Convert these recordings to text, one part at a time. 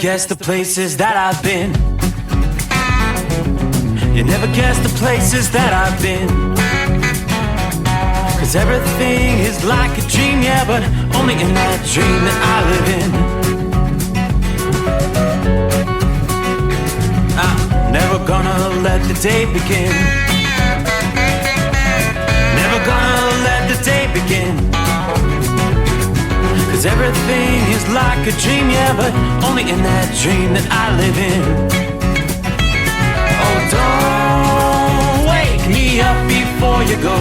guess the places that I've been. You never guess the places that I've been. 'Cause everything is like a dream, yeah, but only in that dream that I live in. I'm never gonna let the day begin. Never gonna let the day begin. 'Cause everything is like a dream, yeah, but only in that dream that I live in. Oh, don't wake me up before you go,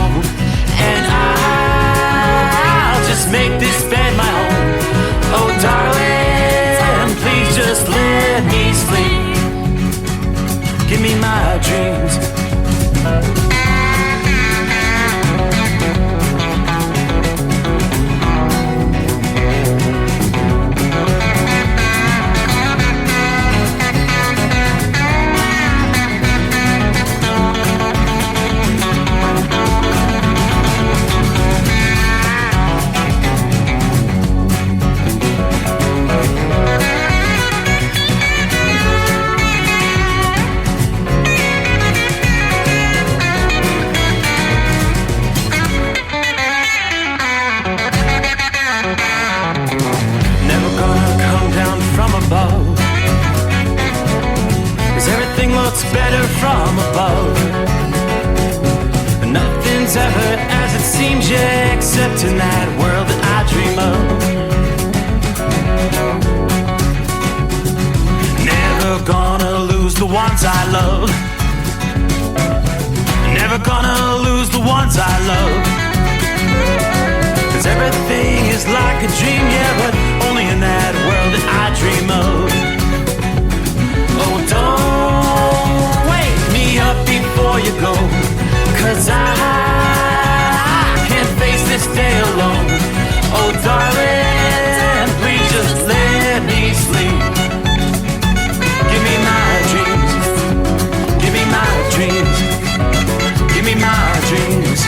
and I'll just make this bed my home. Oh, darling, please just let me sleep. Give me my dreams. Better from above. Nothing's ever as it seems, yeah, except in that world that I dream of. Never gonna lose the ones I love. Never gonna lose the ones I love. 'Cause everything is like a dream, yeah, but only in that world that I dream of. Oh, don't wake me up before you go, 'cause I can't face this day alone. Oh, darling, please just let me sleep. Give me my dreams. Give me my dreams. Give me my dreams.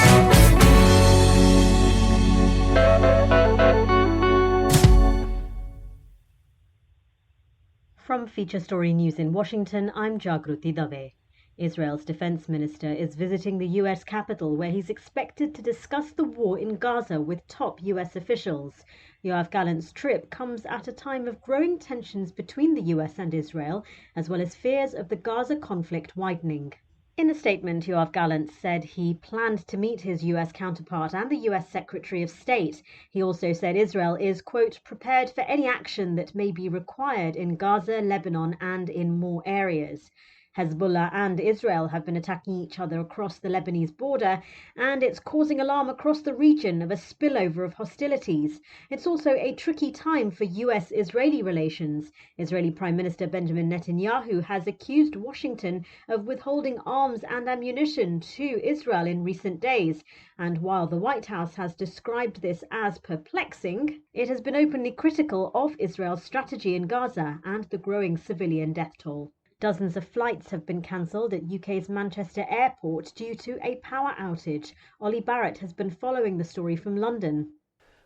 From Feature Story News in Washington, I'm Jagruti Dave. Israel's defense minister is visiting the US capital, where he's expected to discuss the war in Gaza with top US officials. Yoav Gallant's trip comes at a time of growing tensions between the US and Israel, as well as fears of the Gaza conflict widening. In a statement, Yoav Gallant said he planned to meet his US counterpart and the US Secretary of State. He also said Israel is, quote, prepared for any action that may be required in Gaza, Lebanon, and in more areas. Hezbollah and Israel have been attacking each other across the Lebanese border, and it's causing alarm across the region of a spillover of hostilities. It's also a tricky time for US-Israeli relations. Israeli Prime Minister Benjamin Netanyahu has accused Washington of withholding arms and ammunition to Israel in recent days. And while the White House has described this as perplexing, it has been openly critical of Israel's strategy in Gaza and the growing civilian death toll. Dozens of flights have been cancelled at UK's Manchester Airport due to a power outage. Ollie Barrett has been following the story from London.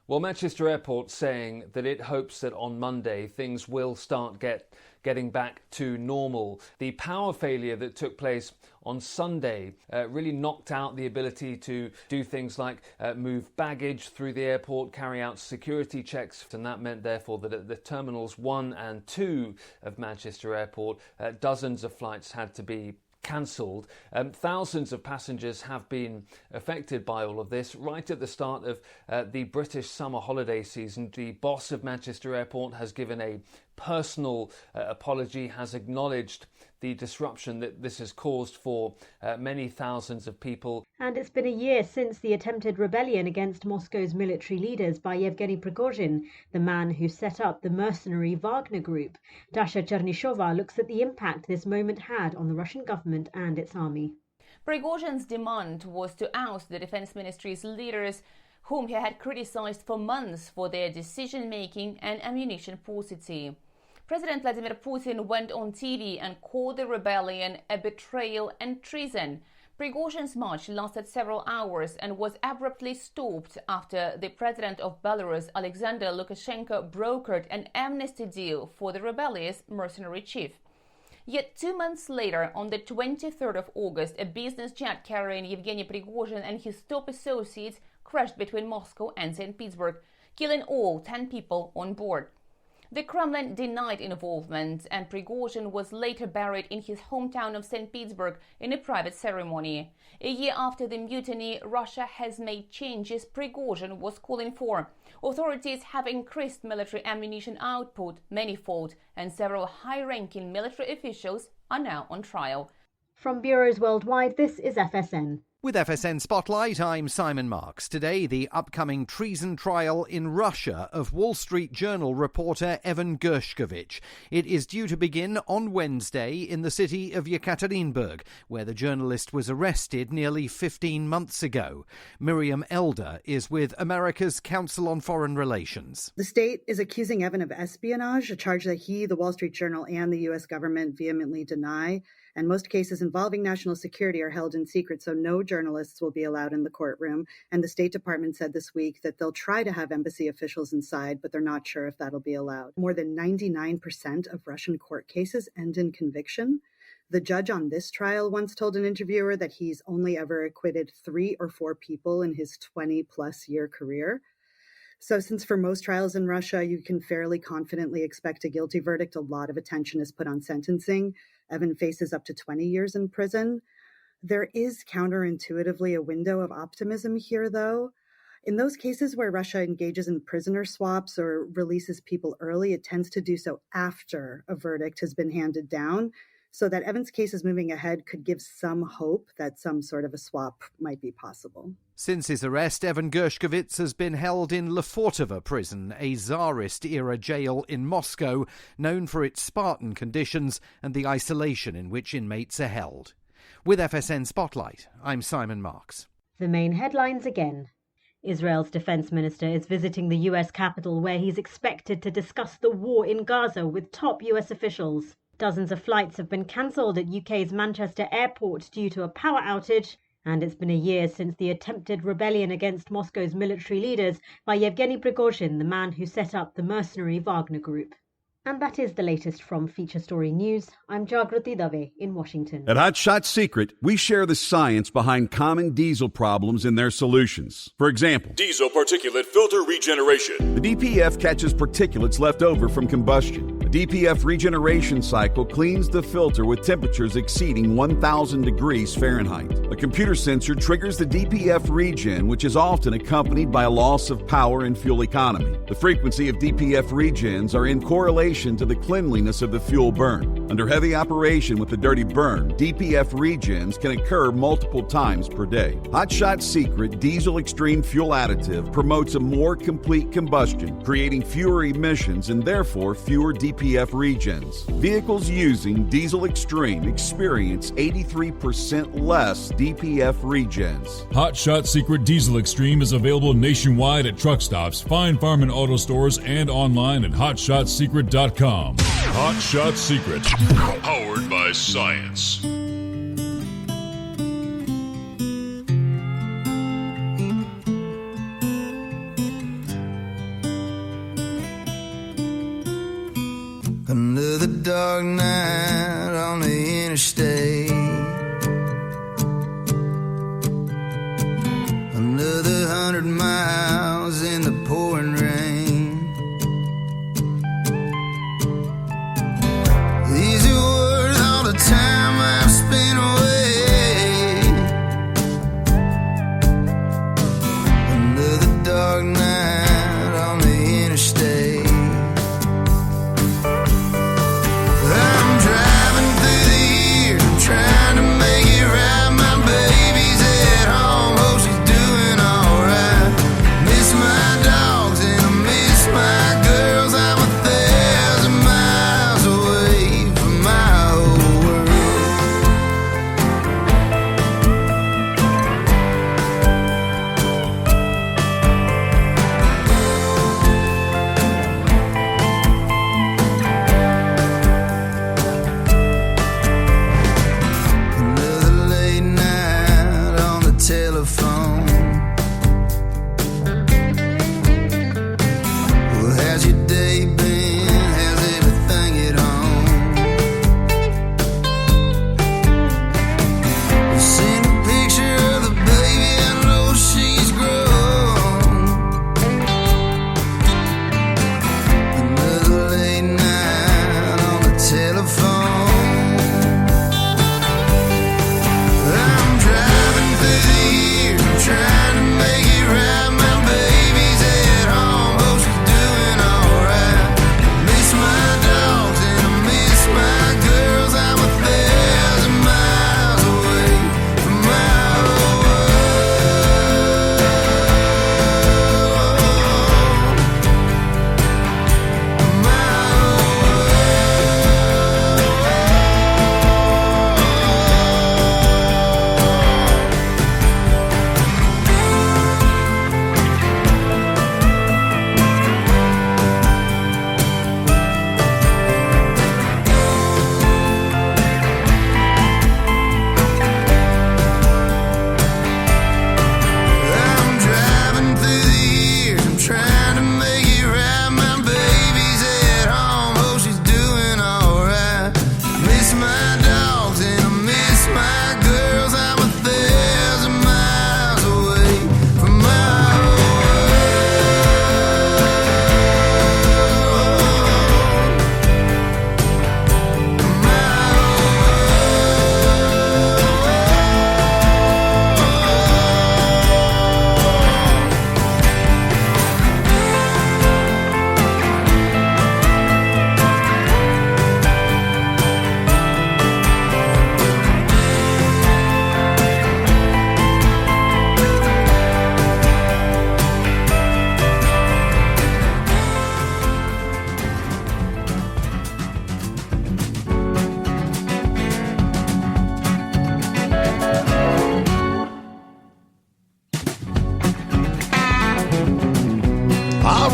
Well, Manchester Airport saying that it hopes that on Monday things will start getting back to normal. The power failure that took place on Sunday really knocked out the ability to do things like move baggage through the airport, carry out security checks, and that meant therefore that at the terminals 1 and 2 of Manchester Airport, dozens of flights had to be cancelled. Thousands of passengers have been affected by all of this. Right at the start of the British summer holiday season, the boss of Manchester Airport has given a personal apology, has acknowledged the disruption that this has caused for many thousands of people. And it's been a year since the attempted rebellion against Moscow's military leaders by Yevgeny Prigozhin, the man who set up the mercenary Wagner Group. Dasha Chernyshova looks at the impact this moment had on the Russian government and its army. Prigozhin's demand was to oust the defense ministry's leaders, whom he had criticized for months for their decision-making and ammunition paucity. President Vladimir Putin went on TV and called the rebellion a betrayal and treason. Prigozhin's march lasted several hours and was abruptly stopped after the president of Belarus, Alexander Lukashenko, brokered an amnesty deal for the rebellious mercenary chief. Yet 2 months later, on the 23rd of August, a business jet carrying Yevgeny Prigozhin and his top associates crashed between Moscow and St. Petersburg, killing all 10 people on board. The Kremlin denied involvement, and Prigozhin was later buried in his hometown of St. Petersburg in a private ceremony. A year after the mutiny, Russia has made changes Prigozhin was calling for. Authorities have increased military ammunition output manifold, and several high-ranking military officials are now on trial. From bureaus worldwide, this is FSN. With FSN Spotlight, I'm Simon Marks. Today, the upcoming treason trial in Russia of Wall Street Journal reporter Evan Gershkovich. It is due to begin on Wednesday in the city of Yekaterinburg, where the journalist was arrested nearly 15 months ago. Miriam Elder is with America's Council on Foreign Relations. The state is accusing Evan of espionage, a charge that he, the Wall Street Journal, and the U.S. government vehemently deny. And most cases involving national security are held in secret, so no journalists will be allowed in the courtroom. And the State Department said this week that they'll try to have embassy officials inside, but they're not sure if that'll be allowed. More than 99% of Russian court cases end in conviction. The judge on this trial once told an interviewer that he's only ever acquitted 3 or 4 people in his 20-plus year career. So since for most trials in Russia, you can fairly confidently expect a guilty verdict, a lot of attention is put on sentencing. Evan faces up to 20 years in prison. There is counterintuitively a window of optimism here, though. In those cases where Russia engages in prisoner swaps or releases people early, it tends to do so after a verdict has been handed down. So that Evan's case is moving ahead could give some hope that some sort of a swap might be possible. Since his arrest, Evan Gershkovich has been held in Lefortovo prison, a Tsarist-era jail in Moscow, known for its Spartan conditions and the isolation in which inmates are held. With FSN Spotlight, I'm Simon Marks. The main headlines again. Israel's defense minister is visiting the US capital, where he's expected to discuss the war in Gaza with top US officials. Dozens of flights have been cancelled at UK's Manchester airport due to a power outage, and it's been a year since the attempted rebellion against Moscow's military leaders by Yevgeny Prigozhin, the man who set up the mercenary Wagner Group. And that is the latest from Feature Story News. I'm Jagruti Dave in Washington. At Hot Shot Secret, we share the science behind common diesel problems and their solutions. For example, diesel particulate filter regeneration. The DPF catches particulates left over from combustion. The DPF regeneration cycle cleans the filter with temperatures exceeding 1,000 degrees Fahrenheit. A computer sensor triggers the DPF regen, which is often accompanied by a loss of power and fuel economy. The frequency of DPF regens are in correlation to the cleanliness of the fuel burn. Under heavy operation with the dirty burn, DPF regens can occur multiple times per day. Hot Shot Secret Diesel Extreme Fuel Additive promotes a more complete combustion, creating fewer emissions and therefore fewer DPF regens. Vehicles using Diesel Extreme experience 83% less DPF regens. Hot Shot Secret Diesel Extreme is available nationwide at truck stops, fine farm and auto stores, and online at hotshotsecret.com. Hot Shot Secret, powered by science. Under the dark night on the interstate, under the 100 miles in the pouring rain, these are worth all the time I've spent away. Under the dark night on the interstate, I'm driving through the years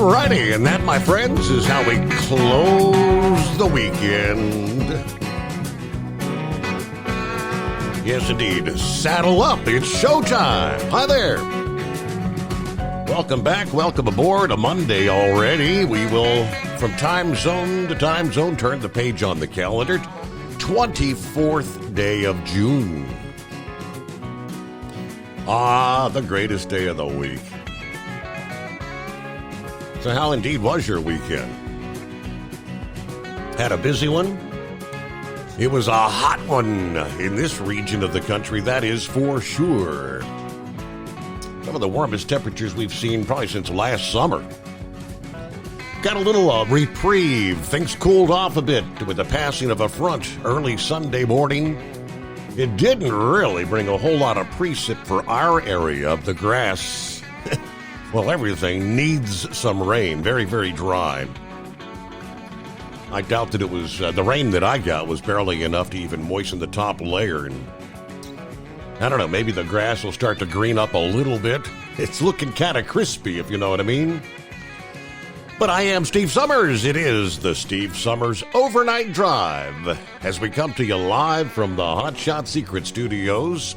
Alrighty, and that, my friends, is how we close the weekend. Yes, indeed. Saddle up. It's showtime. Hi there. Welcome back. Welcome aboard. A Monday already. We will, from time zone to time zone, turn the page on the calendar. 24th day of June. Ah, the greatest day of the week. So how indeed was your weekend? Had a busy one? It was a hot one in this region of the country, that is for sure. Some of the warmest temperatures we've seen probably since last summer. Got a little reprieve. Things cooled off a bit with the passing of a front early Sunday morning. It didn't really bring a whole lot of precip for our area of the grass. Well, everything needs some rain. Very, very dry. I doubt that it was, the rain that I got was barely enough to even moisten the top layer. And I don't know, maybe the grass will start to green up a little bit. It's looking kind of crispy, if you know what I mean. But I am Steve Summers. It is the Steve Summers Overnight Drive as we come to you live from the Hot Shot Secret Studios.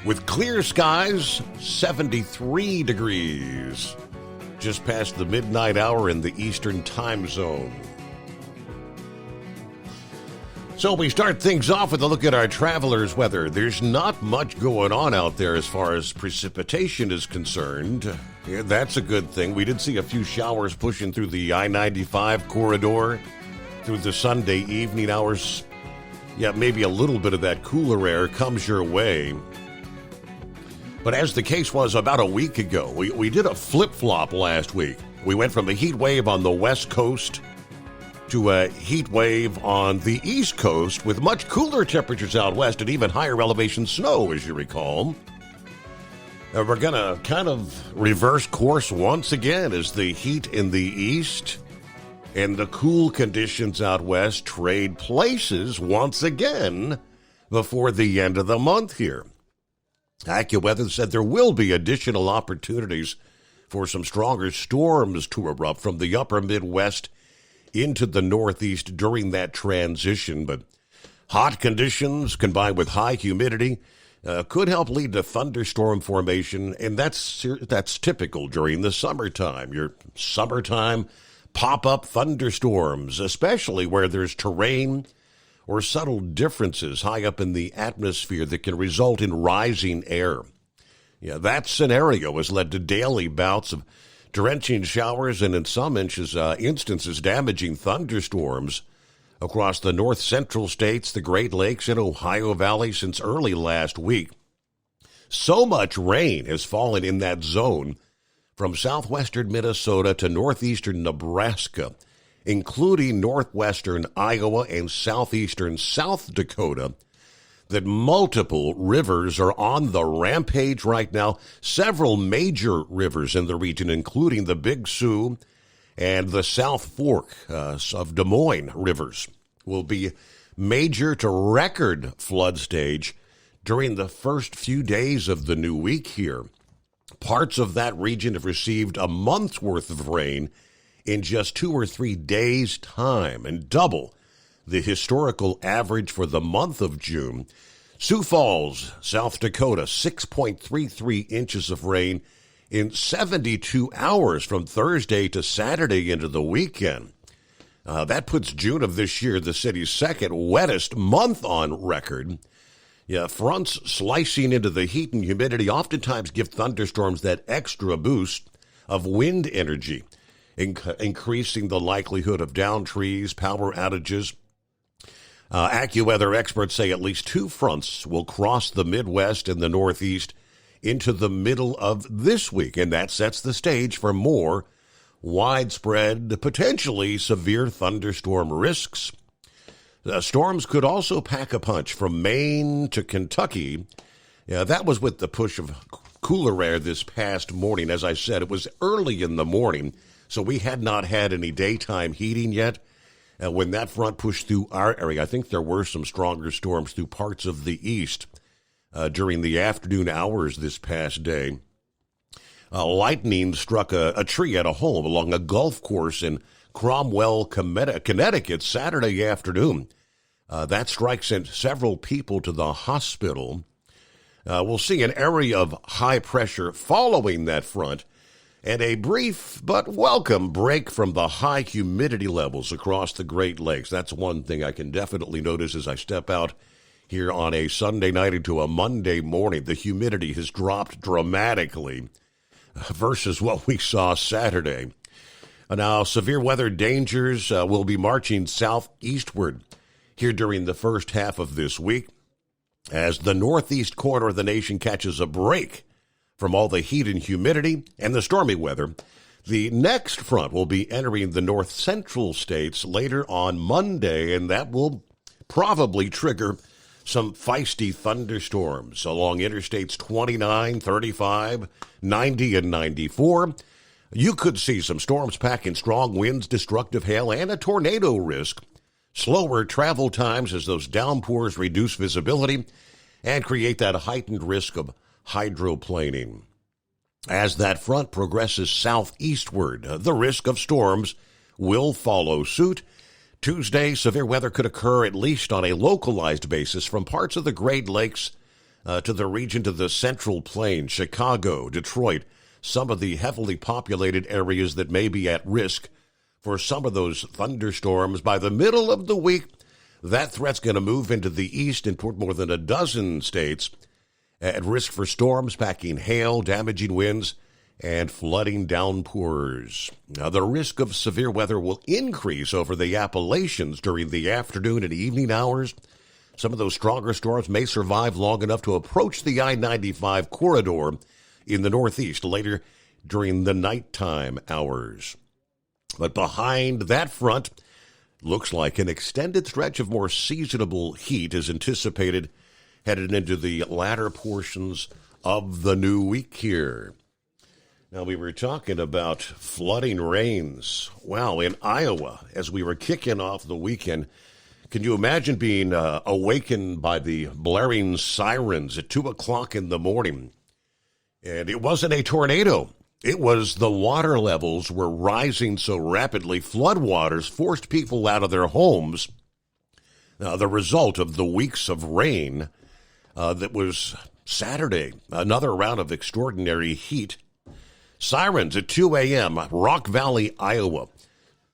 With clear skies, 73 degrees. Just past the midnight hour in the Eastern time zone. So we start things off with a look at our travelers' weather. There's not much going on out there as far as precipitation is concerned. Yeah, that's a good thing. We did see a few showers pushing through the I-95 corridor through the Sunday evening hours. Yeah, maybe a little bit of that cooler air comes your way. But as the case was about a week ago, we did a flip-flop last week. We went from a heat wave on the West Coast to a heat wave on the East Coast with much cooler temperatures out west and even higher elevation snow, as you recall. We're going to kind of reverse course once again as the heat in the east and the cool conditions out west trade places once again before the end of the month here. AccuWeather said there will be additional opportunities for some stronger storms to erupt from the upper Midwest into the Northeast during that transition. But hot conditions combined with high humidity could help lead to thunderstorm formation, and that's typical during the summertime. Your summertime pop-up thunderstorms, especially where there's terrain or subtle differences high up in the atmosphere that can result in rising air. Yeah, that scenario has led to daily bouts of drenching showers and in some instances damaging thunderstorms across the north central states, the Great Lakes, and Ohio Valley since early last week. So much rain has fallen in that zone from southwestern Minnesota to northeastern Nebraska, including northwestern Iowa and southeastern South Dakota, that multiple rivers are on the rampage right now. Several major rivers in the region, including the Big Sioux and the South Fork of Des Moines rivers, will be major to record flood stage during the first few days of the new week here. Parts of that region have received a month's worth of rain in just 2 or 3 days' time, and double the historical average for the month of June. Sioux Falls, South Dakota, 6.33 inches of rain in 72 hours from Thursday to Saturday into the weekend. That puts June of this year the city's second wettest month on record. Yeah, fronts slicing into the heat and humidity oftentimes give thunderstorms that extra boost of wind energy, increasing the likelihood of downed trees, power outages. AccuWeather experts say at least 2 fronts will cross the Midwest and the Northeast into the middle of this week, and that sets the stage for more widespread, potentially severe thunderstorm risks. The storms could also pack a punch from Maine to Kentucky. Yeah, that was with the push of cooler air this past morning. As I said, it was early in the morning, so we had not had any daytime heating yet. When that front pushed through our area, I think there were some stronger storms through parts of the east during the afternoon hours this past day. Lightning struck a tree at a home along a golf course in Cromwell, Connecticut, Saturday afternoon. That strike sent several people to the hospital. We'll see an area of high pressure following that front and a brief but welcome break from the high humidity levels across the Great Lakes. That's one thing I can definitely notice as I step out here on a Sunday night into a Monday morning. The humidity has dropped dramatically versus what we saw Saturday. Now, severe weather dangers will be marching southeastward here during the first half of this week as the northeast corner of the nation catches a break from all the heat and humidity and the stormy weather. The next front will be entering the north central states later on Monday, and that will probably trigger some feisty thunderstorms along Interstates 29, 35, 90, and 94. You could see some storms packing strong winds, destructive hail, and a tornado risk. Slower travel times as those downpours reduce visibility and create that heightened risk of hydroplaning. As that front progresses southeastward, the risk of storms will follow suit. Tuesday, severe weather could occur at least on a localized basis from parts of the Great Lakes to the region to the Central Plains, Chicago, Detroit, some of the heavily populated areas that may be at risk for some of those thunderstorms. By the middle of the week, that threat's going to move into the east and toward more than a dozen states at risk for storms packing hail, damaging winds, and flooding downpours. Now, the risk of severe weather will increase over the Appalachians during the afternoon and evening hours. Some of those stronger storms may survive long enough to approach the I-95 corridor in the northeast later during the nighttime hours. But behind that front, looks like an extended stretch of more seasonable heat is anticipated headed into the latter portions of the new week here. Now, we were talking about flooding rains. Well, in Iowa, as we were kicking off the weekend, can you imagine being awakened by the blaring sirens at 2 o'clock in the morning? And it wasn't a tornado. It was the water levels were rising so rapidly, floodwaters forced people out of their homes. The result of the weeks of rain that was Saturday, another round of extraordinary heat. Sirens at 2 a.m., Rock Valley, Iowa.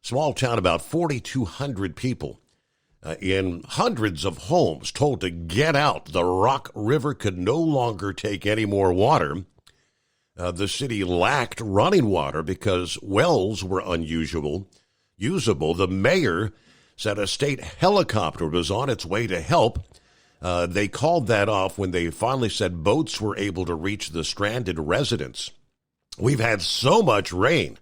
Small town, about 4,200 people in hundreds of homes told to get out. The Rock River could no longer take any more water. The city lacked running water because wells were usable. The mayor said a state helicopter was on its way to help. They called that off when they finally said boats were able to reach the stranded residents. We've had so much rain.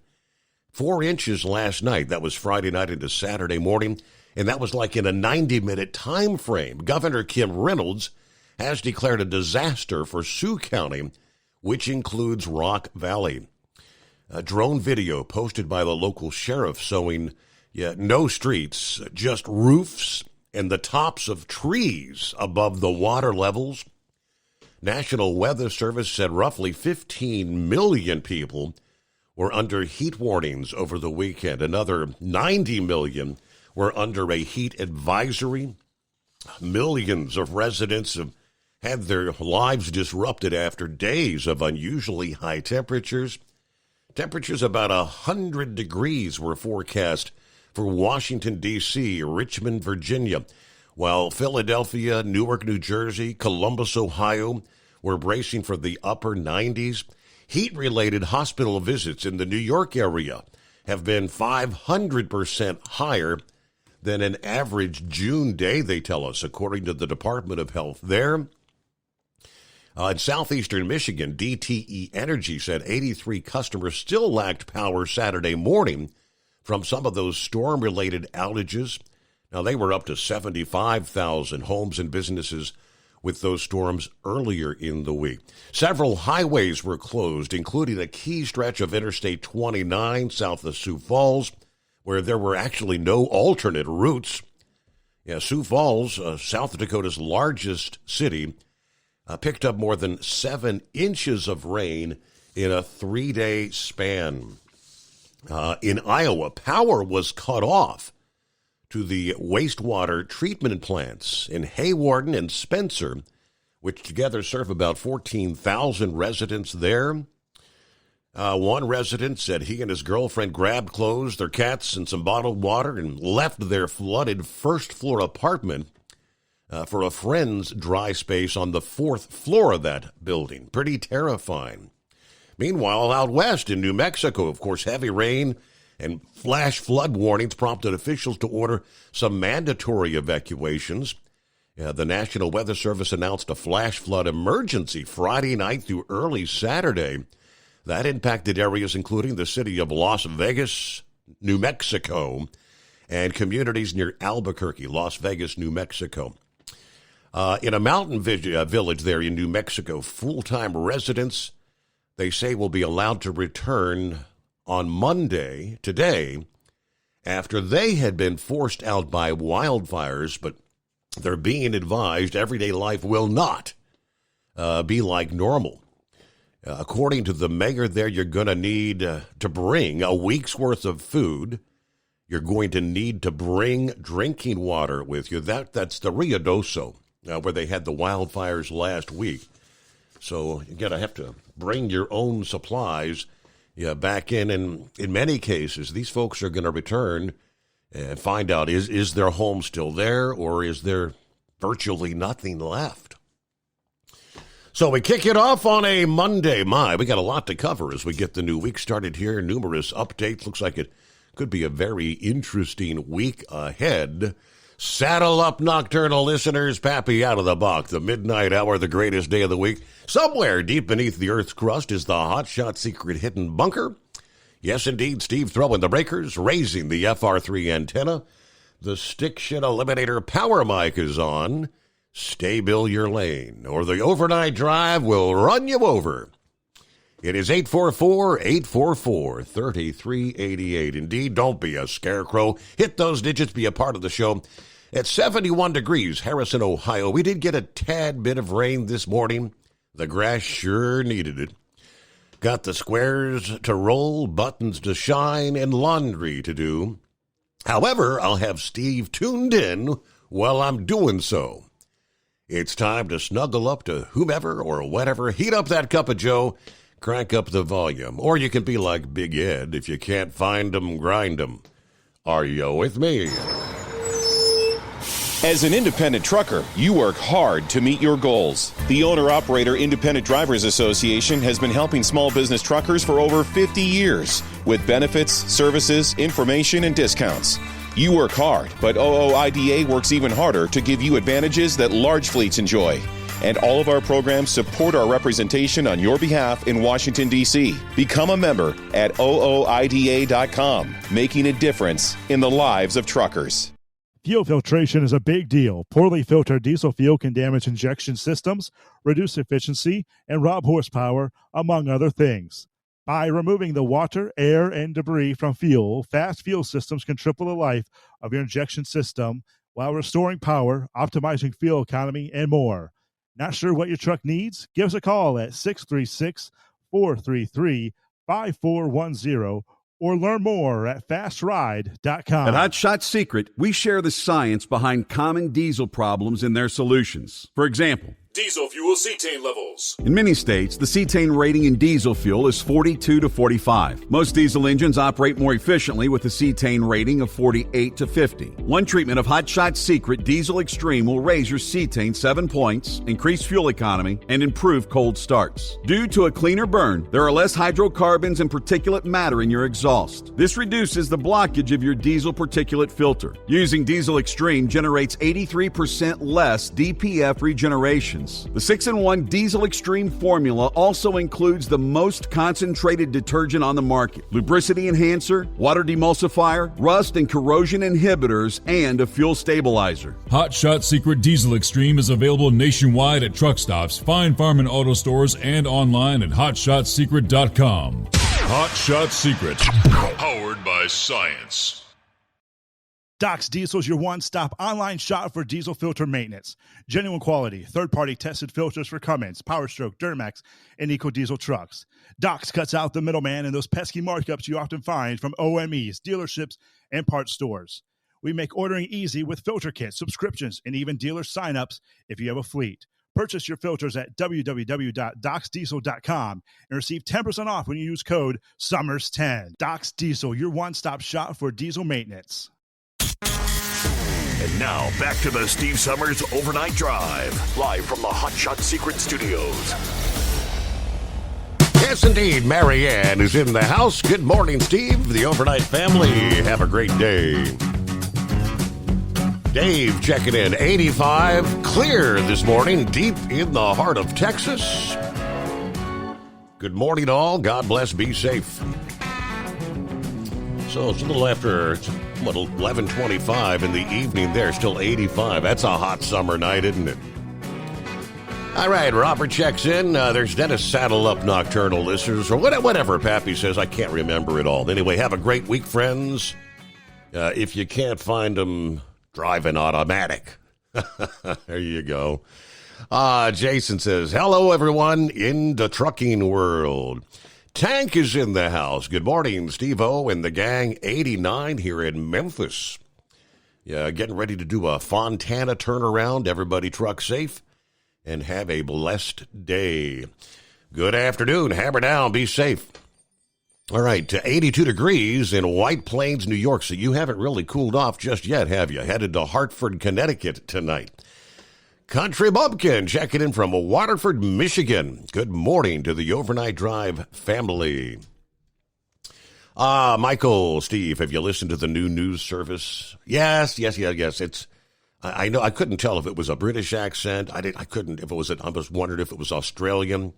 4 inches last night. That was Friday night into Saturday morning, and that was like in a 90-minute time frame. Governor Kim Reynolds has declared a disaster for Sioux County, which includes Rock Valley. A drone video posted by the local sheriff showing no streets, just roofs and the tops of trees above the water levels. National Weather Service said roughly 15 million people were under heat warnings over the weekend. Another 90 million were under a heat advisory. Millions of residents have had their lives disrupted after days of unusually high temperatures. Temperatures about 100 degrees were forecast for Washington, D.C., Richmond, Virginia, while Philadelphia, Newark, New Jersey, Columbus, Ohio were bracing for the upper 90s. Heat-related hospital visits in the New York area have been 500% higher than an average June day, they tell us, according to the Department of Health there. In southeastern Michigan, DTE Energy said 83 customers still lacked power Saturday morning from some of those storm-related outages. Now, they were up to 75,000 homes and businesses with those storms earlier in the week. Several highways were closed, including a key stretch of Interstate 29 south of Sioux Falls, where there were actually no alternate routes. Sioux Falls, South Dakota's largest city, picked up more than 7 inches of rain in a 3-day span. In Iowa, power was cut off to the wastewater treatment plants in Hawarden and Spencer, which together serve about 14,000 residents there. One resident said he and his girlfriend grabbed clothes, their cats, and some bottled water and left their flooded first-floor apartment for a friend's dry space on the 4th floor of that building. Pretty terrifying. Meanwhile, out west in New Mexico, of course, heavy rain and flash flood warnings prompted officials to order some mandatory evacuations. The National Weather Service announced a flash flood emergency Friday night through early Saturday. That impacted areas including the city of Las Vegas, New Mexico, and communities near Albuquerque, Las Vegas, New Mexico. In a mountain village there in New Mexico, full-time residents, they say, will be allowed to return on Monday, today, after they had been forced out by wildfires, but they're being advised everyday life will not be like normal. According to the mayor there, you're going to need to bring a week's worth of food. You're going to need to bring drinking water with you. That's the Rio Doso, where they had the wildfires last week. So you're going to have to bring your own supplies back in. And in many cases, these folks are going to return and find out, is their home still there, or is there virtually nothing left? So we kick it off on a Monday. We got a lot to cover as we get the new week started here. Numerous updates. Looks like it could be a very interesting week ahead. Saddle up, nocturnal listeners. Pappy out of the box. The midnight hour, the greatest day of the week. Somewhere deep beneath the Earth's crust is the hotshot secret hidden bunker. Yes, indeed, Steve throwing the breakers, raising the FR3 antenna. The stick shit eliminator power mic is on. Stay bill your lane, or the overnight drive will run you over. It is 844-844-3388. Indeed, don't be a scarecrow. Hit those digits, be a part of the show. At 71 degrees, Harrison, Ohio. We did get a tad bit of rain this morning. The grass sure needed it. Got the squares to roll, buttons to shine, and laundry to do. However, I'll have Steve tuned in while I'm doing so. It's time to snuggle up to whomever or whatever. Heat up that cup of joe. Crank up the volume. Or you can be like Big Ed. If you can't find 'em, grind 'em. Are you with me? As an independent trucker, you work hard to meet your goals. The Owner-Operator Independent Drivers Association has been helping small business truckers for over 50 years with benefits, services, information, and discounts. You work hard, but OOIDA works even harder to give you advantages that large fleets enjoy. And all of our programs support our representation on your behalf in Washington, D.C. Become a member at OOIDA.com, making a difference in the lives of truckers. Fuel filtration is a big deal. Poorly filtered diesel fuel can damage injection systems, reduce efficiency, and rob horsepower, among other things. By removing the water, air, and debris from fuel, fast fuel systems can triple the life of your injection system while restoring power, optimizing fuel economy, and more. Not sure what your truck needs? Give us a call at 636-433-5410 or learn more at fastride.com. At Hotshot Secret, we share the science behind common diesel problems and their solutions. For example, Diesel fuel cetane levels. in many states, the cetane rating in diesel fuel is 42 to 45. Most diesel engines operate more efficiently with a cetane rating of 48 to 50. One treatment of Hotshot Secret Diesel Extreme will raise your cetane 7 points, increase fuel economy, and improve cold starts. Due to a cleaner burn, there are less hydrocarbons and particulate matter in your exhaust. This reduces the blockage of your diesel particulate filter. Using Diesel Extreme generates 83% less DPF regeneration. The 6-in-1 Diesel Extreme formula also includes the most concentrated detergent on the market, lubricity enhancer, water demulsifier, rust and corrosion inhibitors, and a fuel stabilizer. Hotshot Secret Diesel Extreme is available nationwide at truck stops, fine farm and auto stores, and online at hotshotsecret.com. Hotshot Secret, powered by science. Doc's Diesel is your one-stop online shop for diesel filter maintenance. Genuine quality, third-party tested filters for Cummins, Powerstroke, Duramax, and EcoDiesel trucks. Doc's cuts out the middleman and those pesky markups you often find from OMEs, dealerships, and parts stores. We make ordering easy with filter kits, subscriptions, and even dealer sign-ups if you have a fleet. Purchase your filters at www.docsdiesel.com and receive 10% off when you use code SUMMERS10. Doc's Diesel, your one-stop shop for diesel maintenance. And now, back to the Steve Summers Overnight Drive, live from the Hot Shot Secret Studios. Yes, indeed, Marianne is in the house. Good morning, Steve, the Overnight family. Have a great day. Dave checking in, 85, clear this morning, deep in the heart of Texas. Good morning, all. God bless, be safe. So it's a little after, 11:25 in the evening there, still 85. That's a hot summer night, isn't it? All right, Robert checks in. There's Dennis Saddle Up Nocturnal listeners, or whatever Pappy says. I can't remember it all. Anyway, have a great week, friends. If you can't find them, drive an automatic. There you go. Jason says, hello, everyone in the trucking world. Tank is in the house. Good morning, Steve-O and the gang. 89 here in Memphis. Yeah, getting ready to do a Fontana turnaround. Everybody truck safe and have a blessed day. Good afternoon. Hammer down. Be safe. All right, to 82 degrees in White Plains, New York. So you haven't really cooled off just yet, have you? Headed to Hartford, Connecticut tonight. Country Bumpkin checking in from Waterford, Michigan. Good morning to the Overnight Drive family. Michael, Steve, have you listened to the new news service? Yes. It's, I know, I couldn't tell if it was a British accent. I was wondering if it was Australian.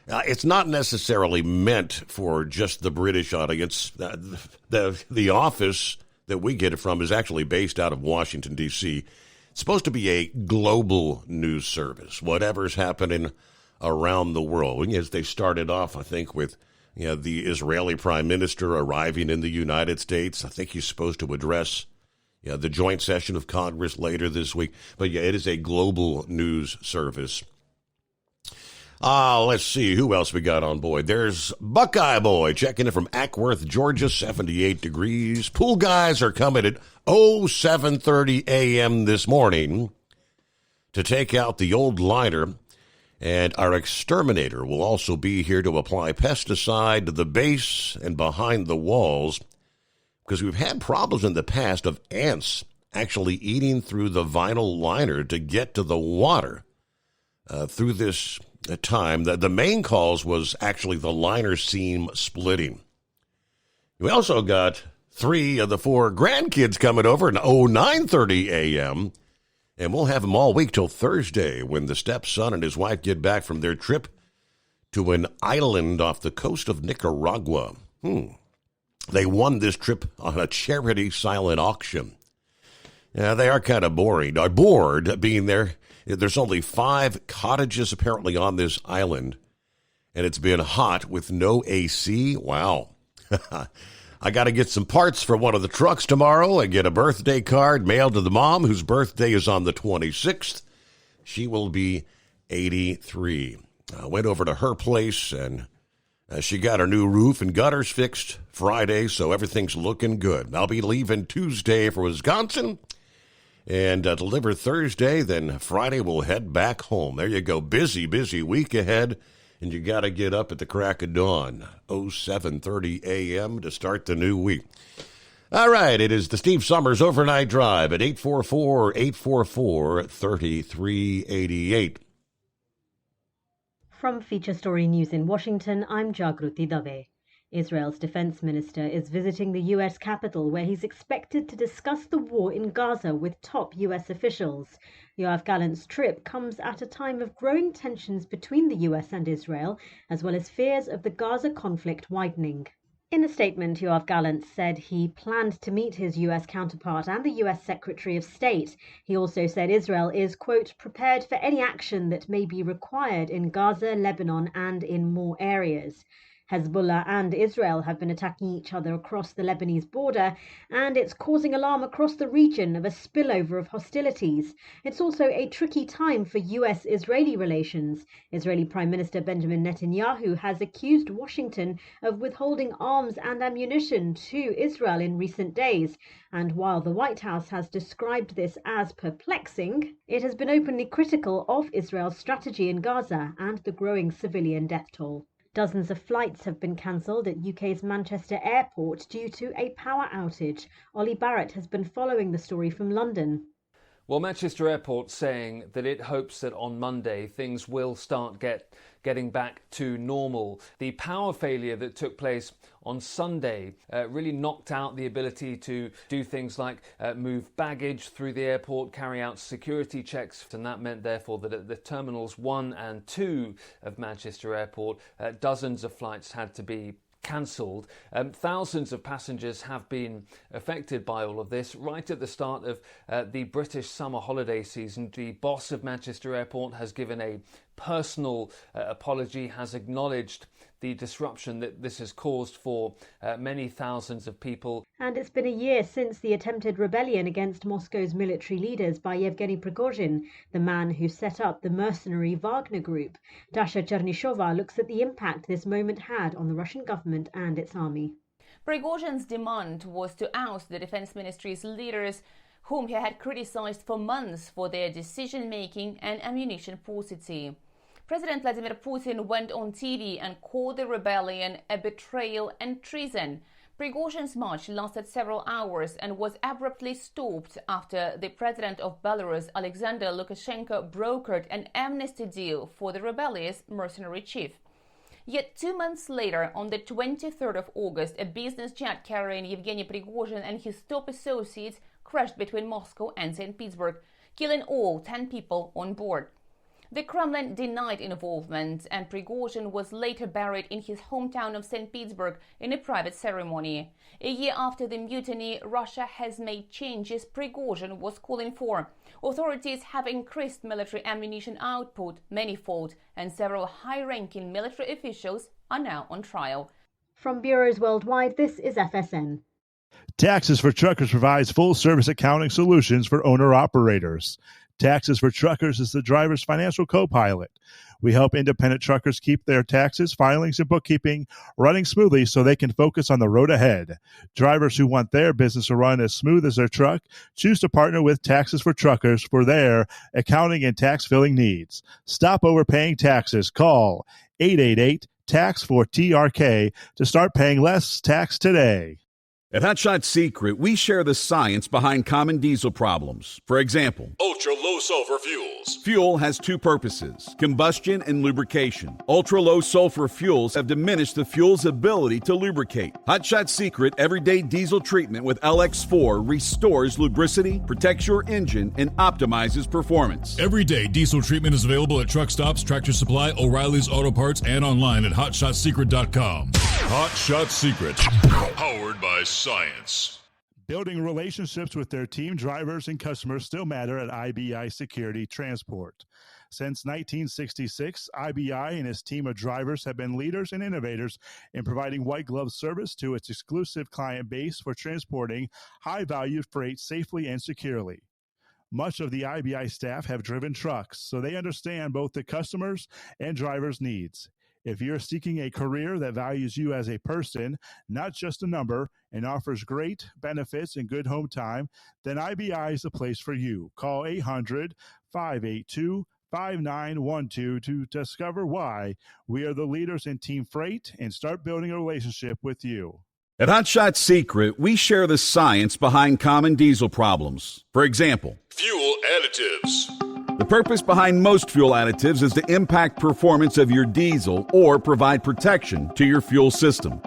It's not necessarily meant for just the British audience. The office that we get it from is actually based out of Washington, D.C. It's supposed to be a global news service, whatever's happening around the world. As they started off, I think, with the Israeli prime minister arriving in the United States. I think he's supposed to address the joint session of Congress later this week. But it is a global news service. Let's see who else we got on board. There's Buckeye Boy checking in from Ackworth, Georgia, 78 degrees. Pool guys are coming at 7:30 a.m. this morning to take out the old liner, and our exterminator will also be here to apply pesticide to the base and behind the walls, because we've had problems in the past of ants actually eating through the vinyl liner to get to the water through this time. The main cause was actually the liner seam splitting. We also got 3 of the 4 grandkids coming over at 9:30 a.m., and we'll have them all week till Thursday when the stepson and his wife get back from their trip to an island off the coast of Nicaragua. They won this trip on a charity silent auction. Yeah, they are kind of bored being there. There's only 5 cottages apparently on this island, and it's been hot with no AC. Wow. I got to get some parts for one of the trucks tomorrow and get a birthday card mailed to the mom, whose birthday is on the 26th. She will be 83. I went over to her place, and she got her new roof and gutters fixed Friday, so everything's looking good. I'll be leaving Tuesday for Wisconsin and deliver Thursday. Then Friday we'll head back home. There you go. Busy week ahead. And you got to get up at the crack of dawn, 7:30 a.m. to start the new week. All right, it is the Steve Summers Overnight Drive at 844-844-3388. From Feature Story News in Washington, I'm Jagruti Dave. Israel's defense minister is visiting the U.S. Capitol, where he's expected to discuss the war in Gaza with top U.S. officials. Yoav Gallant's trip comes at a time of growing tensions between the U.S. and Israel, as well as fears of the Gaza conflict widening. In a statement, Yoav Gallant said he planned to meet his U.S. counterpart and the U.S. Secretary of State. He also said Israel is, quote, prepared for any action that may be required in Gaza, Lebanon, and in more areas. Hezbollah and Israel have been attacking each other across the Lebanese border, and it's causing alarm across the region of a spillover of hostilities. It's also a tricky time for US-Israeli relations. Israeli Prime Minister Benjamin Netanyahu has accused Washington of withholding arms and ammunition to Israel in recent days. And while the White House has described this as perplexing, it has been openly critical of Israel's strategy in Gaza and the growing civilian death toll. Dozens of flights have been cancelled at UK's Manchester Airport due to a power outage. Ollie Barrett has been following the story from London. Well, Manchester Airport saying that it hopes that on Monday things will start getting back to normal. The power failure that took place on Sunday really knocked out the ability to do things like move baggage through the airport, carry out security checks, and that meant therefore that at the terminals 1 and 2 of Manchester Airport, dozens of flights had to be cancelled. Thousands of passengers have been affected by all of this. Right at the start of the British summer holiday season, the boss of Manchester Airport has given a personal apology, has acknowledged the disruption that this has caused for many thousands of people. And it's been a year since the attempted rebellion against Moscow's military leaders by Yevgeny Prigozhin, the man who set up the mercenary Wagner Group. Dasha Chernyshova looks at the impact this moment had on the Russian government and its army. Prigozhin's demand was to oust the defense ministry's leaders, whom he had criticized for months for their decision-making and ammunition paucity. President Vladimir Putin went on TV and called the rebellion a betrayal and treason. Prigozhin's march lasted several hours and was abruptly stopped after the president of Belarus, Alexander Lukashenko, brokered an amnesty deal for the rebellious mercenary chief. Yet 2 months later, on the 23rd of August, a business jet carrying Yevgeny Prigozhin and his top associates crashed between Moscow and St. Petersburg, killing all 10 people on board. The Kremlin denied involvement, and Prigozhin was later buried in his hometown of St. Petersburg in a private ceremony. A year after the mutiny, Russia has made changes Prigozhin was calling for. Authorities have increased military ammunition output manifold, and several high-ranking military officials are now on trial. From bureaus worldwide, this is FSN. Taxes for Truckers provides full-service accounting solutions for owner-operators. Taxes for Truckers is the driver's financial co-pilot. We help independent truckers keep their taxes, filings, and bookkeeping running smoothly so they can focus on the road ahead. Drivers who want their business to run as smooth as their truck choose to partner with Taxes for Truckers for their accounting and tax filing needs. Stop overpaying taxes. Call 888-TAX-4TRK to start paying less tax today. At Hot Shot Secret, we share the science behind common diesel problems. For example, ultra-low sulfur fuels. Fuel has two purposes, combustion and lubrication. Ultra-low sulfur fuels have diminished the fuel's ability to lubricate. Hot Shot Secret Everyday Diesel Treatment with LX4 restores lubricity, protects your engine, and optimizes performance. Everyday diesel treatment is available at truck stops, Tractor Supply, O'Reilly's Auto Parts, and online at HotShotSecret.com. Hot Shot Secret, powered by science. Building relationships with their team drivers and customers still matter at IBI Security Transport. Since 1966, IBI and its team of drivers have been leaders and innovators in providing white glove service to its exclusive client base for transporting high-value freight safely and securely. Much of the IBI staff have driven trucks, so they understand both the customers' and drivers' needs. If you're seeking a career that values you as a person, not just a number, and offers great benefits and good home time, then IBI is the place for you. Call 800-582-5912 to discover why we are the leaders in team freight and start building a relationship with you. At Hot Shot Secret, we share the science behind common diesel problems. For example, fuel additives. The purpose behind most fuel additives is to impact performance of your diesel or provide protection to your fuel system.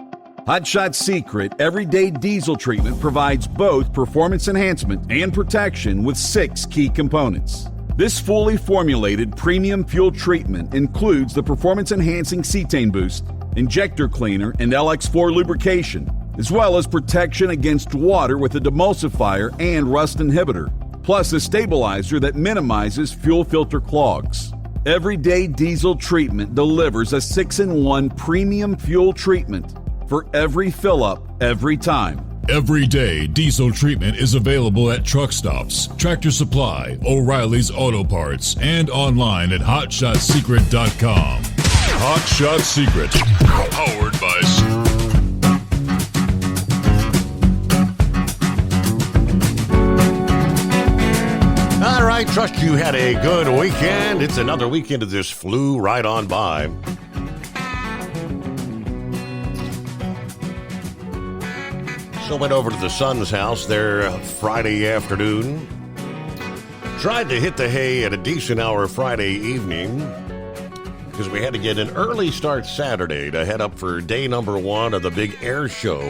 Hot Shot Secret Everyday Diesel Treatment provides both performance enhancement and protection with 6 key components. This fully formulated premium fuel treatment includes the performance-enhancing cetane boost, injector cleaner, and LX4 lubrication, as well as protection against water with a demulsifier and rust inhibitor, plus a stabilizer that minimizes fuel filter clogs. Everyday Diesel Treatment delivers a 6-in-1 premium fuel treatment for every fill-up, every time. Everyday Diesel Treatment is available at truck stops, Tractor Supply, O'Reilly's Auto Parts, and online at HotShotSecret.com. Hot Shot Secret, powered by... All right, trust you had a good weekend. It's another weekend of this flew right on by. So went over to the son's house there Friday afternoon. Tried to hit the hay at a decent hour Friday evening because we had to get an early start Saturday to head up for day number 1 of the big air show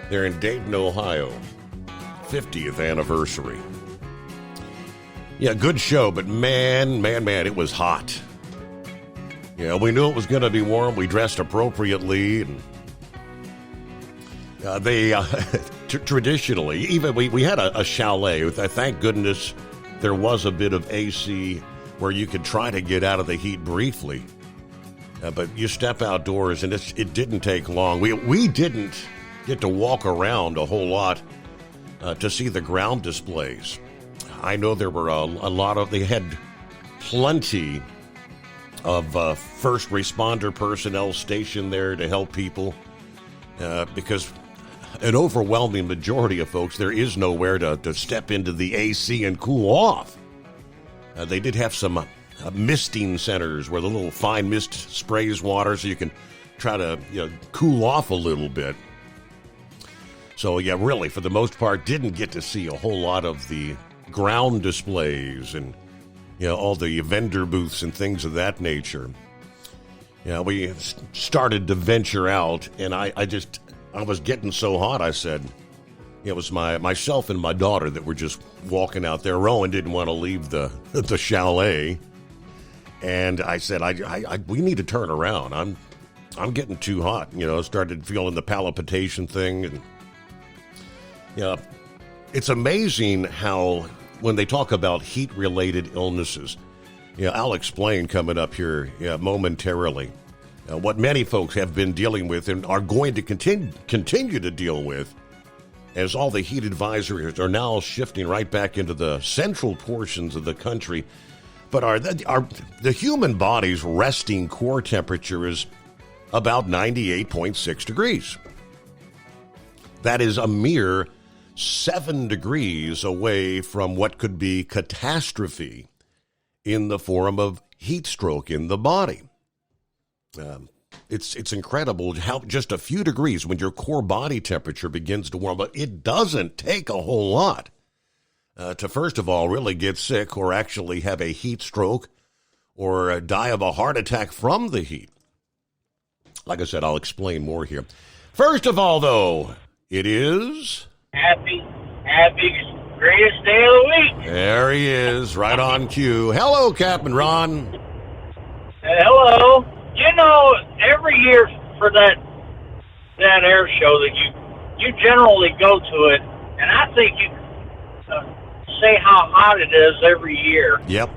there in Dayton, Ohio. 50th anniversary. Yeah, good show, but man, it was hot. Yeah, we knew it was going to be warm. We dressed appropriately, and they traditionally, even we had a chalet. Thank goodness there was a bit of AC where you could try to get out of the heat briefly. But you step outdoors, and it didn't take long. We didn't get to walk around a whole lot to see the ground displays. I know there were a lot of, they had plenty of first responder personnel stationed there to help people because an overwhelming majority of folks, there is nowhere to step into the AC and cool off. They did have some misting centers where the little fine mist sprays water so you can try to cool off a little bit. So yeah, really, for the most part, didn't get to see a whole lot of the ground displays and all the vendor booths and things of that nature. We started to venture out, and I was getting so hot. I said, it was myself and my daughter that were just walking out there. Rowan didn't want to leave the chalet, and I said, we need to turn around. I'm getting too hot. Started feeling the palpitation thing, and it's amazing how when they talk about heat-related illnesses, I'll explain coming up here momentarily what many folks have been dealing with and are going to continue to deal with as all the heat advisories are now shifting right back into the central portions of the country. But the human body's resting core temperature is about 98.6 degrees. That is a mere 7 degrees away from what could be catastrophe in the form of heat stroke in the body. It's incredible how just a few degrees when your core body temperature begins to warm up. It doesn't take a whole lot to, first of all, really get sick or actually have a heat stroke or die of a heart attack from the heat. Like I said, I'll explain more here. First of all, though, it is... Happy, greatest day of the week. There he is, right on cue. Hello, Captain Ron. Hello. Every year for that air show that you generally go to it, and I think you say how hot it is every year. Yep.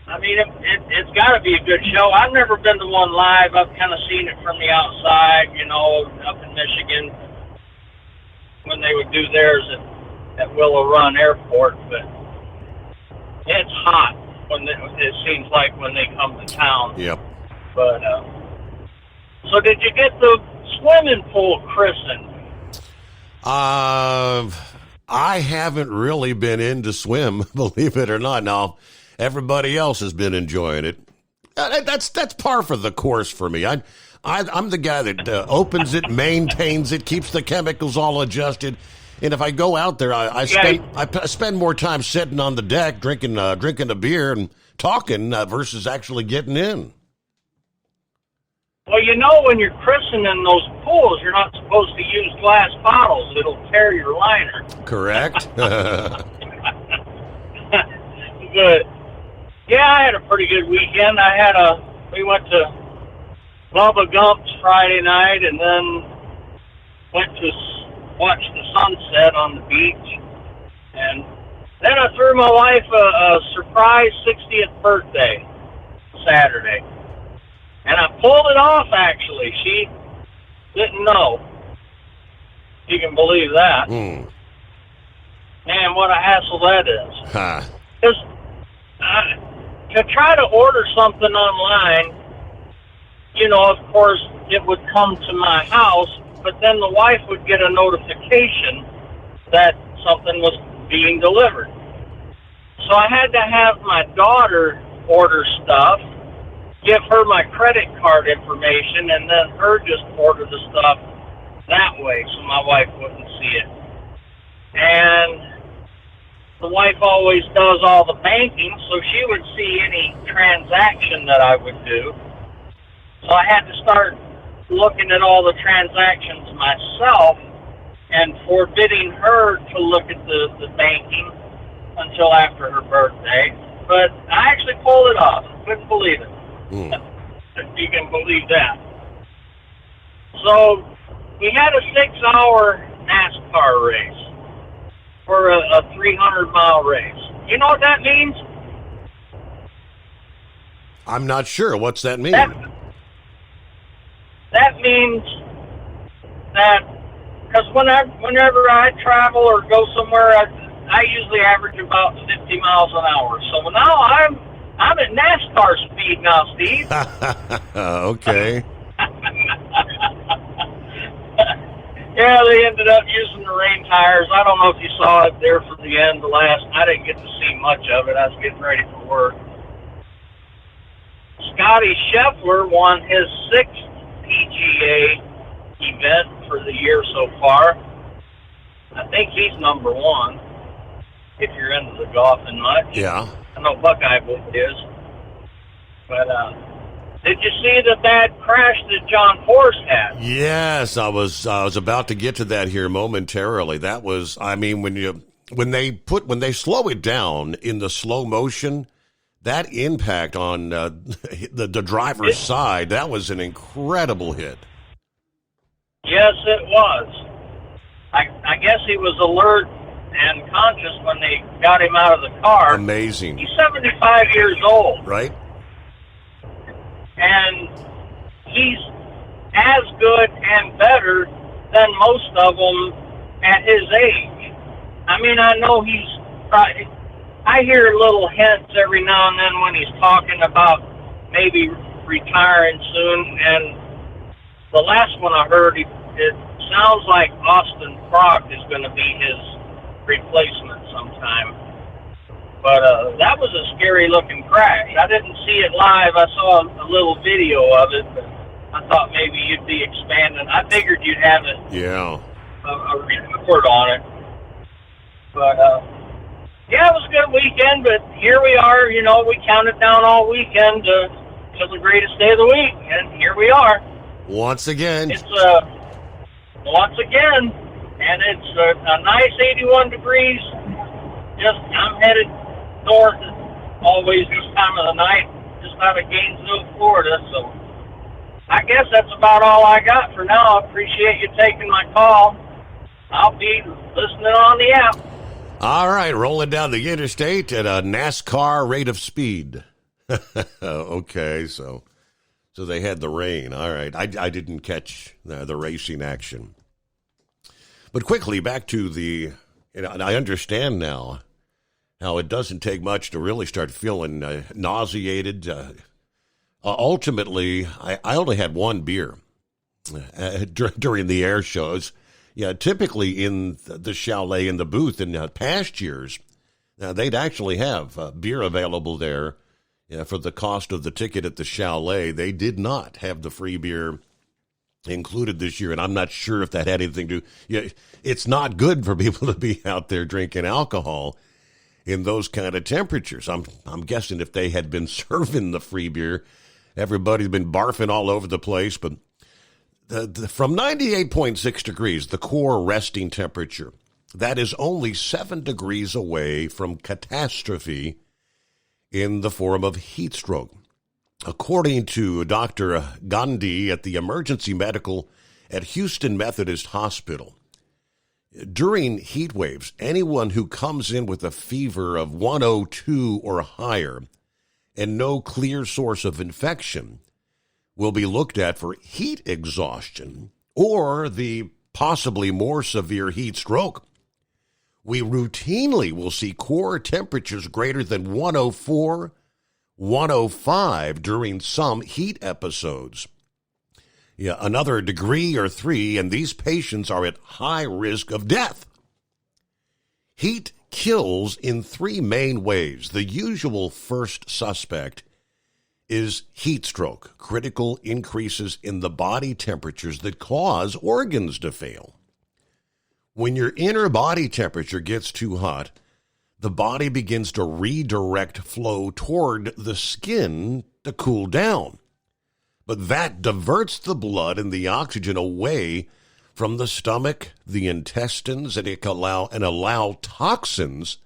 It's got to be a good show. I've never been to one live. I've kind of seen it from the outside, up in Michigan, when they would do theirs at Willow Run Airport, but it's hot when it seems like when they come to town. Yep. But so did you get the swimming pool christened? I haven't really been in to swim, believe it or not. Now, everybody else has been enjoying it. That's par for the course for me. I'm the guy that opens it, maintains it, keeps the chemicals all adjusted. And if I go out there, I spend more time sitting on the deck, drinking a beer and talking versus actually getting in. Well, when you're christening those pools, you're not supposed to use glass bottles. It'll tear your liner. Correct. But yeah, I had a pretty good weekend. We went to Bubba Gump's Friday night, and then went to watch the sunset on the beach. And then I threw my wife a surprise 60th birthday Saturday. And I pulled it off, actually. She didn't know. You can believe that. Man, what a hassle that is. Because to try to order something online, you know, of course, it would come to my house, but then the wife would get a notification that something was being delivered. So I had to have my daughter order stuff, give her my credit card information, and then her just order the stuff that way so my wife wouldn't see it. And the wife always does all the banking, so she would see any transaction that I would do. So I had to start looking at all the transactions myself and forbidding her to look at the banking until after her birthday. But I actually pulled it off. Couldn't believe it. If you can believe that. So we had a 6-hour NASCAR race for a 300-mile race. You know what that means? I'm not sure. What's that mean? That means that, because whenever I travel or go somewhere, I usually average about 50 miles an hour. So now I'm at NASCAR speed now, Steve. Okay. Yeah, they ended up using the rain tires. I don't know if you saw it there for the end, I didn't get to see much of it. I was getting ready for work. Scotty Scheffler won his 6th PGA event for the year so far. I think he's number 1, if you're into the golfing much. Yeah. I know Buckeye Book is. But did you see the bad crash that John Force had? Yes, I was about to get to that here momentarily. That was, I mean, when they slow it down in the slow motion, that impact on the driver's side, that was an incredible hit. Yes, it was. I guess he was alert and conscious when they got him out of the car. Amazing. He's 75 years old. Right. And he's as good and better than most of them at his age. I mean, I know I hear little hints every now and then when he's talking about maybe retiring soon, and the last one I heard, it sounds like Austin Prock is going to be his replacement sometime. But that was a scary-looking crash. I didn't see it live. I saw a little video of it, but I thought maybe you'd be expanding. I figured you'd have it. Yeah. A report on it. But, yeah, it was a good weekend, but here we are. You know, we counted down all weekend to the greatest day of the week, and here we are. Once again. It's, once again, and it's a nice 81 degrees. I'm headed north always this time of the night, just out of Gainesville, Florida. So I guess that's about all I got for now. I appreciate you taking my call. I'll be listening on the app. All right, rolling down the interstate at a NASCAR rate of speed. Okay, so they had the rain. All right, I didn't catch the racing action. But quickly, back to and I understand now how it doesn't take much to really start feeling nauseated. Ultimately, I only had one beer during the air shows. Yeah, typically in the chalet in the booth in past years, they'd actually have beer available there for the cost of the ticket at the chalet. They did not have the free beer included this year, and I'm not sure if that had anything to do. Yeah, it's not good for people to be out there drinking alcohol in those kind of temperatures. I'm guessing if they had been serving the free beer, everybody's been barfing all over the place. But from 98.6 degrees, the core resting temperature, that is only 7 degrees away from catastrophe in the form of heat stroke. According to Dr. Gandhi at the Emergency Medical at Houston Methodist Hospital, During heat waves, anyone who comes in with a fever of 102 or higher and no clear source of infection will be looked at for heat exhaustion or the possibly more severe heat stroke. We routinely will see core temperatures greater than 104, 105 during some heat episodes. Yeah, another degree or 3, and these patients are at high risk of death. Heat kills in 3 main ways. The usual first suspect is heat stroke, critical increases in the body temperatures that cause organs to fail. When your inner body temperature gets too hot, the body begins to redirect flow toward the skin to cool down. But that diverts the blood and the oxygen away from the stomach, the intestines, and it can allow toxins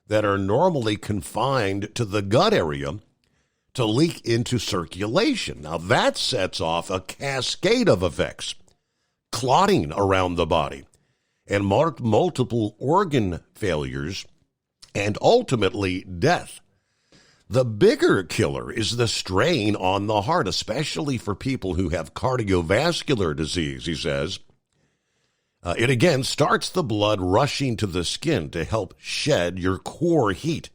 that are normally confined to the gut area to leak into circulation. Now that sets off a cascade of effects, clotting around the body, and multiple organ failures, and ultimately death. The bigger killer is the strain on the heart, especially for people who have cardiovascular disease, he says. It again starts the blood rushing to the skin to help shed your core heat.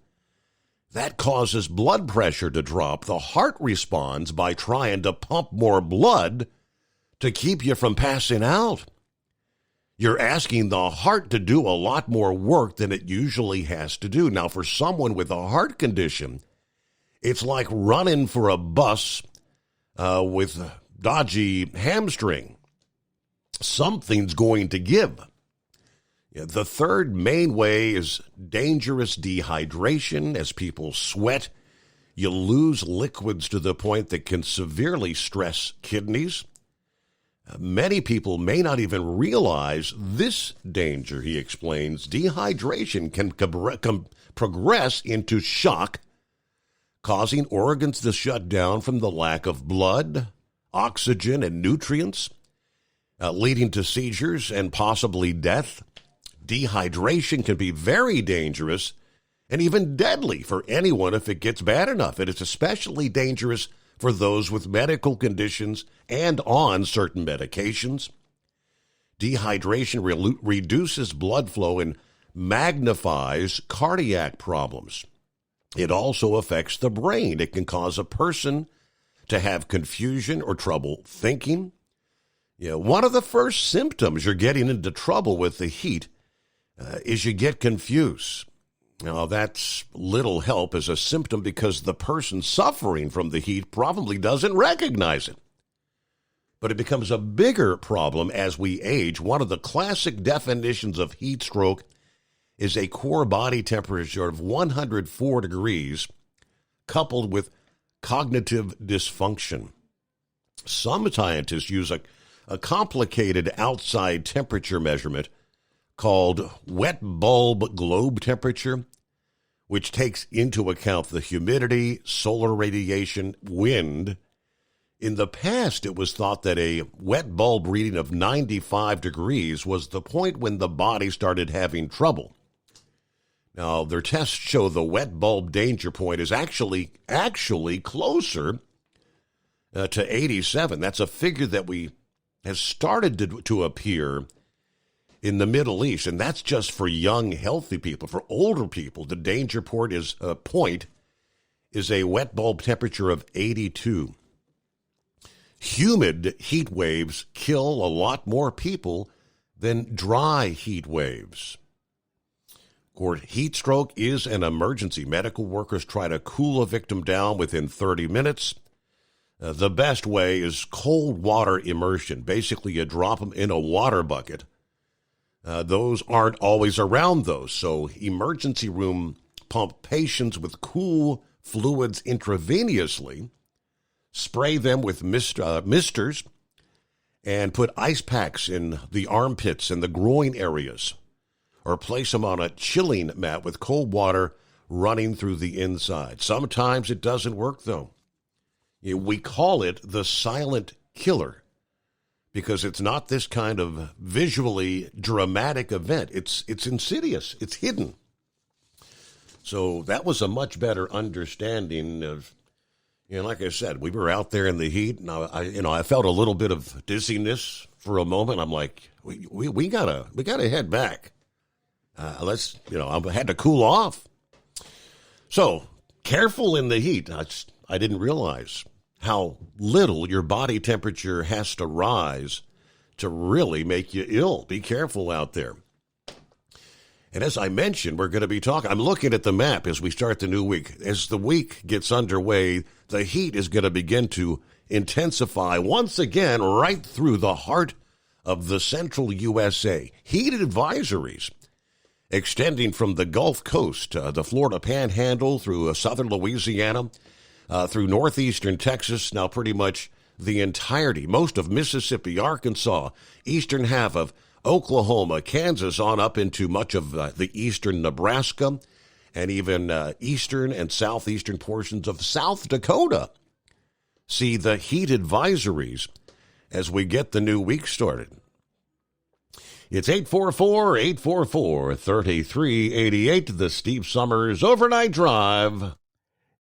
That causes blood pressure to drop. The heart responds by trying to pump more blood to keep you from passing out. You're asking the heart to do a lot more work than it usually has to do. Now, for someone with a heart condition, it's like running for a bus with a dodgy hamstring. Something's going to give. The third main way is dangerous dehydration. As people sweat, you lose liquids to the point that can severely stress kidneys. Many people may not even realize this danger, he explains. Dehydration can progress into shock, causing organs to shut down from the lack of blood, oxygen, and nutrients, leading to seizures and possibly death. Dehydration can be very dangerous and even deadly for anyone if it gets bad enough. It is especially dangerous for those with medical conditions and on certain medications. Dehydration reduces blood flow and magnifies cardiac problems. It also affects the brain. It can cause a person to have confusion or trouble thinking. One of the first symptoms you're getting into trouble with the heat is you get confused. Now, that's little help as a symptom because the person suffering from the heat probably doesn't recognize it. But it becomes a bigger problem as we age. One of the classic definitions of heat stroke is a core body temperature of 104 degrees coupled with cognitive dysfunction. Some scientists use a complicated outside temperature measurement called wet bulb globe temperature, which takes into account the humidity, solar radiation, wind. In the past, it was thought that a wet bulb reading of 95 degrees was the point when the body started having trouble. Now, their tests show the wet bulb danger point is actually closer to 87. That's a figure that has started to appear in the Middle East, and that's just for young, healthy people. For older people, the danger point is a wet bulb temperature of 82. Humid heat waves kill a lot more people than dry heat waves. Heat stroke is an emergency. Medical workers try to cool a victim down within 30 minutes. The best way is cold water immersion. Basically, you drop them in a water bucket. Those aren't always around, though, so emergency room pump patients with cool fluids intravenously, spray them with misters, and put ice packs in the armpits and the groin areas, or place them on a chilling mat with cold water running through the inside. Sometimes it doesn't work, though. We call it the silent killer because it's not this kind of visually dramatic event. It's insidious. It's hidden. So that was a much better understanding of, like I said, we were out there in the heat, and I felt a little bit of dizziness for a moment. I'm like, we gotta head back. I had to cool off. So careful in the heat. I didn't realize how little your body temperature has to rise to really make you ill. Be careful out there. And as I mentioned, we're going to be talking. I'm looking at the map as we start the new week. As the week gets underway, the heat is going to begin to intensify once again right through the heart of the central USA. Heated advisories extending from the Gulf Coast, the Florida Panhandle, through southern Louisiana, through northeastern Texas, now pretty much the entirety, most of Mississippi, Arkansas, eastern half of Oklahoma, Kansas, on up into much of the eastern Nebraska, and even eastern and southeastern portions of South Dakota. See the heat advisories as we get the new week started. It's 844-844-3388, the Steve Summers Overnight Drive.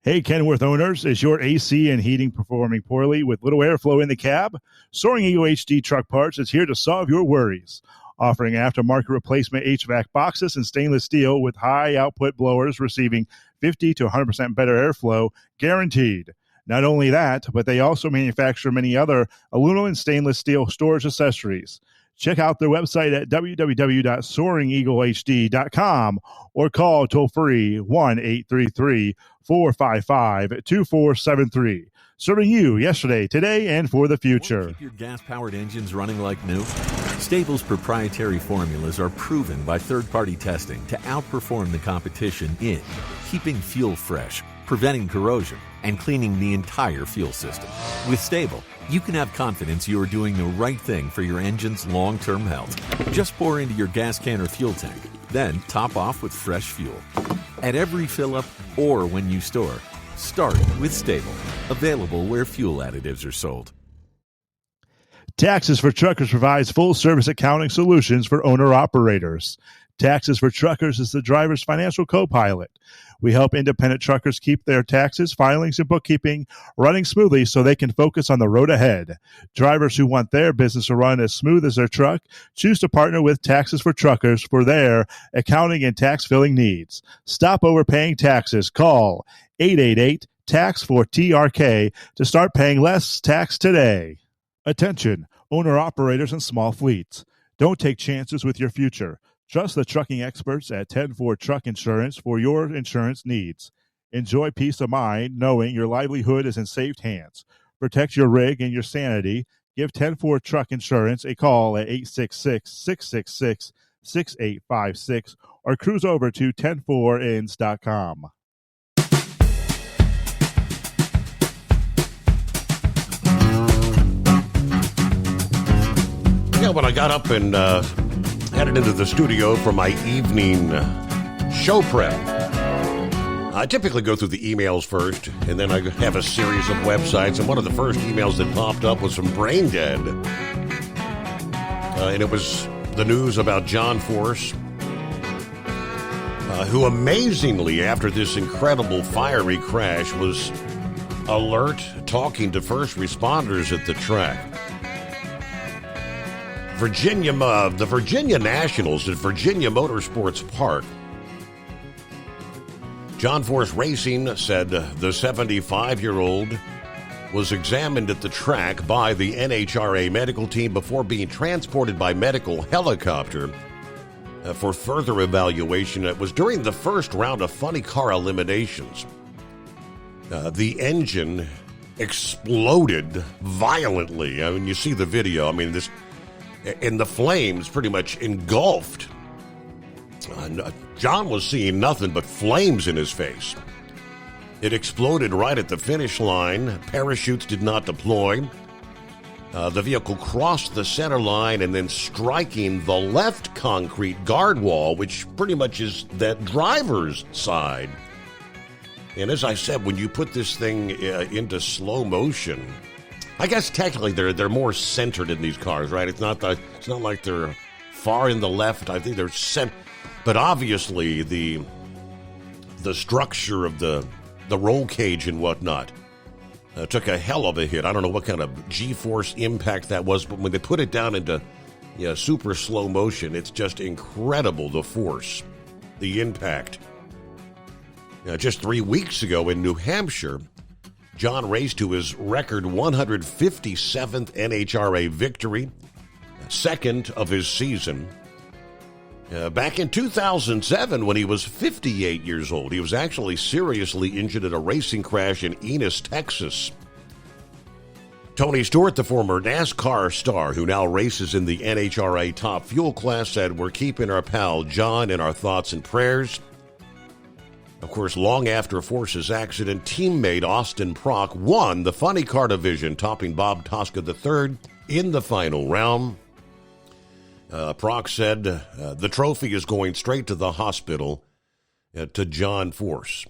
Hey, Kenworth owners, is your AC and heating performing poorly with little airflow in the cab? Soaring Eagle HD Truck Parts is here to solve your worries. Offering aftermarket replacement HVAC boxes and stainless steel with high output blowers receiving 50 to 100% better airflow, guaranteed. Not only that, but they also manufacture many other aluminum and stainless steel storage accessories. Check out their website at www.soaringeaglehd.com or call toll-free 1-833-455-2473. Serving you yesterday, today, and for the future. Keep your gas-powered engines running like new? Stable's proprietary formulas are proven by third-party testing to outperform the competition in keeping fuel fresh, preventing corrosion, and cleaning the entire fuel system. With Stable, you can have confidence you are doing the right thing for your engine's long-term health. Just pour into your gas can or fuel tank, then top off with fresh fuel. At every fill-up or when you store, start with Stable. Available where fuel additives are sold. Taxes for Truckers provides full-service accounting solutions for owner-operators. Taxes for Truckers is the driver's financial co-pilot. We help independent truckers keep their taxes, filings, and bookkeeping running smoothly so they can focus on the road ahead. Drivers who want their business to run as smooth as their truck choose to partner with Taxes for Truckers for their accounting and tax filing needs. Stop overpaying taxes. Call 888-TAX-4TRK to start paying less tax today. Attention, owner-operators and small fleets. Don't take chances with your future. Trust the trucking experts at 10-4 Truck Insurance for your insurance needs. Enjoy peace of mind knowing your livelihood is in safe hands. Protect your rig and your sanity. Give 10-4 Truck Insurance a call at 866-666-6856 or cruise over to 104ins.com. Yeah, when I got up and headed into the studio for my evening show prep, I typically go through the emails first, and then I have a series of websites, and one of the first emails that popped up was from Brain Dead, and it was the news about John Force, who amazingly, after this incredible fiery crash, was alert, talking to first responders at the track. The Virginia Nationals at Virginia Motorsports Park. John Force Racing said the 75-year-old was examined at the track by the NHRA medical team before being transported by medical helicopter for further evaluation. It was during the first round of funny car eliminations. The engine exploded violently. I mean, you see the video. I mean, this... and the flames pretty much engulfed. John was seeing nothing but flames in his face. It exploded right at the finish line. Parachutes did not deploy. The vehicle crossed the center line and then striking the left concrete guard wall, which pretty much is that driver's side. And as I said, when you put this thing into slow motion, I guess technically they're more centered in these cars, right? It's not like they're far in the left. I think they're but obviously the structure of the roll cage and whatnot took a hell of a hit. I don't know what kind of G-force impact that was, but when they put it down into super slow motion, it's just incredible, the force, the impact. Just 3 weeks ago in New Hampshire, John raced to his record 157th NHRA victory, second of his season. Back in 2007, when he was 58 years old, he was actually seriously injured in a racing crash in Enos, Texas. Tony Stewart, the former NASCAR star who now races in the NHRA Top Fuel class, said, "We're keeping our pal John in our thoughts and prayers." Of course, long after Force's accident, teammate Austin Prock won the funny car division, topping Bob Tosca III in the final round. Prock said the trophy is going straight to the hospital to John Force.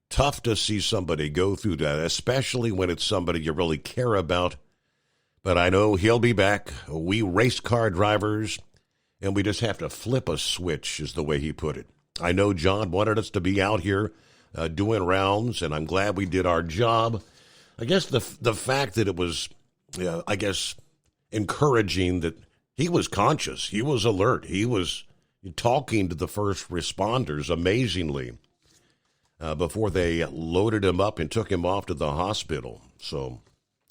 Tough to see somebody go through that, especially when it's somebody you really care about. But I know he'll be back. We race car drivers, and we just have to flip a switch, is the way he put it. I know John wanted us to be out here doing rounds, and I'm glad we did our job. I guess the fact that it was, encouraging that he was conscious, he was alert, he was talking to the first responders amazingly before they loaded him up and took him off to the hospital. So,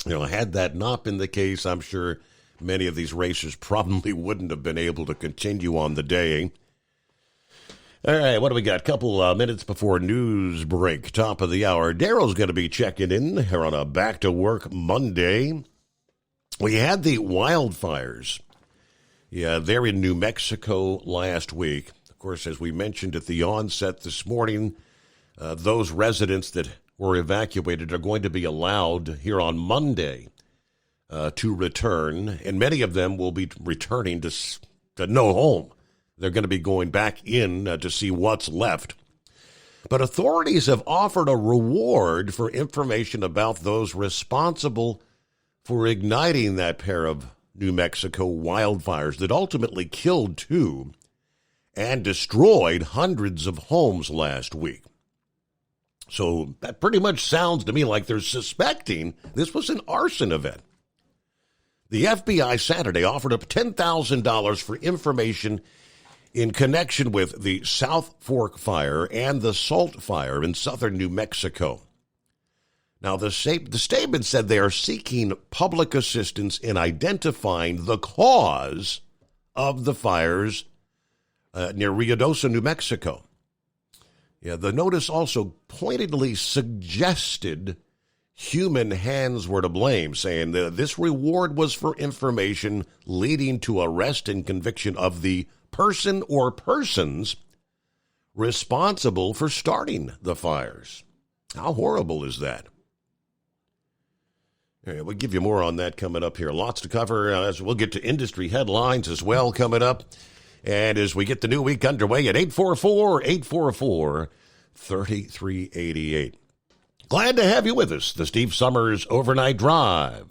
had that not been the case, I'm sure many of these racers probably wouldn't have been able to continue on the day. All right, what do we got? Couple minutes before news break, top of the hour. Daryl's going to be checking in here on a Back to Work Monday. We had the wildfires. Yeah, they're in New Mexico last week. Of course, as we mentioned at the onset this morning, those residents that were evacuated are going to be allowed here on Monday to return, and many of them will be returning to no home. They're going to be going back in to see what's left. But authorities have offered a reward for information about those responsible for igniting that pair of New Mexico wildfires that ultimately killed 2 and destroyed hundreds of homes last week. So that pretty much sounds to me like they're suspecting this was an arson event. The FBI Saturday offered up $10,000 for information in connection with the South Fork Fire and the Salt Fire in southern New Mexico. Now, the statement said they are seeking public assistance in identifying the cause of the fires near Ruidoso, New Mexico. Yeah, the notice also pointedly suggested human hands were to blame, saying that this reward was for information leading to arrest and conviction of the person or persons responsible for starting the fires. How horrible is that? We'll give you more on that coming up here. Lots to cover as we'll get to industry headlines as well coming up. And as we get the new week underway at 844-844-3388. Glad to have you with us. The Steve Summers Overnight Drive.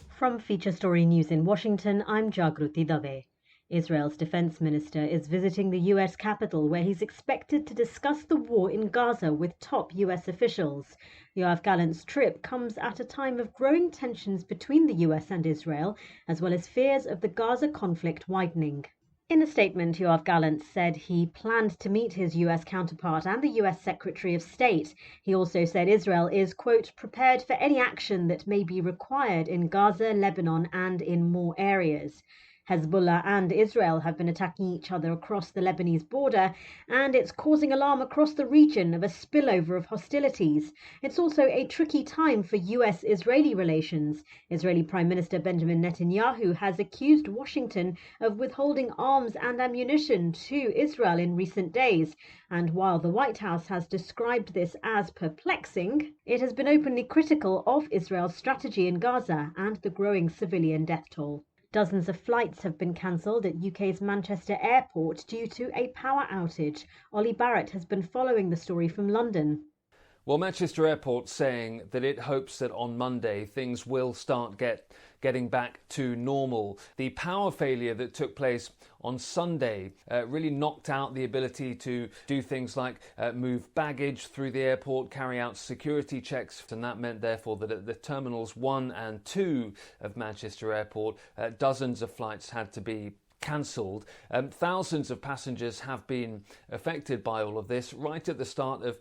From Feature Story News in Washington, I'm Jagruti Dave. Israel's defense minister is visiting the U.S. capital, where he's expected to discuss the war in Gaza with top U.S. officials. Yoav Gallant's trip comes at a time of growing tensions between the U.S. and Israel, as well as fears of the Gaza conflict widening. In a statement, Yoav Gallant said he planned to meet his U.S. counterpart and the U.S. Secretary of State. He also said Israel is, quote, prepared for any action that may be required in Gaza, Lebanon, and in more areas. Hezbollah and Israel have been attacking each other across the Lebanese border, and it's causing alarm across the region of a spillover of hostilities. It's also a tricky time for US-Israeli relations. Israeli Prime Minister Benjamin Netanyahu has accused Washington of withholding arms and ammunition to Israel in recent days. And while the White House has described this as perplexing, it has been openly critical of Israel's strategy in Gaza and the growing civilian death toll. Dozens of flights have been cancelled at UK's Manchester Airport due to a power outage. Ollie Barrett has been following the story from London. Well, Manchester Airport saying that it hopes that on Monday things will start getting back to normal. The power failure that took place on Sunday really knocked out the ability to do things like move baggage through the airport, carry out security checks, and that meant therefore that at the terminals 1 and 2 of Manchester Airport, dozens of flights had to be cancelled. Thousands of passengers have been affected by all of this. Right at the start of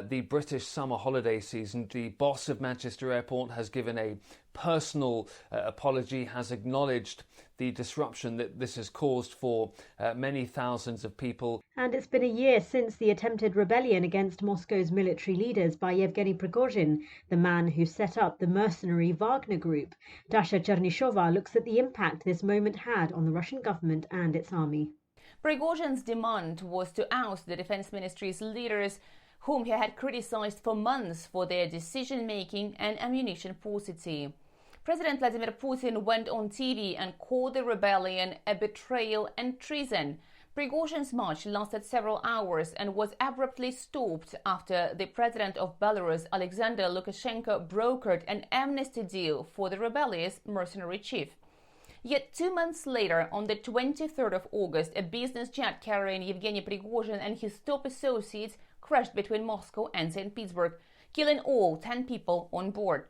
the British summer holiday season, the boss of Manchester Airport has given a personal apology, has acknowledged the disruption that this has caused for many thousands of people. And it's been a year since the attempted rebellion against Moscow's military leaders by Yevgeny Prigozhin, the man who set up the mercenary Wagner Group. Dasha Chernyshova looks at the impact this moment had on the Russian government and its army. Prigozhin's demand was to oust the defense ministry's leaders, whom he had criticized for months for their decision-making and ammunition paucity. President Vladimir Putin went on TV and called the rebellion a betrayal and treason. Prigozhin's march lasted several hours and was abruptly stopped after the president of Belarus, Alexander Lukashenko, brokered an amnesty deal for the rebellious mercenary chief. Yet 2 months later, on the 23rd of August, a business jet carrying Yevgeny Prigozhin and his top associates crashed between Moscow and St. Petersburg, killing all 10 people on board.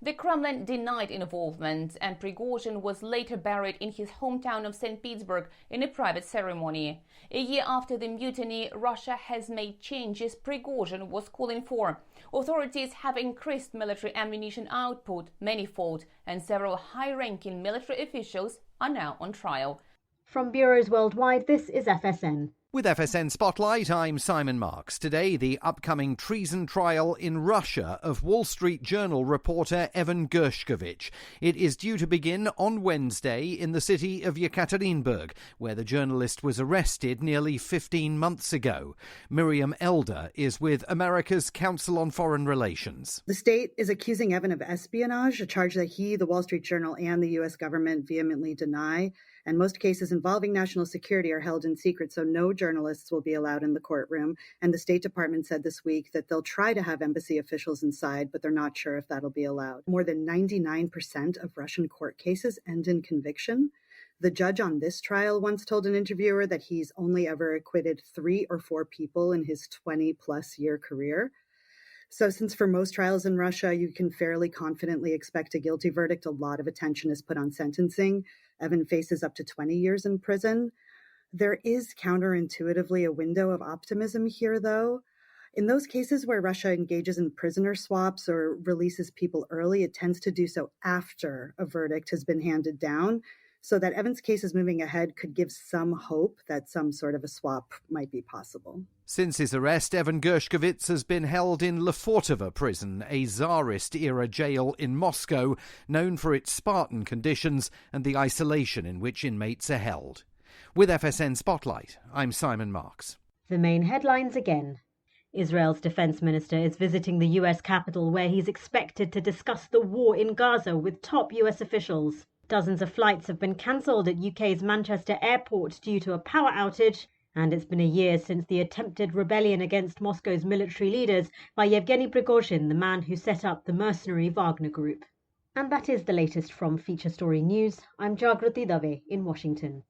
The Kremlin denied involvement, and Prigozhin was later buried in his hometown of St. Petersburg in a private ceremony. A year after the mutiny, Russia has made changes Prigozhin was calling for. Authorities have increased military ammunition output manifold, and several high-ranking military officials are now on trial. From bureaus worldwide, this is FSN. With FSN Spotlight, I'm Simon Marks. Today, the upcoming treason trial in Russia of Wall Street Journal reporter Evan Gershkovich. It is due to begin on Wednesday in the city of Yekaterinburg, where the journalist was arrested nearly 15 months ago. Miriam Elder is with America's Council on Foreign Relations. The state is accusing Evan of espionage, a charge that he, the Wall Street Journal, and the U.S. government vehemently deny. And most cases involving national security are held in secret, so no journalists will be allowed in the courtroom. And the State Department said this week that they'll try to have embassy officials inside, but they're not sure if that'll be allowed. More than 99% of Russian court cases end in conviction. The judge on this trial once told an interviewer that he's only ever acquitted 3 or 4 people in his 20-plus year career. So since for most trials in Russia, you can fairly confidently expect a guilty verdict, a lot of attention is put on sentencing. Evan faces up to 20 years in prison. There is counterintuitively a window of optimism here, though. In those cases where Russia engages in prisoner swaps or releases people early, it tends to do so after a verdict has been handed down. So that Evan's case is moving ahead could give some hope that some sort of a swap might be possible. Since his arrest, Evan Gershkovich has been held in Lefortovo prison, a Tsarist-era jail in Moscow, known for its Spartan conditions and the isolation in which inmates are held. With FSN Spotlight, I'm Simon Marks. The main headlines again. Israel's defense minister is visiting the US capital, where he's expected to discuss the war in Gaza with top US officials. Dozens of flights have been cancelled at UK's Manchester Airport due to a power outage, and it's been a year since the attempted rebellion against Moscow's military leaders by Yevgeny Prigozhin, the man who set up the mercenary Wagner Group. And that is the latest from Feature Story News. I'm Jagruti Dave in Washington.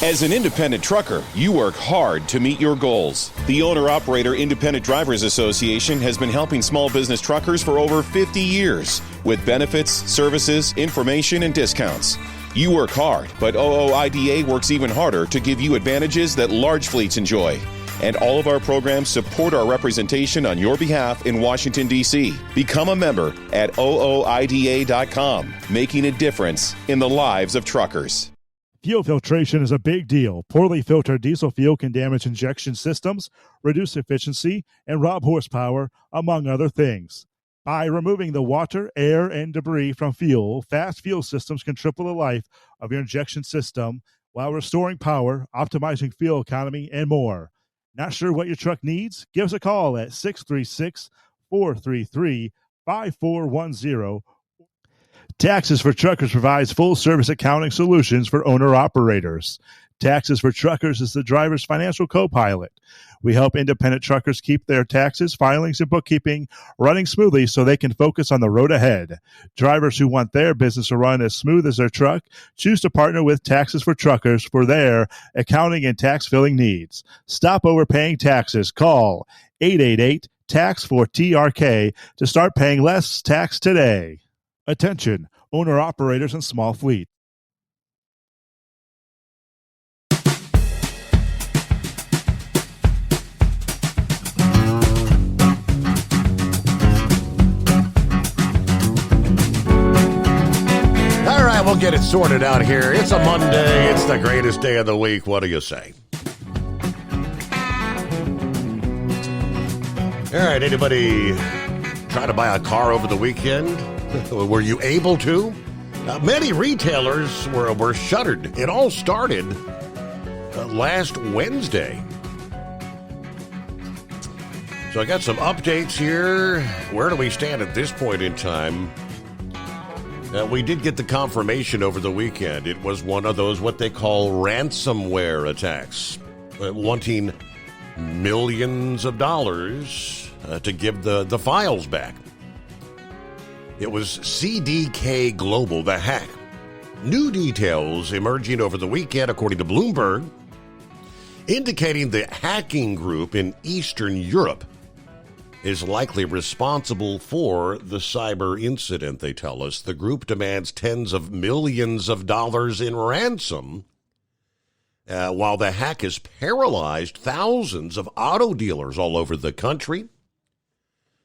As an independent trucker, you work hard to meet your goals. The Owner-Operator Independent Drivers Association has been helping small business truckers for over 50 years with benefits, services, information, and discounts. You work hard, but OOIDA works even harder to give you advantages that large fleets enjoy. And all of our programs support our representation on your behalf in Washington, D.C. Become a member at OOIDA.com, making a difference in the lives of truckers. Fuel filtration is a big deal. Poorly filtered diesel fuel can damage injection systems, reduce efficiency, and rob horsepower, among other things. By removing the water, air, and debris from fuel, fast fuel systems can triple the life of your injection system while restoring power, optimizing fuel economy, and more. Not sure what your truck needs? Give us a call at 636-433-5410. Taxes for Truckers provides full-service accounting solutions for owner-operators. Taxes for Truckers is the driver's financial co-pilot. We help independent truckers keep their taxes, filings, and bookkeeping running smoothly so they can focus on the road ahead. Drivers who want their business to run as smooth as their truck choose to partner with Taxes for Truckers for their accounting and tax filing needs. Stop overpaying taxes. Call 888-TAX-4TRK to start paying less tax today. Attention, owner-operators and small fleet. All right, we'll get it sorted out here. It's a Monday. It's the greatest day of the week. What do you say? All right, anybody try to buy a car over the weekend? Were you able to? Many retailers were shuttered. It all started last Wednesday. So I got some updates here. Where do we stand at this point in time? We did get the confirmation over the weekend. It was one of those what they call ransomware attacks, wanting millions of dollars to give the files back. It was CDK Global, the hack. New details emerging over the weekend, according to Bloomberg, indicating the hacking group in Eastern Europe is likely responsible for the cyber incident, they tell us. The group demands tens of millions of dollars in ransom, while the hack has paralyzed thousands of auto dealers all over the country.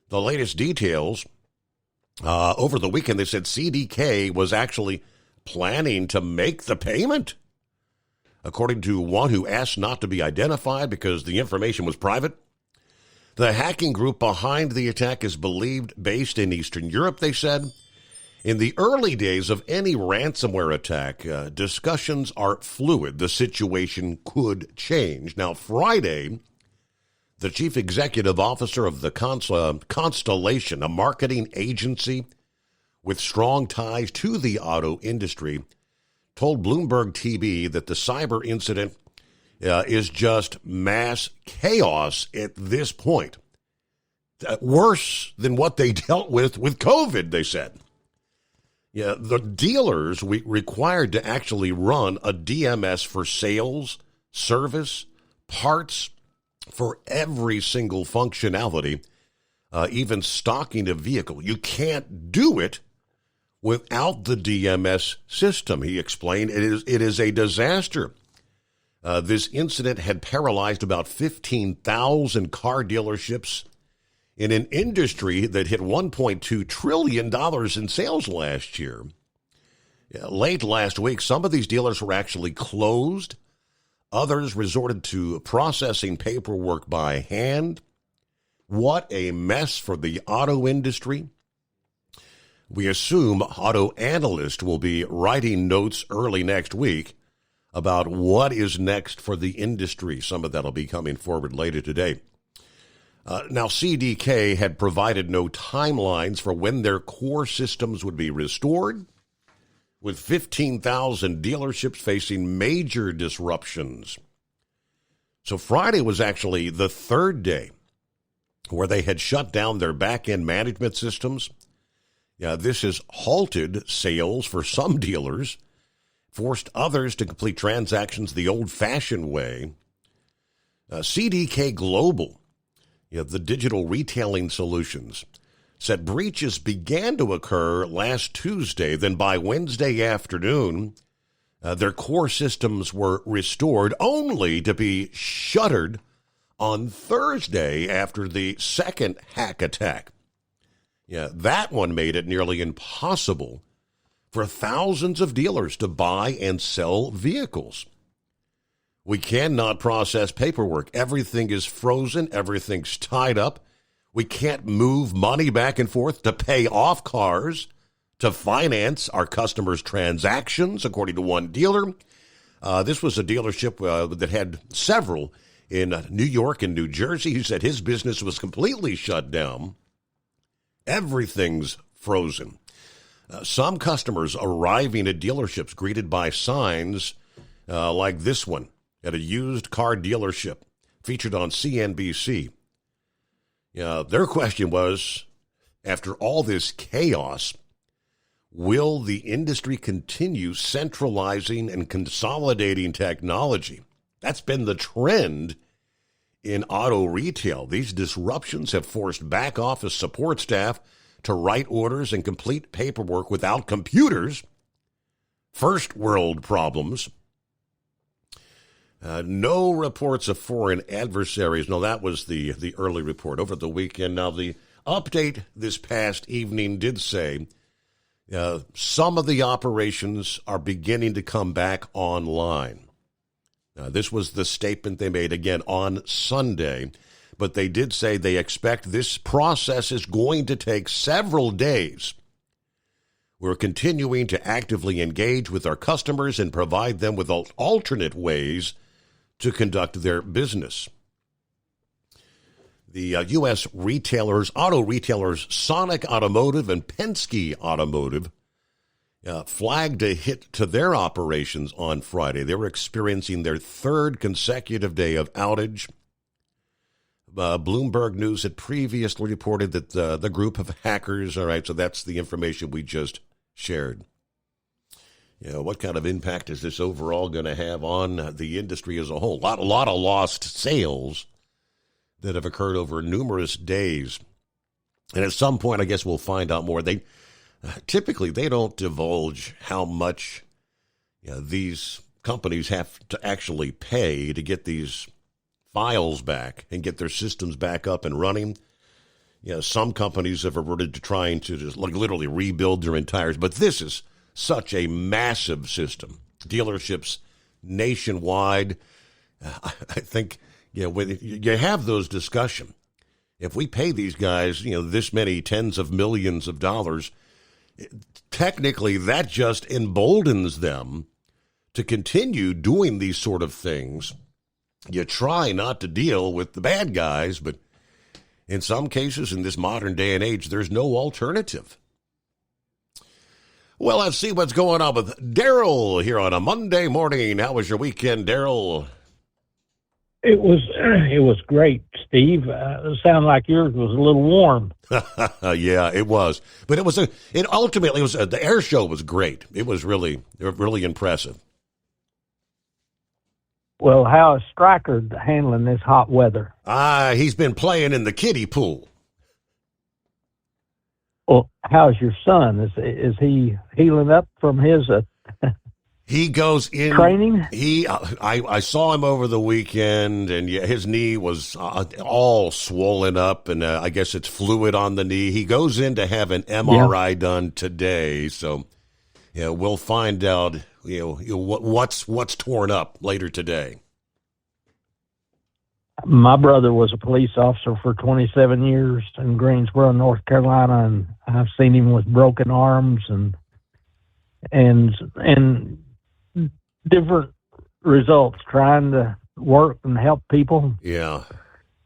The latest details, over the weekend, they said CDK was actually planning to make the payment. According to one who asked not to be identified because the information was private, the hacking group behind the attack is believed based in Eastern Europe, they said. In the early days of any ransomware attack, discussions are fluid. The situation could change. Now, Friday, the chief executive officer of the Constellation, a marketing agency with strong ties to the auto industry, told Bloomberg TV that the cyber incident is just mass chaos at this point. Worse than what they dealt with COVID, they said. Yeah, the dealers required to actually run a DMS for sales, service, parts, for every single functionality, even stocking a vehicle. You can't do it without the DMS system, he explained. It is a disaster. This incident had paralyzed about 15,000 car dealerships in an industry that hit $1.2 trillion in sales last year. Late last week, some of these dealers were actually closed. Others resorted to processing paperwork by hand. What a mess for the auto industry. We assume auto analysts will be writing notes early next week about what is next for the industry. Some of that will be coming forward later today. Now, CDK had provided no timelines for when their core systems would be restored, with 15,000 dealerships facing major disruptions. So Friday was actually the third day where they had shut down their back-end management systems. This has halted sales for some dealers. forced others to complete transactions the old-fashioned way. CDK Global, the digital retailing solutions, said breaches began to occur last Tuesday. Then by Wednesday afternoon, their core systems were restored, only to be shuttered on Thursday after the second hack attack. That one made it nearly impossible for thousands of dealers to buy and sell vehicles. We cannot process paperwork. Everything is frozen. Everything's tied up. We can't move money back and forth to pay off cars, to finance our customers' transactions, according to one dealer. This was a dealership that had several in New York and New Jersey. He said his business was completely shut down. Everything's frozen. Some customers arriving at dealerships greeted by signs like this one at a used car dealership featured on CNBC. Their question was, after all this chaos, will the industry continue centralizing and consolidating technology? That's been the trend in auto retail. These disruptions have forced back office support staff to write orders and complete paperwork without computers. First world problems. No reports of foreign adversaries. No, that was the early report over the weekend. Now, the update this past evening did say some of the operations are beginning to come back online. This was the statement they made again on Sunday, but they did say they expect this process is going to take several days. We're continuing to actively engage with our customers and provide them with alternate ways to conduct their business. The U.S. auto retailers Sonic Automotive and Penske Automotive flagged a hit to their operations on Friday. They were experiencing their third consecutive day of outage. Bloomberg News had previously reported that the group of hackers, all right, so that's the information we just shared. What kind of impact is this overall going to have on the industry as a whole? A lot of lost sales that have occurred over numerous days. And at some point, I guess we'll find out more. Typically, they don't divulge how much these companies have to actually pay to get these files back and get their systems back up and running. Some companies have reverted to trying to just literally rebuild their entire, but this is such a massive system. Dealerships nationwide. I think, when you have those discussions, if we pay these guys, this many tens of millions of dollars, technically that just emboldens them to continue doing these sort of things. You try not to deal with the bad guys, but in some cases in this modern day and age, there's no alternative. Well, let's see what's going on with Daryl here on a Monday morning. How was your weekend, Daryl? It was great, Steve. It sounded like yours was a little warm. Yeah, it was. But it ultimately was the air show was great. It was really impressive. Well, how is Stryker handling this hot weather? He's been playing in the kiddie pool. Well, how's your son? Is he healing up from his He goes in training? I saw him over the weekend, and his knee was all swollen up, and I guess it's fluid on the knee. He goes in to have an MRI done today, so we'll find out what's torn up later today. My brother was a police officer for 27 years in Greensboro, North Carolina, and I've seen him with broken arms and different results trying to work and help people. Yeah.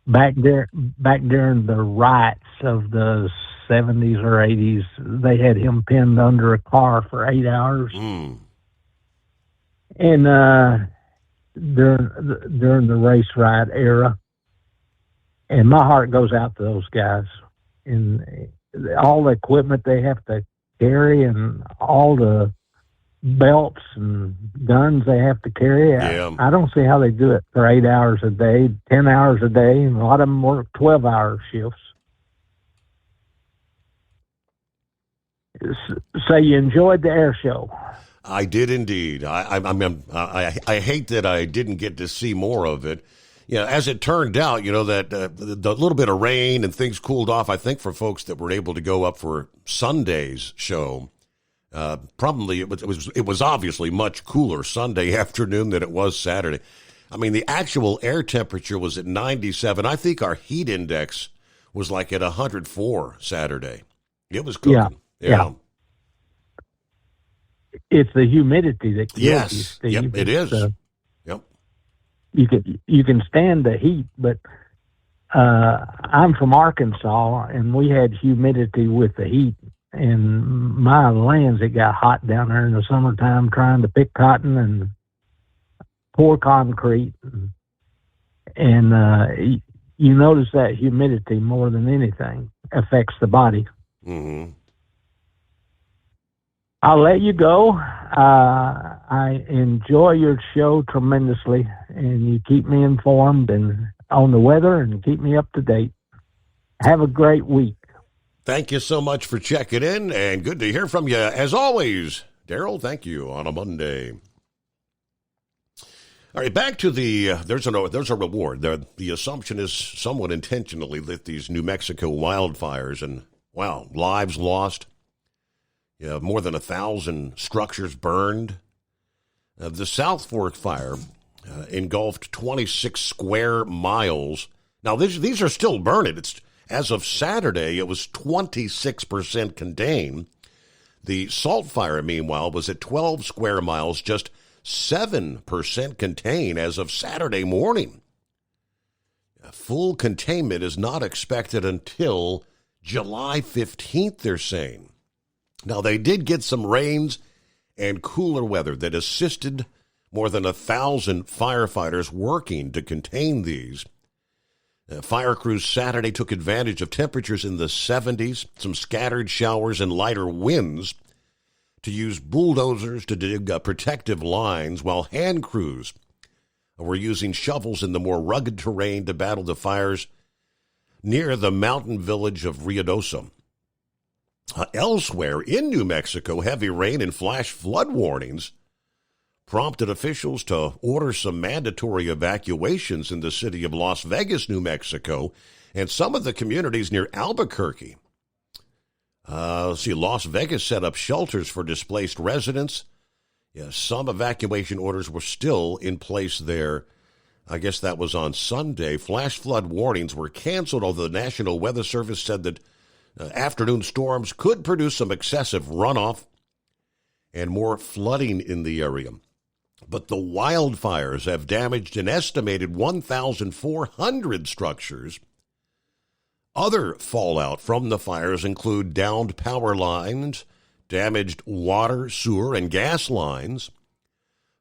Back during the riots of the 70s or 80s, they had him pinned under a car for 8 hours. And during the race riot era, and my heart goes out to those guys and all the equipment they have to carry and all the belts and guns they have to carry. Yeah. I don't see how they do it for 8 hours a day, 10 hours a day, and a lot of them work 12-hour shifts. So you enjoyed the air show? I did indeed. I hate that I didn't get to see more of it. As it turned out, that the little bit of rain and things cooled off, I think, for folks that were able to go up for Sunday's show. Probably it was obviously much cooler Sunday afternoon than it was Saturday. I mean, the actual air temperature was at 97. I think our heat index was like at 104 Saturday. It was cooking. Yeah. It's the humidity that kills you, Steve. Yep, it is. Yep. You can stand the heat, but I'm from Arkansas, and we had humidity with the heat. In my lands, it got hot down there in the summertime trying to pick cotton and pour concrete. And you notice that humidity more than anything affects the body. Mm-hmm. I'll let you go. I enjoy your show tremendously, and you keep me informed and on the weather and keep me up to date. Have a great week. Thank you so much for checking in, and good to hear from you as always. Daryl, thank you on a Monday. All right, back to there's a reward. The assumption is somewhat intentionally that these New Mexico wildfires and, wow, lives lost. More than 1,000 structures burned. The South Fork fire engulfed 26 square miles. Now, these are still burning. As of Saturday, it was 26% contained. The Salt Fire, meanwhile, was at 12 square miles, just 7% contained as of Saturday morning. Full containment is not expected until July 15th, they're saying. Now, they did get some rains and cooler weather that assisted more than 1,000 firefighters working to contain these. Fire crews Saturday took advantage of temperatures in the 70s, some scattered showers and lighter winds to use bulldozers to dig protective lines, while hand crews were using shovels in the more rugged terrain to battle the fires near the mountain village of Ruidoso. Elsewhere in New Mexico, heavy rain and flash flood warnings prompted officials to order some mandatory evacuations in the city of Las Vegas, New Mexico, and some of the communities near Albuquerque. Las Vegas set up shelters for displaced residents. Some evacuation orders were still in place there. I guess that was on Sunday. Flash flood warnings were canceled, although the National Weather Service said that afternoon storms could produce some excessive runoff and more flooding in the area. But the wildfires have damaged an estimated 1,400 structures. Other fallout from the fires include downed power lines, damaged water, sewer, and gas lines,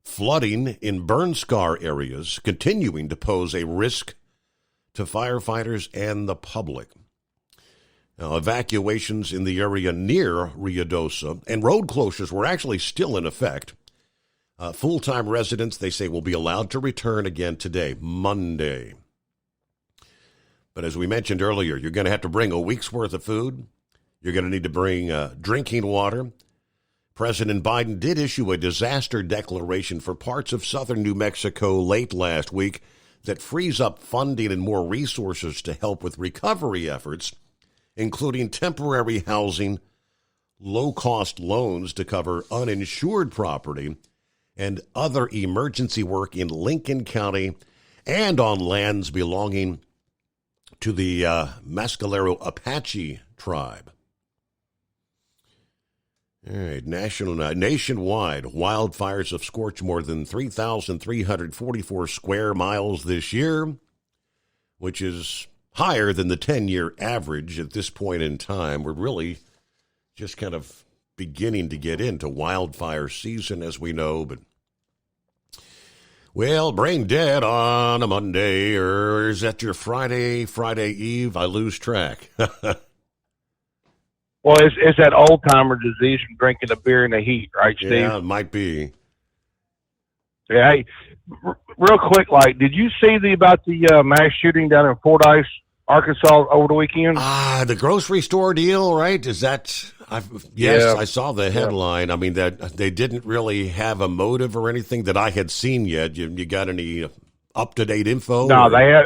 flooding in burn scar areas, continuing to pose a risk to firefighters and the public. Now, evacuations in the area near Ruidoso and road closures were actually still in effect. Full-time residents, they say, will be allowed to return again today, Monday. But as we mentioned earlier, you're going to have to bring a week's worth of food. You're going to need to bring drinking water. President Biden did issue a disaster declaration for parts of southern New Mexico late last week that frees up funding and more resources to help with recovery efforts, including temporary housing, low-cost loans to cover uninsured property, and other emergency work in Lincoln County and on lands belonging to the Mescalero Apache tribe. All right, nationwide, wildfires have scorched more than 3,344 square miles this year, which is higher than the 10-year average at this point in time. We're really just kind of beginning to get into wildfire season, as we know, but well, brain dead on a Monday, or is that your Friday Eve? I lose track. Well, it's that old timer disease from drinking the beer in the heat, right, Steve? Yeah, it might be. Yeah. Hey, real quick, did you see about the mass shooting down in Fordyce, Arkansas, over the weekend? The grocery store deal, right? Is that? Yes, Yeah. I saw the headline. I mean, that they didn't really have a motive or anything that I had seen yet. You got any up-to-date info? No, they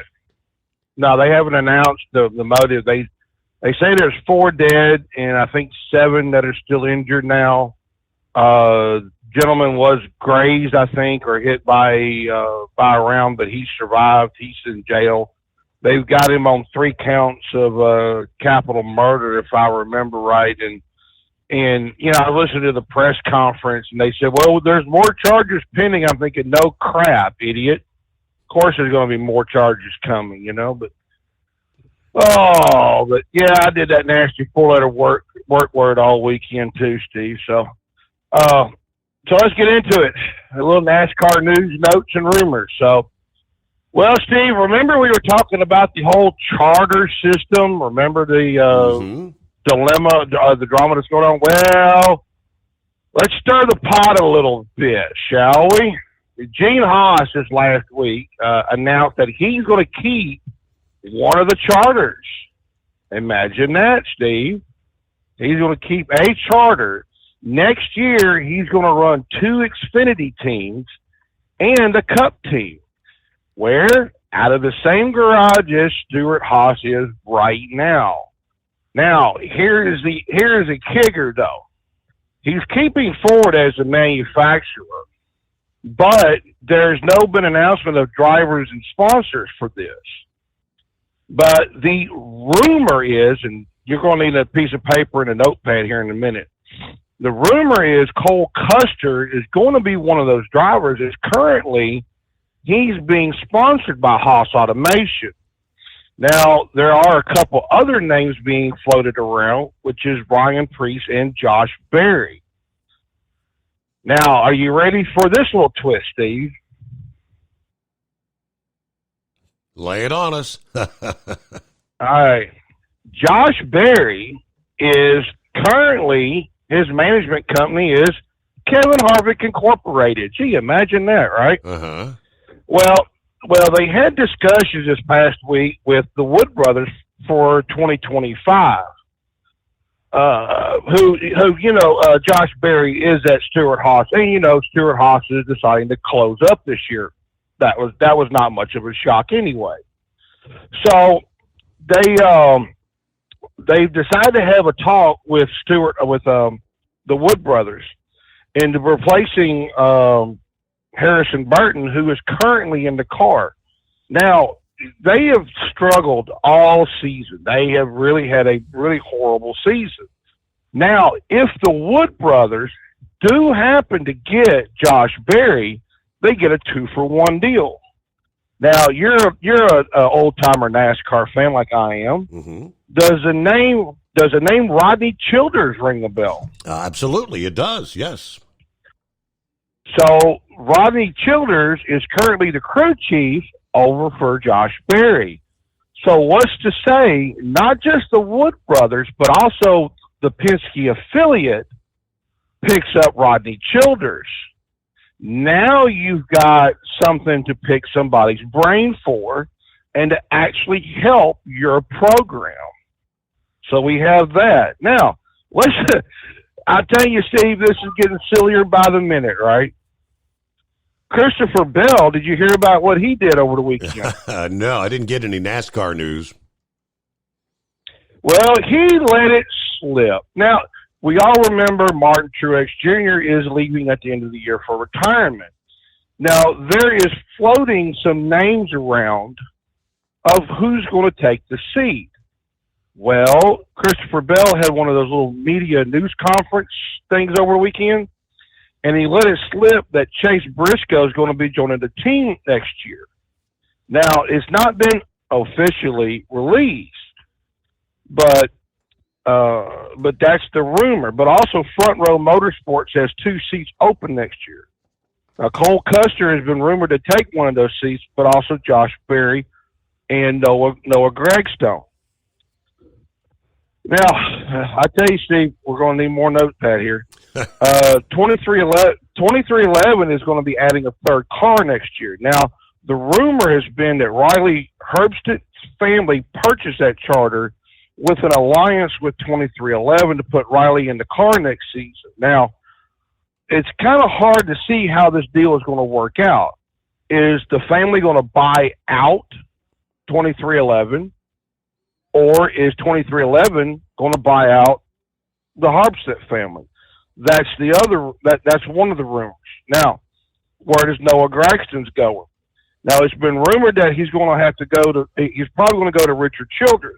haven't announced the motive. They say there's 4 dead and I think 7 that are still injured now. Gentleman was grazed, I think, or hit by a round, but he survived. He's in jail. They've got him on 3 counts of capital murder, if I remember right. And I listened to the press conference, and they said, well, there's more charges pending. I'm thinking, no crap, idiot. Of course there's going to be more charges coming, but yeah, I did that nasty 4-letter work word all weekend too, Steve. So let's get into it. A little NASCAR news, notes, and rumors. So, well, Steve, remember we were talking about the whole charter system? Remember the dilemma, the drama that's going on? Well, let's stir the pot a little bit, shall we? Gene Haas this last week announced that he's going to keep one of the charters. Imagine that, Steve. He's going to keep a charter. Next year, he's going to run 2 Xfinity teams and a Cup team. Where? Out of the same garage as Stewart Haas is right now. Now, here's the kicker, though. He's keeping Ford as a manufacturer, but there's been announcement of drivers and sponsors for this. But the rumor is, and you're going to need a piece of paper and a notepad here in a minute. The rumor is Cole Custer is going to be one of those drivers. Is currently he's being sponsored by Haas Automation. Now, there are a couple other names being floated around, which is Ryan Preece and Josh Berry. Now, are you ready for this little twist, Steve? Lay it on us. All right. Josh Berry is currently, his management company is Kevin Harvick Incorporated. Gee, imagine that, right? Uh-huh. Well, they had discussions this past week with the Wood brothers for 2025. Josh Berry is at Stewart Haas, and Stewart Haas is deciding to close up this year. That was not much of a shock anyway. So they've decided to have a talk with the Wood brothers, and replacing Harrison Burton, who is currently in the car. Now, they have struggled all season. They have really had a really horrible season. Now, if the Wood brothers do happen to get Josh Berry, they get a 2-for-1 deal. Now, you're a old-timer NASCAR fan like I am. Mm-hmm. Does the name Rodney Childers ring a bell? Absolutely, it does, yes. So Rodney Childers is currently the crew chief over for Josh Berry. So what's to say, not just the Wood brothers, but also the Penske affiliate picks up Rodney Childers. Now you've got something to pick somebody's brain for and to actually help your program. So we have that. Now, I tell you, Steve, this is getting sillier by the minute, right? Christopher Bell, did you hear about what he did over the weekend? No, I didn't get any NASCAR news. Well, he let it slip. Now, we all remember Martin Truex Jr. is leaving at the end of the year for retirement. Now, there is floating some names around of who's going to take the seat. Well, Christopher Bell had one of those little media news conference things over the weekend, and he let it slip that Chase Briscoe is going to be joining the team next year. Now, it's not been officially released, but that's the rumor. But also, Front Row Motorsports has 2 seats open next year. Now, Cole Custer has been rumored to take one of those seats, but also Josh Berry and Noah Gragstone. Now, I tell you, Steve, we're going to need more notepad here. 2311 is going to be adding a third car next year. Now, the rumor has been that Riley Herbst's family purchased that charter with an alliance with 2311 to put Riley in the car next season. Now, it's kind of hard to see how this deal is going to work out. Is the family going to buy out 2311, or is 2311 going to buy out the Harpstead family? That's that's one of the rumors. Now, where does Noah Graggson's going? Now, it's been rumored that he's probably going to go to Richard Childress,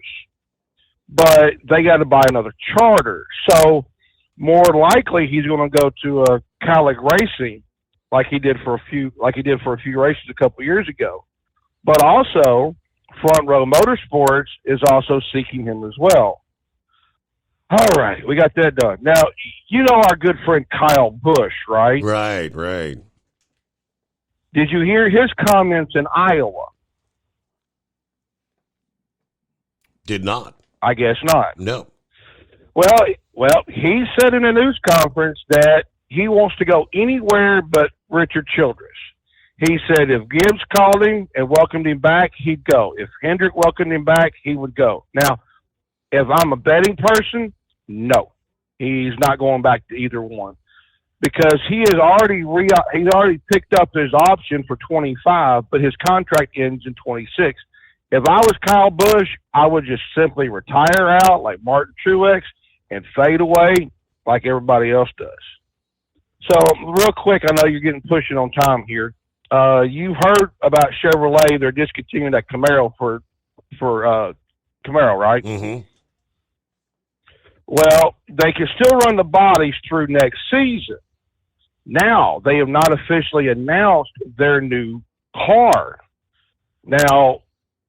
but they got to buy another charter. So more likely he's going to go to Calic Racing, like he did for a few races a couple years ago. But also, Front Row Motorsports is also seeking him as well. All right, we got that done. Now, you know our good friend Kyle Busch, right? Right. Did you hear his comments in Iowa? Did not. I guess not. No. Well, he said in a news conference that he wants to go anywhere but Richard Childress. He said if Gibbs called him and welcomed him back, he'd go. If Hendrick welcomed him back, he would go. Now, if I'm a betting person, no, he's not going back to either one, because he has already picked up his option for 25, but his contract ends in 26. If I was Kyle Busch, I would just simply retire out like Martin Truex and fade away like everybody else does. So real quick, I know you're getting pushing on time here. You've heard about Chevrolet. They're discontinuing that Camaro for Camaro, right? Mm-hmm. Well, they can still run the bodies through next season. Now, they have not officially announced their new car. Now,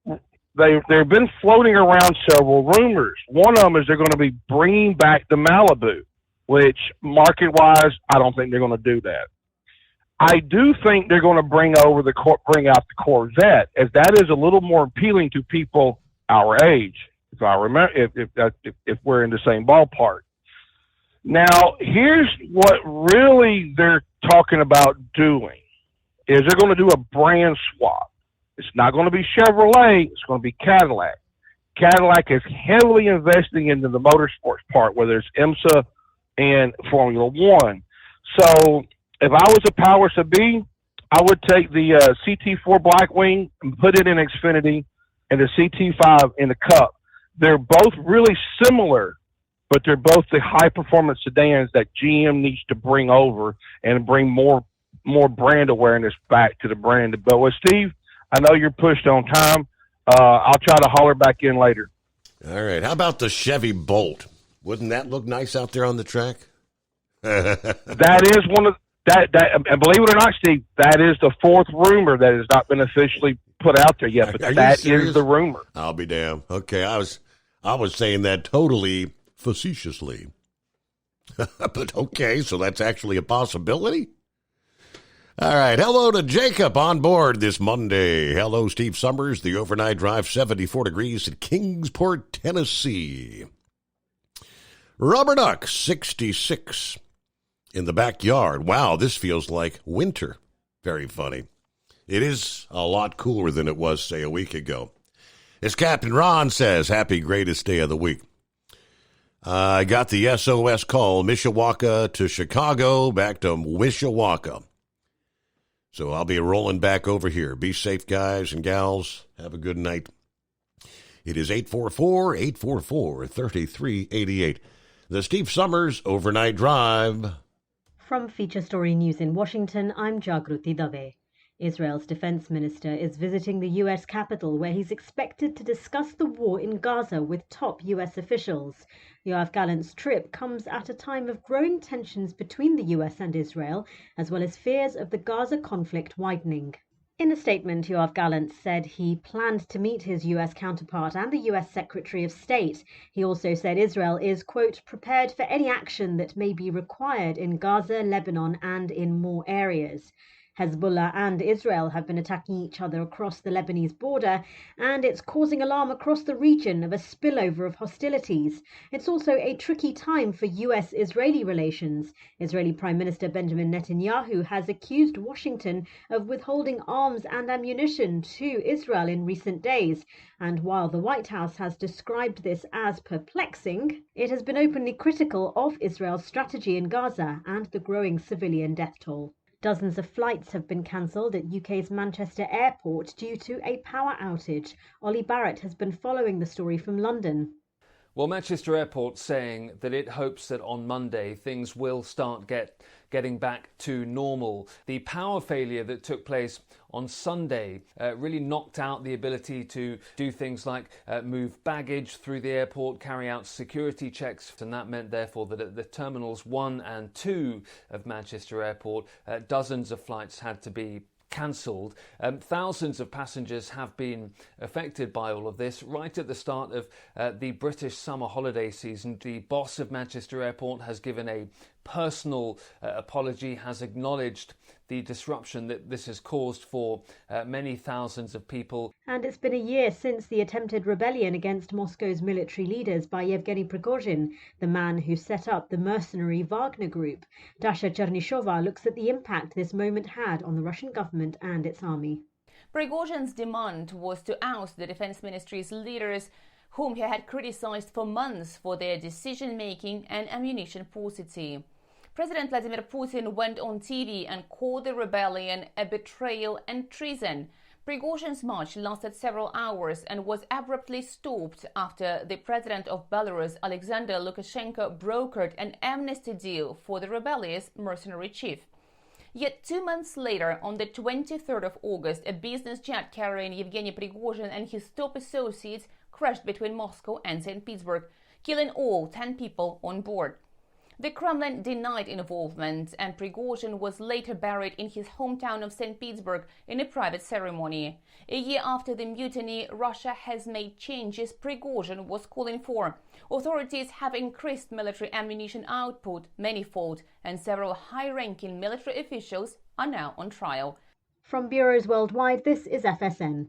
they've been floating around several rumors. One of them is they're going to be bringing back the Malibu, which market-wise, I don't think they're going to do that. I do think they're going to bring out the Corvette, as that is a little more appealing to people our age, if I remember, if we're in the same ballpark. Now, here's what really they're talking about doing, is they're going to do a brand swap. It's not going to be Chevrolet, it's going to be Cadillac. Cadillac is heavily investing into the motorsports part, whether it's IMSA and Formula One. So if I was a powers to be, I would take the CT4 Blackwing and put it in Xfinity and the CT5 in the Cup. They're both really similar, but they're both the high-performance sedans that GM needs to bring over and bring more brand awareness back to the brand. But with Steve, I know you're pushed on time. I'll try to holler back in later. All right. How about the Chevy Bolt? Wouldn't that look nice out there on the track? That is one of that. And believe it or not, Steve, that is the fourth rumor that has not been officially put out there yet. But that is the rumor. I'll be damned. Okay, I was saying that totally facetiously. But okay, so that's actually a possibility? All right, hello to Jacob on board this Monday. Hello, Steve Summers, the overnight drive, 74 degrees at Kingsport, Tennessee. Rubber Duck, 66 in the backyard. Wow, this feels like winter. Very funny. It is a lot cooler than it was, say, a week ago. As Captain Ron says, happy greatest day of the week. I got the SOS call, Mishawaka to Chicago, back to Mishawaka. So I'll be rolling back over here. Be safe, guys and gals. Have a good night. It is 844-844-3388. The Steve Summers Overnight Drive. From Feature Story News in Washington, I'm Jagruti Dave. Israel's defense minister is visiting the U.S. Capitol, where he's expected to discuss the war in Gaza with top U.S. officials. Yoav Gallant's trip comes at a time of growing tensions between the U.S. and Israel, as well as fears of the Gaza conflict widening. In a statement, Yoav Gallant said he planned to meet his U.S. counterpart and the U.S. Secretary of State. He also said Israel is, quote, prepared for any action that may be required in Gaza, Lebanon, and in more areas. Hezbollah and Israel have been attacking each other across the Lebanese border, and it's causing alarm across the region of a spillover of hostilities. It's also a tricky time for US-Israeli relations. Israeli Prime Minister Benjamin Netanyahu has accused Washington of withholding arms and ammunition to Israel in recent days. And while the White House has described this as perplexing, it has been openly critical of Israel's strategy in Gaza and the growing civilian death toll. Dozens of flights have been cancelled at UK's Manchester Airport due to a power outage. Ollie Barrett has been following the story from London. Well, Manchester Airport saying that it hopes that on Monday things will start getting back to normal. The power failure that took place on Sunday really knocked out the ability to do things like move baggage through the airport, carry out security checks, and that meant therefore that at the terminals 1 and 2 of Manchester Airport, dozens of flights had to be cancelled. Thousands of passengers have been affected by all of this. Right at the start of the British summer holiday season, the boss of Manchester Airport has given a personal apology, has acknowledged the disruption that this has caused for many thousands of people. And it's been a year since the attempted rebellion against Moscow's military leaders by Yevgeny Prigozhin, the man who set up the mercenary Wagner Group. Dasha Chernyshova looks at the impact this moment had on the Russian government and its army. Prigozhin's demand was to oust the defense ministry's leaders, whom he had criticized for months for their decision-making and ammunition paucity. President Vladimir Putin went on TV and called the rebellion a betrayal and treason. Prigozhin's march lasted several hours and was abruptly stopped after the president of Belarus, Alexander Lukashenko, brokered an amnesty deal for the rebellious mercenary chief. Yet 2 months later, on the 23rd of August, a business jet carrying Yevgeny Prigozhin and his top associates crashed between Moscow and St. Petersburg, killing all 10 people on board. The Kremlin denied involvement, and Prigozhin was later buried in his hometown of St. Petersburg in a private ceremony. A year after the mutiny, Russia has made changes Prigozhin was calling for. Authorities have increased military ammunition output manifold, and several high-ranking military officials are now on trial. From bureaus worldwide, this is FSN.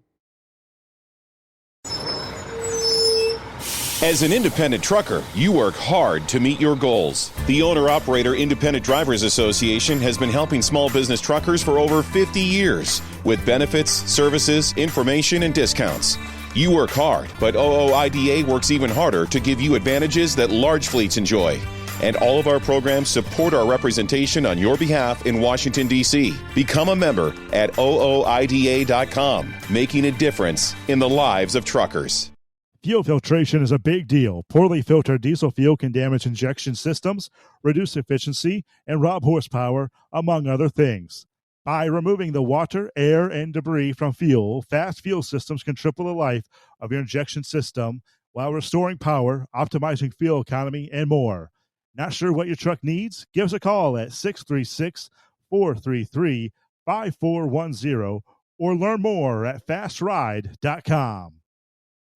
As an independent trucker, you work hard to meet your goals. The Owner-Operator Independent Drivers Association has been helping small business truckers for over 50 years with benefits, services, information, and discounts. You work hard, but OOIDA works even harder to give you advantages that large fleets enjoy. And all of our programs support our representation on your behalf in Washington, D.C. Become a member at OOIDA.com, making a difference in the lives of truckers. Fuel filtration is a big deal. Poorly filtered diesel fuel can damage injection systems, reduce efficiency, and rob horsepower, among other things. By removing the water, air, and debris from fuel, fast fuel systems can triple the life of your injection system while restoring power, optimizing fuel economy, and more. Not sure what your truck needs? Give us a call at 636-433-5410 or learn more at fastride.com.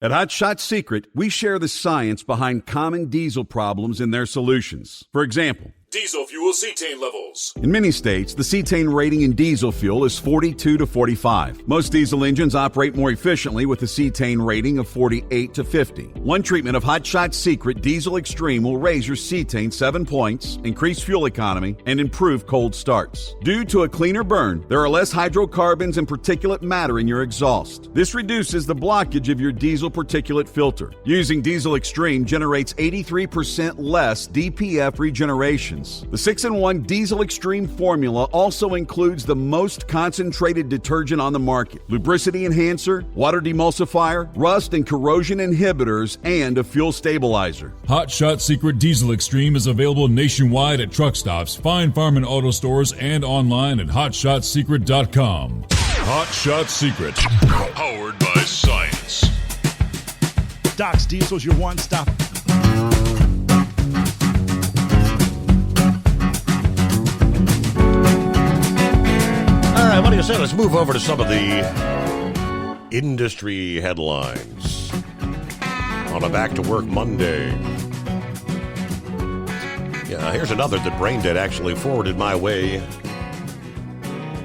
At Hot Shot Secret, we share the science behind common diesel problems and their solutions. For example, Diesel fuel cetane levels. in many states, the cetane rating in diesel fuel is 42 to 45. Most diesel engines operate more efficiently with a cetane rating of 48 to 50. One treatment of Hot Shot Secret Diesel Extreme will raise your cetane 7 points, increase fuel economy, and improve cold starts. Due to a cleaner burn, there are less hydrocarbons and particulate matter in your exhaust. This reduces the blockage of your diesel particulate filter. Using Diesel Extreme generates 83% less DPF regeneration. The 6-in-1 Diesel Extreme formula also includes the most concentrated detergent on the market, lubricity enhancer, water demulsifier, rust and corrosion inhibitors, and a fuel stabilizer. Hot Shot Secret Diesel Extreme is available nationwide at truck stops, Fine Farm and auto stores, and online at hotshotsecret.com. Hot Shot Secret, powered by science. Doc's Diesel's your one-stop. All right, what do you say? Let's move over to some of the industry headlines on a back-to-work Monday. Yeah, here's another that Braindead actually forwarded my way.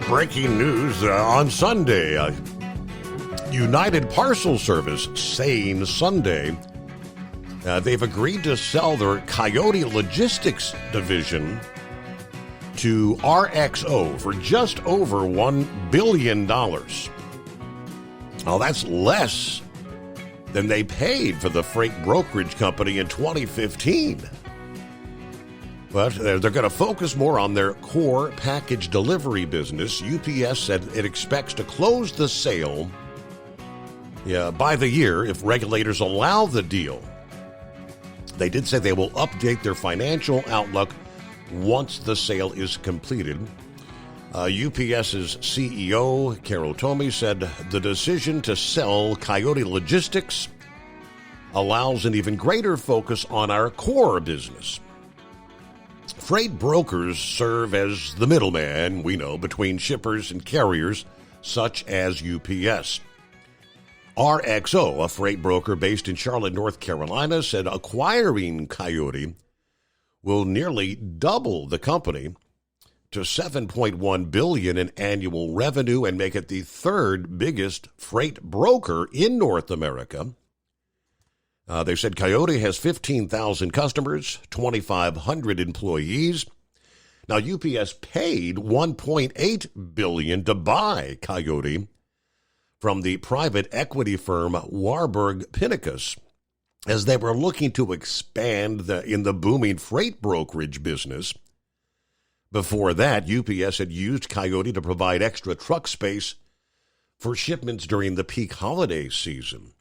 breaking news on Sunday. United Parcel Service saying Sunday they've agreed to sell their Coyote Logistics division to RXO for just over $1 billion. Now, that's less than they paid for the freight brokerage company in 2015. But they're going to focus more on their core package delivery business. UPS said it expects to close the sale by the year if regulators allow the deal. They did say they will update their financial outlook once the sale is completed. UPS's CEO, Carol Tomey, said the decision to sell Coyote Logistics allows an even greater focus on our core business. Freight brokers serve as the middleman, we know, between shippers and carriers such as UPS. RXO, a freight broker based in Charlotte, North Carolina, said acquiring Coyote will nearly double the company to $7.1 billion in annual revenue and make it the third biggest freight broker in North America. They said Coyote has 15,000 customers, 2,500 employees. Now, UPS paid $1.8 billion to buy Coyote from the private equity firm Warburg Pincus as they were looking to expand in the booming freight brokerage business. Before that, UPS had used Coyote to provide extra truck space for shipments during the peak holiday season.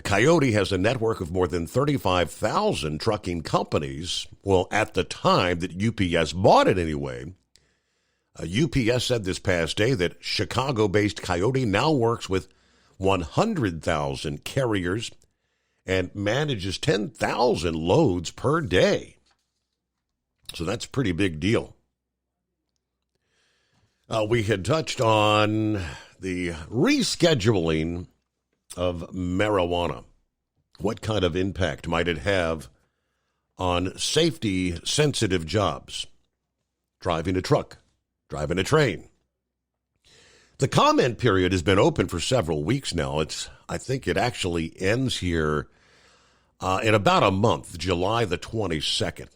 Coyote has a network of more than 35,000 trucking companies. Well, at the time that UPS bought it anyway. UPS said this past day that Chicago-based Coyote now works with 100,000 carriers and manages 10,000 loads per day. So that's a pretty big deal. We had touched on the rescheduling of marijuana. What kind of impact might it have on safety-sensitive jobs? Driving a truck, driving a train. The comment period has been open for several weeks now. I think it actually ends here in about a month, July the 22nd.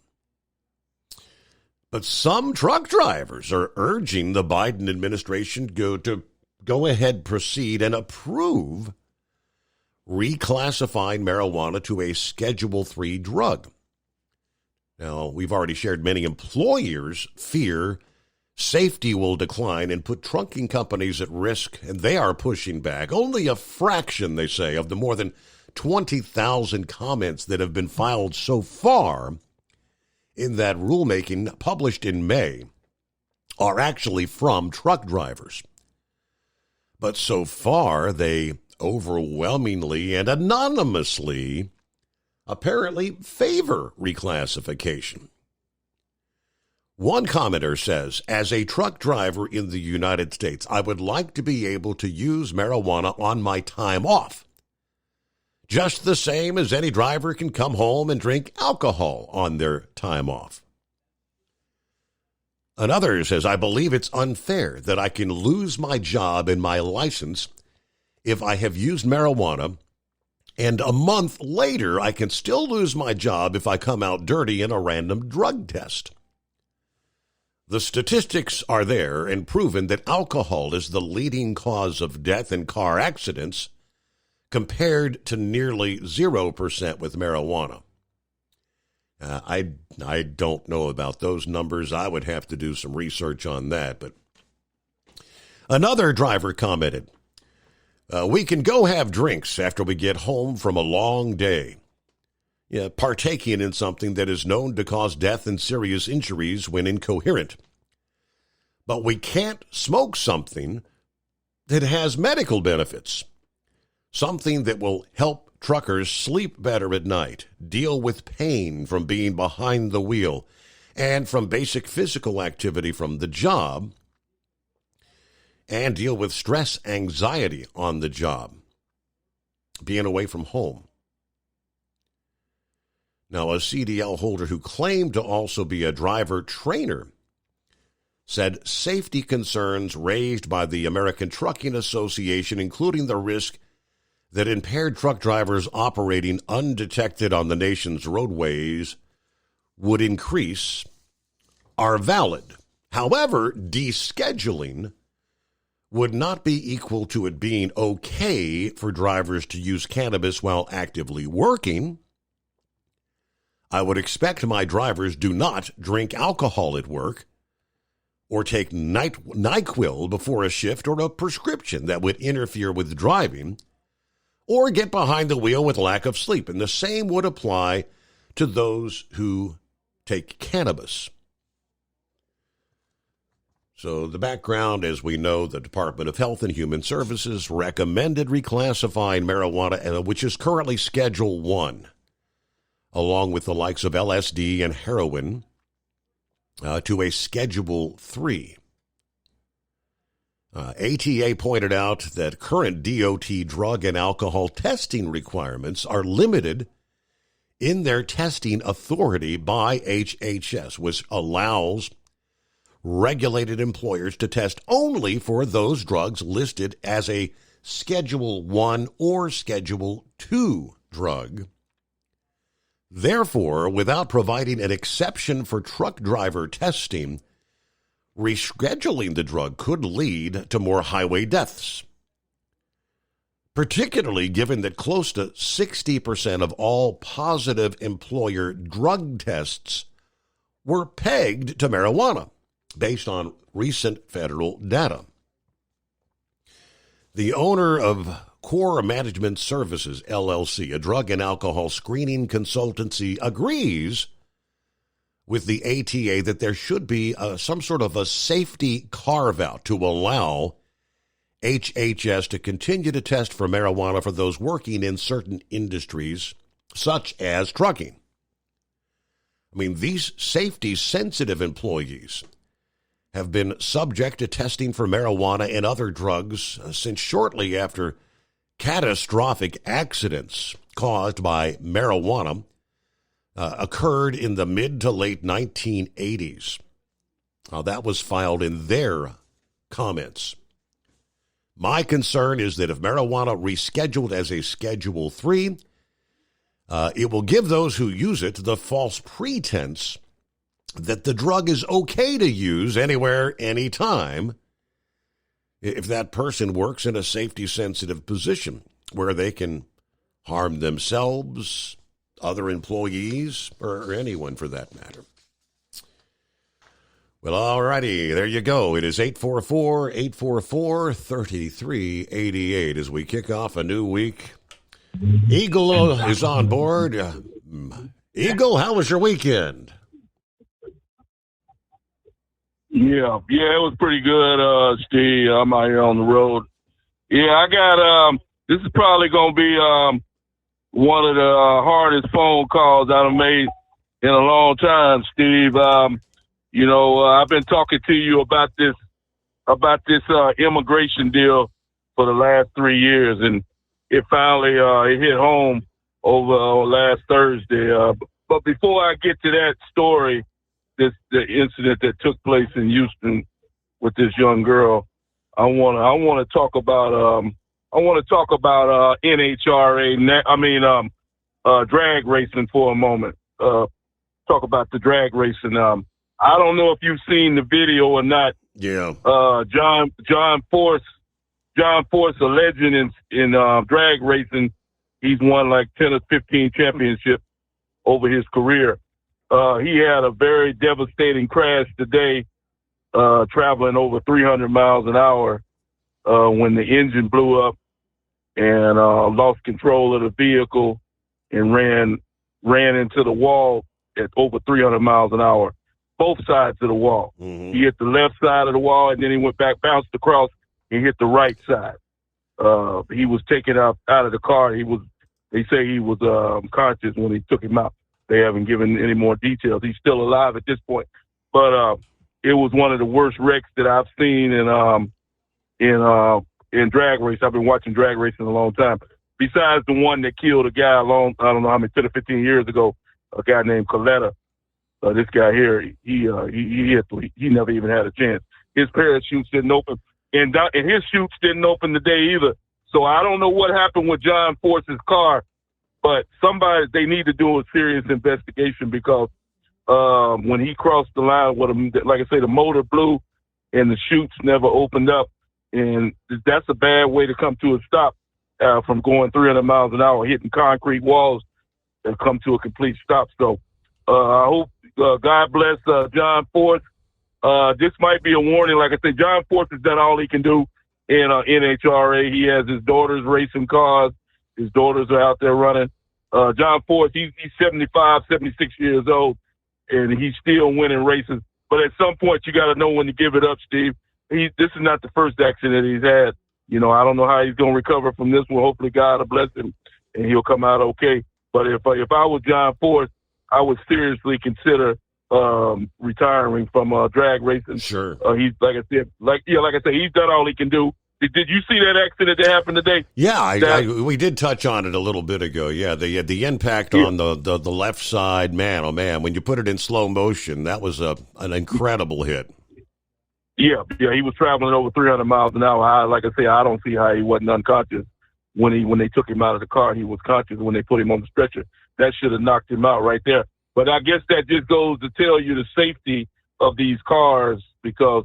But some truck drivers are urging the Biden administration to go ahead, proceed, and approve reclassifying marijuana to a Schedule III drug. Now, we've already shared many employers fear safety will decline and put trucking companies at risk, and they are pushing back. Only a fraction, they say, of the more than 20,000 comments that have been filed so far in that rulemaking published in May are actually from truck drivers. But so far, they overwhelmingly and anonymously apparently favor reclassification. One commenter says, as a truck driver in the United States, I would like to be able to use marijuana on my time off, just the same as any driver can come home and drink alcohol on their time off. Another says, I believe it's unfair that I can lose my job and my license if I have used marijuana, and a month later I can still lose my job if I come out dirty in a random drug test. The statistics are there and proven that alcohol is the leading cause of death in car accidents, compared to nearly 0% with marijuana. I don't know about those numbers. I would have to do some research on that. But another driver commented, we can go have drinks after we get home from a long day. Partaking in something that is known to cause death and serious injuries when incoherent. But we can't smoke something that has medical benefits. Something that will help truckers sleep better at night, deal with pain from being behind the wheel, and from basic physical activity from the job, and deal with stress, anxiety on the job, being away from home. Now, a CDL holder who claimed to also be a driver trainer said safety concerns raised by the American Trucking Association, including the risk that impaired truck drivers operating undetected on the nation's roadways would increase, are valid. However, descheduling would not be equal to it being okay for drivers to use cannabis while actively working. I would expect my drivers do not drink alcohol at work or take NyQuil before a shift or a prescription that would interfere with driving, or get behind the wheel with lack of sleep. And the same would apply to those who take cannabis. So the background, as we know, the Department of Health and Human Services recommended reclassifying marijuana, which is currently Schedule 1, along with the likes of LSD and heroin, to a Schedule 3. ATA pointed out that current DOT drug and alcohol testing requirements are limited in their testing authority by HHS, which allows regulated employers to test only for those drugs listed as a Schedule 1 or Schedule 2 drug. Therefore, without providing an exception for truck driver testing, rescheduling the drug could lead to more highway deaths, particularly given that close to 60% of all positive employer drug tests were pegged to marijuana, based on recent federal data. The owner of Core Management Services, LLC, a drug and alcohol screening consultancy, agrees with the ATA that there should be some sort of a safety carve-out to allow HHS to continue to test for marijuana for those working in certain industries, such as trucking. I mean, these safety-sensitive employees have been subject to testing for marijuana and other drugs since shortly after catastrophic accidents caused by marijuana occurred in the mid to late 1980s. That was filed in their comments. My concern is that if marijuana rescheduled as a Schedule 3, it will give those who use it the false pretense that the drug is okay to use anywhere, anytime, if that person works in a safety-sensitive position where they can harm themselves, other employees, or anyone for that matter. Well, all righty, there you go. It is 844-844-3388 as we kick off a new week. Eagle is on board. Eagle, how was your weekend? Yeah, it was pretty good, Steve. I'm out here on the road. Yeah, I got, this is probably going to be one of the hardest phone calls I've made in a long time, Steve. I've been talking to you about this immigration deal for the last 3 years, and it finally it hit home over last Thursday. But before I get to that story, the incident that took place in Houston with this young girl, I want to talk about NHRA. Drag racing for a moment. Talk about the drag racing. I don't know if you've seen the video or not. Yeah. John Force, a legend in drag racing. He's won like 10 or 15 championships over his career. He had a very devastating crash today, traveling over 300 miles an hour when the engine blew up and lost control of the vehicle and ran into the wall at over 300 miles an hour, both sides of the wall. Mm-hmm. He hit the left side of the wall, and then he went back, bounced across, and hit the right side. He was taken out of the car. They say he was conscious when he took him out. They haven't given any more details. He's still alive at this point. But it was one of the worst wrecks that I've seen in drag race. I've been watching drag racing a long time. Besides the one that killed a guy I don't know how many, 10 or 15 years ago, a guy named Coletta. This guy here, he never even had a chance. His parachutes didn't open, and his chutes didn't open today either. So I don't know what happened with John Force's car, but they need to do a serious investigation because when he crossed the line with him, like I say, the motor blew and the chutes never opened up, and that's a bad way to come to a stop from going 300 miles an hour, hitting concrete walls and come to a complete stop. So I hope God bless John Force. This might be a warning. Like I said, John Force has done all he can do in NHRA. He has his daughters racing cars. His daughters are out there running. John Force, he's 75, 76 years old, and he's still winning races. But at some point, you got to know when to give it up, Steve. This is not the first accident he's had. You know, I don't know how he's going to recover from this one. Hopefully, God will bless him, and he'll come out okay. But if I was John Force, I would seriously consider retiring from drag racing. Sure. He's like I said, he's done all he can do. Did you see that accident that happened today? Yeah, we did touch on it a little bit ago. Yeah, the impact on the left side, man, oh man, when you put it in slow motion, that was an incredible hit. Yeah, he was traveling over 300 miles an hour. Like I say, I don't see how he wasn't unconscious when they took him out of the car. He was conscious when they put him on the stretcher. That should have knocked him out right there. But I guess that just goes to tell you the safety of these cars because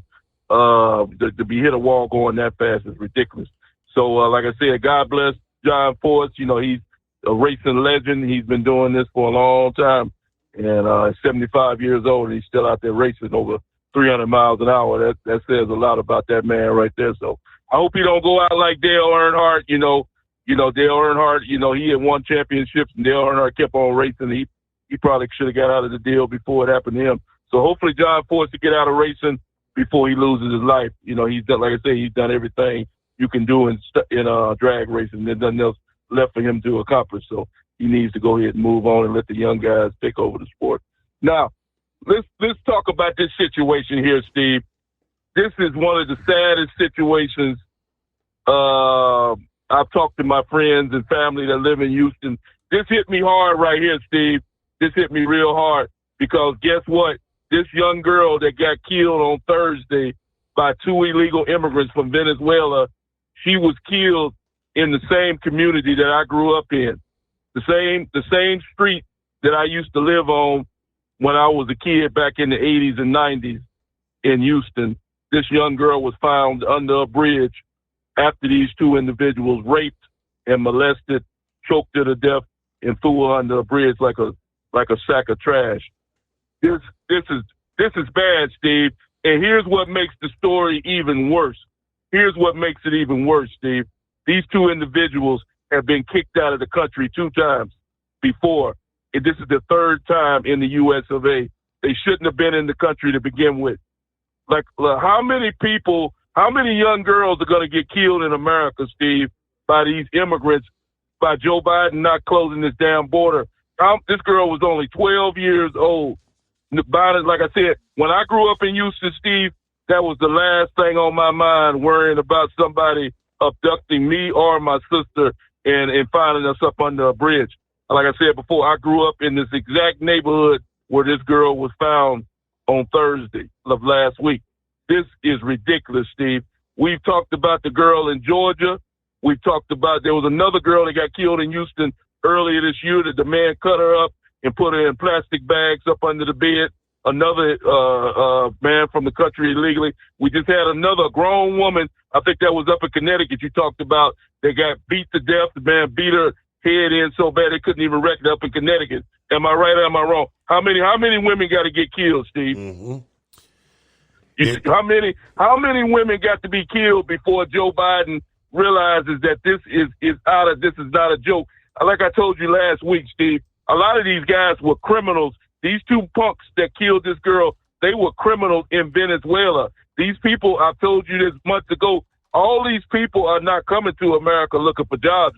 to be hit a wall going that fast is ridiculous. So, like I said, God bless John Force. You know, he's a racing legend. He's been doing this for a long time. And 75 years old, and he's still out there racing over 300 miles an hour. That says a lot about that man right there. So I hope he don't go out like Dale Earnhardt. You know, Dale Earnhardt, he had won championships, and Dale Earnhardt kept on racing. He probably should have got out of the deal before it happened to him. So hopefully John Force to get out of racing before he loses his life. You know, he's done, like I say, he's done everything you can do in drag racing. There's nothing else left for him to accomplish. So he needs to go ahead and move on and let the young guys take over the sport. Now, let's talk about this situation here, Steve. This is one of the saddest situations. I've talked to my friends and family that live in Houston. This hit me hard right here, Steve. This hit me real hard because guess what? This young girl that got killed on Thursday by 2 illegal immigrants from Venezuela, she was killed in the same community that I grew up in, the same street that I used to live on when I was a kid back in the 80s and 90s in Houston. This young girl was found under a bridge after these two individuals raped and molested, choked her to death, and threw her under a bridge like a sack of trash. This is bad, Steve. And here's what makes the story even worse. Here's what makes it even worse, Steve. These two individuals have been kicked out of the country 2 times before. And this is the 3rd time in the U.S. of A. They shouldn't have been in the country to begin with. Like, how many young girls are going to get killed in America, Steve, by these immigrants, by Joe Biden not closing this damn border? This girl was only 12 years old. Like I said, when I grew up in Houston, Steve, that was the last thing on my mind, worrying about somebody abducting me or my sister and finding us up under a bridge. Like I said before, I grew up in this exact neighborhood where this girl was found on Thursday of last week. This is ridiculous, Steve. We've talked about the girl in Georgia. We've talked about there was another girl that got killed in Houston earlier this year that the man cut her up and put her in plastic bags up under the bed. Another man from the country illegally. We just had another grown woman, I think that was up in Connecticut you talked about, they got beat to death. The man beat her head in so bad they couldn't even wreck it up in Connecticut. Am I right or am I wrong? How many women got to get killed, Steve? Mm-hmm. How many women got to be killed before Joe Biden realizes that this is not a joke? Like I told you last week, Steve, a lot of these guys were criminals. These 2 punks that killed this girl, they were criminals in Venezuela. These people, I told you this months ago, all these people are not coming to America looking for jobs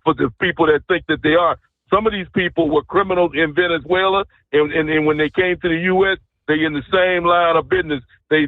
for the people that think that they are. Some of these people were criminals in Venezuela, and when they came to the U.S., they in the same line of business. They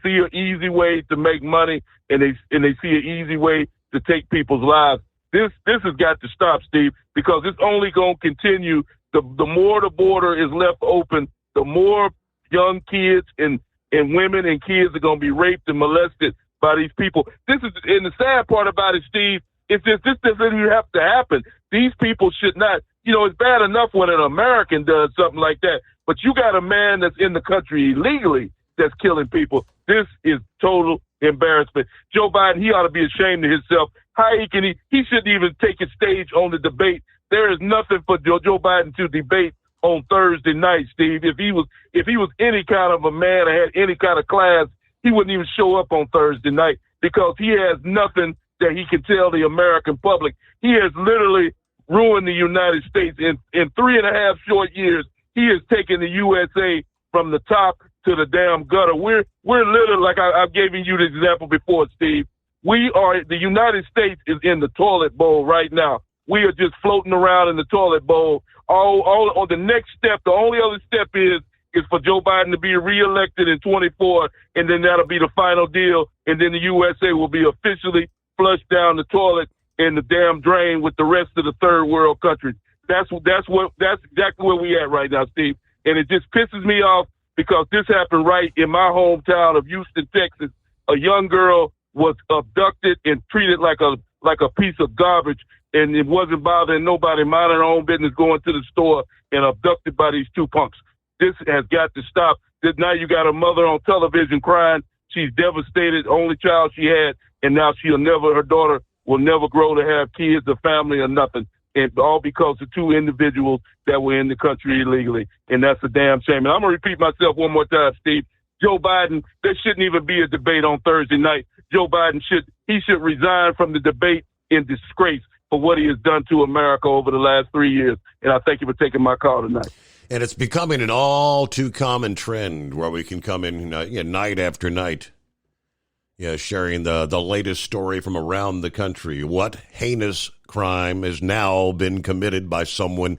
see an easy way to make money, and they see an easy way to take people's lives. This has got to stop, Steve, because it's only going to continue. The more the border is left open, the more young kids and women and kids are going to be raped and molested by these people. And the sad part about it, Steve, is this doesn't even have to happen. These people should not, it's bad enough when an American does something like that, but you got a man that's in the country illegally that's killing people. This is total embarrassment. Joe Biden, he ought to be ashamed of himself. He shouldn't even take a stage on the debate. There is nothing for Joe Biden to debate on Thursday night, Steve. If he was any kind of a man or had any kind of class, he wouldn't even show up on Thursday night because he has nothing that he can tell the American public. He has literally ruined the United States. In 3.5 short years, he has taken the USA from the top to the damn gutter. We're literally, like I've given you the example before, Steve. The United States is in the toilet bowl right now. We are just floating around in the toilet bowl. All on the next step, the only other step is for Joe Biden to be reelected in 24, and then that'll be the final deal, and then the USA will be officially flushed down the toilet in the damn drain with the rest of the third world countries. That's exactly where we at right now, Steve. And it just pisses me off because this happened right in my hometown of Houston, Texas. A young girl was abducted and treated like a piece of garbage, and it wasn't bothering nobody, minding her own business, going to the store and abducted by these two punks. This has got to stop. Now you got a mother on television crying. She's devastated, only child she had, and now her daughter will never grow to have kids or family or nothing. And all because of two individuals that were in the country illegally. And that's a damn shame. And I'm going to repeat myself one more time, Steve. Joe Biden, there shouldn't even be a debate on Thursday night. Joe Biden should resign from the debate in disgrace for what he has done to America over the last 3 years. And I thank you for taking my call tonight. And it's becoming an all too common trend where we can come in night after night, sharing the latest story from around the country. What heinous crime has now been committed by someone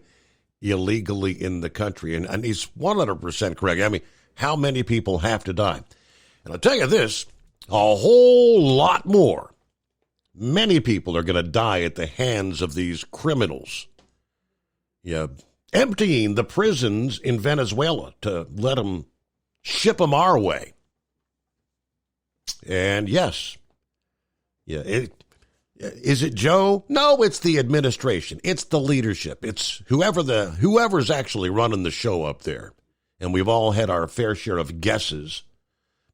illegally in the country? And he's 100% correct. I mean, how many people have to die? And I'll tell you this, a whole lot more. Many people are going to die at the hands of these criminals. Emptying the prisons in Venezuela to let them ship them our way. And yes, is it Joe? No, it's the administration. It's the leadership. It's whoever's actually running the show up there. And we've all had our fair share of guesses.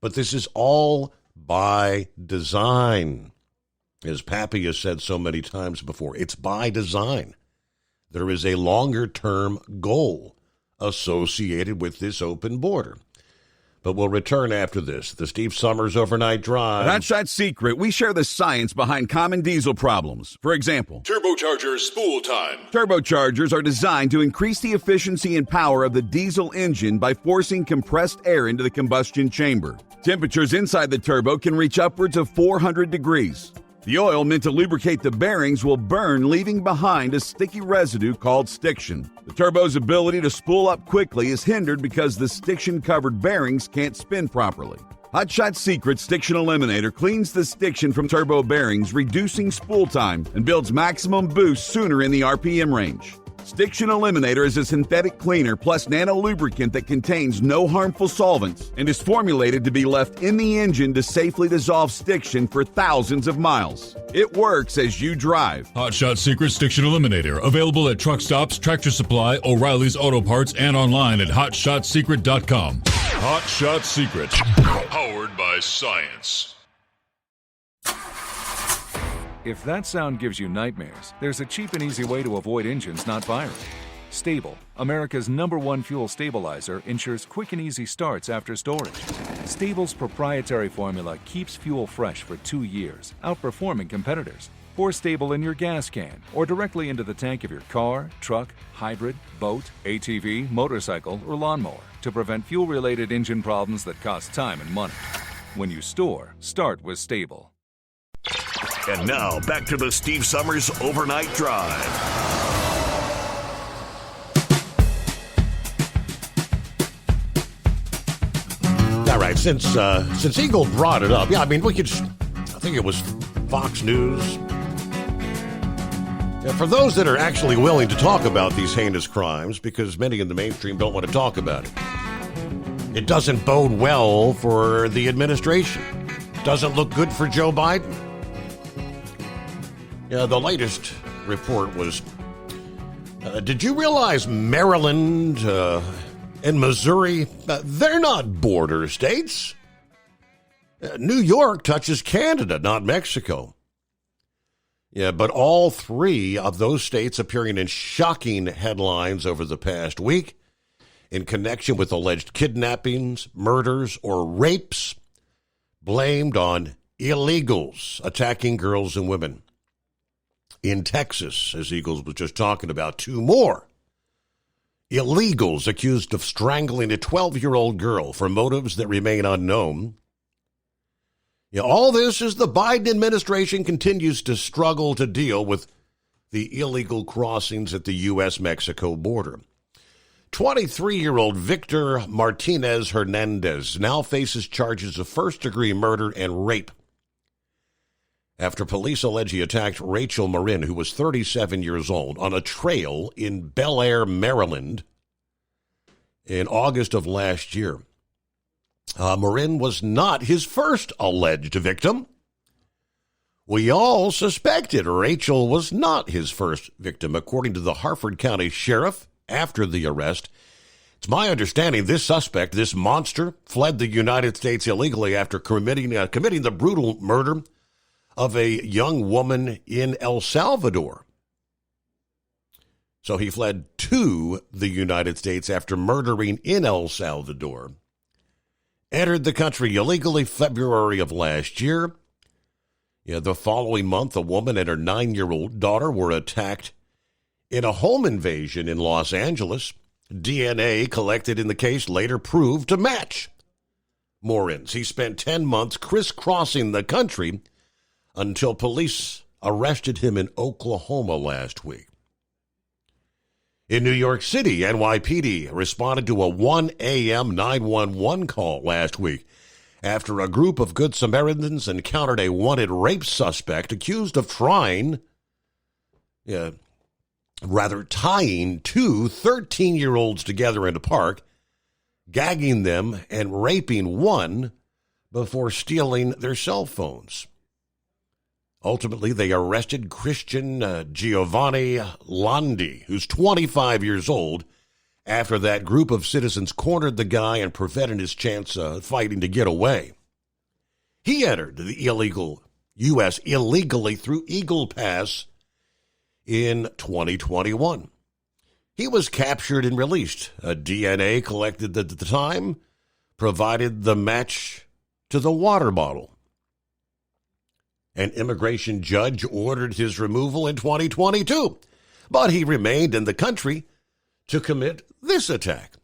But this is all by design. As Pappy has said so many times before, it's by design. There is a longer-term goal associated with this open border. But we'll return after this. The Steve Summers Overnight Drive. At Hotshot Secret, we share the science behind common diesel problems. For example, turbocharger spool time. Turbochargers are designed to increase the efficiency and power of the diesel engine by forcing compressed air into the combustion chamber. Temperatures inside the turbo can reach upwards of 400 degrees. The oil meant to lubricate the bearings will burn, leaving behind a sticky residue called stiction. The turbo's ability to spool up quickly is hindered because the stiction-covered bearings can't spin properly. Hotshot Secret Stiction Eliminator cleans the stiction from turbo bearings, reducing spool time, and builds maximum boost sooner in the RPM range. Stiction Eliminator is a synthetic cleaner plus nano-lubricant that contains no harmful solvents and is formulated to be left in the engine to safely dissolve stiction for thousands of miles. It works as you drive. Hotshot Secret Stiction Eliminator, available at truck stops, Tractor Supply, O'Reilly's Auto Parts, and online at HotShotSecret.com. Hotshot Secret, powered by science. If that sound gives you nightmares, there's a cheap and easy way to avoid engines not firing. Stable, America's #1 fuel stabilizer, ensures quick and easy starts after storage. Stable's proprietary formula keeps fuel fresh for 2 years, outperforming competitors. Pour Stable in your gas can or directly into the tank of your car, truck, hybrid, boat, ATV, motorcycle, or lawnmower to prevent fuel-related engine problems that cost time and money. When you store, start with Stable. And now, back to the Steve Summers Overnight Drive. All right, since Eagle brought it up, I think it was Fox News. For those that are actually willing to talk about these heinous crimes, because many in the mainstream don't want to talk about it. It doesn't bode well for the administration. Doesn't look good for Joe Biden. Yeah, the latest report was, did you realize Maryland and Missouri, they're not border states? New York touches Canada, not Mexico. Yeah, but all three of those states appearing in shocking headlines over the past week in connection with alleged kidnappings, murders, or rapes blamed on illegals attacking girls and women. In Texas, as Eagles was just talking about, 2 more illegals accused of strangling a 12-year-old girl for motives that remain unknown. Yeah, all this as the Biden administration continues to struggle to deal with the illegal crossings at the U.S.-Mexico border. 23-year-old Victor Martinez Hernandez now faces charges of first-degree murder and rape after police allege he attacked Rachel Marin, who was 37 years old, on a trail in Bel Air, Maryland, in August of last year. Marin was not his first alleged victim. We all suspected Rachel was not his first victim, according to the Harford County Sheriff after the arrest. It's my understanding this suspect, this monster, fled the United States illegally after committing the brutal murder of a young woman in El Salvador. So he fled to the United States after murdering in El Salvador. Entered the country illegally February of last year. Yeah, the following month, a woman and her 9-year-old daughter were attacked in a home invasion in Los Angeles. DNA collected in the case later proved to match Marin's. He spent 10 months crisscrossing the country until police arrested him in Oklahoma last week. In New York City, NYPD responded to a 1 a.m. 911 call last week after a group of Good Samaritans encountered a wanted rape suspect accused of tying 2 13-year-olds together in a park, gagging them and raping one before stealing their cell phones. Ultimately, they arrested Christian Giovanni Landi, who's 25 years old, after that group of citizens cornered the guy and prevented his chance of fighting to get away. He entered the U.S. illegally through Eagle Pass in 2021. He was captured and released. A DNA collected at the time provided the match to the water bottle. An immigration judge ordered his removal in 2022, but he remained in the country to commit this attack.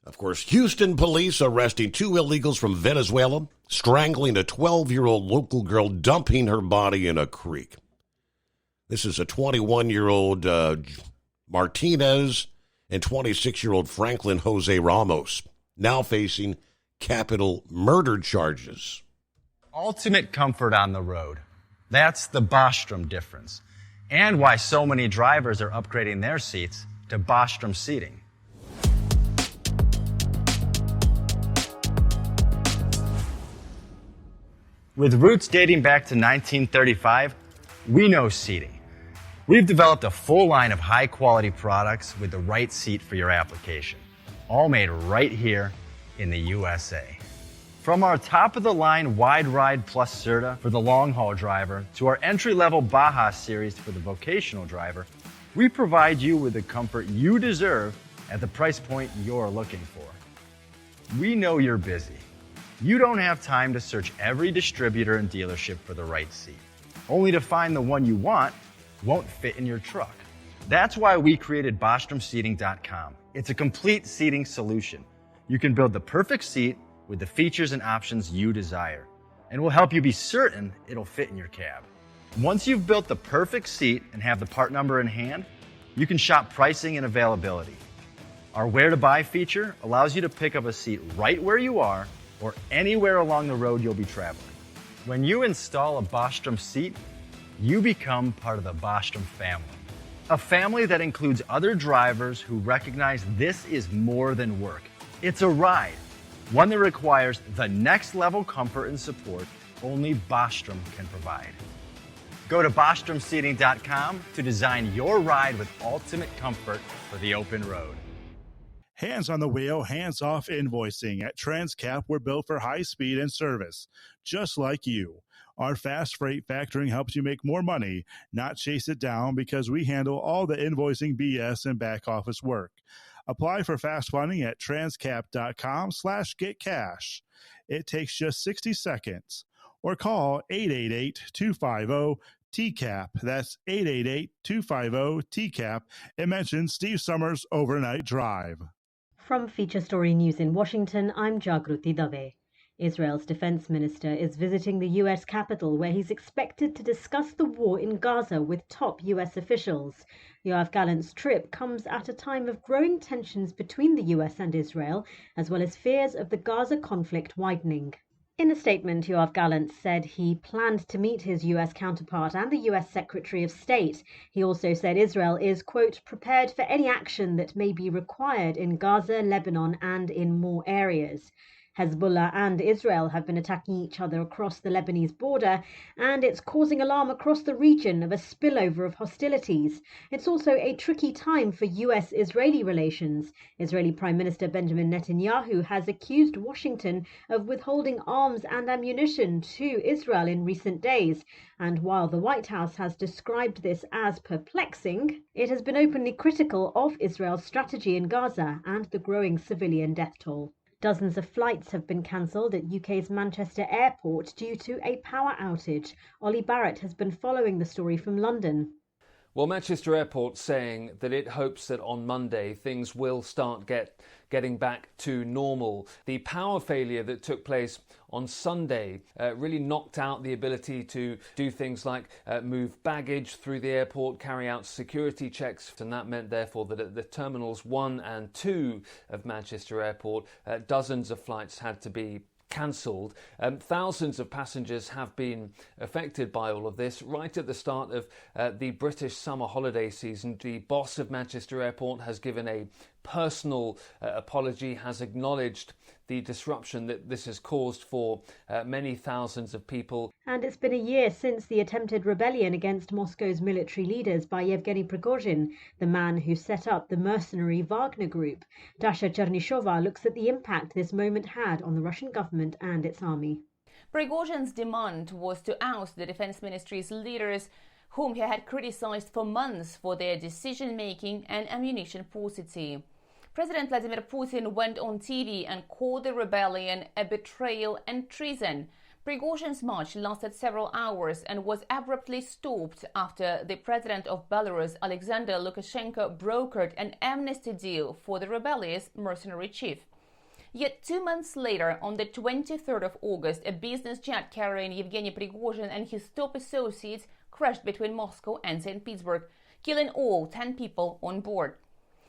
Of course, Houston police arresting 2 illegals from Venezuela, strangling a 12-year-old local girl, dumping her body in a creek. This is a 21-year-old Martinez and 26-year-old Franklin Jose Ramos, now facing capital murder charges. Ultimate comfort on the road. That's the Bostrom difference, and why so many drivers are upgrading their seats to Bostrom seating. With roots dating back to 1935, we know seating. We've developed a full line of high-quality products with the right seat for your application, all made right here in the USA. From our top-of-the-line Wide Ride Plus Certa for the long-haul driver to our entry-level Baja series for the vocational driver, we provide you with the comfort you deserve at the price point you're looking for. We know you're busy. You don't have time to search every distributor and dealership for the right seat, only to find the one you want won't fit in your truck. That's why we created BostromSeating.com. It's a complete seating solution. You can build the perfect seat with the features and options you desire, and we'll help you be certain it'll fit in your cab. Once you've built the perfect seat and have the part number in hand, you can shop pricing and availability. Our Where to Buy feature allows you to pick up a seat right where you are or anywhere along the road you'll be traveling. When you install a Bostrom seat, you become part of the Bostrom family. A family that includes other drivers who recognize this is more than work. It's a ride, one that requires the next level comfort and support only Bostrom can provide. Go to BostromSeating.com to design your ride with ultimate comfort for the open road. Hands on the wheel, hands off invoicing. At Transcap, we're built for high speed and service, just like you. Our fast freight factoring helps you make more money, not chase it down, because we handle all the invoicing BS and back office work. Apply for fast funding at transcap.com/getcash. It takes just 60 seconds. Or call 888-250-TCAP. That's 888-250-TCAP. And mention Steve Summers Overnight Drive. From Feature Story News in Washington, I'm Jagruti Dave. Israel's defense minister is visiting the U.S. Capitol, where he's expected to discuss the war in Gaza with top U.S. officials. Yoav Gallant's trip comes at a time of growing tensions between the U.S. and Israel, as well as fears of the Gaza conflict widening. In a statement, Yoav Gallant said he planned to meet his U.S. counterpart and the U.S. Secretary of State. He also said Israel is, quote, prepared for any action that may be required in Gaza, Lebanon, and in more areas. Hezbollah and Israel have been attacking each other across the Lebanese border, and it's causing alarm across the region of a spillover of hostilities. It's also a tricky time for US-Israeli relations. Israeli Prime Minister Benjamin Netanyahu has accused Washington of withholding arms and ammunition to Israel in recent days. And while the White House has described this as perplexing, it has been openly critical of Israel's strategy in Gaza and the growing civilian death toll. Dozens of flights have been cancelled at UK's Manchester Airport due to a power outage. Ollie Barrett has been following the story from London. Well, Manchester Airport saying that it hopes that on Monday things will start getting back to normal. The power failure that took place on Sunday really knocked out the ability to do things like move baggage through the airport, carry out security checks, and that meant therefore that at the terminals 1 and 2 of Manchester Airport, dozens of flights had to be cancelled. Thousands of passengers have been affected by all of this. Right at the start of the British summer holiday season, the boss of Manchester Airport has given a personal apology, has acknowledged the disruption that this has caused for many thousands of people. And it's been a year since the attempted rebellion against Moscow's military leaders by Yevgeny Prigozhin, the man who set up the mercenary Wagner Group. Dasha Chernyshova looks at the impact this moment had on the Russian government and its army. Prigozhin's demand was to oust the defense ministry's leaders, whom he had criticized for months for their decision-making and ammunition paucity. President Vladimir Putin went on TV and called the rebellion a betrayal and treason. Prigozhin's march lasted several hours and was abruptly stopped after the president of Belarus, Alexander Lukashenko, brokered an amnesty deal for the rebellious mercenary chief. Yet 2 months later, on the 23rd of August, a business jet carrying Yevgeny Prigozhin and his top associates crashed between Moscow and St. Petersburg, killing all 10 people on board.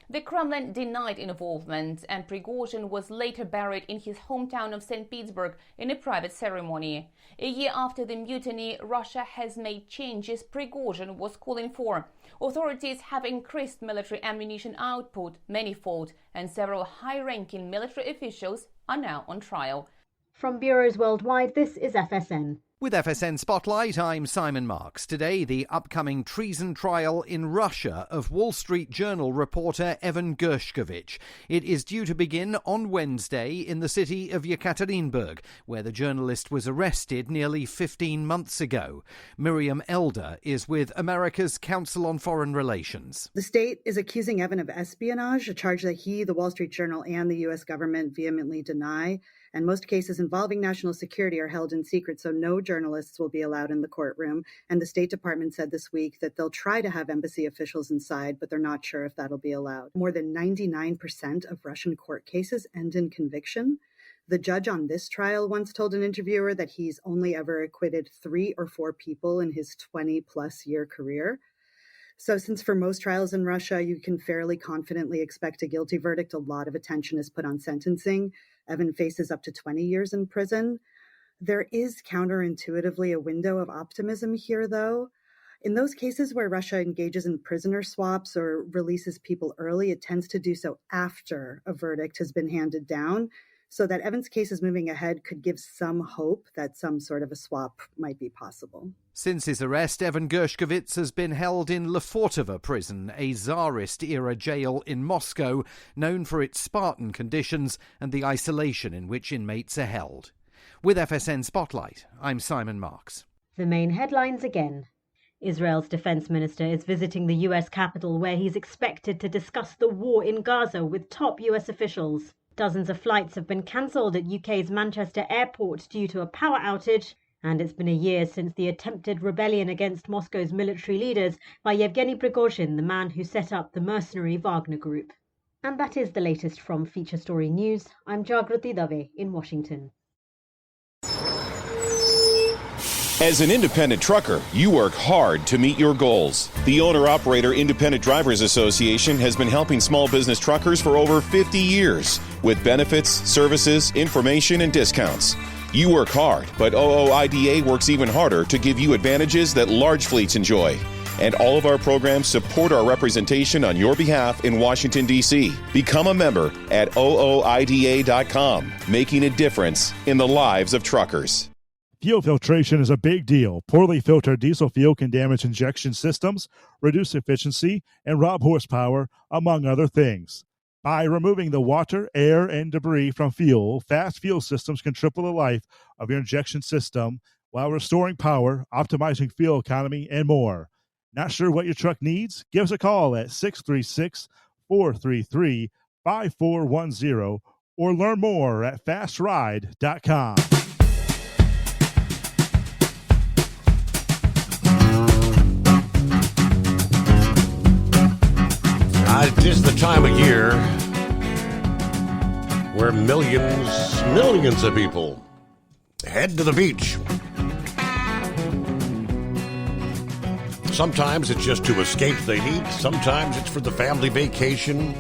The Kremlin denied involvement, and Prigozhin was later buried in his hometown of St. Petersburg in a private ceremony. A year after the mutiny, Russia has made changes Prigozhin was calling for. Authorities have increased military ammunition output manifold, and several high-ranking military officials are now on trial. From bureaus worldwide, this is FSN. With FSN Spotlight, I'm Simon Marks. Today, the upcoming treason trial in Russia of Wall Street Journal reporter Evan Gershkovich. It is due to begin on Wednesday in the city of Yekaterinburg, where the journalist was arrested nearly 15 months ago. Miriam Elder is with America's Council on Foreign Relations. The state is accusing Evan of espionage, a charge that he, the Wall Street Journal, and the U.S. government vehemently deny. And most cases involving national security are held in secret, so no journalists will be allowed in the courtroom. And the State Department said this week that they'll try to have embassy officials inside, but they're not sure if that'll be allowed. More than 99% of Russian court cases end in conviction. The judge on this trial once told an interviewer that he's only ever acquitted 3 or 4 people in his 20-plus year career. So since for most trials in Russia, you can fairly confidently expect a guilty verdict, a lot of attention is put on sentencing. Evan faces up to 20 years in prison. There is counterintuitively a window of optimism here, though. In those cases where Russia engages in prisoner swaps or releases people early, it tends to do so after a verdict has been handed down. So that Evans' case is moving ahead could give some hope that some sort of a swap might be possible. Since his arrest, Evan Gershkovich has been held in Lefortovo prison, a Tsarist-era jail in Moscow, known for its Spartan conditions and the isolation in which inmates are held. With FSN Spotlight, I'm Simon Marks. The main headlines again. Israel's defense minister is visiting the US capital where he's expected to discuss the war in Gaza with top US officials. Dozens of flights have been cancelled at UK's Manchester airport due to a power outage, and it's been a year since the attempted rebellion against Moscow's military leaders by Yevgeny Prigozhin, the man who set up the mercenary Wagner Group. And that is the latest from Feature Story News. I'm Jagruti Dave in Washington. As an independent trucker, you work hard to meet your goals. The Owner-Operator Independent Drivers Association has been helping small business truckers for over 50 years with benefits, services, information, and discounts. You work hard, but OOIDA works even harder to give you advantages that large fleets enjoy. And all of our programs support our representation on your behalf in Washington, D.C. Become a member at OOIDA.com, making a difference in the lives of truckers. Fuel filtration is a big deal. Poorly filtered diesel fuel can damage injection systems, reduce efficiency, and rob horsepower, among other things. By removing the water, air, and debris from fuel, fast fuel systems can triple the life of your injection system while restoring power, optimizing fuel economy, and more. Not sure what your truck needs? Give us a call at 636-433-5410 or learn more at fastride.com. It is the time of year where millions of people head to the beach. Sometimes it's just to escape the heat. Sometimes it's for the family vacation.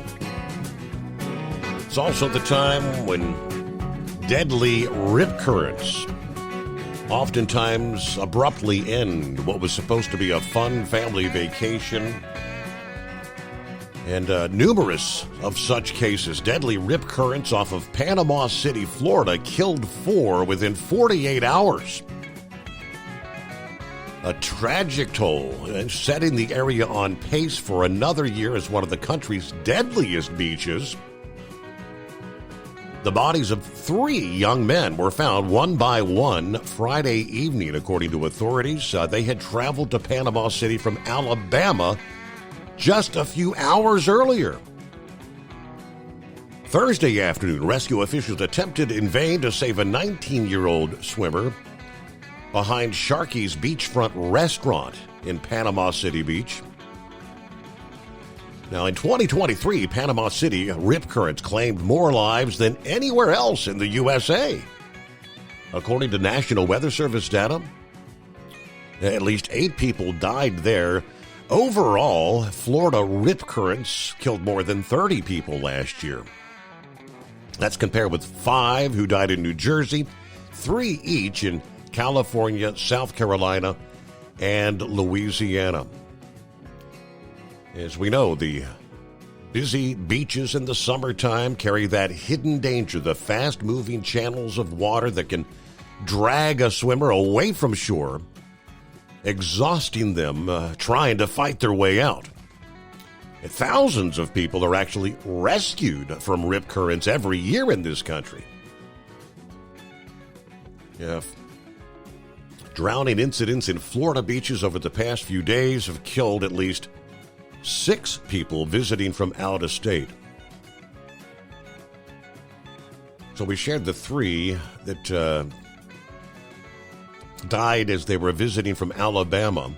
It's also the time when deadly rip currents oftentimes abruptly end what was supposed to be a fun family vacation. And numerous of such cases, deadly rip currents off of Panama City, Florida, killed 4 within 48 hours. A tragic toll, setting the area on pace for another year as one of the country's deadliest beaches. The bodies of 3 young men were found one by one Friday evening, according to authorities. They had traveled to Panama City from Alabama just a few hours earlier. Thursday afternoon, rescue officials attempted in vain to save a 19-year-old swimmer behind Sharky's beachfront restaurant in Panama City Beach. Now, in 2023, Panama City rip currents claimed more lives than anywhere else in the USA. According to National Weather Service data, at least 8 people died there. Overall, Florida rip currents killed more than 30 people last year. That's compared with 5 who died in New Jersey, 3 each in California, South Carolina, and Louisiana. As we know, the busy beaches in the summertime carry that hidden danger, the fast-moving channels of water that can drag a swimmer away from shore, exhausting them trying to fight their way out. And thousands of people are actually rescued from rip currents every year in this country. Drowning incidents in Florida beaches over the past few days have killed at least 6 people visiting from out of state. So we shared the 3 that died as they were visiting from Alabama.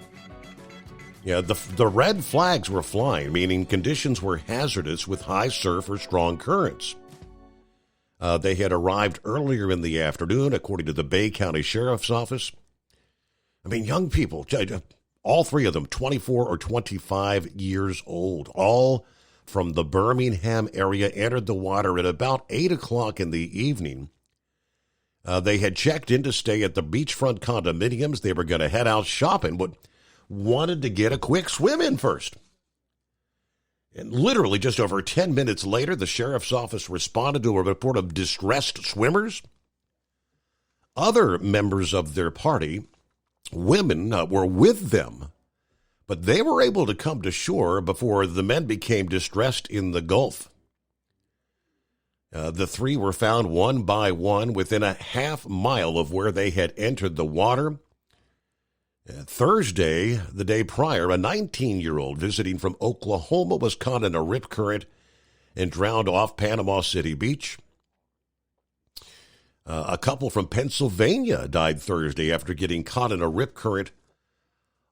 The red flags were flying, meaning conditions were hazardous with high surf or strong currents. They had arrived earlier in the afternoon, according to the Bay County Sheriff's Office. I mean, young people, all 3 of them, 24 or 25 years old, all from the Birmingham area, entered the water at about 8 o'clock in the evening. They had checked in to stay at the beachfront condominiums. They were going to head out shopping. wanted to get a quick swim in first. And literally just over 10 minutes later, the sheriff's office responded to a report of distressed swimmers. Other members of their party, women, were with them, but they were able to come to shore before the men became distressed in the Gulf. The three were found one by one within a half mile of where they had entered the water. Thursday, the day prior, a 19-year-old visiting from Oklahoma was caught in a rip current and drowned off Panama City Beach. A couple from Pennsylvania died Thursday after getting caught in a rip current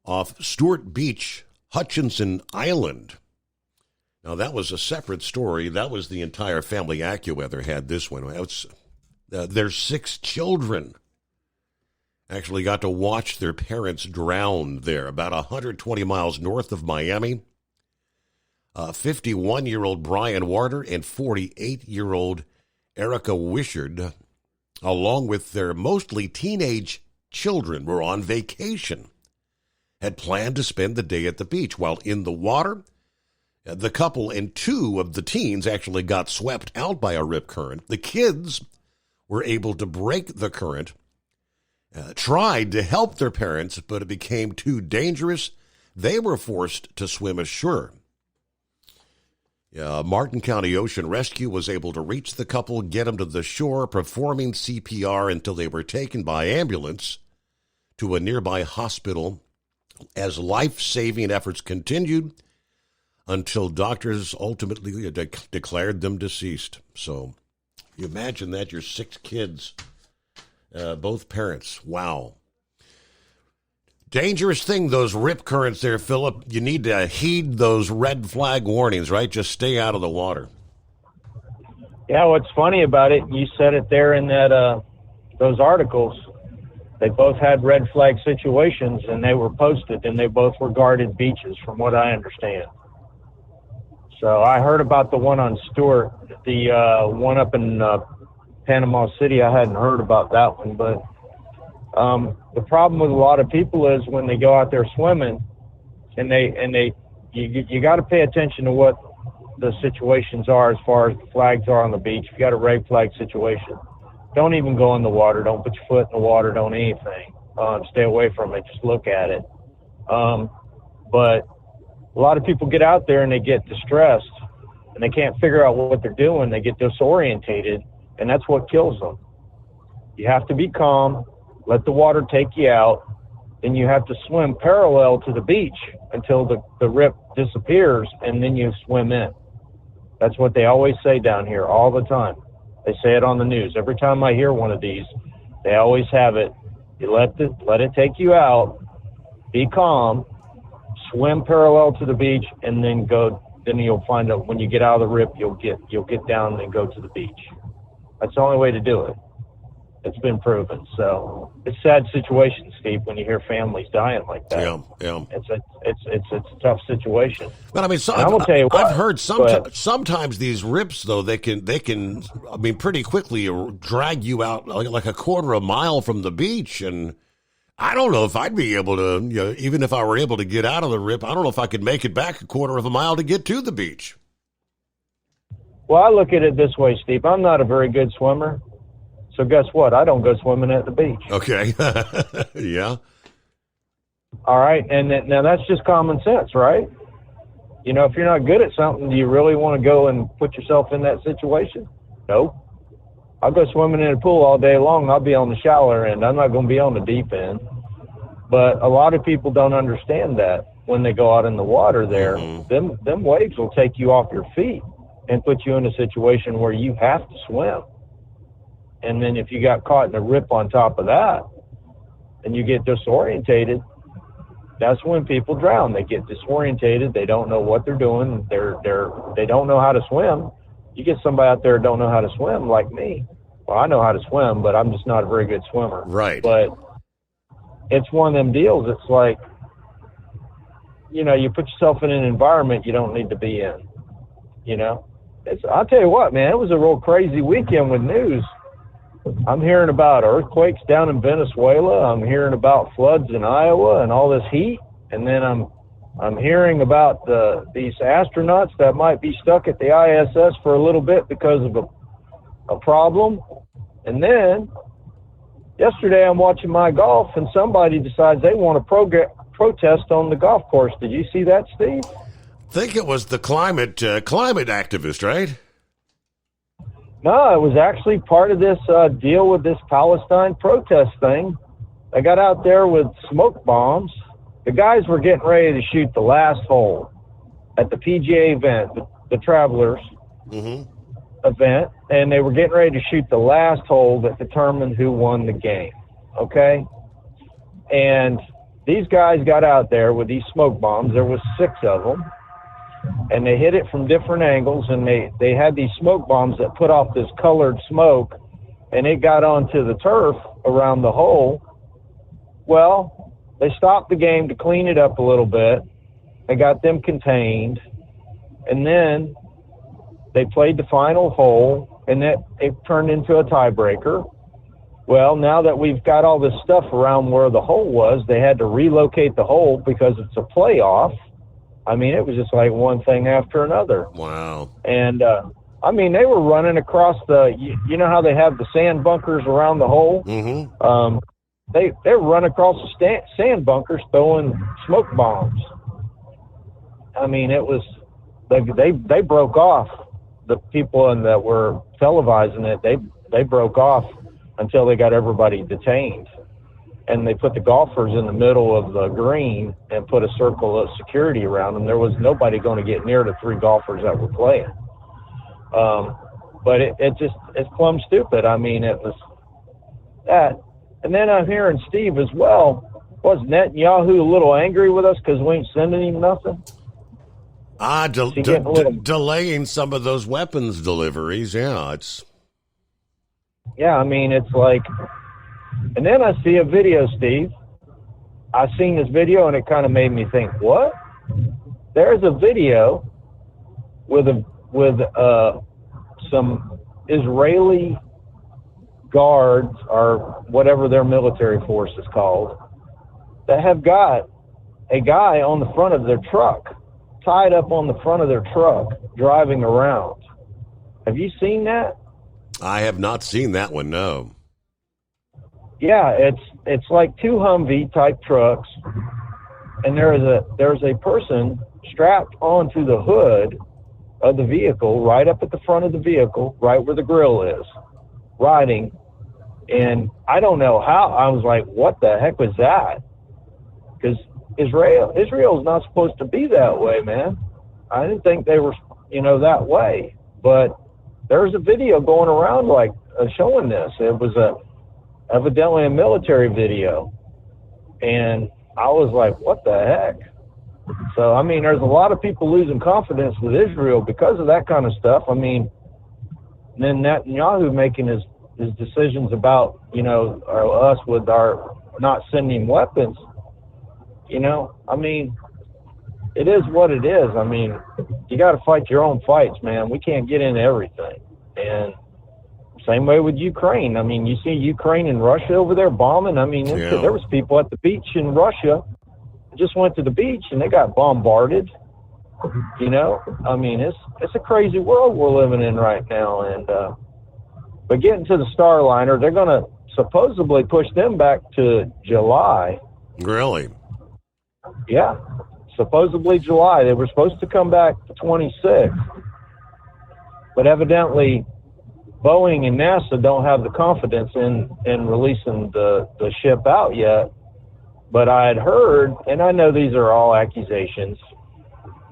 off Stewart Beach, Hutchinson Island. Now, that was a separate story. That was the entire family. AccuWeather had this one. Their 6 children actually got to watch their parents drown there, about 120 miles north of Miami. 51-year-old Brian Warder and 48-year-old Erica Wishard, along with their mostly teenage children, were on vacation, had planned to spend the day at the beach. While in the water, the couple and 2 of the teens actually got swept out by a rip current. The kids were able to break the current, tried to help their parents, but it became too dangerous. They were forced to swim ashore. Martin County Ocean Rescue was able to reach the couple, get them to the shore, performing CPR until they were taken by ambulance to a nearby hospital as life-saving efforts continued until doctors ultimately declared them deceased. So you imagine that, your 6 kids, both parents. Wow. Dangerous thing, those rip currents there, Philip. You need to heed those red flag warnings, right? Just stay out of the water. Yeah, what's funny about it, you said it there in that those articles. They both had red flag situations, and they were posted, and they both were guarded beaches, from what I understand. So I heard about the one on Stewart, the one up in Panama City. I hadn't heard about that one, but the problem with a lot of people is when they go out there swimming, and you got to pay attention to what the situations are as far as the flags are on the beach. If you got a red flag situation, don't even go in the water. Don't put your foot in the water. Don't anything. Stay away from it. Just look at it. But a lot of people get out there and they get distressed and they can't figure out what they're doing. They get disorientated, and that's what kills them. You have to be calm, let the water take you out, then you have to swim parallel to the beach until the rip disappears, and then you swim in. That's what they always say down here all the time. They say it on the news. Every time I hear one of these, they always have it. You let it take you out, be calm, swim parallel to the beach, and then go. Then you'll find out when you get out of the rip, you'll get down and go to the beach. That's the only way to do it. It's been proven. So it's a sad situation, Steve, when you hear families dying like that. Yeah. It's a tough situation. But I mean, I will tell you what, I've heard sometimes these rips, though, they can I mean, pretty quickly drag you out like a quarter of a mile from the beach, and I don't know if I'd be able to, even if I were able to get out of the rip, I don't know if I could make it back a quarter of a mile to get to the beach. Well, I look at it this way, Steve. I'm not a very good swimmer. So guess what? I don't go swimming at the beach. Okay. Yeah. All right. And now that's just common sense, right? You know, if you're not good at something, do you really want to go and put yourself in that situation? No. I'll go swimming in a pool all day long. I'll be on the shallower end. I'm not going to be on the deep end. But a lot of people don't understand that when they go out in the water there. Mm-hmm. Them waves will take you off your feet and put you in a situation where you have to swim. And then if you got caught in a rip on top of that and you get disorientated, that's when people drown. They get disorientated. They don't know what they're doing. They don't know how to swim. You get somebody out there who don't know how to swim like me. Well, I know how to swim, but I'm just not a very good swimmer. Right. But it's one of them deals. It's like, you know, you put yourself in an environment you don't need to be in, you know. I'll tell you what, man, it was a real crazy weekend with news. I'm hearing about earthquakes down in Venezuela. I'm hearing about floods in Iowa and all this heat. And then I'm hearing about these astronauts that might be stuck at the ISS for a little bit because of a problem. And then yesterday I'm watching my golf, and somebody decides they want to protest on the golf course. Did you see that, Steve? I think it was the climate activist, right? No, it was actually part of this deal with this Palestine protest thing. They got out there with smoke bombs. The guys were getting ready to shoot the last hole at the PGA event, the Travelers event, and they were getting ready to shoot the last hole that determined who won the game, okay? And these guys got out there with these smoke bombs. There was 6 of them, and they hit it from different angles, and they had these smoke bombs that put off this colored smoke, and it got onto the turf around the hole. Well, they stopped the game to clean it up a little bit. They got them contained, and then they played the final hole, and it turned into a tiebreaker. Well, now that we've got all this stuff around where the hole was, they had to relocate the hole because it's a playoff. I mean, it was just like one thing after another. Wow. And, I mean, they were running across you know how they have the sand bunkers around the hole? Mm-hmm. They were running across the sand bunkers throwing smoke bombs. I mean, it was, they broke off. The people that were televising it, they broke off until they got everybody detained. And they put the golfers in the middle of the green and put a circle of security around them. There was nobody going to get near the 3 golfers that were playing. But it's plumb stupid. I mean, it was that. And then I'm hearing Steve as well. Was Netanyahu a little angry with us because we ain't sending him nothing? Delaying some of those weapons deliveries. Yeah, I mean, it's like, and then I see a video, Steve. I seen this video and it kind of made me think, what? There's a video with some Israeli guards or whatever their military force is called that have got a guy on the front of their truck, tied up on the front of their truck, driving around. Have you seen that? I have not seen that one, no. Yeah, it's like 2 Humvee type trucks, and there's a person strapped onto the hood of the vehicle, right up at the front of the vehicle, right where the grill is, riding. And I don't know how. I was like, what the heck was that? Because Israel's not supposed to be that way, man. I didn't think they were, that way. But there's a video going around like showing this. It was evidently a military video. And I was like, what the heck? So, I mean, there's a lot of people losing confidence with Israel because of that kind of stuff. I mean, then Netanyahu making his decisions about, us with our not sending weapons, I mean, it is what it is. I mean, you got to fight your own fights, man. We can't get into everything. And same way with Ukraine. I mean, you see Ukraine and Russia over there bombing. I mean, there was people at the beach in Russia just went to the beach and they got bombarded. I mean, it's a crazy world we're living in right now. And but getting to the Starliner, they're going to supposedly push them back to July. Really? Yeah, supposedly July. They were supposed to come back the 26th, but evidently Boeing and NASA don't have the confidence in releasing the ship out yet. But I had heard, and I know these are all accusations,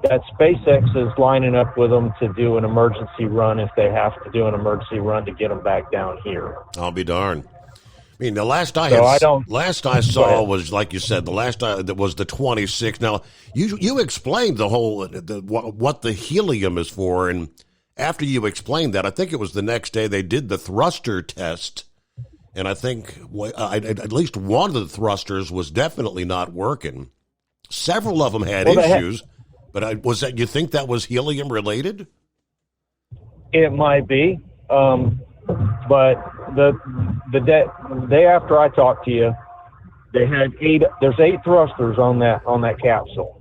that SpaceX is lining up with them to do an emergency run if they have to do an emergency run to get them back down here. I'll be darned. I mean, the last I saw was, like you said, that was the 26th. Now, you explained the whole what the helium is for, and after you explained that, I think it was the next day they did the thruster test, and I think at least one of the thrusters was definitely not working. Several of them had issues. But you think that was helium related? It might be. But the day after I talked to you, They had there's 8 thrusters on that capsule.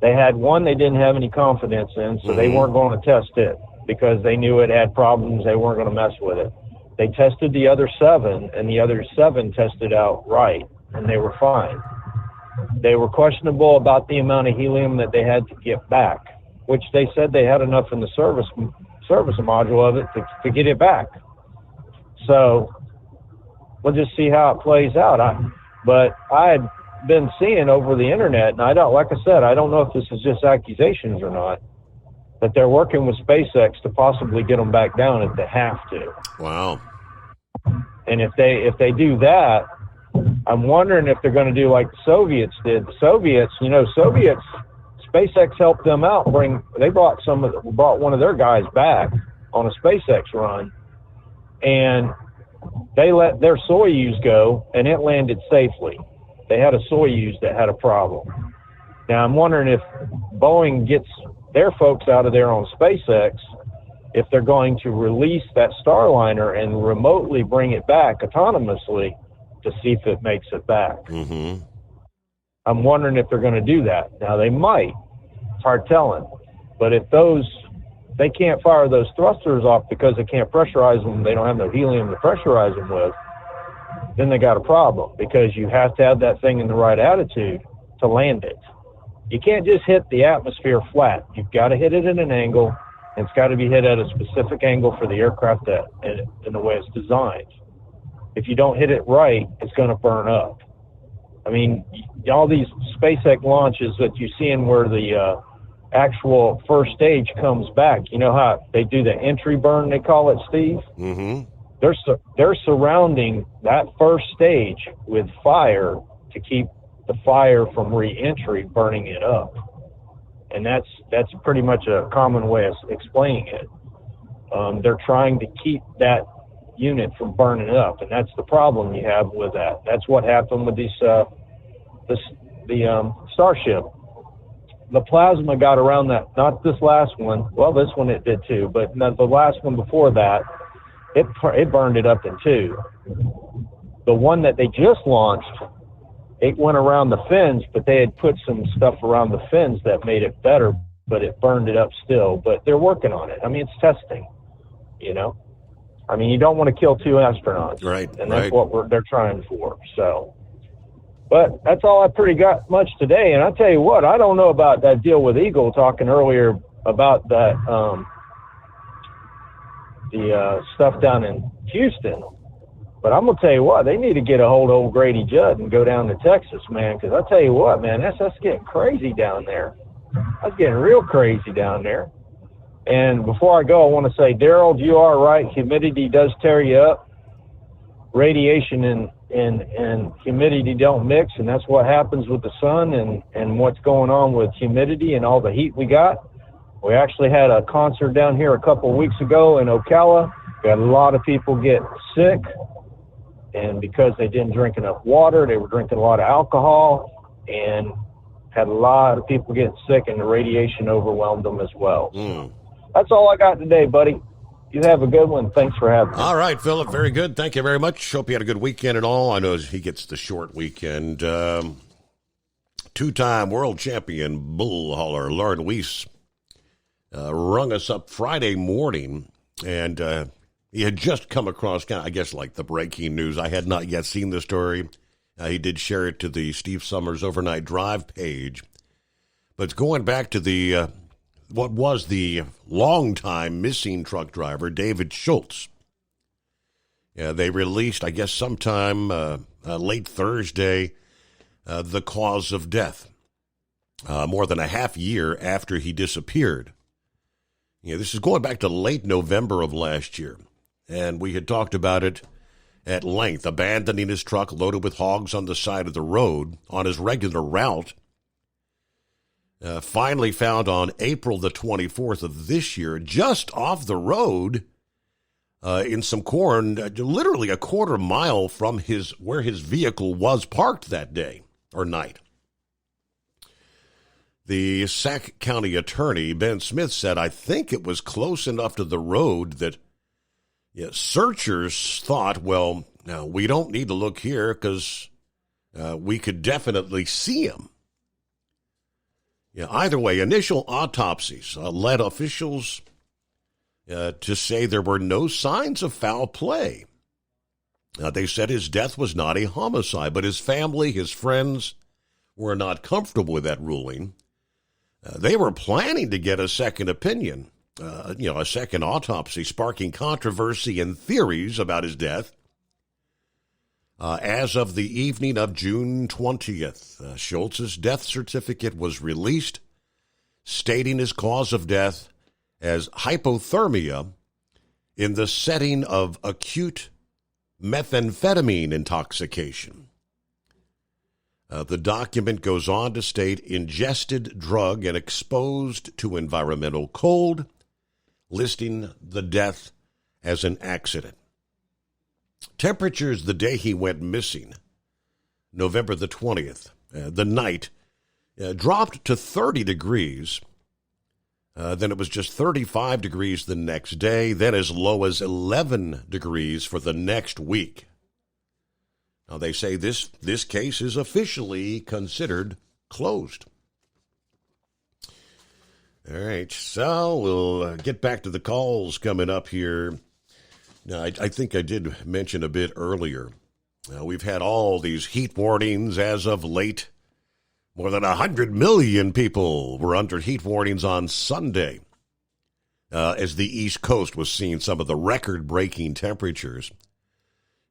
They had one they didn't have any confidence in, so they weren't going to test it because they knew it had problems. They weren't going to mess with it. They tested the other 7, and the other 7 tested out right, and they were fine. They were questionable about the amount of helium that they had to get back, which they said they had enough in the service module of it to get it back. So we'll just see how it plays out. But I had been seeing over the internet, and I don't know if this is just accusations or not, that they're working with SpaceX to possibly get them back down if they have to. Wow. And if they do that, I'm wondering if they're going to do like the Soviets did. The Soviets, SpaceX helped them out. They brought one of their guys back on a SpaceX run, and they let their Soyuz go, and it landed safely. They had a Soyuz that had a problem. Now I'm wondering if Boeing gets their folks out of there on SpaceX, if they're going to release that Starliner and remotely bring it back autonomously to see if it makes it back. Mm-hmm. I'm wondering if they're going to do that. Now they might. It's hard telling. But if they can't fire those thrusters off because they can't pressurize them, they don't have no helium to pressurize them with, then they got a problem, because you have to have that thing in the right attitude to land it. You can't just hit the atmosphere flat. You've got to hit it at an angle, and it's got to be hit at a specific angle for the aircraft in the way it's designed. If you don't hit it right, it's going to burn up. I mean, all these SpaceX launches that you're seeing where the actual first stage comes back, you know how they do the entry burn, they call it, Steve? Mm-hmm. They're surrounding that first stage with fire to keep the fire from re-entry burning it up. And that's pretty much a common way of explaining it. They're trying to keep that unit from burning up, and that's the problem you have with that. That's what happened with the Starship. The plasma got around that, not this last one. Well, this one it did too, but the last one before that, it burned it up in 2. The one that they just launched, it went around the fins, but they had put some stuff around the fins that made it better, but it burned it up still. But they're working on it. I mean, it's testing, I mean, you don't want to kill 2 astronauts. Right. And that's what they're trying for. So, but that's all I pretty got much today. And I tell you what, I don't know about that deal with Eagle, talking earlier about that, the stuff down in Houston. But I'm going to tell you what, they need to get a hold of old Grady Judd and go down to Texas, man, because I tell you what, man, that's getting crazy down there. That's getting real crazy down there. And before I go, I want to say, Daryl, you are right. Humidity does tear you up. Radiation and humidity don't mix, and that's what happens with the sun and what's going on with humidity and all the heat we got. We actually had a concert down here a couple of weeks ago in Ocala. We had a lot of people get sick, and because they didn't drink enough water, they were drinking a lot of alcohol, and had a lot of people getting sick, and the radiation overwhelmed them as well. So that's all I got today, buddy. You have a good one. Thanks for having me. All right, Philip. Very good. Thank you very much. Hope you had a good weekend and all. I know he gets the short weekend. 2-time world champion bull hauler Lauren Weiss rung us up Friday morning, and he had just come across, I guess, like the breaking news. I had not yet seen the story. He did share it to the Steve Summers Overnight Drive page. But it's going back to the what was the longtime missing truck driver, David Schultz. They released, I guess, sometime late Thursday, the cause of death, more than a half year after he disappeared. This is going back to late November of last year, and we had talked about it at length, abandoning his truck loaded with hogs on the side of the road on his regular route. Finally found on April the 24th of this year, just off the road in some corn, literally a quarter mile from where his vehicle was parked that day or night. The Sac County attorney, Ben Smith, said, I think it was close enough to the road that searchers thought, well, now we don't need to look here because we could definitely see him. Yeah, either way, initial autopsies led officials to say there were no signs of foul play. They said his death was not a homicide, but his family, his friends, were not comfortable with that ruling. They were planning to get a second opinion, a second autopsy, sparking controversy and theories about his death. As of the evening of June 20th, Schultz's death certificate was released, stating his cause of death as hypothermia in the setting of acute methamphetamine intoxication. The document goes on to state ingested drug and exposed to environmental cold, listing the death as an accident. Temperatures the day he went missing, November the 20th, the night, dropped to 30 degrees. Then it was just 35 degrees the next day, then as low as 11 degrees for the next week. Now, they say this case is officially considered closed. All right, so we'll get back to the calls coming up here. Now, I think I did mention a bit earlier. We've had all these heat warnings as of late. More than 100 million people were under heat warnings on Sunday as the East Coast was seeing some of the record-breaking temperatures.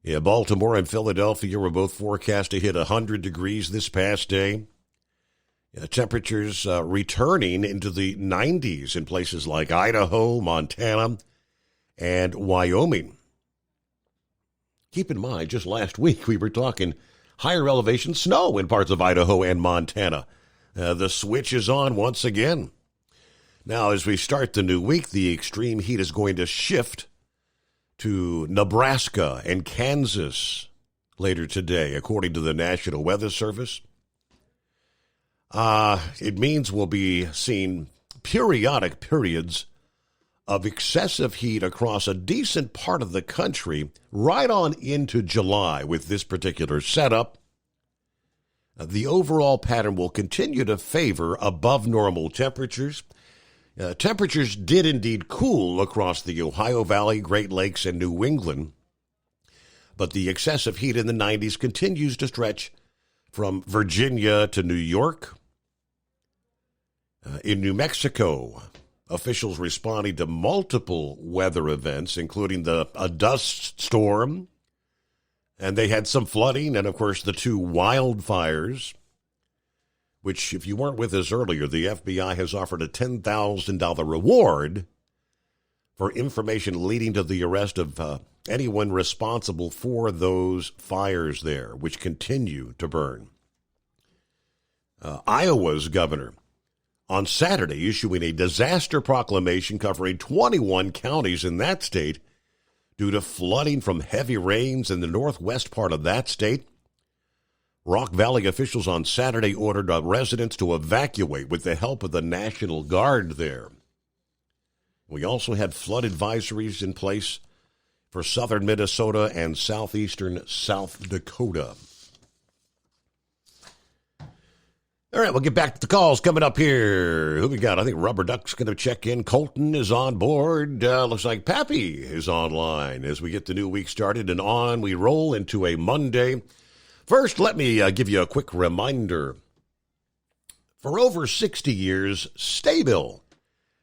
Yeah, Baltimore and Philadelphia were both forecast to hit 100 degrees this past day. Temperatures returning into the 90s in places like Idaho, Montana, and Wyoming. Keep in mind, just last week we were talking higher elevation snow in parts of Idaho and Montana. The switch is on once again. Now, as we start the new week, the extreme heat is going to shift to Nebraska and Kansas later today, according to the National Weather Service. It means we'll be seeing periodic periods of excessive heat across a decent part of the country right on into July with this particular setup. The overall pattern will continue to favor above normal temperatures. Temperatures did indeed cool across the Ohio Valley, Great Lakes, and New England, but the excessive heat in the 90s continues to stretch from Virginia to New York. In New Mexico, officials responding to multiple weather events, including a dust storm, and they had some flooding, and of course the two wildfires, which, if you weren't with us earlier, the FBI has offered a $10,000 reward for information leading to the arrest of anyone responsible for those fires there, which continue to burn. Iowa's governor on Saturday issuing a disaster proclamation covering 21 counties in that state due to flooding from heavy rains in the northwest part of that state. Rock Valley officials on Saturday ordered residents to evacuate with the help of the National Guard there. We also had flood advisories in place for southern Minnesota and southeastern South Dakota. All right, we'll get back to the calls coming up here. Who we got? I think Rubber Duck's going to check in. Colton is on board. Looks like Pappy is online as we get the new week started, and on we roll into a Monday. First, let me give you a quick reminder. For over 60 years, Sta-Bil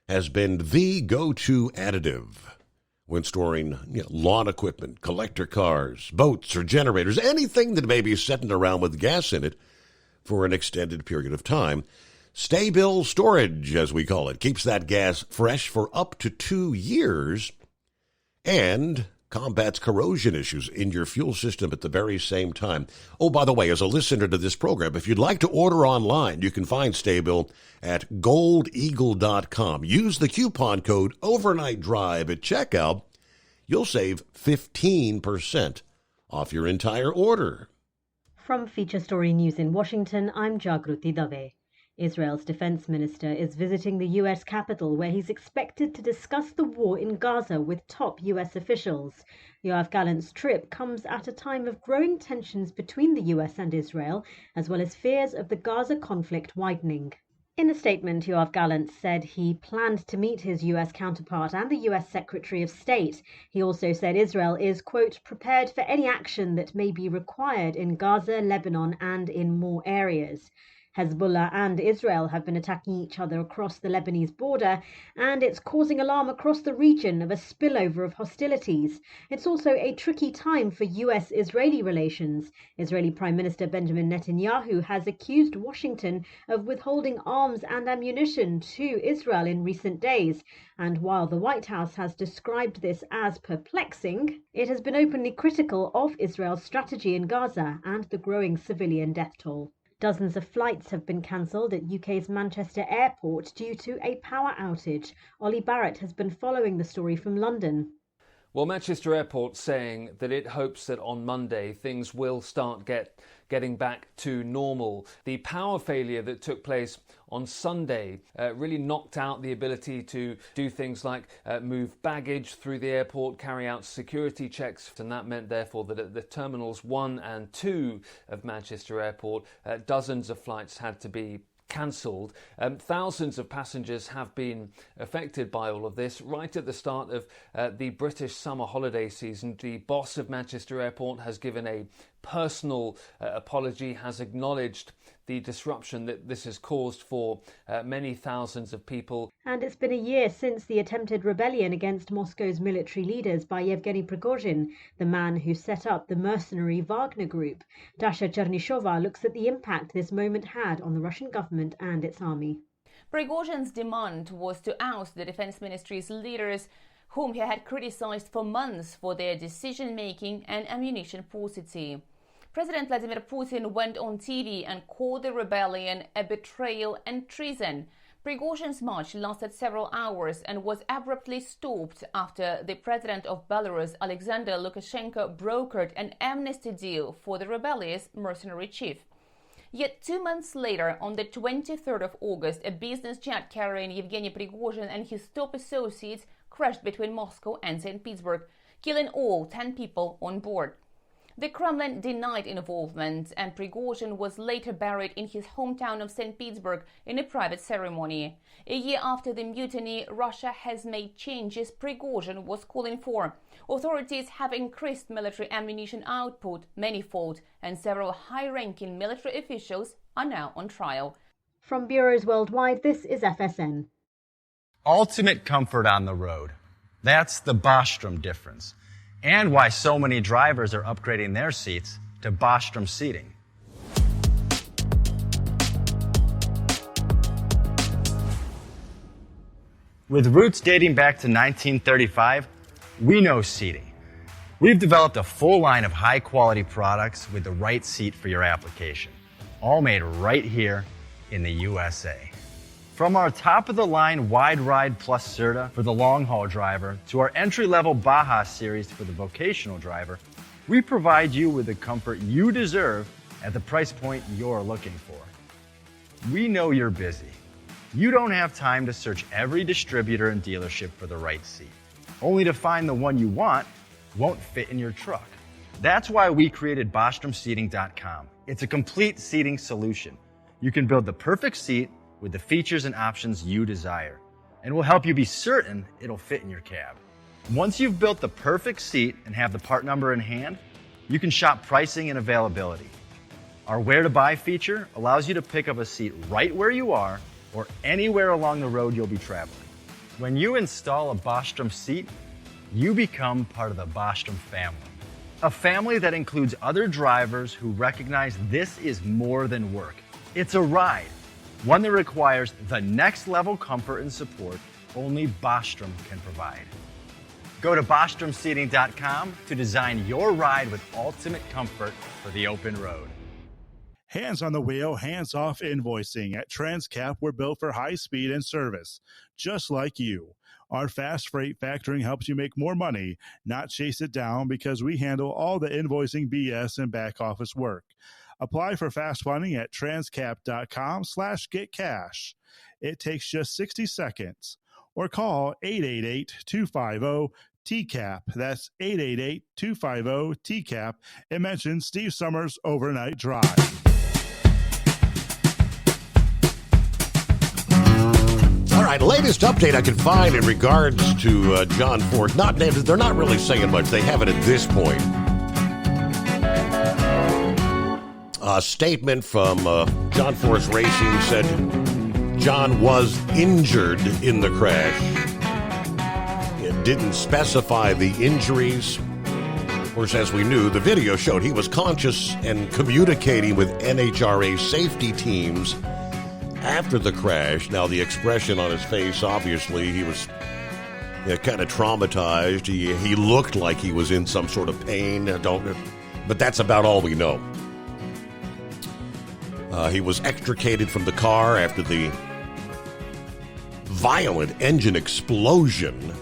has been the go-to additive when storing lawn equipment, collector cars, boats, or generators, anything that may be sitting around with gas in it for an extended period of time. Sta-Bil storage, as we call it, keeps that gas fresh for up to 2 years and combats corrosion issues in your fuel system at the very same time. Oh, by the way, as a listener to this program, if you'd like to order online, you can find Sta-Bil at goldeagle.com. Use the coupon code Overnight Drive at checkout. You'll save 15% off your entire order. From Feature Story News in Washington, I'm Jagruti Dave. Israel's defense minister is visiting the U.S. capital where he's expected to discuss the war in Gaza with top U.S. officials. Yoav Gallant's trip comes at a time of growing tensions between the U.S. and Israel, as well as fears of the Gaza conflict widening. In a statement, Yoav Gallant said he planned to meet his U.S. counterpart and the U.S. Secretary of State. He also said Israel is, quote, prepared for any action that may be required in Gaza, Lebanon, and in more areas. Hezbollah and Israel have been attacking each other across the Lebanese border, and it's causing alarm across the region of a spillover of hostilities. It's also a tricky time for US-Israeli relations. Israeli Prime Minister Benjamin Netanyahu has accused Washington of withholding arms and ammunition to Israel in recent days. And while the White House has described this as perplexing, it has been openly critical of Israel's strategy in Gaza and the growing civilian death toll. Dozens of flights have been cancelled at UK's Manchester Airport due to a power outage. Ollie Barrett has been following the story from London. Well, Manchester Airport saying that it hopes that on Monday things will start getting back to normal. The power failure that took place on Sunday really knocked out the ability to do things like move baggage through the airport, carry out security checks, and that meant therefore that at the terminals 1 and 2 of Manchester Airport, dozens of flights had to be cancelled. Thousands of passengers have been affected by all of this. Right at the start of the British summer holiday season, the boss of Manchester Airport has given a personal apology, has acknowledged the disruption that this has caused for many thousands of people. And it's been a year since the attempted rebellion against Moscow's military leaders by Yevgeny Prigozhin, the man who set up the mercenary Wagner Group. Dasha Chernyshova looks at the impact this moment had on the Russian government and its army. Prigozhin's demand was to oust the defense ministry's leaders, whom he had criticized for months for their decision-making and ammunition paucity. President Vladimir Putin went on TV and called the rebellion a betrayal and treason. Prigozhin's march lasted several hours and was abruptly stopped after the president of Belarus, Alexander Lukashenko, brokered an amnesty deal for the rebellious mercenary chief. Yet 2 months later, on the 23rd of August, a business jet carrying Yevgeny Prigozhin and his top associates crashed between Moscow and St. Petersburg, killing all 10 people on board. The Kremlin denied involvement, and Prigozhin was later buried in his hometown of St. Petersburg in a private ceremony. A year after the mutiny, Russia has made changes Prigozhin was calling for. Authorities have increased military ammunition output manifold, and several high-ranking military officials are now on trial. From bureaus worldwide, this is FSN. Ultimate comfort on the road. That's the Bostrom difference. And why so many drivers are upgrading their seats to Bostrom seating. With roots dating back to 1935, we know seating. We've developed a full line of high-quality products with the right seat for your application, all made right here in the USA. From our top-of-the-line Wide Ride Plus Certa for the long-haul driver to our entry-level Baja series for the vocational driver, we provide you with the comfort you deserve at the price point you're looking for. We know you're busy. You don't have time to search every distributor and dealership for the right seat, only to find the one you want won't fit in your truck. That's why we created BostromSeating.com. It's a complete seating solution. You can build the perfect seat with the features and options you desire, and we'll help you be certain it'll fit in your cab. Once you've built the perfect seat and have the part number in hand, you can shop pricing and availability. Our Where to Buy feature allows you to pick up a seat right where you are or anywhere along the road you'll be traveling. When you install a Bostrom seat, you become part of the Bostrom family. A family that includes other drivers who recognize this is more than work. It's a ride. One that requires the next level comfort and support only Bostrom can provide. Go to BostromSeating.com to design your ride with ultimate comfort for the open road. Hands on the wheel, hands off invoicing. At Transcap, we're built for high speed and service, just like you. Our fast freight factoring helps you make more money, not chase it down, because we handle all the invoicing BS and back office work. Apply for fast funding at transcap.com/getcash. It takes just 60 seconds. Or call 888-250-TCAP. That's 888-250-TCAP. And mention Steve Summers Overnight Drive. All right, latest update I can find in regards to John Force. They're not really saying much. They haven't at this point. A statement from John Force Racing said John was injured in the crash. It didn't specify the injuries. Of course, as we knew, the video showed he was conscious and communicating with NHRA safety teams after the crash. Now, the expression on his face, obviously, he was kind of traumatized. He looked like he was in some sort of pain. But that's about all we know. He was extricated from the car after the violent engine explosion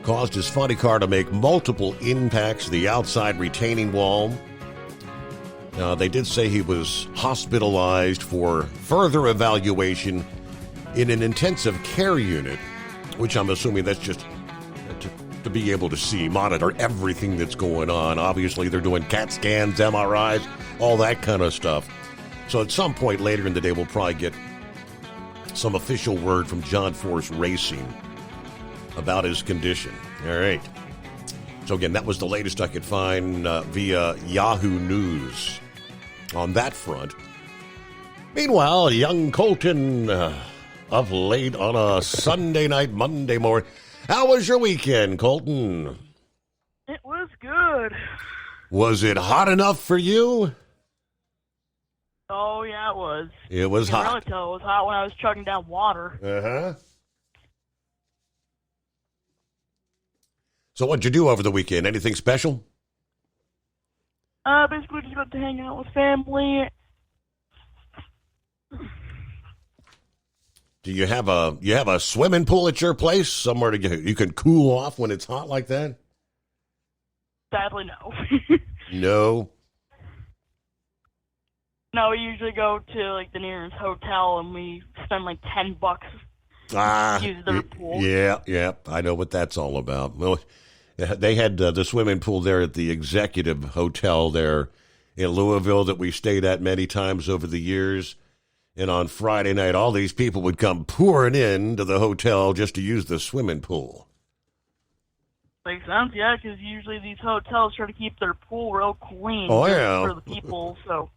caused his funny car to make multiple impacts to the outside retaining wall. They did say he was hospitalized for further evaluation in an intensive care unit, which I'm assuming that's just to be able to monitor everything that's going on. Obviously, they're doing CAT scans, MRIs, all that kind of stuff. So at some point later in the day, we'll probably get some official word from John Force Racing about his condition. All right. So again, that was the latest I could find via Yahoo News on that front. Meanwhile, young Colton up late on a Sunday night, Monday morning. How was your weekend, Colton? It was good. Was it hot enough for you? Oh, yeah, it was. It was hot. I can really tell it was hot when I was chugging down water. Uh-huh. So what'd you do over the weekend? Anything special? Basically just got to hang out with family. Do you have a swimming pool at your place? Somewhere you can cool off when it's hot like that? Sadly, no. No. No, we usually go to like the nearest hotel and we spend like $10 to use their pool. Yeah, I know what that's all about. Well, they had the swimming pool there at the Executive Hotel there in Louisville that we stayed at many times over the years. And on Friday night, all these people would come pouring into the hotel just to use the swimming pool. Makes sense, yeah, because usually these hotels try to keep their pool real clean for the people, so...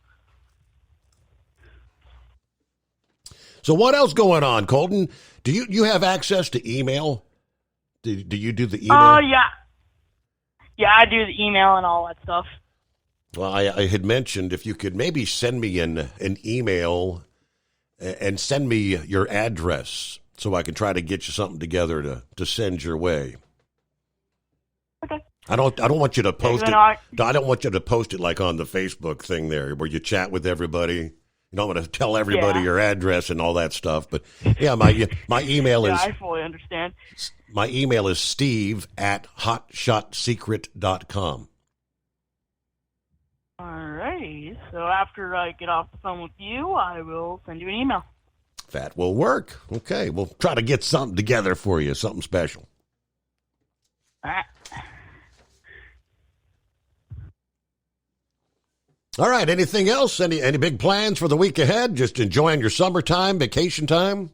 So what else going on, Colton? Do you have access to email? Do you do the email? Oh, yeah. Yeah, I do the email and all that stuff. Well, I had mentioned if you could maybe send me an email and send me your address so I can try to get you something together to send your way. Okay. I don't want you to post it. I don't want you to post it like on the Facebook thing there where you chat with everybody. You don't want to tell everybody your address and all that stuff, but yeah, my email is. I fully understand. My email is steve@hotshotsecret.com. Alrighty. So after I get off the phone with you, I will send you an email. That will work. Okay, we'll try to get something together for you, something special. All right. All right, anything else? Any big plans for the week ahead? Just enjoying your summertime, vacation time?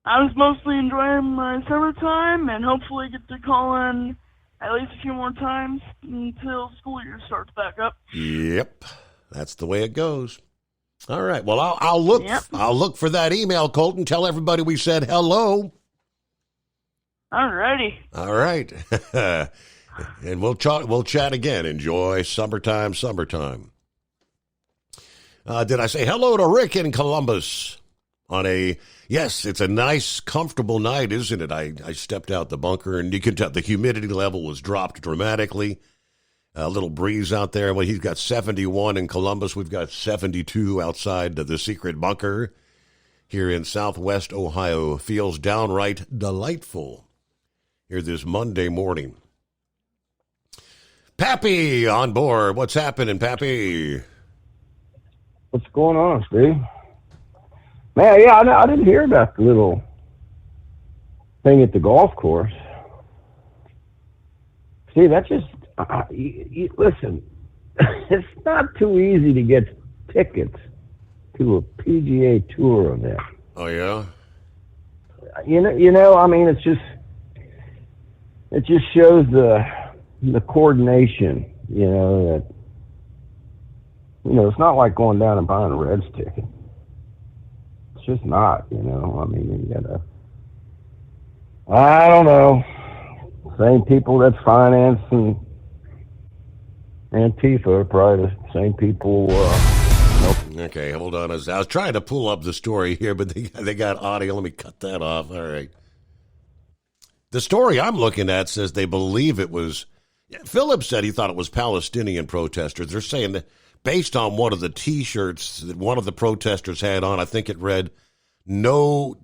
I was mostly enjoying my summertime and hopefully get to call in at least a few more times until school year starts back up. Yep, that's the way it goes. All right, well, I'll look. Yep. I'll look for that email, Colton. Tell everybody we said hello. Alrighty. All right. And we'll chat again. Enjoy summertime. Did I say hello to Rick in Columbus on yes, it's a nice, comfortable night, isn't it? I stepped out the bunker and you can tell the humidity level was dropped dramatically. A little breeze out there. Well, he's got 71 in Columbus. We've got 72 outside the secret bunker here in Southwest Ohio. Feels downright delightful here this Monday morning. Pappy on board. What's happening, Pappy? What's going on, Steve? Man, yeah, I didn't hear about the little thing at the golf course. Steve, that's just, listen, it's not too easy to get tickets to a PGA Tour event. Oh, yeah? You know, I mean, it just shows the coordination, that, it's not like going down and buying a Reds ticket. It's just not, I mean, you gotta, I don't know, same people that's financing Antifa are probably the same people. Okay, hold on. I was trying to pull up the story here, but they got audio. Let me cut that off. All right. The story I'm looking at says they believe it was. Phillips said he thought it was Palestinian protesters. They're saying that based on one of the T-shirts that one of the protesters had on, I think it read, "No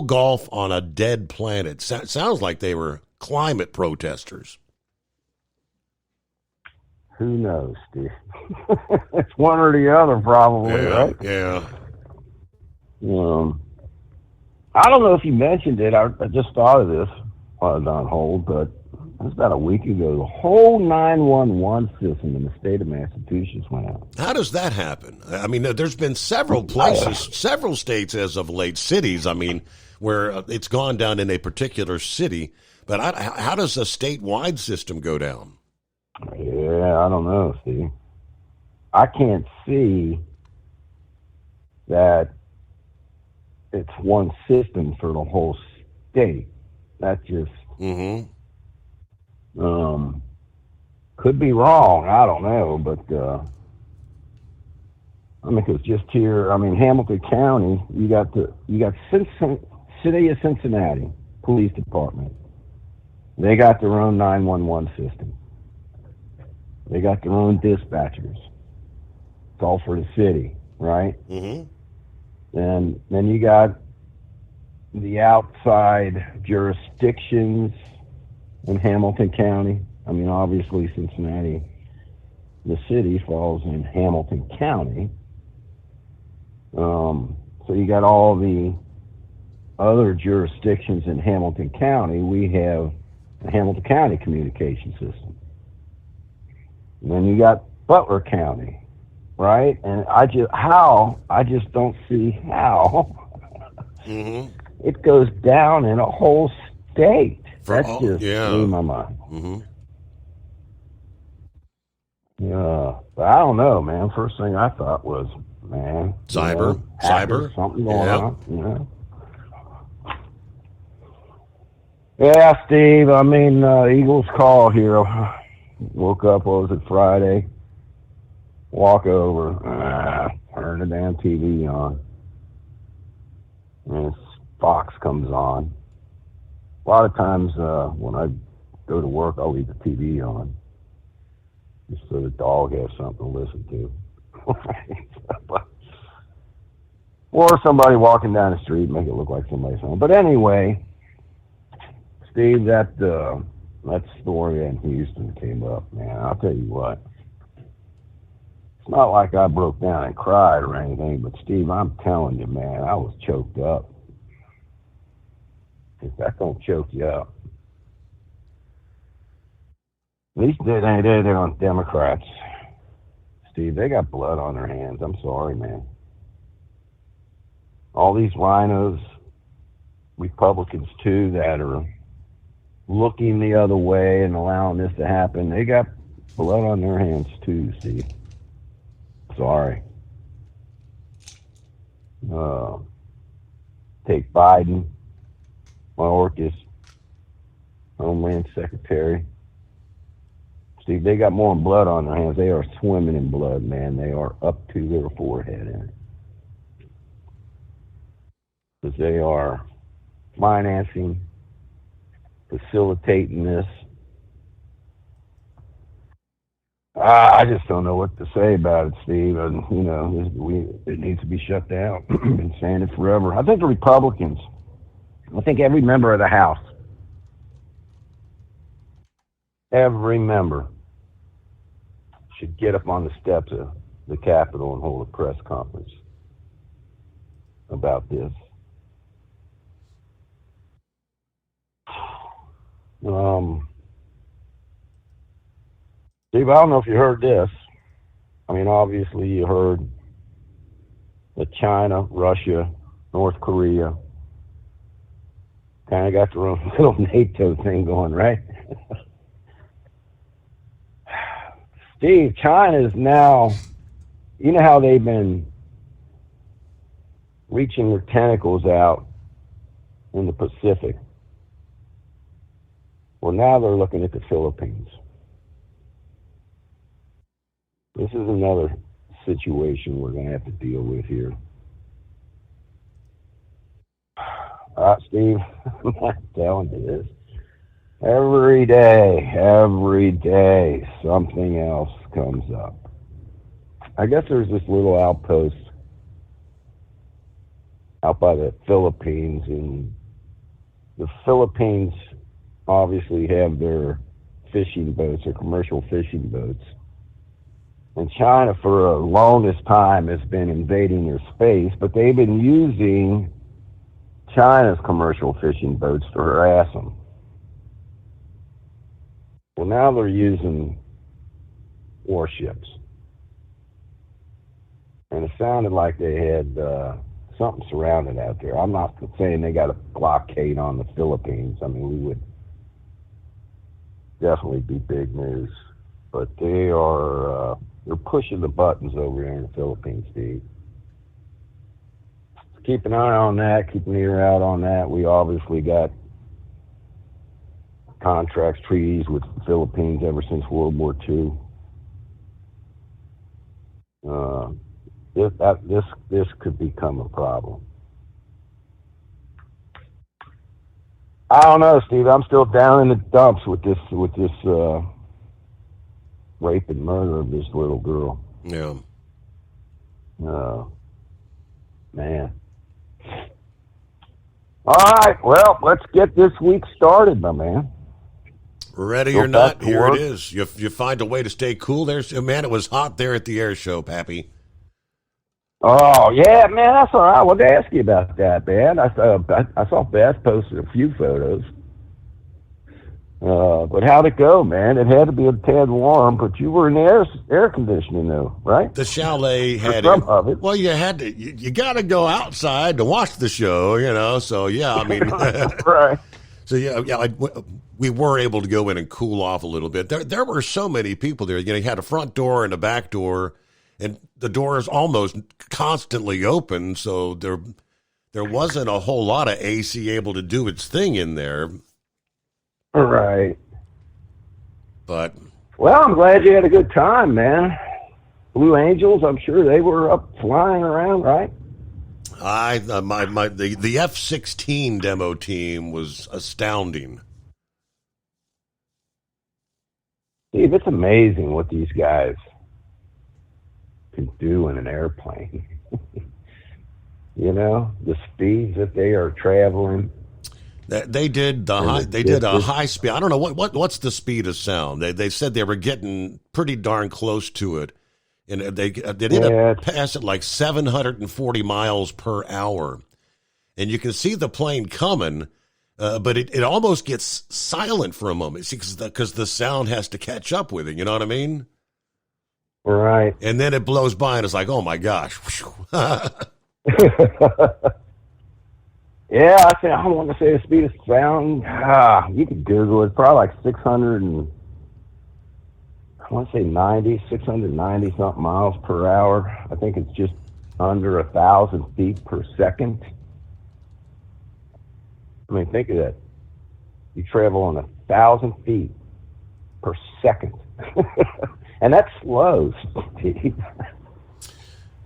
golf on a dead planet." Sounds like they were climate protesters. Who knows, Steve? It's one or the other, probably, right? Yeah. I don't know if you mentioned it. I just thought of this while I was on hold, but it was about a week ago. The whole 911 system in the state of Massachusetts went out. How does that happen? I mean, there's been several places, several states as of late, cities, I mean, where it's gone down in a particular city. But how does a statewide system go down? Yeah, I don't know, Steve. I can't see that it's one system for the whole state. That just could be wrong. I don't know, but I mean, because just here, I mean, Hamilton County, you got City of Cincinnati Police Department. They got their own 911 system. They got their own dispatchers. It's all for the city, right? Mm-hmm. And then you got the outside jurisdictions in Hamilton County. I mean, obviously Cincinnati, the city, falls in Hamilton County. So you got all the other jurisdictions in Hamilton County. We have the Hamilton County Communication System. And then you got Butler County, right? And I just don't see how it goes down in a whole state. That's just blew my mind. Yeah, but I don't know, man. First thing I thought was, man, cyber, something going on. Yeah, Steve. I mean, Eagles call here. Woke up, what was it, Friday? Walk over, turn the damn TV on. And Fox comes on. A lot of times when I go to work, I'll leave the TV on. Just so the dog has something to listen to. Or somebody walking down the street, make it look like somebody's home. But anyway, Steve, that story in Houston came up, man. I'll tell you what. It's not like I broke down and cried or anything, but Steve, I'm telling you, man, I was choked up. If that don't choke you up. At least they're on Democrats. Steve, they got blood on their hands. I'm sorry, man. All these rhinos, Republicans too, that are looking the other way and allowing this to happen, they got blood on their hands too, Steve. Sorry. Take Biden, Mayorkas, Homeland Secretary. Steve, they got more blood on their hands. They are swimming in blood, man. They are up to their forehead in it. Because they are financing, facilitating this. I just don't know what to say about it, Steve. And, it needs to be shut down. I've been saying it forever. I think the Republicans, every member of the House, every member should get up on the steps of the Capitol and hold a press conference about this. Steve, I don't know if you heard this. I mean, obviously you heard that China, Russia, North Korea kind of got their own little NATO thing going, right? Steve, China is now, you know how they've been reaching their tentacles out in the Pacific. Well, now they're looking at the Philippines. This is another situation we're going to have to deal with here. Steve, I'm telling you this. Every day, something else comes up. I guess there's this little outpost out by the Philippines, and the Philippines obviously have their fishing boats, their commercial fishing boats. And China, for the longest time, has been invading their space, but they've been using China's commercial fishing boats to harass them. Well, now they're using warships. And it sounded like they had something surrounded out there. I'm not saying they got a blockade on the Philippines. I mean, we would definitely be big news. But they are they're pushing the buttons over there in the Philippines, Steve. Keep an eye on that, keep an ear out on that. We obviously got contracts, treaties with the Philippines ever since World War II. This could become a problem. I don't know, Steve. I'm still down in the dumps with this rape and murder of this little girl. Yeah. Man. All right, well, let's get this week started, my man. Ready or not, here it is. You find a way to stay cool there. Man, it was hot there at the air show, Pappy. Oh, yeah, man, that's all right. I wanted to ask you about that, man. I saw Beth posted a few photos. But how'd it go, man? It had to be a tad warm, but you were in the air conditioning, though, right? The chalet had some of it. Well, you got to go outside to watch the show, you know. So yeah, I mean, right. So yeah, we were able to go in and cool off a little bit. There were so many people there. You know, you had a front door and a back door, and the door is almost constantly open. So there wasn't a whole lot of AC able to do its thing in there. All right. But well, I'm glad you had a good time, man. Blue Angels, I'm sure they were up flying around, right? The F-16 demo team was astounding. Steve, it's amazing what these guys can do in an airplane. You know, the speeds that they are traveling. They did a high speed. I don't know what's the speed of sound. They said they were getting pretty darn close to it, and they did pass it like 740 miles per hour, and you can see the plane coming, but it almost gets silent for a moment because the sound has to catch up with it. You know what I mean? Right. And then it blows by, and it's like, oh my gosh. Yeah, I want to say the speed of sound. You could Google it. Probably like 690 something miles per hour. I think it's just under 1,000 feet per second. I mean, think of that. You travel on 1,000 feet per second, and that's slow, Steve.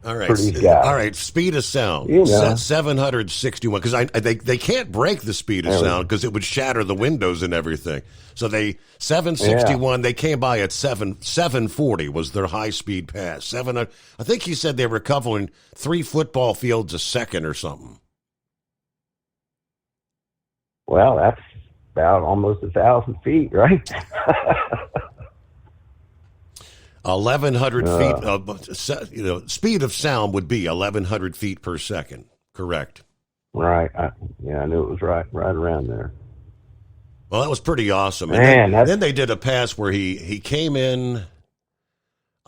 All right. Speed of sound, 761. Because they can't break the speed of sound because it would shatter the windows and everything. So 761. They came by at 740 was their high speed pass. I think he said they were covering 3 football fields a second or something. Well, that's about almost 1,000 feet, right? 1,100 feet of speed of sound would be 1,100 feet per second. Correct. Right. I knew it was right around there. Well, that was pretty awesome. Man, and then they did a pass where he came in.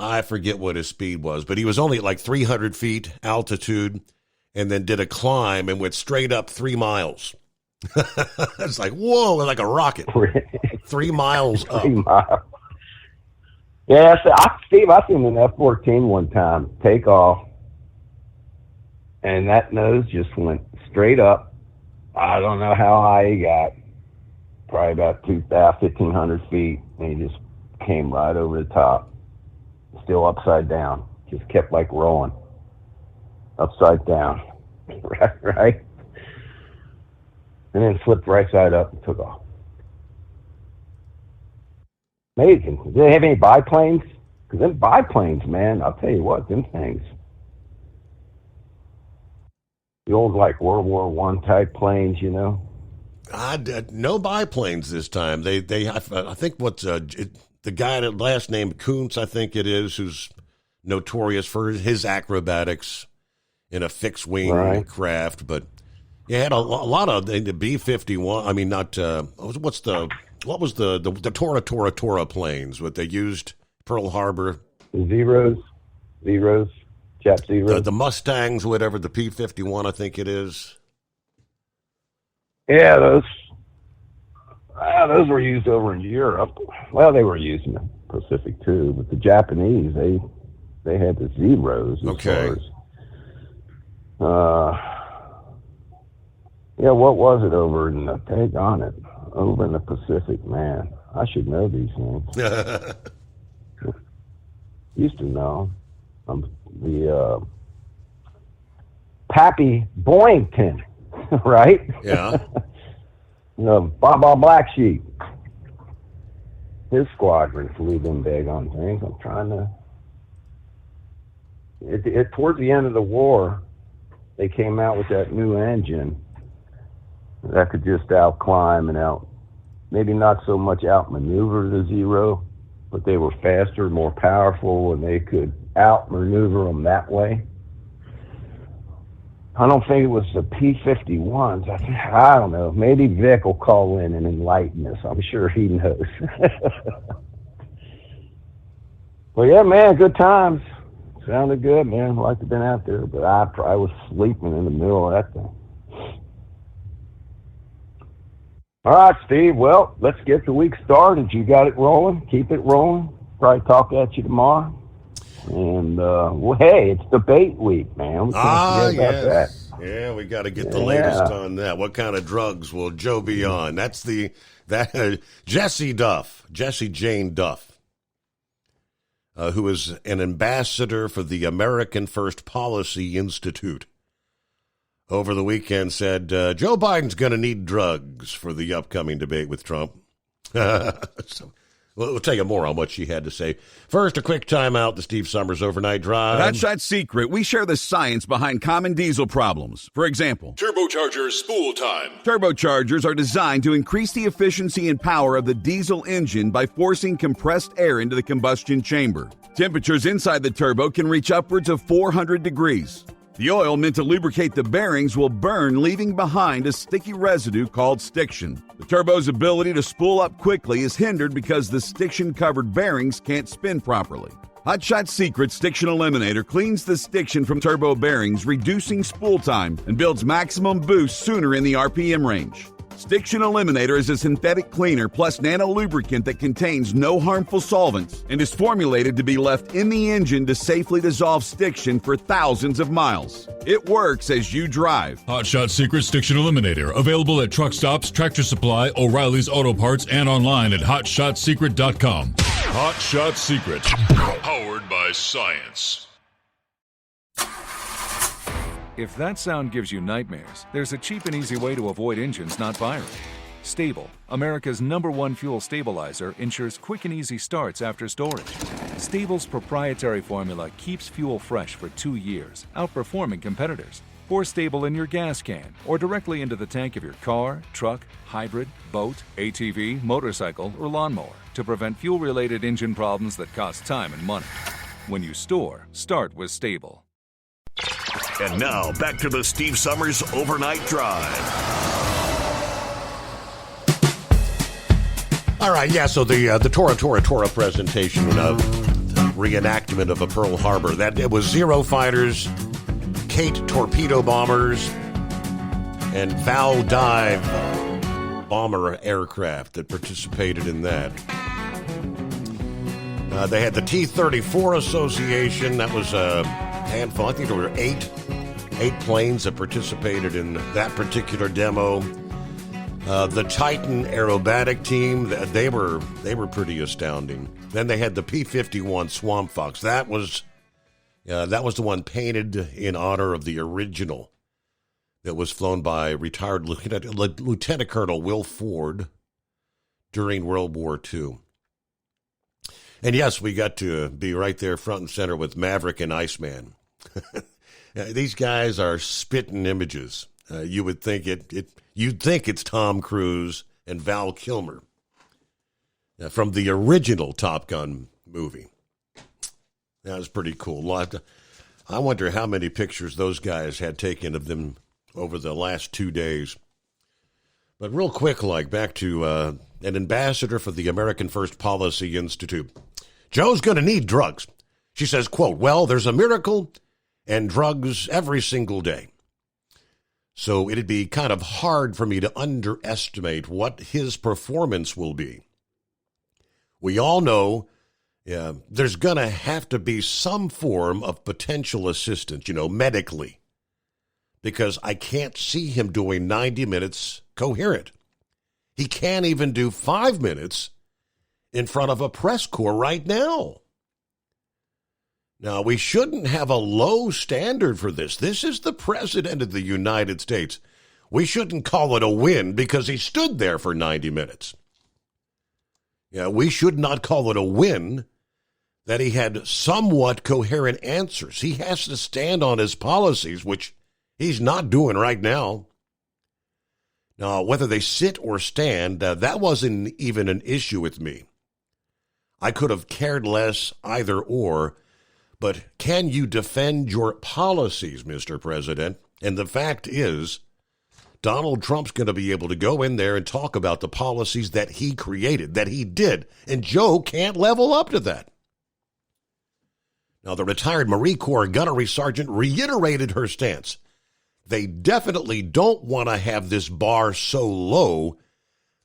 I forget what his speed was, but he was only at like 300 feet altitude, and then did a climb and went straight up 3 miles. It's like, whoa, like a rocket. 3 miles up. 3 miles. Yeah, Steve, I seen an F-14 one time take off, and that nose just went straight up. I don't know how high he got. Probably about 1,500 feet, and he just came right over the top. Still upside down. Just kept like rolling. Upside down. right? And then flipped right side up and took off. Amazing. Did they have any biplanes? Because them biplanes, man, I'll tell you what, them things. The old, like, World War I type planes, you know? No biplanes this time. I think what's the guy, that last name Kuntz, I think it is, who's notorious for his acrobatics in a fixed wing craft. But you had a lot of the B-51. I mean, not what was the Tora planes? What they used Pearl Harbor? Zeros, Jap Zeros. The Mustangs, whatever, the P-51, I think it is. Yeah, those were used over in Europe. Well, they were used in the Pacific too, but the Japanese, they had the Zeros. Okay. Yeah, what was it over in the over in the Pacific? Man, I should know these things. Used to know. The Pappy Boyington. Right? Yeah. Baba Black Sheep. His squadron flew them big on things. I'm trying to... towards the end of the war, they came out with that new engine that could just out-climb and maybe not so much outmaneuver the Zero, but they were faster, more powerful, and they could outmaneuver them that way. I don't think it was the P-51s. I don't know. Maybe Vic will call in and enlighten us. I'm sure he knows. Well, yeah, man, good times. Sounded good, man. Like to have been out there, but I was sleeping in the middle of that thing. All right, Steve. Well, let's get the week started. You got it rolling. Keep it rolling. Probably talk at you tomorrow. And, hey, it's debate week, man. We can't forget about that. Yeah, we got to get the latest on that. What kind of drugs will Joe be on? That's Jessie Jane Duff, who is an ambassador for the American First Policy Institute. Over the weekend said, Joe Biden's going to need drugs for the upcoming debate with Trump. So, we'll tell you more on what she had to say. First, a quick timeout, the Steve Summers Overnight Drive. At Hot Shot Secret, we share the science behind common diesel problems. For example, Turbocharger spool time. Turbochargers are designed to increase the efficiency and power of the diesel engine by forcing compressed air into the combustion chamber. Temperatures inside the turbo can reach upwards of 400 degrees. The oil meant to lubricate the bearings will burn, leaving behind a sticky residue called stiction. The turbo's ability to spool up quickly is hindered because the stiction-covered bearings can't spin properly. Hot Shot Secret Stiction Eliminator cleans the stiction from turbo bearings, reducing spool time, and builds maximum boost sooner in the RPM range. Stiction Eliminator is a synthetic cleaner plus nano-lubricant that contains no harmful solvents and is formulated to be left in the engine to safely dissolve stiction for thousands of miles. It works as you drive. Hot Shot Secret Stiction Eliminator. Available at truck stops, Tractor Supply, O'Reilly's Auto Parts, and online at HotShotSecret.com. Hot Shot Secret. Powered by science. If that sound gives you nightmares, there's a cheap and easy way to avoid engines not firing. Stable, America's #1 fuel stabilizer, ensures quick and easy starts after storage. Stable's proprietary formula keeps fuel fresh for 2 years, outperforming competitors. Pour Stable in your gas can or directly into the tank of your car, truck, hybrid, boat, ATV, motorcycle, or lawnmower to prevent fuel-related engine problems that cost time and money. When you store, start with Stable. And now, back to the Steve Summers Overnight Drive. All right, yeah, so the Tora presentation, reenactment of a Pearl Harbor, that it was Zero fighters, Kate torpedo bombers, and Val dive bomber aircraft that participated in that. They had the T-34 Association. That was a handful. I think there were eight planes that participated in that particular demo. The Titan aerobatic team, they were pretty astounding. Then they had the P-51 Swamp Fox. That was the one painted in honor of the original that was flown by retired Lieutenant Colonel Will Ford during World War II. And yes, we got to be right there front and center with Maverick and Iceman. These guys are spitting images. You would think you'd think it's Tom Cruise and Val Kilmer from the original Top Gun movie. That was pretty cool. I wonder how many pictures those guys had taken of them over the last 2 days. But real quick, back to an ambassador for the American First Policy Institute. Joe's going to need drugs. She says, quote, well, there's a miracle and drugs every single day. So it'd be kind of hard for me to underestimate what his performance will be. We all know there's going to have to be some form of potential assistance, medically, because I can't see him doing 90 minutes coherent. He can't even do 5 minutes in front of a press corps right now. Now, we shouldn't have a low standard for this. This is the President of the United States. We shouldn't call it a win because he stood there for 90 minutes. Yeah, we should not call it a win that he had somewhat coherent answers. He has to stand on his policies, which he's not doing right now. Now, whether they sit or stand, that wasn't even an issue with me. I could have cared less either or. But can you defend your policies, Mr. President? And the fact is, Donald Trump's going to be able to go in there and talk about the policies that he created, that he did. And Joe can't level up to that. Now, the retired Marine Corps gunnery sergeant reiterated her stance. They definitely don't want to have this bar so low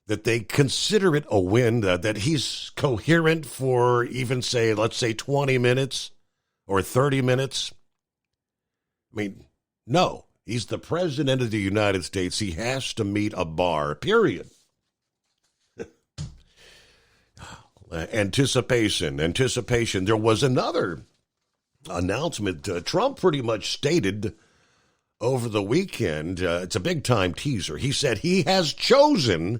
that they consider it a win, that he's coherent for even, let's say 20 minutes. Or 30 minutes? I mean, no. He's the President of the United States. He has to meet a bar, period. Anticipation. There was another announcement. Trump pretty much stated over the weekend, it's a big-time teaser. He said he has chosen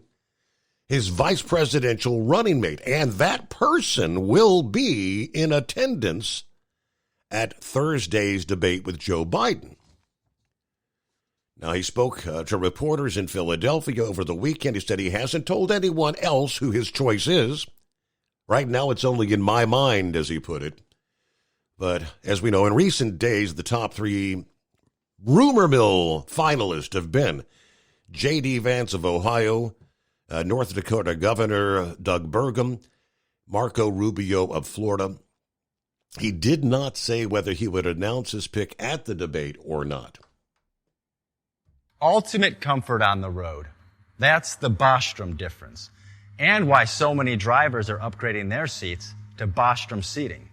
his vice presidential running mate, and that person will be in attendance at Thursday's debate with Joe Biden. Now, he spoke to reporters in Philadelphia over the weekend. He said he hasn't told anyone else who his choice is. Right now, it's only in my mind, as he put it. But as we know, in recent days, the top 3 rumor mill finalists have been J.D. Vance of Ohio, North Dakota Governor Doug Burgum, Marco Rubio of Florida. He did not say whether he would announce his pick at the debate or not. Ultimate comfort on the road. That's the Bostrom difference. And why so many drivers are upgrading their seats to Bostrom seating.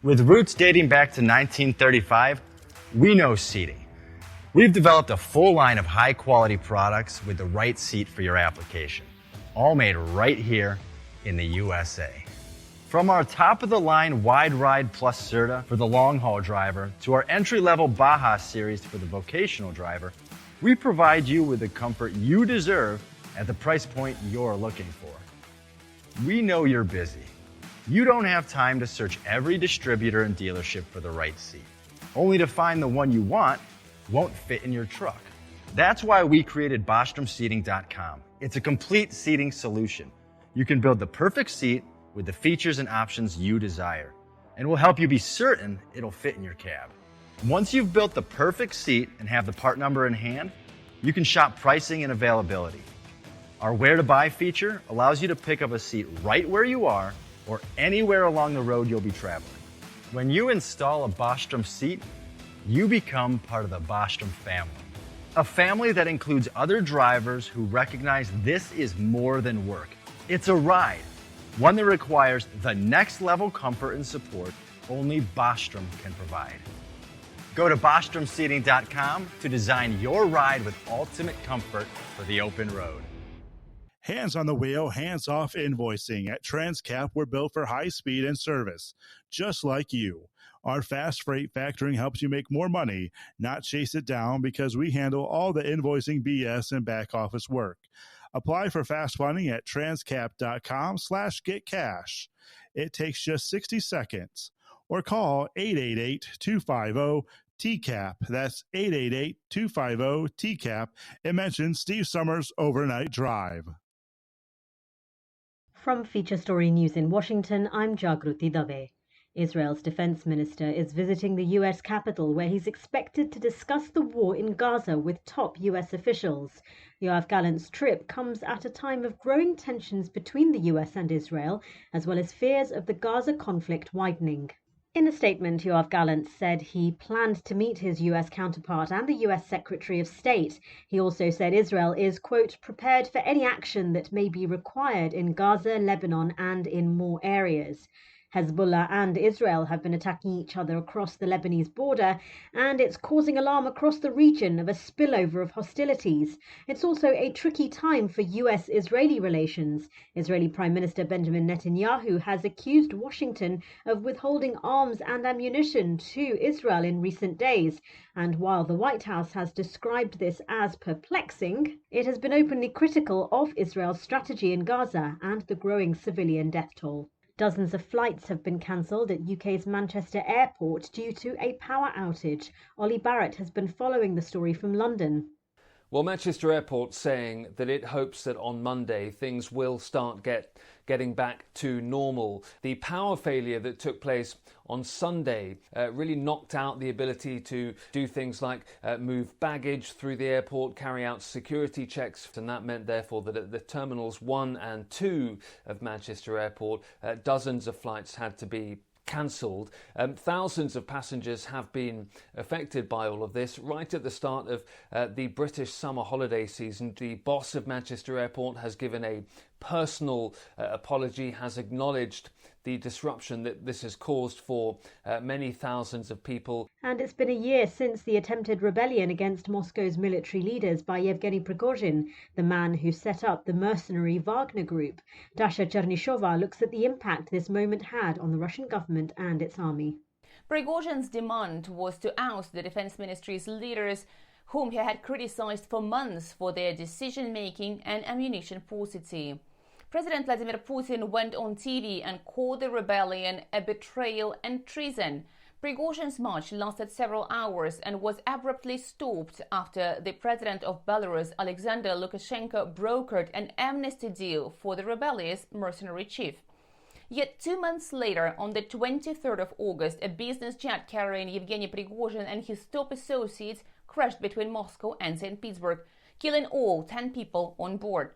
With roots dating back to 1935, we know seating. We've developed a full line of high-quality products with the right seat for your application, all made right here in the USA. From our top-of-the-line Wide Ride Plus Certa for the long-haul driver to our entry-level Baja series for the vocational driver, we provide you with the comfort you deserve at the price point you're looking for. We know you're busy. You don't have time to search every distributor and dealership for the right seat, only to find the one you want won't fit in your truck. That's why we created BostromSeating.com. It's a complete seating solution. You can build the perfect seat with the features and options you desire, and we'll help you be certain it'll fit in your cab. Once you've built the perfect seat and have the part number in hand, you can shop pricing and availability. Our Where to Buy feature allows you to pick up a seat right where you are or anywhere along the road you'll be traveling. When you install a Bostrom seat, you become part of the Bostrom family. A family that includes other drivers who recognize this is more than work. It's a ride, one that requires the next level comfort and support only Bostrom can provide. Go to BostromSeating.com to design your ride with ultimate comfort for the open road. Hands on the wheel, hands off invoicing. At Transcap, we're built for high speed and service, just like you. Our fast freight factoring helps you make more money, not chase it down, because we handle all the invoicing BS and back office work. Apply for fast funding at transcap.com/getcash. It takes just 60 seconds. Or call 888-250-TCAP. That's 888-250-TCAP. And mention Steve Summers Overnight Drive. From Feature Story News in Washington, I'm Jagruti Dave. Israel's defense minister is visiting the U.S. Capitol, where he's expected to discuss the war in Gaza with top U.S. officials. Yoav Gallant's trip comes at a time of growing tensions between the U.S. and Israel, as well as fears of the Gaza conflict widening. In a statement, Yoav Gallant said he planned to meet his U.S. counterpart and the U.S. Secretary of State. He also said Israel is, quote, prepared for any action that may be required in Gaza, Lebanon, and in more areas. Hezbollah and Israel have been attacking each other across the Lebanese border, and it's causing alarm across the region of a spillover of hostilities. It's also a tricky time for US-Israeli relations. Israeli Prime Minister Benjamin Netanyahu has accused Washington of withholding arms and ammunition to Israel in recent days. And while the White House has described this as perplexing, it has been openly critical of Israel's strategy in Gaza and the growing civilian death toll. Dozens of flights have been cancelled at UK's Manchester Airport due to a power outage. Ollie Barrett has been following the story from London. Well, Manchester Airport saying that it hopes that on Monday things will start getting back to normal. The power failure that took place on Sunday really knocked out the ability to do things like move baggage through the airport, carry out security checks, and that meant therefore that at the terminals 1 and 2 of Manchester Airport, dozens of flights had to be cancelled. Thousands of passengers have been affected by all of this. Right at the start of the British summer holiday season, the boss of Manchester Airport has given a personal apology, has acknowledged the disruption that this has caused for many thousands of people. And it's been a year since the attempted rebellion against Moscow's military leaders by Yevgeny Prigozhin, the man who set up the mercenary Wagner Group. Dasha Chernyshova looks at the impact this moment had on the Russian government and its army. Prigozhin's demand was to oust the defense ministry's leaders, whom he had criticized for months for their decision-making and ammunition paucity. President Vladimir Putin went on TV and called the rebellion a betrayal and treason. Prigozhin's march lasted several hours and was abruptly stopped after the president of Belarus, Alexander Lukashenko, brokered an amnesty deal for the rebellious mercenary chief. Yet 2 months later, on the 23rd of August, a business jet carrying Yevgeny Prigozhin and his top associates crashed between Moscow and St. Petersburg, killing all 10 people on board.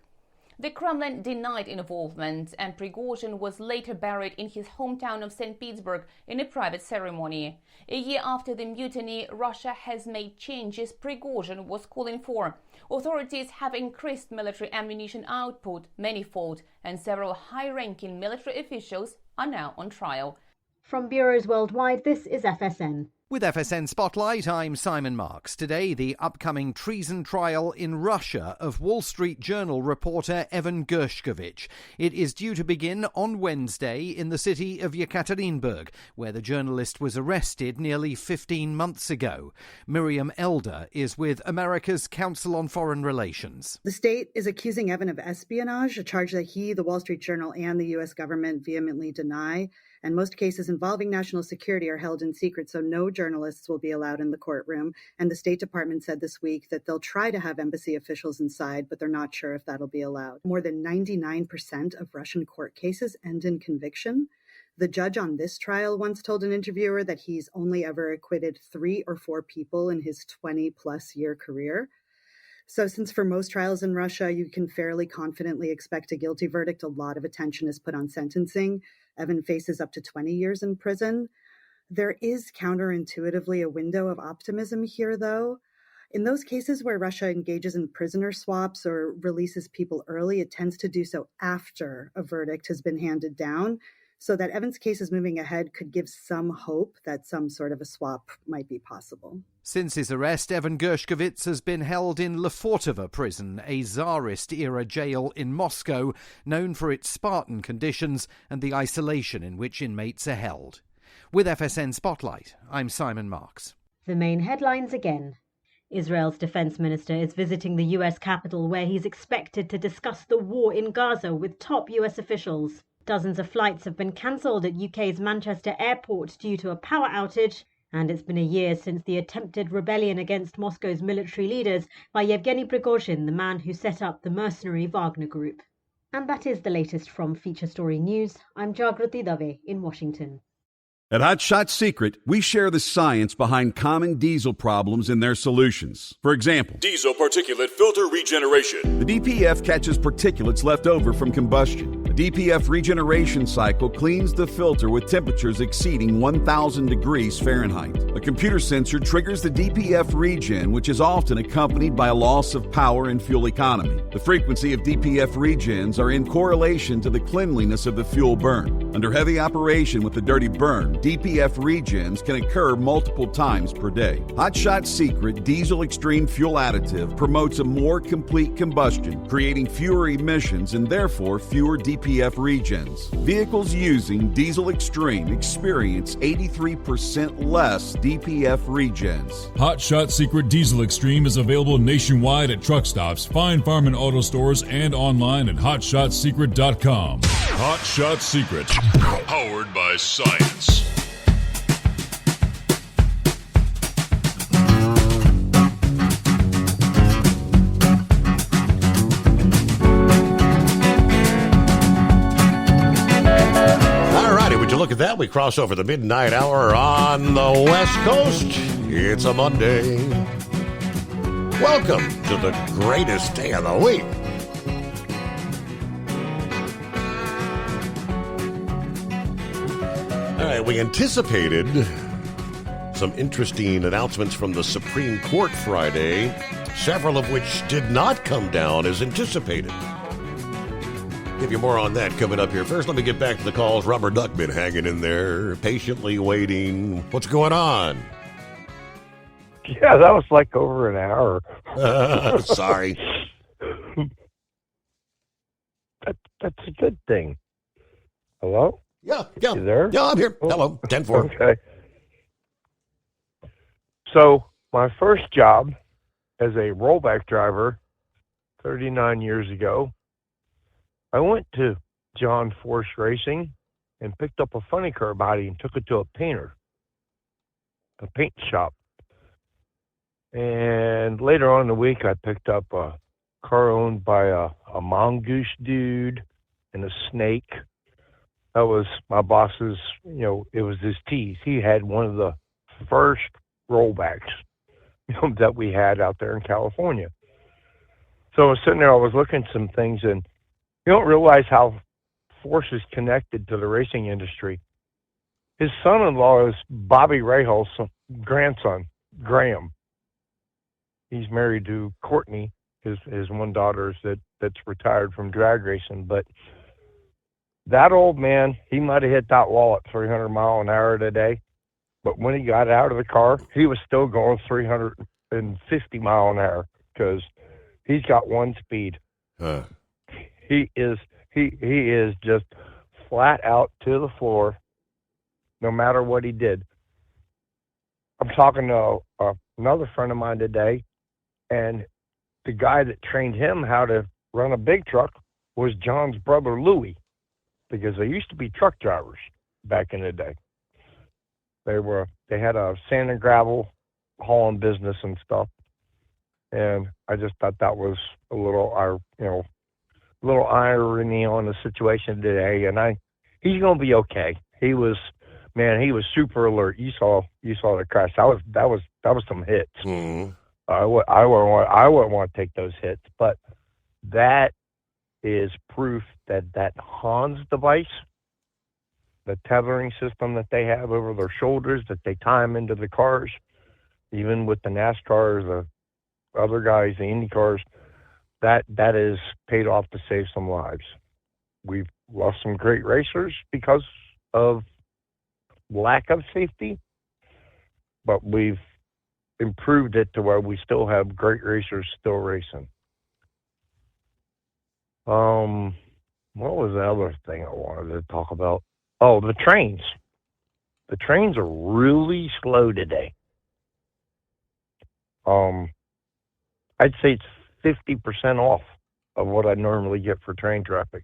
The Kremlin denied involvement, and Prigozhin was later buried in his hometown of St. Petersburg in a private ceremony. A year after the mutiny, Russia has made changes Prigozhin was calling for. Authorities have increased military ammunition output manifold, and several high-ranking military officials are now on trial. From bureaus worldwide, this is FSN. With FSN Spotlight, I'm Simon Marks. Today, the upcoming treason trial in Russia of Wall Street Journal reporter Evan Gershkovich. It is due to begin on Wednesday in the city of Yekaterinburg, where the journalist was arrested nearly 15 months ago. Miriam Elder is with America's Council on Foreign Relations. The state is accusing Evan of espionage, a charge that he, the Wall Street Journal, and the U.S. government vehemently deny. And most cases involving national security are held in secret, so no journalists will be allowed in the courtroom. And the State Department said this week that they'll try to have embassy officials inside, but they're not sure if that'll be allowed. More than 99% of Russian court cases end in conviction. The judge on this trial once told an interviewer that he's only ever acquitted 3 or 4 people in his 20-plus year career. So since for most trials in Russia, you can fairly confidently expect a guilty verdict, a lot of attention is put on sentencing. Evan faces up to 20 years in prison. There is counterintuitively a window of optimism here, though. In those cases where Russia engages in prisoner swaps or releases people early, it tends to do so after a verdict has been handed down. So that Evan's case is moving ahead could give some hope that some sort of a swap might be possible. Since his arrest, Evan Gershkovich has been held in Lefortovo prison, a Tsarist-era jail in Moscow, known for its Spartan conditions and the isolation in which inmates are held. With FSN Spotlight, I'm Simon Marks. The main headlines again. Israel's defense minister is visiting the US capital, where he's expected to discuss the war in Gaza with top US officials. Dozens of flights have been cancelled at UK's Manchester airport due to a power outage, and it's been a year since the attempted rebellion against Moscow's military leaders by Yevgeny Prigozhin, the man who set up the mercenary Wagner Group. And that is the latest from Feature Story News. I'm Jagruti Dave in Washington. At Hot Shot Secret, we share the science behind common diesel problems and their solutions. For example, diesel particulate filter regeneration. The DPF catches particulates left over from combustion. The DPF regeneration cycle cleans the filter with temperatures exceeding 1,000 degrees Fahrenheit. A computer sensor triggers the DPF regen, which is often accompanied by a loss of power and fuel economy. The frequency of DPF regens are in correlation to the cleanliness of the fuel burn. Under heavy operation with the dirty burn, DPF regens can occur multiple times per day. Hot Shot Secret Diesel Extreme Fuel Additive promotes a more complete combustion, creating fewer emissions and therefore fewer DPF regens. Vehicles using Diesel Extreme experience 83% less DPF regens. Hot Shot Secret Diesel Extreme is available nationwide at truck stops, Fine Farm and auto stores, and online at hotshotsecret.com. Hot Shot Secret, powered by science. Look at that. We cross over the midnight hour on the West Coast. It's a Monday. Welcome to the greatest day of the week. All right, we anticipated some interesting announcements from the Supreme Court Friday, several of which did not come down as anticipated. Give you more on that coming up here. First, let me get back to the calls. Rubber Duck been hanging in there, patiently waiting. What's going on? Yeah, that was like over an hour. Sorry. That's a good thing. Hello? Yeah. You there? Yeah, I'm here. Hello, 10-4. Okay. So, my first job as a rollback driver 39 years ago, I went to John Force Racing and picked up a funny car body and took it to a painter, a paint shop. And later on in the week, I picked up a car owned by a mongoose dude and a snake. That was my boss's, it was his teeth. He had one of the first rollbacks, that we had out there in California. So I was sitting there, I was looking at some things, and you don't realize how Force is connected to the racing industry. His son-in-law is Bobby Rahal's grandson, Graham. He's married to Courtney, his one daughter that's retired from drag racing. But that old man, he might have hit that wall at 300 miles an hour today. But when he got out of the car, he was still going 350 mile an hour because he's got one speed. He is just flat out to the floor, no matter what he did. I'm talking to another friend of mine today, and the guy that trained him how to run a big truck was John's brother Louie, because they used to be truck drivers back in the day. They had a sand and gravel hauling business and stuff, and I just thought that was a little irony on the situation today. And he's gonna be okay. He was super alert. You saw the crash. That was some hits. Mm-hmm. I wouldn't want to take those hits, but that is proof that Hans device, the tethering system that they have over their shoulders, that they tie them into the cars, even with the NASCARs, the other guys, the Indy cars, that is paid off to save some lives. We've lost some great racers because of lack of safety, but we've improved it to where we still have great racers still racing. What was the other thing I wanted to talk about? Oh, the trains. The trains are really slow today. I'd say it's 50% off of what I normally get for train traffic.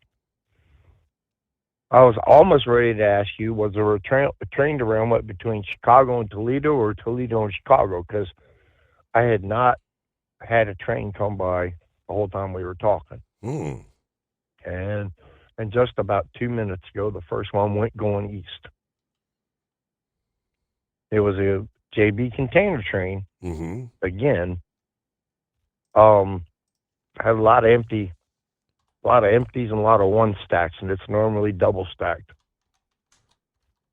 I was almost ready to ask you, was there a train derailment between Chicago and Toledo or Toledo and Chicago? Because I had not had a train come by the whole time we were talking. Mm. And just about 2 minutes ago, the first one went going east. It was a JB container train. Mm-hmm. Again, had a lot of empties and a lot of one stacks, and it's normally double stacked.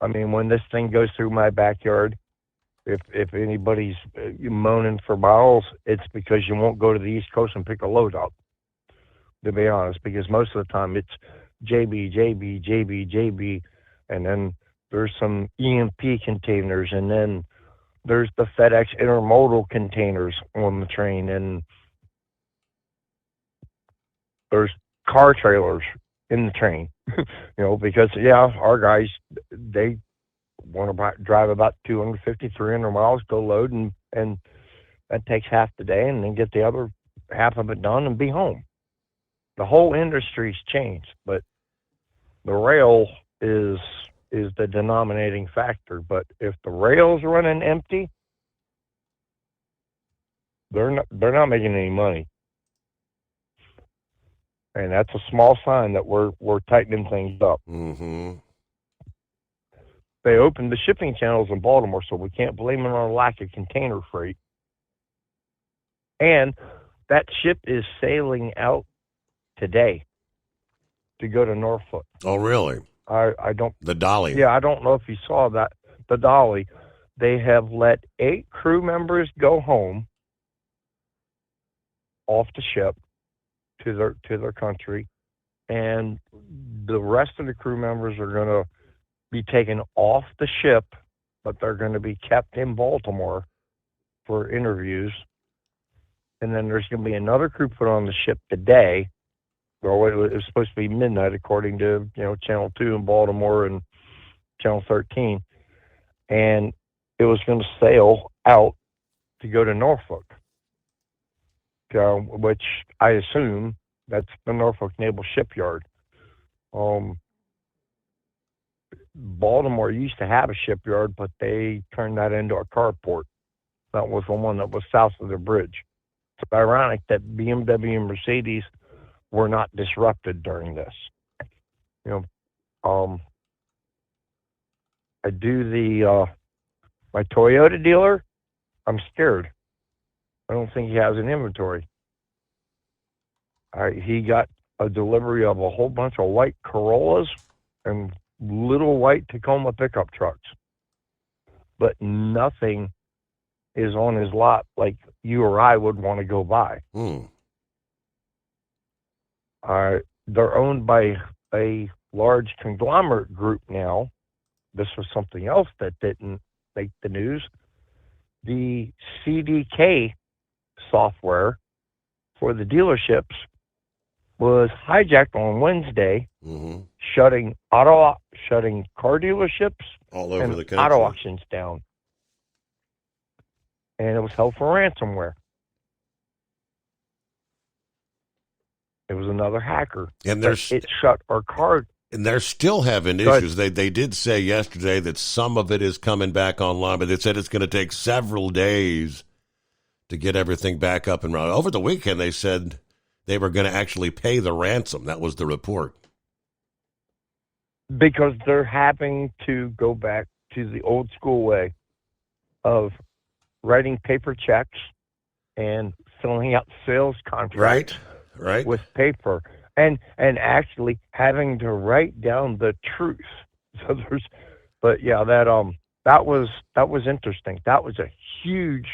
I mean, when this thing goes through my backyard, if anybody's moaning for miles, it's because you won't go to the East Coast and pick a load up, to be honest, because most of the time it's JB, and then there's some EMP containers, and then there's the FedEx intermodal containers on the train, and there's car trailers in the train, because our guys, they want to drive about 250, 300 miles, go load, and that takes half the day, and then get the other half of it done and be home. The whole industry's changed, but the rail is the denominating factor. But if the rail's running empty, they're not making any money. And that's a small sign that we're tightening things up. Mm-hmm. They opened the shipping channels in Baltimore, so we can't blame them on a lack of container freight. And that ship is sailing out today to go to Norfolk. Oh, really? I don't. The Dolly. Yeah, I don't know if you saw that. The Dolly. They have let 8 crew members go home off the ship to their country, and the rest of the crew members are going to be taken off the ship, but they're going to be kept in Baltimore for interviews. And then there's going to be another crew put on the ship today. Well, it was supposed to be midnight, according to Channel 2 in Baltimore and Channel 13, and it was going to sail out to go to Norfolk. Which I assume that's the Norfolk Naval Shipyard. Baltimore used to have a shipyard, but they turned that into a carport. That was the one that was south of the bridge. It's ironic that BMW and Mercedes were not disrupted during this. I do my Toyota dealer, I'm scared. I don't think he has an inventory. He got a delivery of a whole bunch of white Corollas and little white Tacoma pickup trucks. But nothing is on his lot like you or I would want to go buy. Mm. They're owned by a large conglomerate group now. This was something else that the news. The CDK software for the dealerships was hijacked on Wednesday, shutting car dealerships all over and the country. auto auctions down. And it was held for ransomware. It was another hacker. And it shut our car. And they're still having issues. They did say yesterday that some of it is coming back online, but they said it's going to take several days to get everything back up and running. Over the weekend, they said they were going to actually pay the ransom. That was the report. Because they're having to go back to the old school way of writing paper checks and filling out sales contracts right. with paper. And actually having to write down the truth. So that was interesting. That was a huge.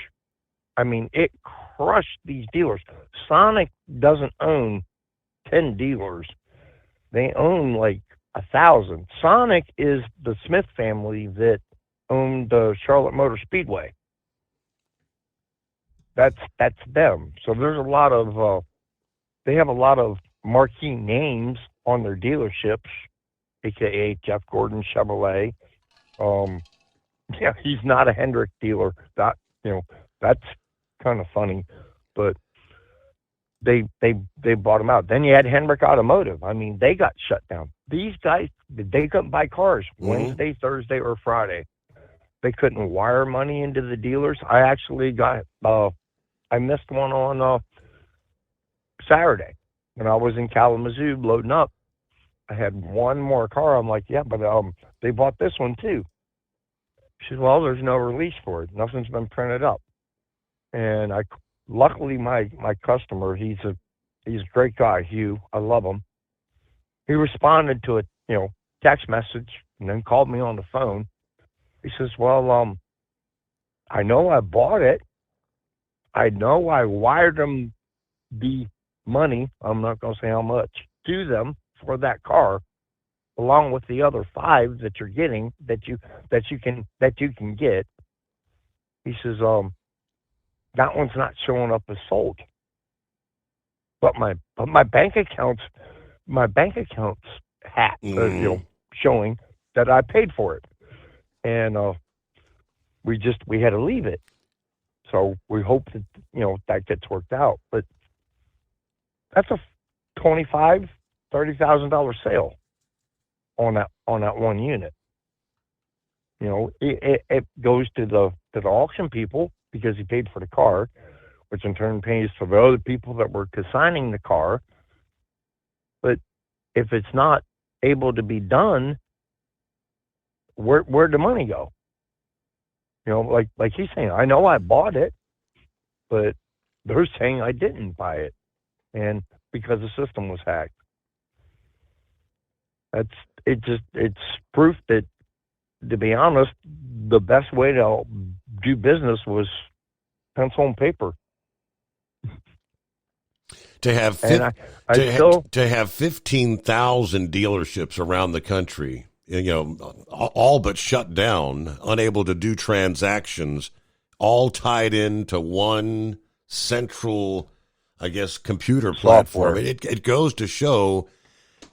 I mean, it crushed these dealers. Sonic doesn't own 10 dealers; they own like 1,000. Sonic is the Smith family that owned the Charlotte Motor Speedway. That's them. So there's a lot of. They have a lot of marquee names on their dealerships, aka Jeff Gordon Chevrolet. He's not a Hendrick dealer. That's kind of funny, but they bought him out. Then you had Hendrick Automotive. I mean, they got shut down. These guys, they couldn't buy cars Wednesday, Thursday, or Friday. They couldn't wire money into the dealers. I actually got I missed one on Saturday. When I was in Kalamazoo loading up, I had one more car. I'm like, yeah, but they bought this one too. She said, well, there's no release for it. Nothing's been printed up. And luckily my customer, he's a great guy, Hugh. I love him. He responded to a text message and then called me on the phone. He says, well, I know I bought it. I know I wired them the money, I'm not going to say how much, to them for that car, along with the other 5 that you're getting that you can get. He says, that one's not showing up as sold. But my bank account's hat showing that I paid for it, and we had to leave it. So we hope that that gets worked out, but. That's a $25,000-$30,000 sale on that one unit. It goes to the auction people because he paid for the car, which in turn pays for the other people that were consigning the car. But if it's not able to be done, where'd the money go? Like he's saying, I know I bought it, but they're saying I didn't buy it. And because the system was hacked. It's proof that, to be honest, the best way to do business was pencil and paper. To have 15,000 dealerships around the country, all but shut down, unable to do transactions, all tied into one central, I guess, computer platform. It goes to show,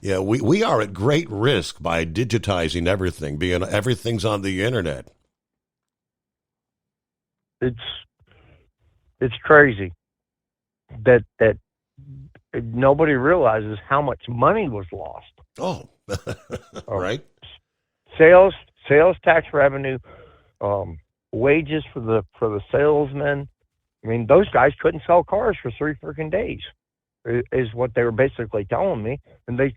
we are at great risk by digitizing everything, being everything's on the internet. It's crazy that nobody realizes how much money was lost. Oh, right. Sales tax revenue, wages for the salesmen. I mean, those guys couldn't sell cars for 3 freaking days, is what they were basically telling me. And they,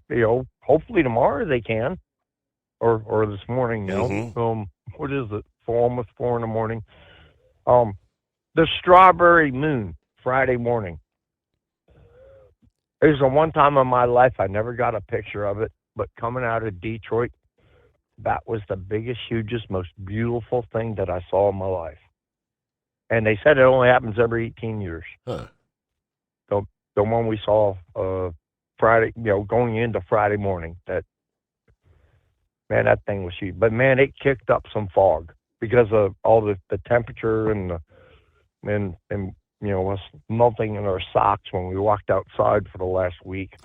hopefully tomorrow they can, or this morning. What is it? Almost 4 a.m. The Strawberry Moon, Friday morning. It was the one time in my life I never got a picture of it, but coming out of Detroit, that was the biggest, hugest, most beautiful thing that I saw in my life. And they said it only happens every 18 years. Huh. So the one we saw Friday, going into Friday morning, that thing was huge. But man, it kicked up some fog because of all the temperature and us melting in our socks when we walked outside for the last week.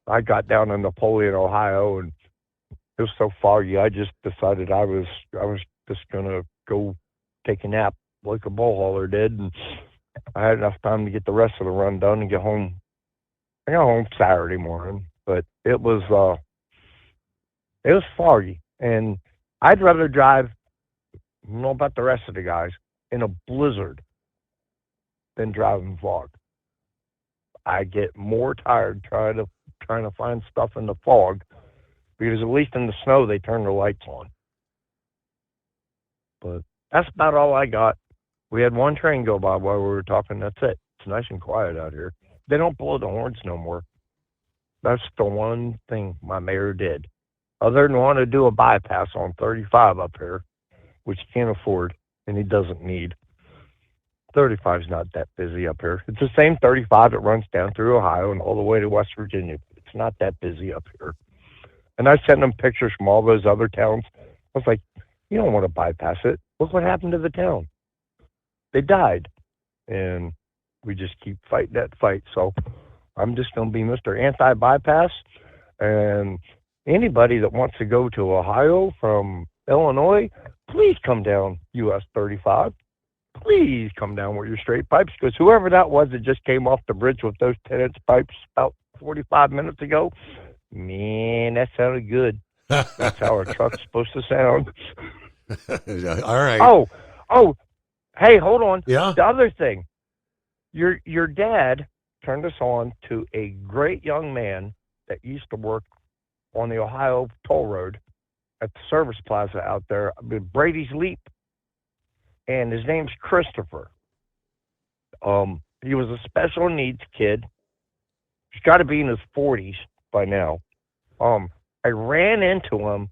I got down in Napoleon, Ohio, and it was so foggy. I just decided I was just gonna go take a nap like a bull hauler did, and I had enough time to get the rest of the run done and get home. I got home Saturday morning, but it was foggy, and I'd rather drive. I don't know about the rest of the guys, in a blizzard than driving fog. I get more tired trying to find stuff in the fog, because at least in the snow they turn the lights on. But that's about all I got. We had one train go by while we were talking. That's it. It's nice and quiet out here. They don't blow the horns no more. That's the one thing my mayor did, other than want to do a bypass on 35 up here, which he can't afford and he doesn't need. 35's not that busy up here. It's the same 35 that runs down through Ohio and all the way to West Virginia. It's not that busy up here. And I sent them pictures from all those other towns. I was like, you don't want to bypass it. Look what happened to the town. They died. And we just keep fighting that fight. So I'm just going to be Mr. Anti-Bypass. And anybody that wants to go to Ohio from Illinois, please come down US 35. Please come down with your straight pipes, because whoever that was that just came off the bridge with those 10-inch pipes about 45 minutes ago, man, that sounded good. That's how our truck's supposed to sound. All right. Oh, hey, hold on. Yeah. The other thing, your dad turned us on to a great young man that used to work on the Ohio toll road at the service plaza out there, Brady's Leap. And his name's Christopher. He was a special needs kid. He's got to be in his 40s by now. I ran into him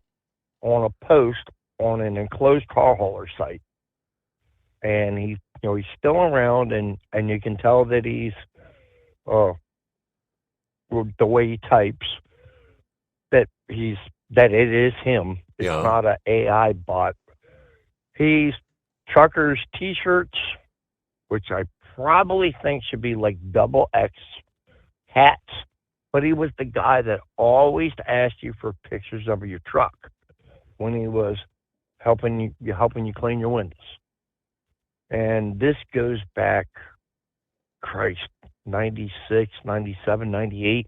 on a post on an enclosed car hauler site, and he's still around, and you can tell that he's the way he types that it is him. It's not an AI bot. He's truckers t-shirts, which I probably think should be like XX hats, but he was the guy that always asked you for pictures of your truck when he was helping you clean your windows. And this goes back, 96, 97, 98,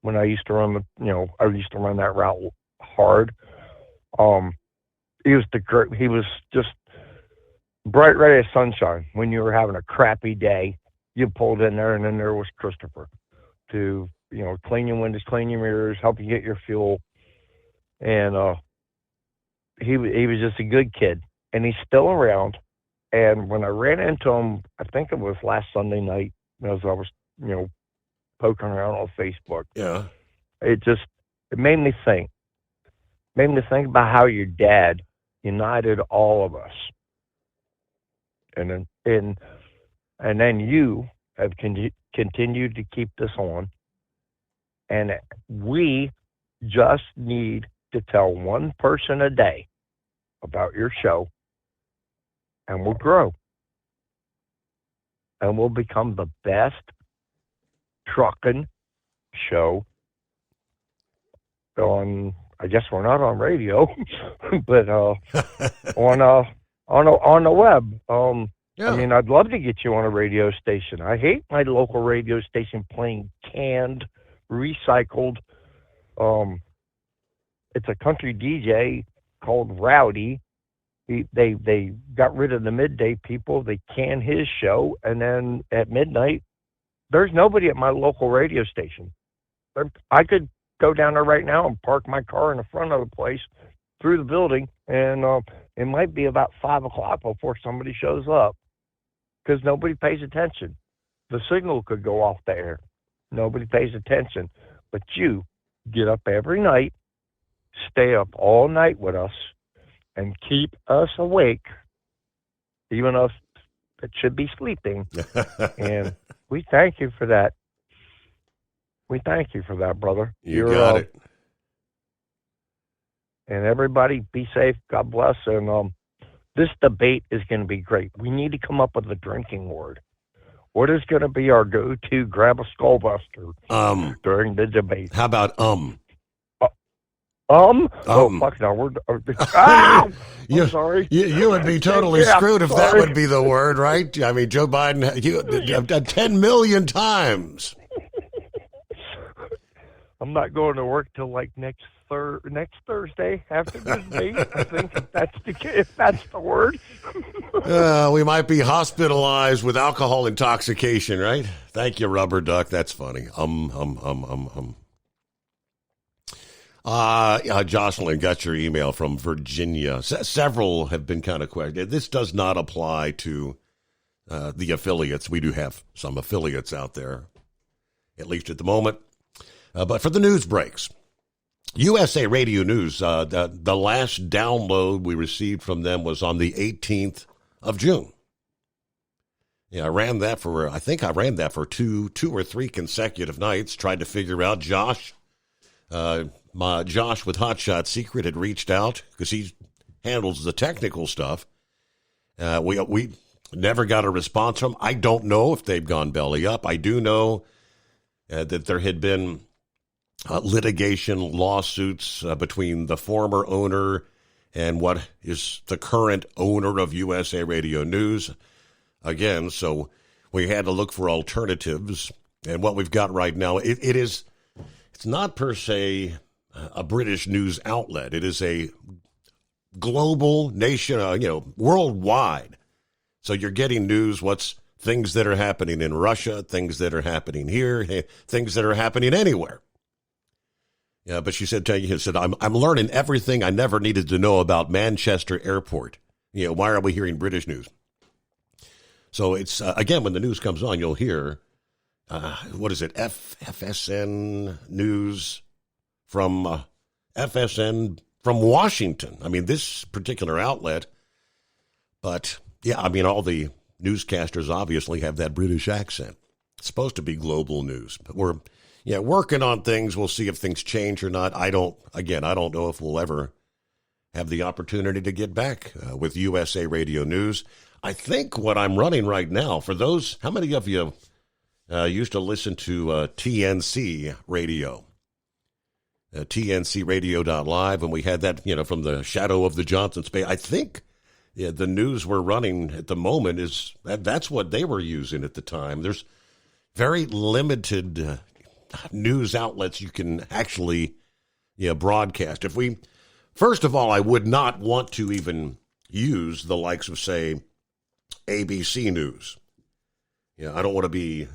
when I used to run that route hard. He was just bright ray of sunshine. When you were having a crappy day, you pulled in there, and then there was Christopher to, clean your windows, clean your mirrors, help you get your fuel. And he was just a good kid, and he's still around. And when I ran into him, I think it was last Sunday night, as I was, poking around on Facebook. Yeah. It made me think. Made me think about how your dad united all of us. And then you have continued to keep this on, and we just need to tell one person a day about your show, and we'll grow, and we'll become the best trucking show on. I guess we're not on radio, but on the web. I mean, I'd love to get you on a radio station. I hate my local radio station playing canned, recycled. It's a country DJ called Rowdy. They got rid of the midday people. They can his show, and then at midnight, there's nobody at my local radio station. I could go down there right now and park my car in the front of the place, through the building, and it might be about 5 o'clock before somebody shows up, because nobody pays attention. The signal could go off the air. Nobody pays attention. But you get up every night, stay up all night with us, and keep us awake, even us that should be sleeping. And we thank you for that. We thank you for that, brother. You got it. And everybody be safe. God bless. And this debate is going to be great. We need to come up with a drinking word. What is going to be our go-to grab a skullbuster during the debate? How about Oh, fuck no. I'm sorry. You would be totally screwed if that would be the word, right? I mean, Joe Biden, 10 million times. I'm not going to work till like next Thursday after this debate. I think if that's the word. We might be hospitalized with alcohol intoxication, right? Thank you, Rubber Duck. That's funny. Jocelyn, got your email from Virginia. Several have been kind of questioned. This does not apply to the affiliates. We do have some affiliates out there, at least at the moment. But for the news breaks, USA Radio News, the last download we received from them was on the 18th of June. Yeah, I ran that for two or three consecutive nights, tried to figure out Josh. Josh with Hotshot Secret had reached out because he handles the technical stuff. We never got a response from him. I don't know if they've gone belly up. I do know that there had been litigation lawsuits between the former owner and what is the current owner of USA Radio News. Again, so we had to look for alternatives. And what we've got right now, it's not per se a British news outlet. It is a global nation, worldwide. So you're getting news, things that are happening in Russia, things that are happening here, things that are happening anywhere. Yeah, but she said, I'm learning everything I never needed to know about Manchester Airport. Why are we hearing British news? So it's, again, when the news comes on, you'll hear, FSN News from FSN from Washington. I mean, this particular outlet. But, yeah, I mean, all the newscasters obviously have that British accent. It's supposed to be global news. But we're working on things. We'll see if things change or not. I don't know if we'll ever have the opportunity to get back with USA Radio News. I think what I'm running right now, for those, how many of you used to listen to TNC Radio? TNCradio.live, and we had that, from the shadow of the Johnson Space. I think the news we're running at the moment that's what they were using at the time. There's very limited news outlets you can actually broadcast. First of all, I would not want to even use the likes of, say, ABC News. I don't want to be,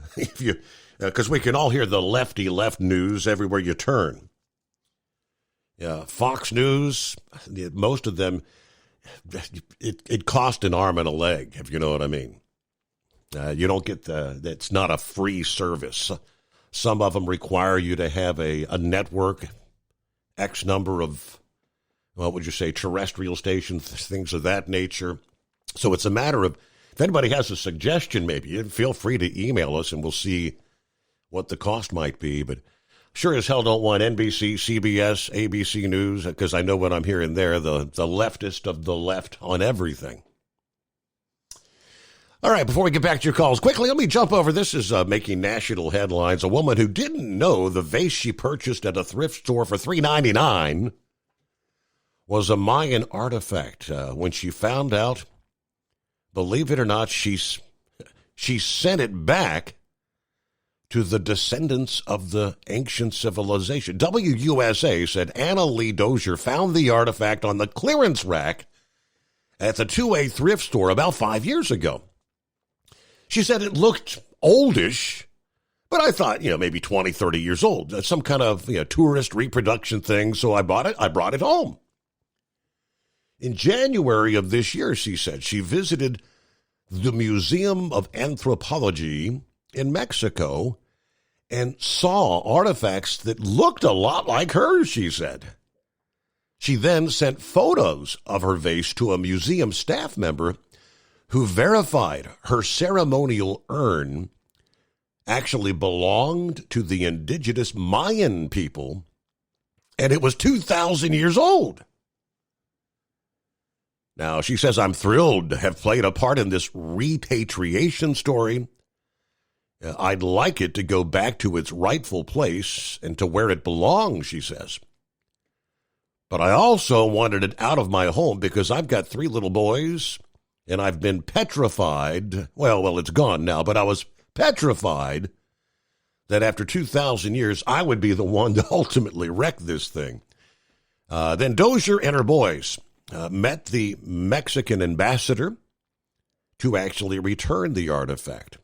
because we can all hear the lefty left news everywhere you turn. Fox News, most of them, it cost an arm and a leg, if you know what I mean. You don't get it's not a free service. Some of them require you to have a network, X number of, what would you say, terrestrial stations, things of that nature. So it's a matter of, if anybody has a suggestion, maybe, feel free to email us and we'll see what the cost might be. But sure as hell don't want NBC, CBS, ABC News, because I know what I'm hearing there, the leftist of the left on everything. All right, before we get back to your calls, quickly, let me jump over. This is making national headlines. A woman who didn't know the vase she purchased at a thrift store for $3.99 was a Mayan artifact. When she found out, believe it or not, she sent it back to the descendants of the ancient civilization. WUSA said Anna Lee Dozier found the artifact on the clearance rack at the 2A thrift store about 5 years ago. She said it looked oldish, but I thought, maybe 20, 30 years old, some kind of tourist reproduction thing. So I bought it. I brought it home. In January of this year, she said, she visited the Museum of Anthropology in Mexico and saw artifacts that looked a lot like hers, she said. She then sent photos of her vase to a museum staff member who verified her ceremonial urn actually belonged to the indigenous Mayan people, and it was 2,000 years old. Now, she says, I'm thrilled to have played a part in this repatriation story. I'd like it to go back to its rightful place and to where it belongs, she says. But I also wanted it out of my home because I've got 3 little boys and I've been petrified. Well, it's gone now, but I was petrified that after 2,000 years, I would be the one to ultimately wreck this thing. Then Dozier and her boys met the Mexican ambassador to actually return the artifact.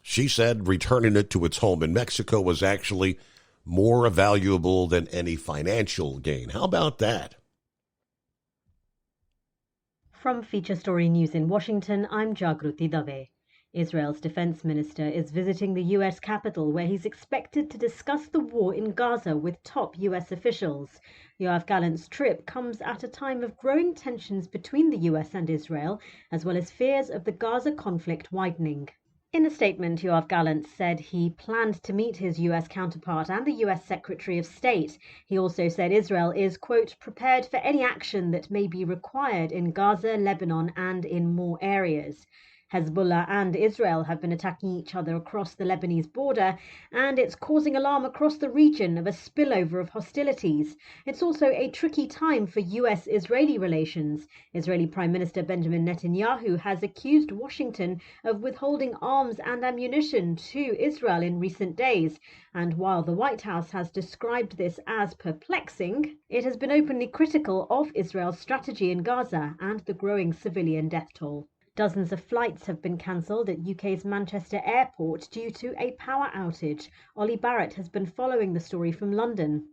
She said returning it to its home in Mexico was actually more valuable than any financial gain. How about that? From Feature Story News in Washington, I'm Jagruti Dave. Israel's defense minister is visiting the U.S. Capitol, where he's expected to discuss the war in Gaza with top U.S. officials. Yoav Gallant's trip comes at a time of growing tensions between the U.S. and Israel, as well as fears of the Gaza conflict widening. In a statement, Yoav Gallant said he planned to meet his U.S. counterpart and the U.S. Secretary of State. He also said Israel is, quote, prepared for any action that may be required in Gaza, Lebanon, and in more areas. Hezbollah and Israel have been attacking each other across the Lebanese border, and it's causing alarm across the region of a spillover of hostilities. It's also a tricky time for US-Israeli relations. Israeli Prime Minister Benjamin Netanyahu has accused Washington of withholding arms and ammunition to Israel in recent days. And while the White House has described this as perplexing, it has been openly critical of Israel's strategy in Gaza and the growing civilian death toll. Dozens of flights have been cancelled at UK's Manchester Airport due to a power outage. Ollie Barrett has been following the story from London.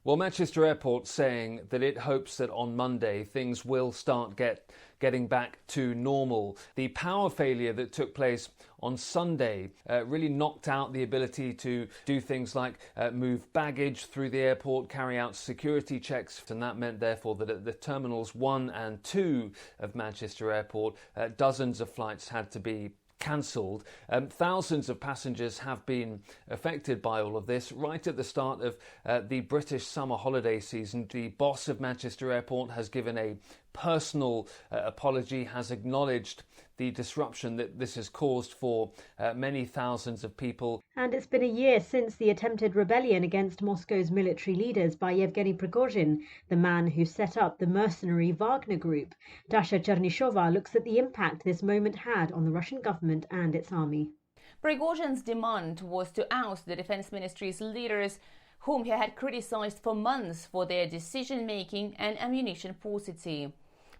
Well, Manchester Airport saying that it hopes that on Monday things will start getting back to normal. The power failure that took place on Sunday really knocked out the ability to do things like move baggage through the airport, carry out security checks, and that meant therefore that at the terminals 1 and 2 of Manchester Airport, dozens of flights had to be cancelled. Thousands of passengers have been affected by all of this. Right at the start of the British summer holiday season, the boss of Manchester Airport has given a personal apology, has acknowledged the disruption that this has caused for many thousands of people. And it's been a year since the attempted rebellion against Moscow's military leaders by Yevgeny Prigozhin, the man who set up the mercenary Wagner Group. Dasha Chernyshova looks at the impact this moment had on the Russian government and its army. Prigozhin's demand was to oust the defense ministry's leaders, whom he had criticized for months for their decision-making and ammunition paucity.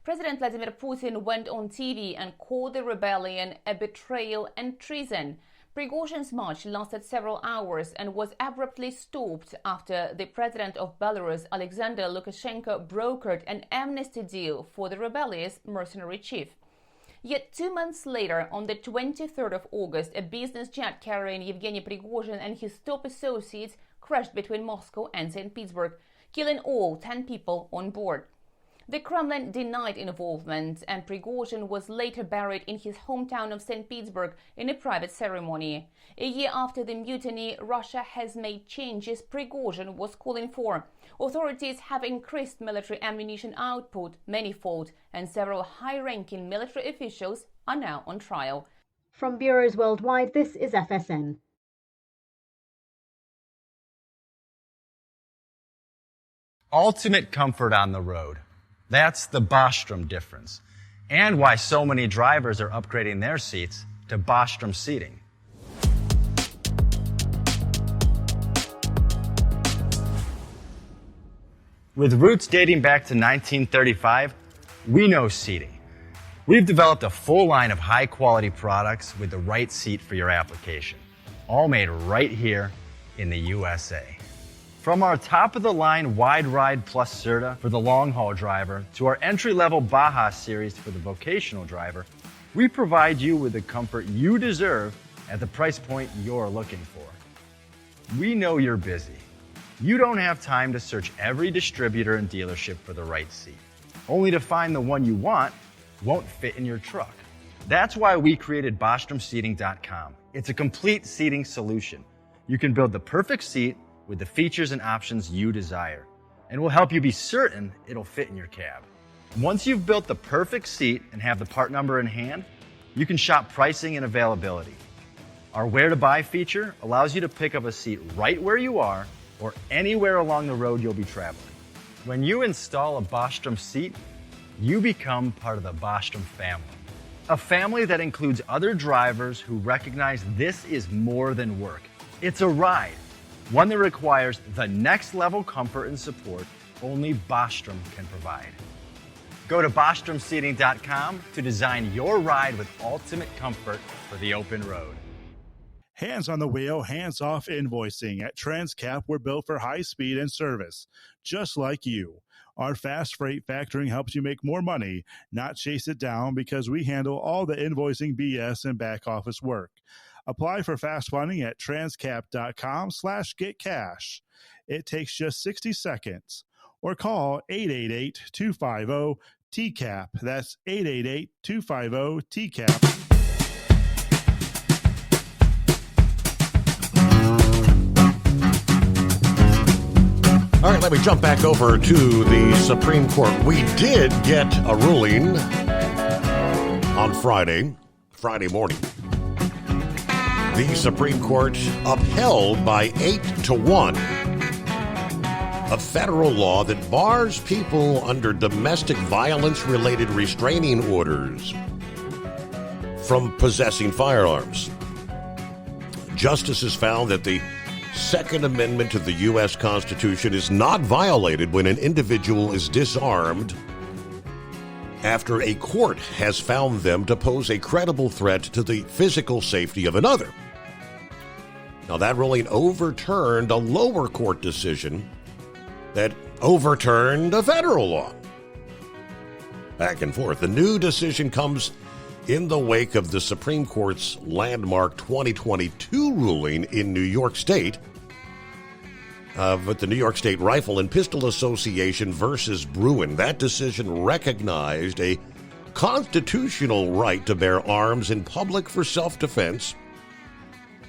President Vladimir Putin went on TV and called the rebellion a betrayal and treason. Prigozhin's march lasted several hours and was abruptly stopped after the president of Belarus, Alexander Lukashenko, brokered an amnesty deal for the rebellious mercenary chief. Yet 2 months later, on the 23rd of August, a business jet carrying Yevgeny Prigozhin and his top associates crashed between Moscow and St. Petersburg, killing all 10 people on board. The Kremlin denied involvement, and Prigozhin was later buried in his hometown of St. Petersburg in a private ceremony. A year after the mutiny, Russia has made changes Prigozhin was calling for. Authorities have increased military ammunition output manifold, and several high-ranking military officials are now on trial. From bureaus worldwide, this is FSN. Ultimate comfort on the road. That's the Bostrom difference, and why so many drivers are upgrading their seats to Bostrom seating. With roots dating back to 1935, we know seating. We've developed a full line of high-quality products with the right seat for your application, all made right here in the USA. From our top-of-the-line Wide Ride Plus Certa for the long-haul driver to our entry-level Baja series for the vocational driver, we provide you with the comfort you deserve at the price point you're looking for. We know you're busy. You don't have time to search every distributor and dealership for the right seat, only to find the one you want won't fit in your truck. That's why we created BostromSeating.com. It's a complete seating solution. You can build the perfect seat with the features and options you desire, and we'll help you be certain it'll fit in your cab. Once you've built the perfect seat and have the part number in hand, you can shop pricing and availability. Our Where to Buy feature allows you to pick up a seat right where you are or anywhere along the road you'll be traveling. When you install a Bostrom seat, you become part of the Bostrom family. A family that includes other drivers who recognize this is more than work. It's a ride, one that requires the next level comfort and support only Bostrom can provide. Go to BostromSeating.com to design your ride with ultimate comfort for the open road. Hands on the wheel, hands off invoicing. At Transcap, we're built for high speed and service, just like you. Our fast freight factoring helps you make more money, not chase it down, because we handle all the invoicing BS and back office work. Apply for fast funding at transcap.com/getcash. It takes just 60 seconds. Or call 888-250-TCAP. That's 888-250-TCAP. All right, let me jump back over to the Supreme Court. We did get a ruling on Friday morning. The Supreme Court upheld by 8-1 a federal law that bars people under domestic violence-related restraining orders from possessing firearms. Justices found that the Second Amendment to the U.S. Constitution is not violated when an individual is disarmed after a court has found them to pose a credible threat to the physical safety of another. Now, that ruling overturned a lower court decision that overturned a federal law. Back and forth. The new decision comes in the wake of the Supreme Court's landmark 2022 ruling in New York State with the New York State Rifle and Pistol Association versus Bruen. That decision recognized a constitutional right to bear arms in public for self-defense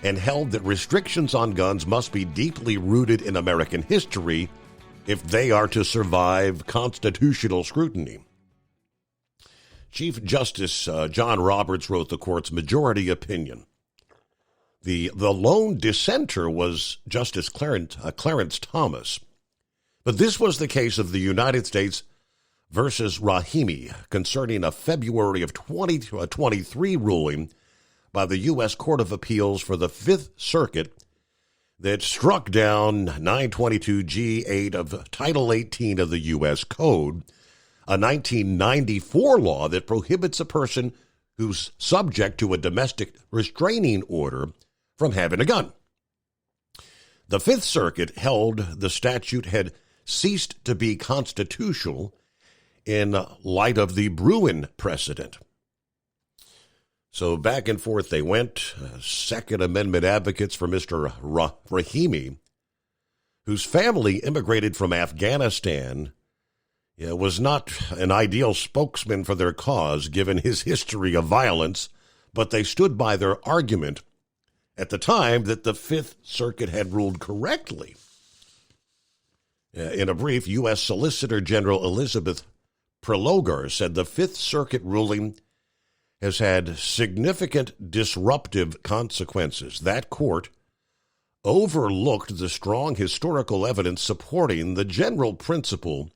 and held that restrictions on guns must be deeply rooted in American history if they are to survive constitutional scrutiny. Chief Justice John Roberts wrote the court's majority opinion. The lone dissenter was Justice Clarence Thomas. But this was the case of the United States versus Rahimi concerning a February of 2023 ruling by the U.S. Court of Appeals for the Fifth Circuit that struck down 922G8 of Title 18 of the U.S. Code, a 1994 law that prohibits a person who's subject to a domestic restraining order from having a gun. The Fifth Circuit held the statute had ceased to be constitutional in light of the Bruen precedent. So back and forth they went. Second Amendment advocates for Mr. Rahimi, whose family immigrated from Afghanistan, was not an ideal spokesman for their cause given his history of violence, but they stood by their argument at the time that the Fifth Circuit had ruled correctly. In a brief, U.S. Solicitor General Elizabeth Prelogar said the Fifth Circuit ruling has had significant disruptive consequences. That court overlooked the strong historical evidence supporting the general principle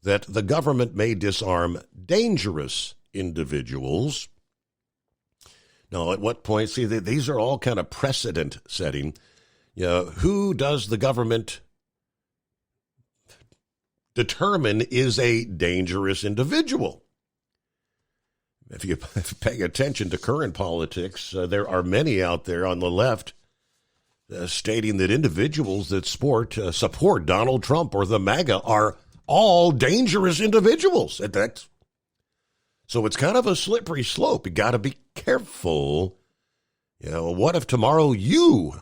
that the government may disarm dangerous individuals. Now, at what point, see, these are all kind of precedent setting. Who does the government determine is a dangerous individual? If you pay attention to current politics, there are many out there on the left stating that individuals that support Donald Trump or the MAGA are all dangerous individuals. So it's kind of a slippery slope. You got to be careful. What if tomorrow you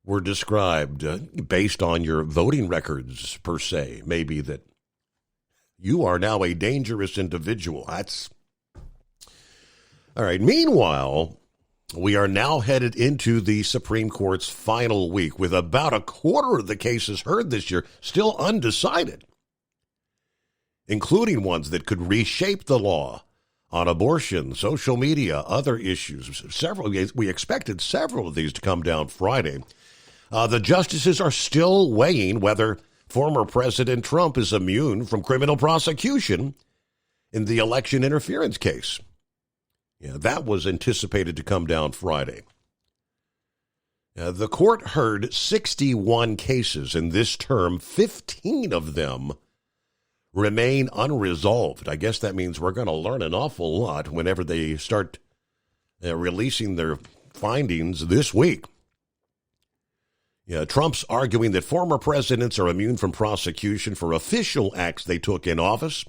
were described based on your voting records, per se, maybe that you are now a dangerous individual? That's all right. Meanwhile, we are now headed into the Supreme Court's final week with about a quarter of the cases heard this year still undecided. including ones that could reshape the law on abortion, social media, other issues. We expected several of these to come down Friday. The justices are still weighing whether former President Trump is immune from criminal prosecution in the election interference case. Yeah, that was anticipated to come down Friday. The court heard 61 cases in this term. 15 of them remain unresolved. I guess that means we're going to learn an awful lot whenever they start releasing their findings this week. Yeah, Trump's arguing that former presidents are immune from prosecution for official acts they took in office,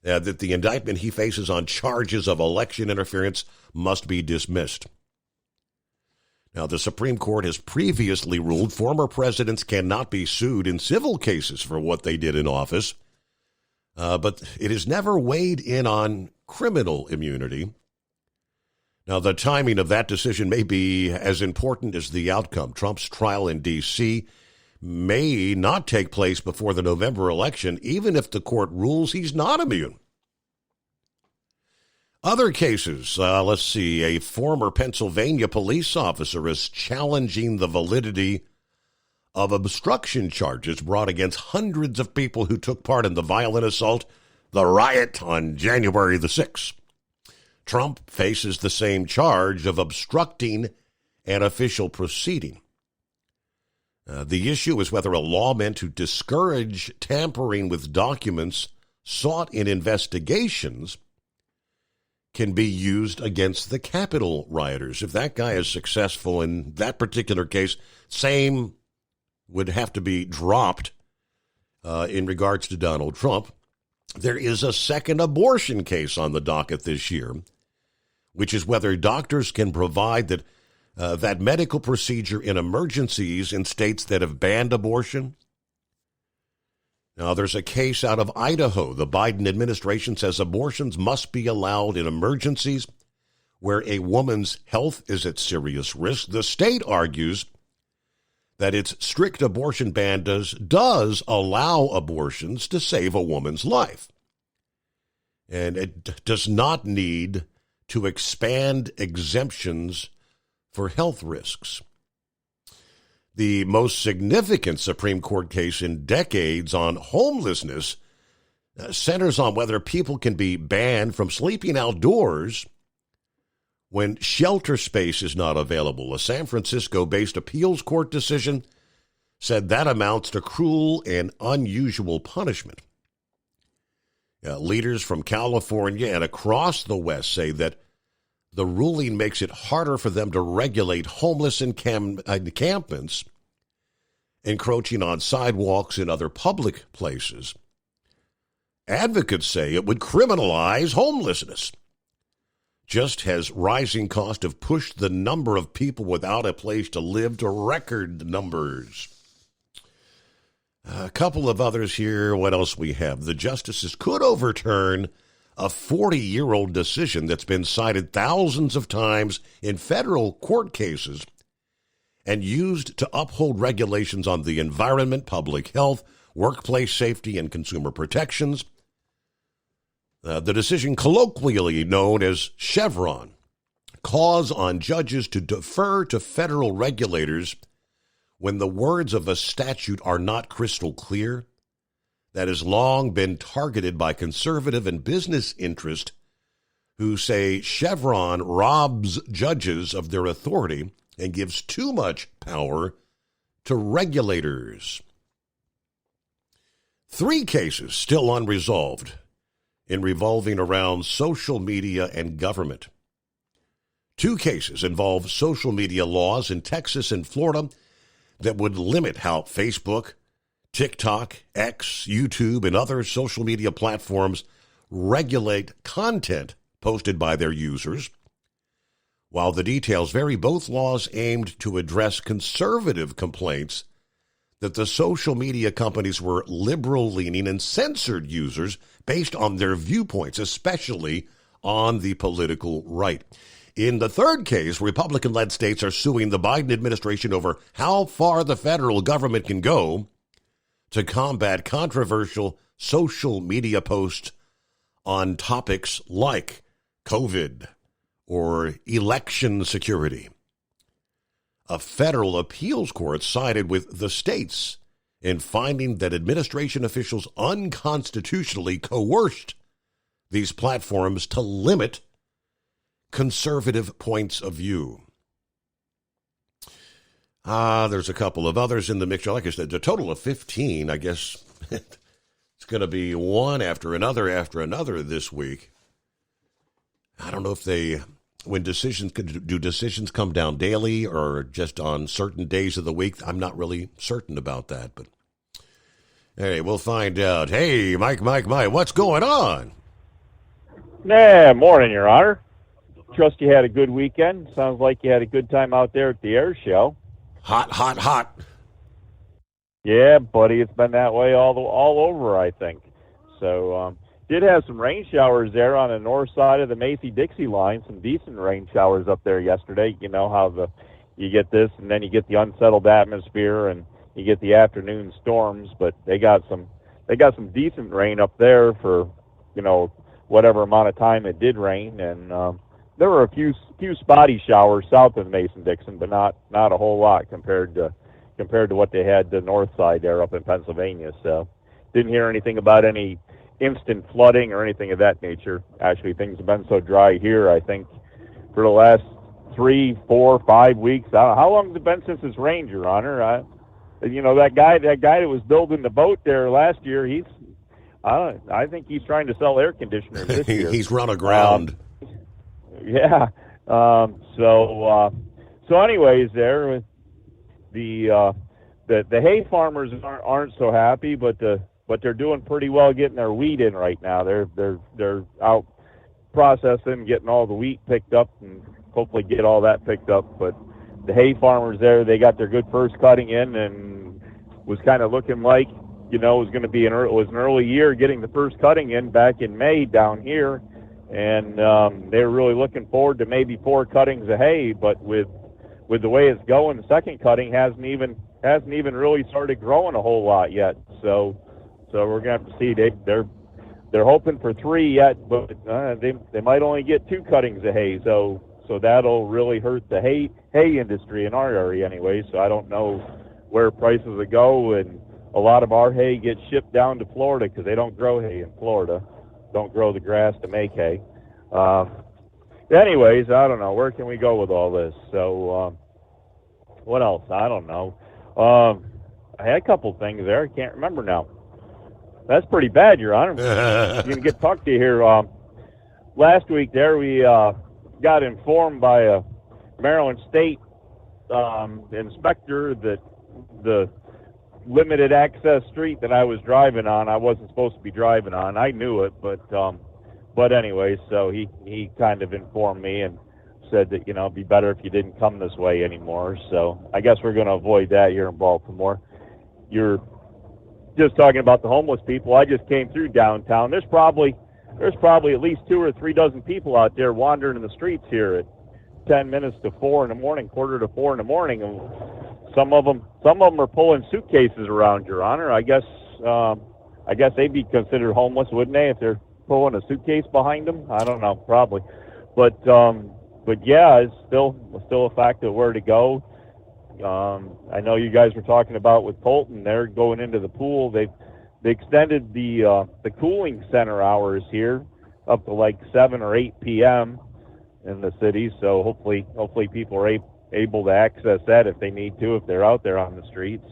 that the indictment he faces on charges of election interference must be dismissed. Now, the Supreme Court has previously ruled former presidents cannot be sued in civil cases for what they did in office, but it has never weighed in on criminal immunity. Now, the timing of that decision may be as important as the outcome. Trump's trial in D.C. may not take place before the November election, even if the court rules he's not immune. Other cases, let's see, a former Pennsylvania police officer is challenging the validity of obstruction charges brought against hundreds of people who took part in the violent assault, the riot on January the 6th. Trump faces the same charge of obstructing an official proceeding. The issue is whether a law meant to discourage tampering with documents sought in investigations can be used against the Capitol rioters. If that guy is successful in that particular case, same would have to be dropped in regards to Donald Trump. There is a second abortion case on the docket this year, which is whether doctors can provide that medical procedure in emergencies in states that have banned abortion. Now, there's a case out of Idaho. The Biden administration says abortions must be allowed in emergencies where a woman's health is at serious risk. The state argues that its strict abortion ban does allow abortions to save a woman's life. And it does not need to expand exemptions for health risks. The most significant Supreme Court case in decades on homelessness centers on whether people can be banned from sleeping outdoors when shelter space is not available. A San Francisco-based appeals court decision said that amounts to cruel and unusual punishment. Leaders from California and across the West say that the ruling makes it harder for them to regulate homeless encampments encroaching on sidewalks and other public places. Advocates say it would criminalize homelessness, just as rising costs have pushed the number of people without a place to live to record numbers. A couple of others here. What else we have? The justices could overturn a 40-year-old decision that's been cited thousands of times in federal court cases and used to uphold regulations on the environment, public health, workplace safety, and consumer protections. The decision, colloquially known as Chevron, calls on judges to defer to federal regulators when the words of a statute are not crystal clear. That has long been targeted by conservative and business interests who say Chevron robs judges of their authority and gives too much power to regulators. 3 cases still unresolved revolving around social media and government. 2 cases involve social media laws in Texas and Florida that would limit how Facebook, TikTok, X, YouTube, and other social media platforms regulate content posted by their users. While the details vary, both laws aimed to address conservative complaints that the social media companies were liberal-leaning and censored users based on their viewpoints, especially on the political right. In the third case, Republican-led states are suing the Biden administration over how far the federal government can go to combat controversial social media post on topics like COVID or election security. A federal appeals court sided with the states in finding that administration officials unconstitutionally coerced these platforms to limit conservative points of view. There's a couple of others in the mix. Like I said, a total of 15. I guess it's going to be one after another this week. I don't know if do decisions come down daily or just on certain days of the week? I'm not really certain about that, but hey, we'll find out. Hey, Mike, what's going on? Morning, Your Honor. Trust you had a good weekend. Sounds like you had a good time out there at the air show. Hot. Yeah, buddy, it's been that way all over, I think. So, did have some rain showers there on the north side of the Macy-Dixie line, some decent rain showers up there yesterday. You know how you get this, and then you get the unsettled atmosphere, and you get the afternoon storms. But they got some decent rain up there for, whatever amount of time it did rain, and there were a few spotty showers south of Mason-Dixon, but not a whole lot compared to what they had the north side there up in Pennsylvania. So, didn't hear anything about any instant flooding or anything of that nature. Actually, things have been so dry here, I think, for the last 3, 4, 5 weeks. How long has it been since it's rained, Your Honor? That guy that was building the boat there last year, I think he's trying to sell air conditioners this year. He's run aground. Yeah. So anyways, there, the hay farmers aren't so happy, but they're doing pretty well getting their wheat in right now. They're out processing, getting all the wheat picked up, and hopefully get all that picked up. But the hay farmers there, they got their good first cutting in, and was kind of looking like, it was going to be an early year getting the first cutting in back in May down here, and they were really looking forward to maybe 4 cuttings of hay. But with the way it's going, the second cutting hasn't even really started growing a whole lot yet. So we're gonna have to see. They're hoping for 3 yet, but they might only get 2 cuttings of hay. So that'll really hurt the hay industry in our area anyway. So I don't know where prices will go, and a lot of our hay gets shipped down to Florida because they don't grow hay in Florida. Don't grow the grass to make hay. Anyways, I don't know. Where can we go with all this? So what else? I don't know. I had a couple things there. I can't remember now. That's pretty bad, Your Honor. Didn't get to talk to you here. Last week there, we got informed by a Maryland State inspector that the limited access street that I was driving on, I wasn't supposed to be driving on. I knew it, but anyway, so he kind of informed me and said that, it'd be better if you didn't come this way anymore. So I guess we're going to avoid that here in Baltimore. You're just talking about the homeless people. I just came through downtown. There's probably at least 2 or 3 dozen people out there wandering in the streets here at 10 minutes to 4 in the morning, quarter to 4 in the morning. And some of them are pulling suitcases around, Your Honor. I guess they'd be considered homeless, wouldn't they, if they're pulling a suitcase behind them? I don't know, probably. But yeah, it's still a fact of where to go. I know you guys were talking about with Colton, they're going into the pool. They extended the cooling center hours here up to like 7 or 8 p.m. in the city. So hopefully people are able to access that if they need to, if they're out there on the streets.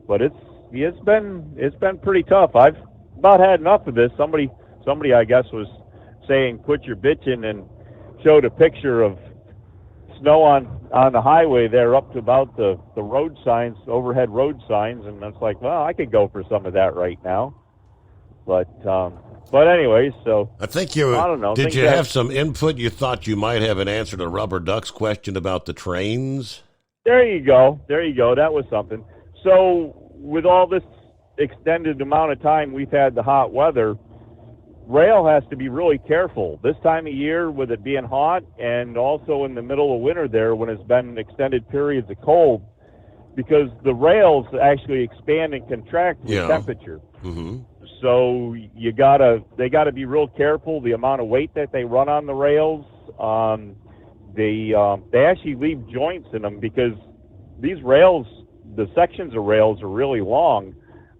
But it's been pretty tough. I've about had enough of this. Somebody I guess was saying quit your bitching and showed a picture of snow on the highway there up to about the road signs, overhead road signs, and it's like, well, I could go for some of that right now. But anyway, so I think I don't know. Did you have some input? You thought you might have an answer to Rubber Duck's question about the trains? There you go. That was something. So with all this extended amount of time we've had the hot weather, rail has to be really careful this time of year with it being hot, and also in the middle of winter there when it's been extended periods of cold, because the rails actually expand and contract with temperature. Mm-hmm. So they gotta be real careful the amount of weight that they run on the rails. They actually leave joints in them because these rails, the sections of rails are really long.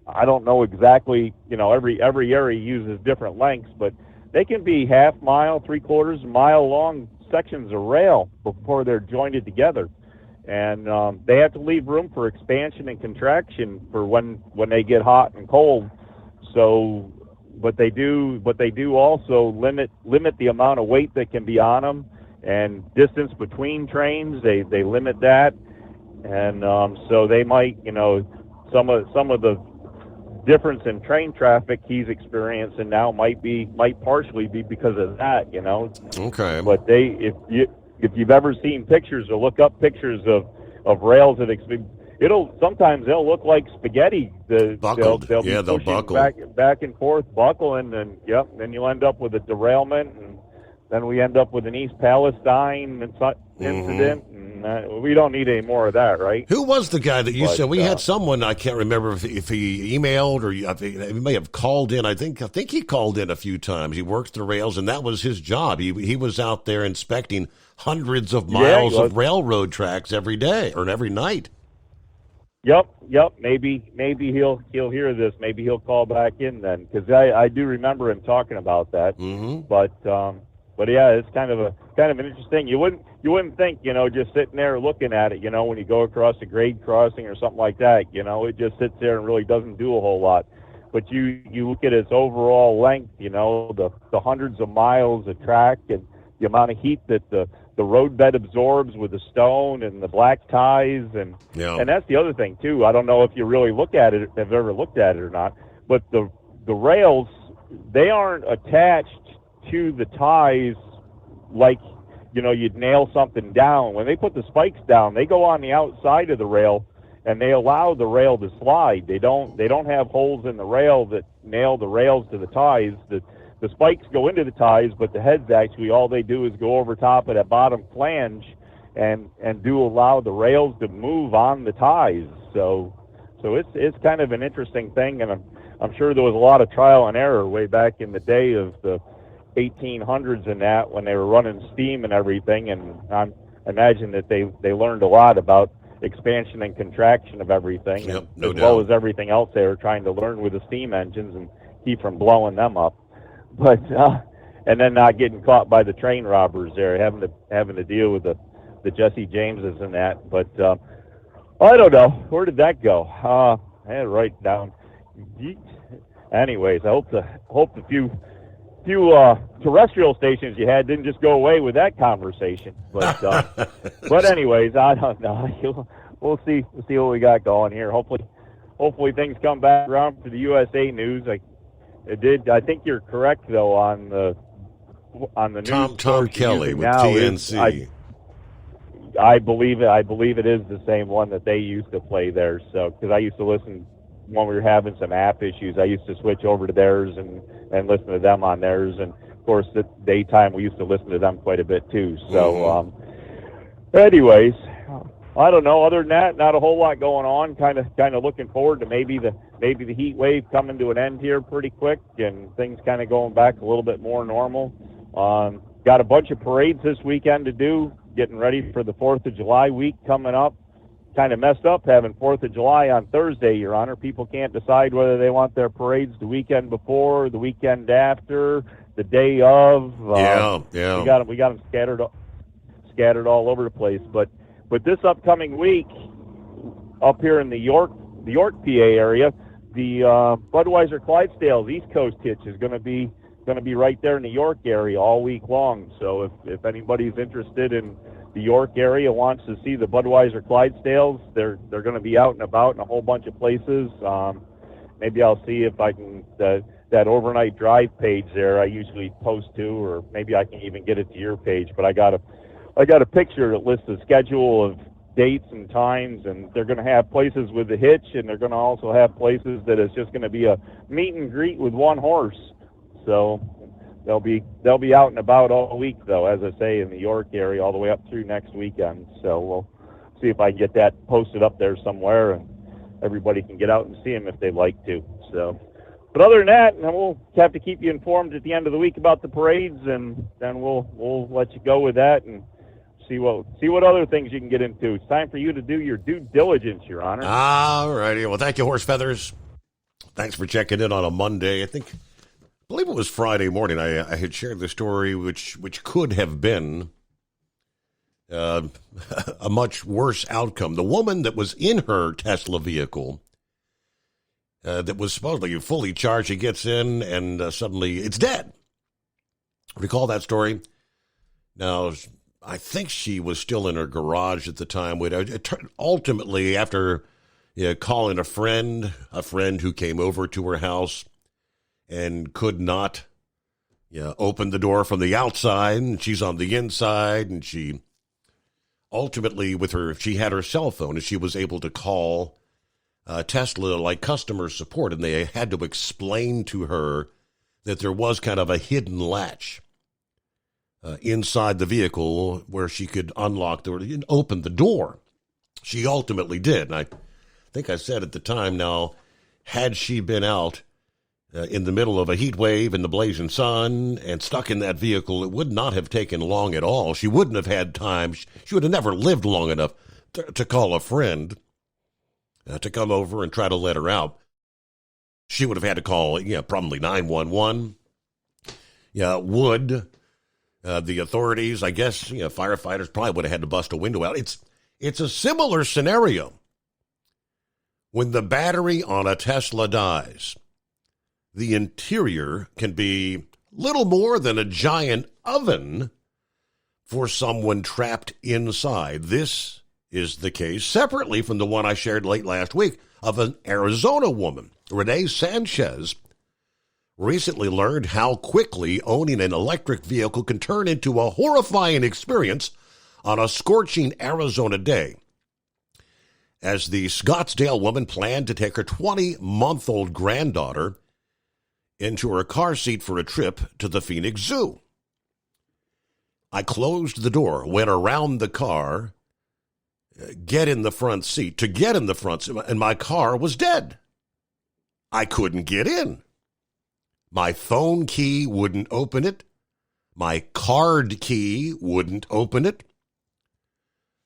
I don't know exactly, every area uses different lengths, but they can be half mile, 3/4 mile long sections of rail before they're jointed together. And they have to leave room for expansion and contraction for when they get hot and cold. So, but they do also limit the amount of weight that can be on them, and distance between trains. They limit that, and so they might, some of the difference in train traffic he's experiencing now might partially be because of that. Okay. But if you've ever seen pictures or look up pictures of rails that sometimes they'll look like spaghetti. Buckled. They'll be they'll pushing buckle. back and forth, buckling, and then you'll end up with a derailment, and then we end up with an East Palestine incident, and we don't need any more of that, right? Who was the guy that you said? We had someone, I can't remember if he emailed or he may have called in. I think he called in a few times. He worked the rails, and that was his job. He was out there inspecting hundreds of miles of railroad tracks every day or every night. Yep. Maybe he'll hear this. Maybe he'll call back in then, because I do remember him talking about that. Mm-hmm. But yeah, it's kind of an interesting. You wouldn't think, just sitting there looking at it, when you go across a grade crossing or something like that, it just sits there and really doesn't do a whole lot. But you look at its overall length, the hundreds of miles of track and the amount of heat that the roadbed absorbs with the stone and the black ties, and that's the other thing too. I don't know if you really look at it, have ever looked at it or not, but the rails, they aren't attached to the ties like you'd nail something down. When they put the spikes down, they go on the outside of the rail and they allow the rail to slide. They don't have holes in the rail that nail the rails to the ties. The spikes go into the ties, but the heads actually, all they do is go over top of that bottom flange and do allow the rails to move on the ties. So it's kind of an interesting thing, and I'm sure there was a lot of trial and error way back in the day of the 1800s and that, when they were running steam and everything, and I imagine that they learned a lot about expansion and contraction of everything, as well as everything else they were trying to learn with the steam engines and keep from blowing them up. But and then not getting caught by the train robbers there, having to deal with the Jesse Jameses and that. But I don't know, where did that go? I had to write it down. Anyways, I hope the few terrestrial stations you had didn't just go away with that conversation. But anyways, I don't know. We'll see what we got going here. Hopefully things come back around for the USA News. I think you're correct though on the news. Tom Kelly with now TNC. I believe it is the same one that they used to play there. So, because I used to listen when we were having some app issues, I used to switch over to theirs and listen to them on theirs. And of course, at daytime we used to listen to them quite a bit too. So, anyways, I don't know. Other than that, not a whole lot going on. Kind of looking forward to maybe the heat wave coming to an end here pretty quick, and things kind of going back a little bit more normal. Got a bunch of parades this weekend to do. Getting ready for the 4th of July week coming up. Kind of messed up having 4th of July on Thursday, Your Honor. People can't decide whether they want their parades the weekend before, the weekend after, the day of. Yeah. We got them scattered all over the place. But this upcoming week, up here in the York, PA area, the Budweiser Clydesdales East Coast Hitch is going to be right there in the York area all week long. So if anybody's interested in the York area, wants to see the Budweiser Clydesdales, they're going to be out and about in a whole bunch of places. Maybe I'll see if I can that overnight drive page there I usually post to, or maybe I can even get it to your page. But I got a picture that lists the schedule of dates and times, and they're going to have places with the hitch, and they're going to also have places that it's just going to be a meet and greet with one horse. So they'll be out and about all week, though, as I say, in the York area all the way up through next weekend. So we'll see if I can get that posted up there somewhere, and everybody can get out and see them if they'd like to. So But other than that, and we'll have to keep you informed at the end of the week about the parades, and then we'll let you go with that and see what other things you can get into. It's time for you to do your due diligence, Your Honor. All righty. Well, thank you, Horse Feathers. Thanks for checking in on a Monday. I believe it was Friday morning. I had shared the story, which could have been a much worse outcome. The woman that was in her Tesla vehicle that was supposedly fully charged, she gets in and suddenly it's dead. Recall that story? Now, I think she was still in her garage at the time. Ultimately, after calling a friend who came over to her house and could not open the door from the outside, and she's on the inside, and she ultimately, she had her cell phone, and she was able to call Tesla, like customer support, and they had to explain to her that there was kind of a hidden latch inside the vehicle where she could unlock and open the door. She ultimately did, and I think I said at the time, now, had she been out in the middle of a heat wave in the blazing sun and stuck in that vehicle, it would not have taken long at all. She wouldn't have had time. She would have never lived long enough to call a friend to come over and try to let her out. She would have had to call, probably 911. The authorities, I guess, firefighters probably would have had to bust a window out. It's a similar scenario. When the battery on a Tesla dies, the interior can be little more than a giant oven for someone trapped inside. This is the case, separately from the one I shared late last week, of an Arizona woman. Renee Sanchez recently learned how quickly owning an electric vehicle can turn into a horrifying experience on a scorching Arizona day, as the Scottsdale woman planned to take her 20-month-old granddaughter into her car seat for a trip to the Phoenix Zoo. I closed the door, went around the car, get in the front seat, and my car was dead. I couldn't get in. My phone key wouldn't open it. My card key wouldn't open it.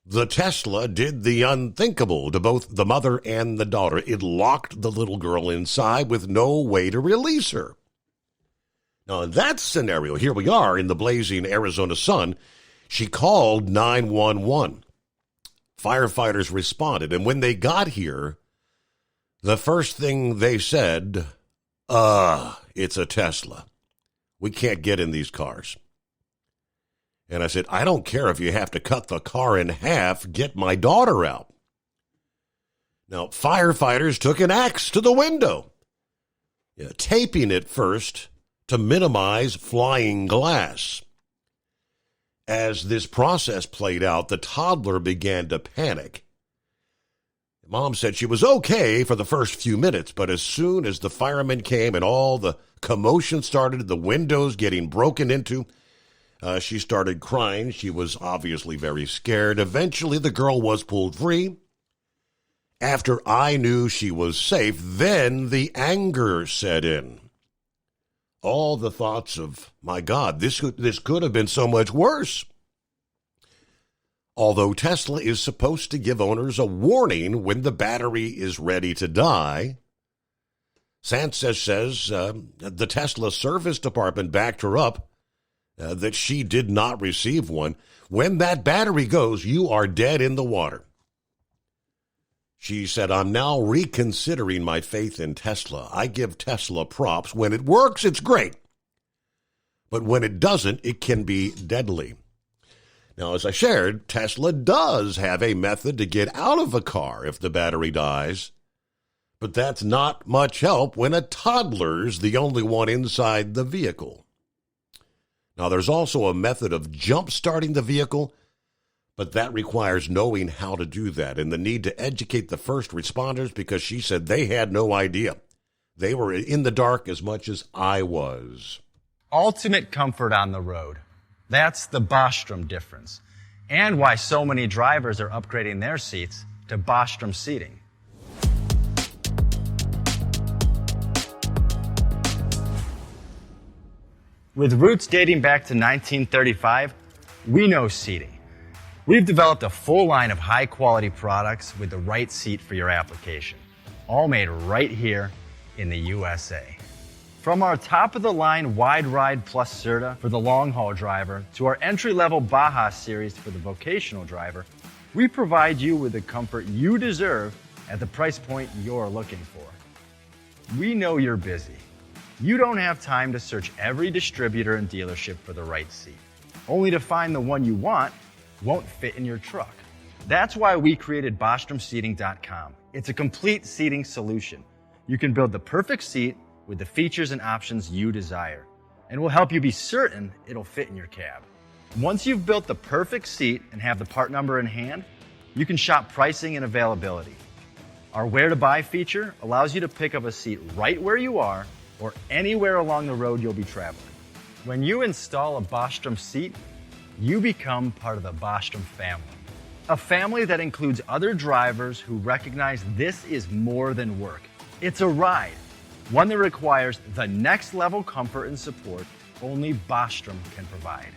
The Tesla did the unthinkable to both the mother and the daughter. It locked the little girl inside with no way to release her. Now, in that scenario, here we are in the blazing Arizona sun. She called 911. Firefighters responded, and when they got here, the first thing they said, it's a Tesla. We can't get in these cars. And I said, I don't care if you have to cut the car in half, get my daughter out. Now, firefighters took an axe to the window, taping it first to minimize flying glass. As this process played out, the toddler began to panic. Mom said she was okay for the first few minutes, but as soon as the firemen came and all the commotion started, the windows getting broken into, she started crying. She was obviously very scared. Eventually, the girl was pulled free. After I knew she was safe, then the anger set in. All the thoughts of, my God, this could have been so much worse. Although Tesla is supposed to give owners a warning when the battery is ready to die, Sanchez says the Tesla service department backed her up that she did not receive one. When that battery goes, you are dead in the water. She said, I'm now reconsidering my faith in Tesla. I give Tesla props. When it works, it's great. But when it doesn't, it can be deadly. Now, as I shared, Tesla does have a method to get out of a car if the battery dies. But that's not much help when a toddler's the only one inside the vehicle. Now, there's also a method of jump-starting the vehicle, but that requires knowing how to do that and the need to educate the first responders, because she said they had no idea. They were in the dark as much as I was. Ultimate comfort on the road. That's the Bostrom difference, and why so many drivers are upgrading their seats to Bostrom seating. With roots dating back to 1935, we know seating. We've developed a full line of high-quality products with the right seat for your application, all made right here in the USA. From our top-of-the-line Wide Ride Plus Certa for the long-haul driver to our entry-level Baja series for the vocational driver, we provide you with the comfort you deserve at the price point you're looking for. We know you're busy. You don't have time to search every distributor and dealership for the right seat, only to find the one you want won't fit in your truck. That's why we created BostromSeating.com. It's a complete seating solution. You can build the perfect seat with the features and options you desire, and we'll help you be certain it'll fit in your cab. Once you've built the perfect seat and have the part number in hand, you can shop pricing and availability. Our Where to Buy feature allows you to pick up a seat right where you are or anywhere along the road you'll be traveling. When you install a Bostrom seat, you become part of the Bostrom family. A family that includes other drivers who recognize this is more than work. It's a ride, one that requires the next level comfort and support only Bostrom can provide.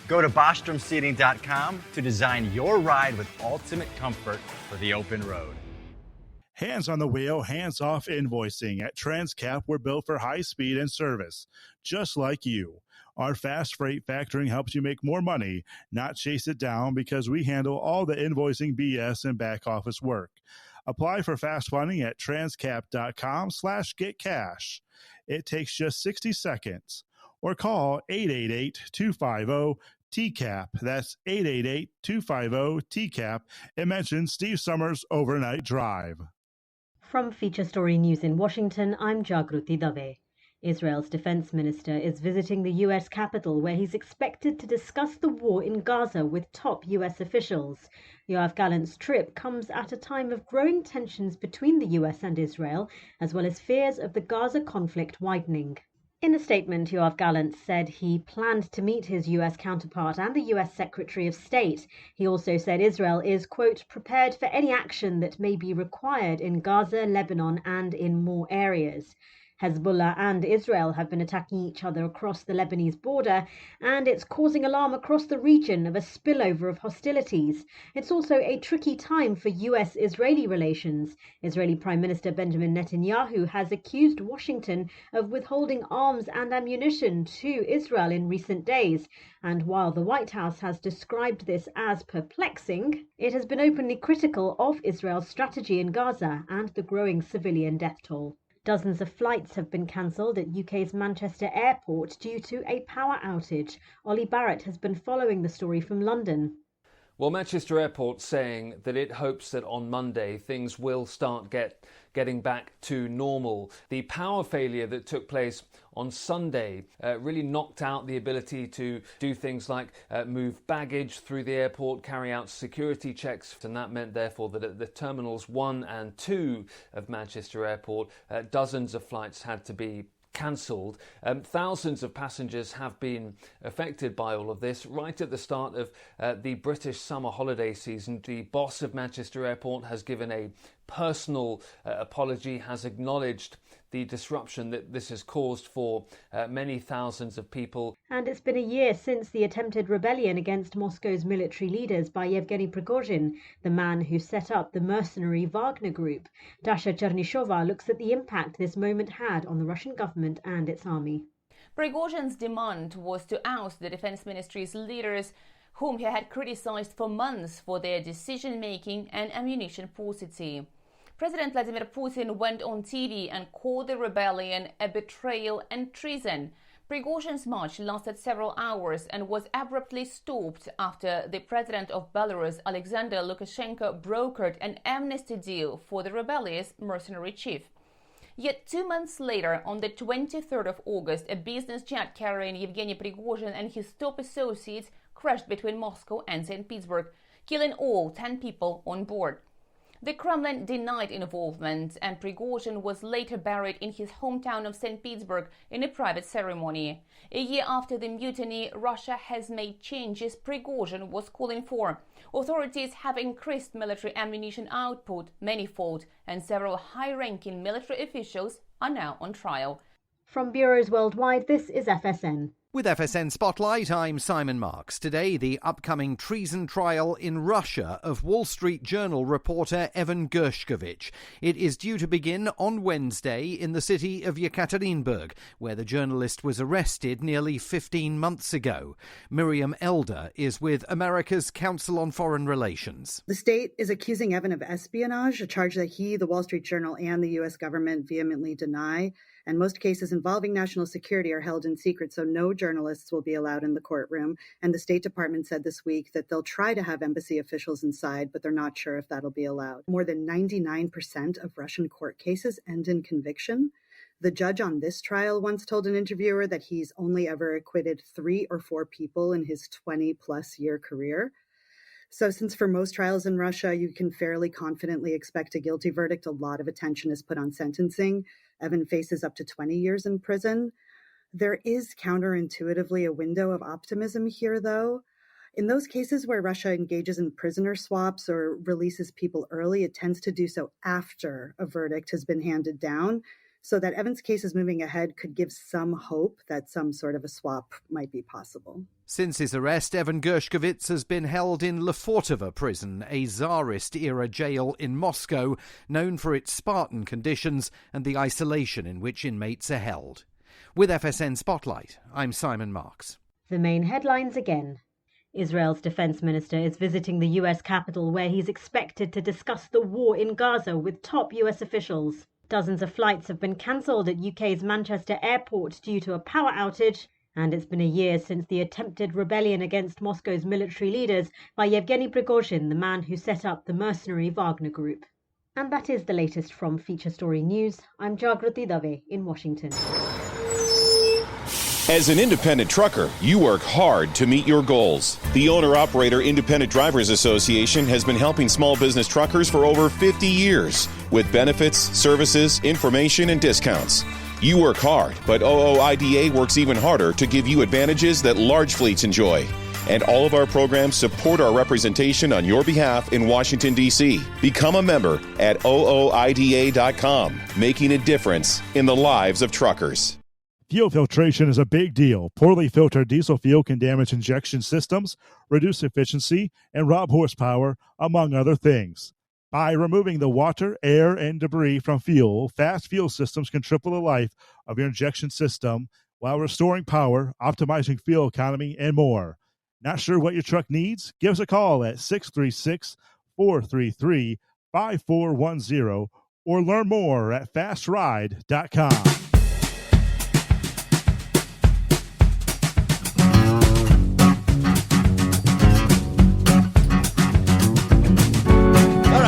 Go to BostromSeating.com to design your ride with ultimate comfort for the open road. Hands on the wheel, hands off invoicing. At Transcap, we're built for high speed and service, just like you. Our fast freight factoring helps you make more money, not chase it down, because we handle all the invoicing BS and back office work. Apply for fast funding at transcap.com/getcash. It takes just 60 seconds. Or call 888-250-TCAP. That's 888-250-TCAP. And mention Steve Summers Overnight Drive. From Feature Story News in Washington, I'm Jagruti Dave. Israel's defense minister is visiting the U.S. Capitol, where he's expected to discuss the war in Gaza with top U.S. officials. Yoav Gallant's trip comes at a time of growing tensions between the U.S. and Israel, as well as fears of the Gaza conflict widening. In a statement, Yoav Gallant said he planned to meet his U.S. counterpart and the U.S. Secretary of State. He also said Israel is, quote, prepared for any action that may be required in Gaza, Lebanon, and in more areas. Hezbollah and Israel have been attacking each other across the Lebanese border, and it's causing alarm across the region of a spillover of hostilities. It's also a tricky time for US-Israeli relations. Israeli Prime Minister Benjamin Netanyahu has accused Washington of withholding arms and ammunition to Israel in recent days. And while the White House has described this as perplexing, it has been openly critical of Israel's strategy in Gaza and the growing civilian death toll. Dozens of flights have been cancelled at UK's Manchester Airport due to a power outage. Ollie Barrett has been following the story from London. Well, Manchester Airport saying that it hopes that on Monday things will start getting back to normal. The power failure that took place on Sunday really knocked out the ability to do things like move baggage through the airport, carry out security checks, and that meant therefore that at the terminals 1 and 2 of Manchester Airport, dozens of flights had to be cancelled. Thousands of passengers have been affected by all of this. Right at the start of the British summer holiday season, the boss of Manchester Airport has given a personal apology, has acknowledged the disruption that this has caused for many thousands of people. And it's been a year since the attempted rebellion against Moscow's military leaders by Yevgeny Prigozhin, the man who set up the mercenary Wagner Group. Dasha Chernyshova looks at the impact this moment had on the Russian government and its army. Prigozhin's demand was to oust the defense ministry's leaders, whom he had criticized for months for their decision-making and ammunition paucity. President Vladimir Putin went on TV and called the rebellion a betrayal and treason. Prigozhin's march lasted several hours and was abruptly stopped after the president of Belarus, Alexander Lukashenko, brokered an amnesty deal for the rebellious mercenary chief. Yet 2 months later, on the 23rd of August, a business jet carrying Yevgeny Prigozhin and his top associates crashed between Moscow and St. Petersburg, killing all 10 people on board. The Kremlin denied involvement, and Prigozhin was later buried in his hometown of St. Petersburg in a private ceremony. A year after the mutiny, Russia has made changes Prigozhin was calling for. Authorities have increased military ammunition output manifold, and several high-ranking military officials are now on trial. From bureaus worldwide, this is FSN. With FSN Spotlight, I'm Simon Marks. Today, the upcoming treason trial in Russia of Wall Street Journal reporter Evan Gershkovich. It is due to begin on Wednesday in the city of Yekaterinburg, where the journalist was arrested nearly 15 months ago. Miriam Elder is with America's Council on Foreign Relations. The state is accusing Evan of espionage, a charge that he, the Wall Street Journal, and the U.S. government vehemently deny. And most cases involving national security are held in secret, so no journalists will be allowed in the courtroom. And the State Department said this week that they'll try to have embassy officials inside, but they're not sure if that'll be allowed. More than 99% of Russian court cases end in conviction. The judge on this trial once told an interviewer that he's only ever acquitted 3 or 4 people in his 20-plus year career. So since for most trials in Russia, you can fairly confidently expect a guilty verdict, a lot of attention is put on sentencing. Evan faces up to 20 years in prison. There is counterintuitively a window of optimism here, though. In those cases where Russia engages in prisoner swaps or releases people early, it tends to do so after a verdict has been handed down. So that Evan's case is moving ahead could give some hope that some sort of a swap might be possible. Since his arrest, Evan Gershkovich has been held in Lefortovo prison, a Tsarist-era jail in Moscow, known for its Spartan conditions and the isolation in which inmates are held. With FSN Spotlight, I'm Simon Marks. The main headlines again. Israel's defense minister is visiting the U.S. capital, where he's expected to discuss the war in Gaza with top U.S. officials. Dozens of flights have been cancelled at UK's Manchester airport due to a power outage, and it's been a year since the attempted rebellion against Moscow's military leaders by Yevgeny Prigozhin, the man who set up the mercenary Wagner Group. And that is the latest from Feature Story News. I'm Jagruti Dave in Washington. As an independent trucker, you work hard to meet your goals. The Owner-Operator Independent Drivers Association has been helping small business truckers for over 50 years with benefits, services, information, and discounts. You work hard, but OOIDA works even harder to give you advantages that large fleets enjoy. And all of our programs support our representation on your behalf in Washington, D.C. Become a member at OOIDA.com, making a difference in the lives of truckers. Fuel filtration is a big deal. Poorly filtered diesel fuel can damage injection systems, reduce efficiency, and rob horsepower, among other things. By removing the water, air, and debris from fuel, fast fuel systems can triple the life of your injection system while restoring power, optimizing fuel economy, and more. Not sure what your truck needs? Give us a call at 636-433-5410 or learn more at fastride.com.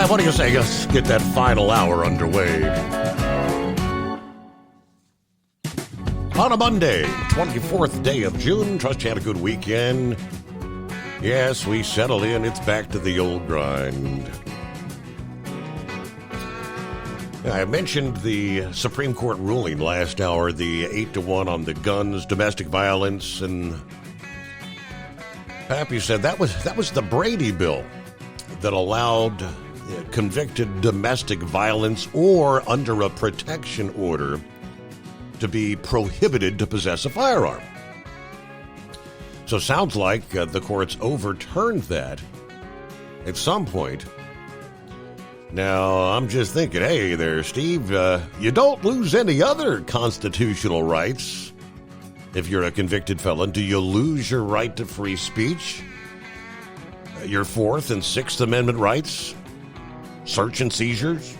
What do you say? Let's get that final hour underway. On a Monday, 24th day of June. Trust you had a good weekend. Yes, we settled in. It's back to the old grind. I mentioned the Supreme Court ruling last hour, the 8-1 on the guns, domestic violence, and Pappy said that was the Brady bill that allowed convicted domestic violence or under a protection order to be prohibited to possess a firearm. So sounds like the courts overturned that at some point. Now, I'm just thinking, hey there, Steve, you don't lose any other constitutional rights if you're a convicted felon. Do you lose your right to free speech? Your Fourth and Sixth Amendment rights? Search and seizures?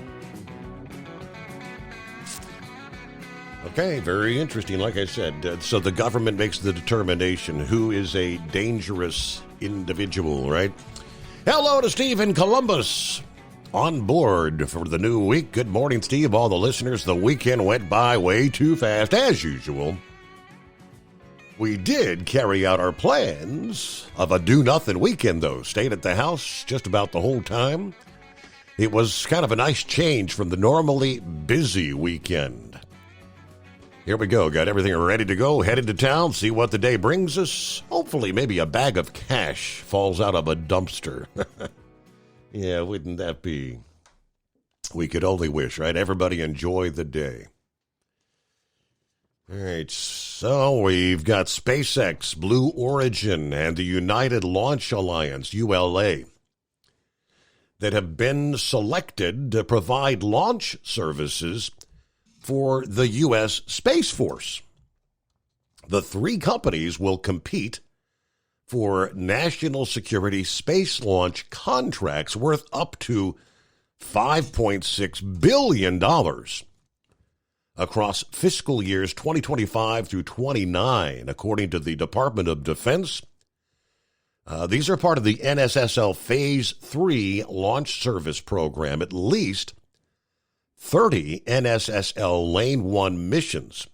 Okay, very interesting. Like I said, so the government makes the determination who is a dangerous individual, right? Hello to Steve in Columbus. On board for the new week. Good morning, Steve. All the listeners, the weekend went by way too fast, as usual. We did carry out our plans of a do-nothing weekend, though. Stayed at the house just about the whole time. It was kind of a nice change from the normally busy weekend. Here we go. Got everything ready to go. Headed to town, see what the day brings us. Hopefully, maybe a bag of cash falls out of a dumpster. Yeah, wouldn't that be? We could only wish, right? Everybody enjoy the day. All right, so we've got SpaceX, Blue Origin, and the United Launch Alliance, ULA, that have been selected to provide launch services for the U.S. Space Force. The three companies will compete for national security space launch contracts worth up to $5.6 billion across fiscal years 2025 through 29, according to the Department of Defense. These are part of the NSSL Phase 3 launch service program. At least 30 NSSL Lane 1 missions,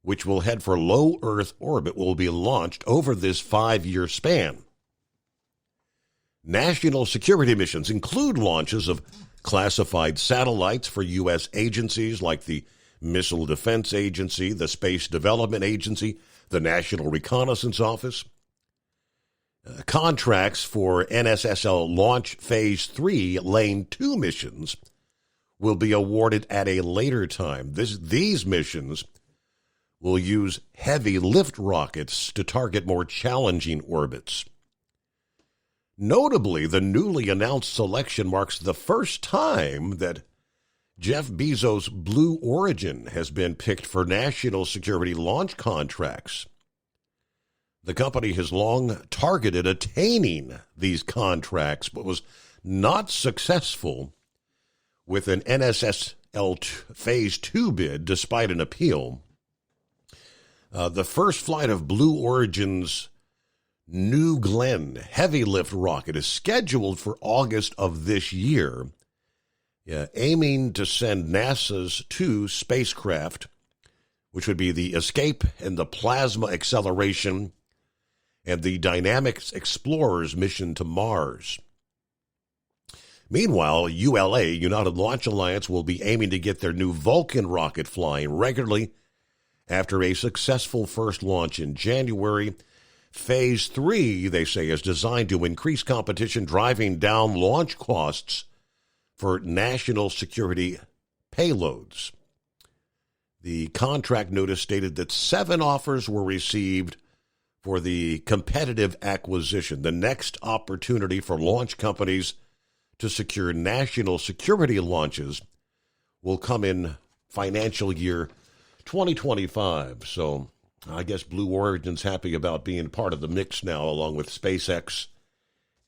which will head for low Earth orbit, will be launched over this 5-year span. National security missions include launches of classified satellites for U.S. agencies like the Missile Defense Agency, the Space Development Agency, the National Reconnaissance Office. Contracts for NSSL Launch Phase 3 Lane 2 missions will be awarded at a later time. These missions will use heavy lift rockets to target more challenging orbits. Notably, the newly announced selection marks the first time that Jeff Bezos' Blue Origin has been picked for national security launch contracts. The company has long targeted attaining these contracts, but was not successful with an NSSL Phase 2 bid, despite an appeal. The first flight of Blue Origin's New Glenn heavy lift rocket is scheduled for August of this year, aiming to send NASA's 2 spacecraft, which would be the Escape and the Plasma Acceleration and the Dynamics Explorers mission to Mars. Meanwhile, ULA, United Launch Alliance, will be aiming to get their new Vulcan rocket flying regularly after a successful first launch in January. Phase 3, they say, is designed to increase competition, driving down launch costs for national security payloads. The contract notice stated that 7 offers were received for the competitive acquisition, the next opportunity for launch companies to secure national security launches will come in financial year 2025. So I guess Blue Origin's happy about being part of the mix now, along with SpaceX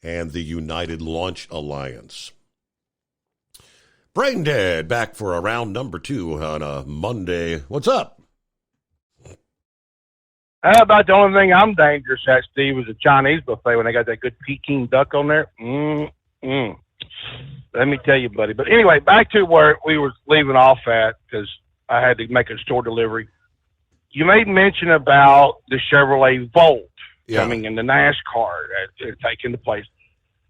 and the United Launch Alliance. Brain Dead back for a round number 2 on a Monday. What's up? How about the only thing I'm dangerous at, Steve, is a Chinese buffet when they got that good Peking duck on there. Let me tell you, buddy. But anyway, back to where we were leaving off at, because I had to make a store delivery. You made mention about the Chevrolet Volt coming in the NASCAR and taking the place.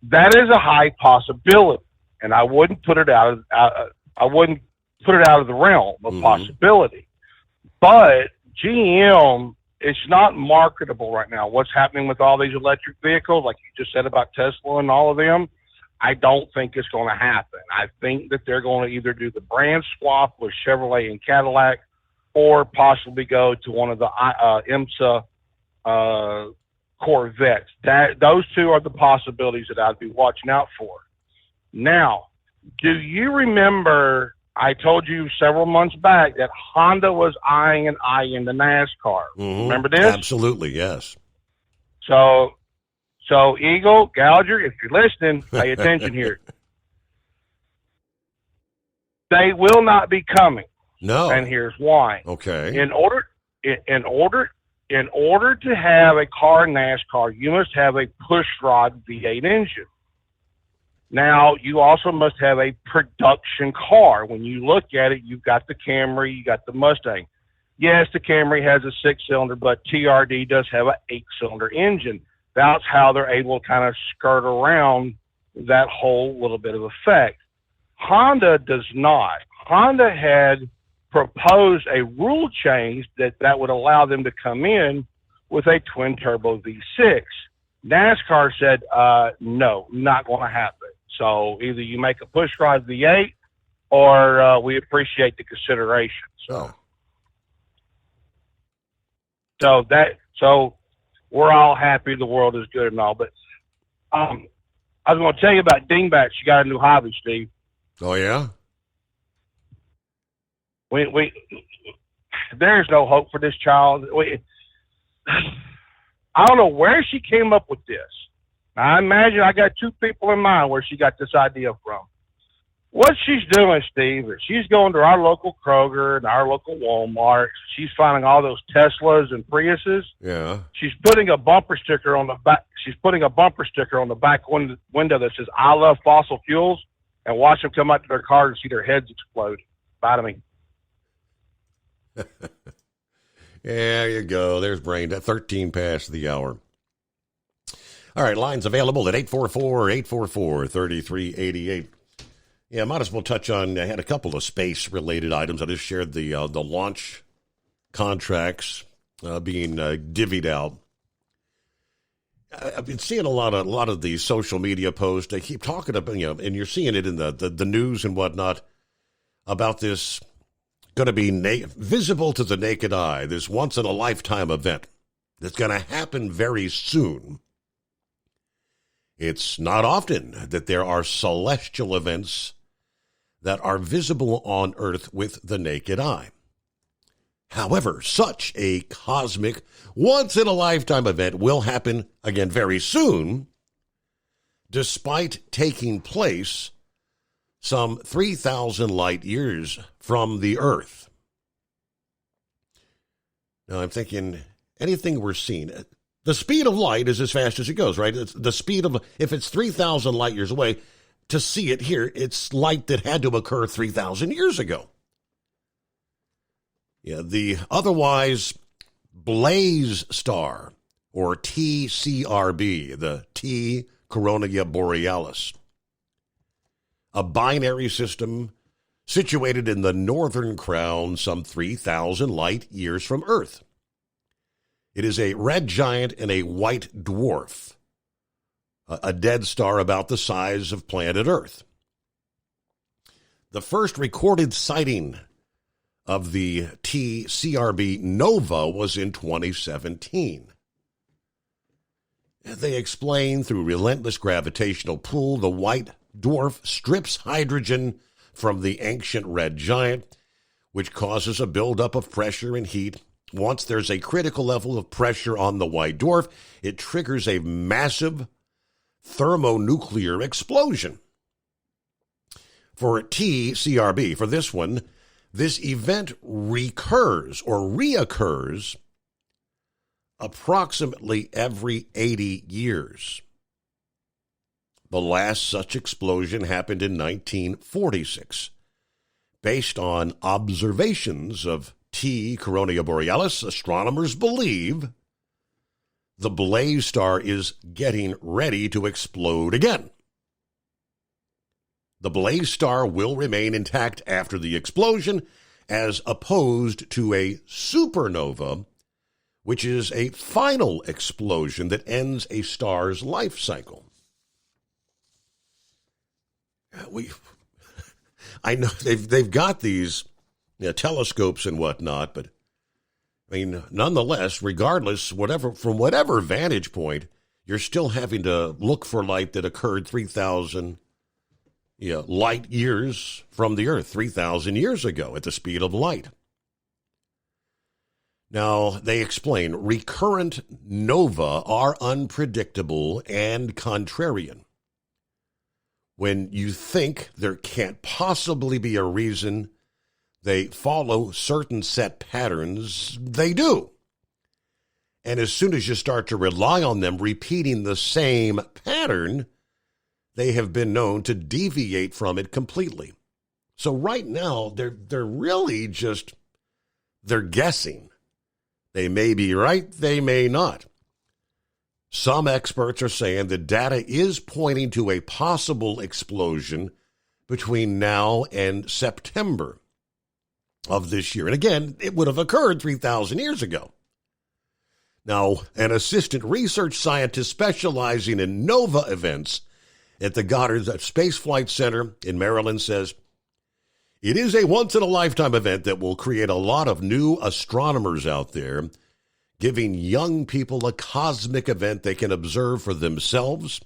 That is a high possibility, and I wouldn't put it out of the realm of possibility. But GM, it's not marketable right now. What's happening with all these electric vehicles, like you just said about Tesla and all of them, I don't think it's going to happen. I think that they're going to either do the brand swap with Chevrolet and Cadillac, or possibly go to one of the IMSA Corvettes. Those 2 are the possibilities that I'd be watching out for. Now, do you remember I told you several months back that Honda was eyeing the NASCAR? Remember this? Absolutely, yes. So Eagle, Gouger, if you're listening, pay attention here. They will not be coming. No. And here's why. Okay. In order to have a car in NASCAR, you must have a pushrod V8 engine. Now, you also must have a production car. When you look at it, you've got the Camry, you got the Mustang. Yes, the Camry has a 6-cylinder, but TRD does have an 8-cylinder engine. That's how they're able to kind of skirt around that whole little bit of effect. Honda does not. Honda had proposed a rule change that would allow them to come in with a twin-turbo V6. NASCAR said, no, not going to happen. So either you make a pushrod V8 or we appreciate the consideration. So So we're all happy the world is good and all. But I was going to tell you about Dingbat. She got a new hobby, Steve. Oh, yeah? We there's no hope for this child. I don't know where she came up with this. I imagine I got two people in mind where she got this idea from. What she's doing, Steve, is she's going to our local Kroger and our local Walmart. She's finding all those Teslas and Priuses. Yeah. She's putting a bumper sticker on the back. She's putting a bumper sticker on the back window that says "I love fossil fuels," and watch them come out to their car and see their heads explode. Bite me. There you go. There's Brain at 13 past the hour. All right, lines available at 844-844-3388. Yeah, might as well touch on, I had a couple of space-related items. I just shared the launch contracts being divvied out. I've been seeing a lot of these social media posts. They keep talking about, and you're seeing it in the news and whatnot, about this going to be visible to the naked eye, this once-in-a-lifetime event that's going to happen very soon. It's not often that there are celestial events that are visible on Earth with the naked eye. However, such a cosmic, once-in-a-lifetime event will happen again very soon, despite taking place some 3,000 light years from the Earth. Now, I'm thinking, anything we're seeing, the speed of light is as fast as it goes, right? It's the speed of, if it's 3,000 light years away, to see it here, it's light that had to occur 3,000 years ago. Yeah, the otherwise Blaze Star, or TCRB, the T Coronae Borealis, a binary system situated in the northern crown some 3,000 light years from Earth. It is a red giant and a white dwarf, a dead star about the size of planet Earth. The first recorded sighting of the TCRB nova was in 2017. They explain through relentless gravitational pull, the white dwarf strips hydrogen from the ancient red giant, which causes a buildup of pressure and heat. Once there's a critical level of pressure on the white dwarf, it triggers a massive thermonuclear explosion. For TCRB, for this one, this event reoccurs approximately every 80 years. The last such explosion happened in 1946. Based on observations of T Coronae Borealis, astronomers believe the Blaze Star is getting ready to explode again. The Blaze Star will remain intact after the explosion, as opposed to a supernova, which is a final explosion that ends a star's life cycle. I know they've got these telescopes and whatnot, but I mean, nonetheless, regardless, from whatever vantage point, you're still having to look for light that occurred 3,000 light years from the Earth, 3,000 years ago at the speed of light. Now, they explain recurrent nova are unpredictable and contrarian. When you think there can't possibly be a reason they follow certain set patterns, they do. And as soon as you start to rely on them repeating the same pattern, they have been known to deviate from it completely. So right now, they're really just, they're guessing. They may be right, they may not. Some experts are saying the data is pointing to a possible explosion between now and September of this year. And again, it would have occurred 3,000 years ago. Now, an assistant research scientist specializing in nova events at the Goddard Space Flight Center in Maryland says, it is a once-in-a-lifetime event that will create a lot of new astronomers out there, giving young people a cosmic event they can observe for themselves,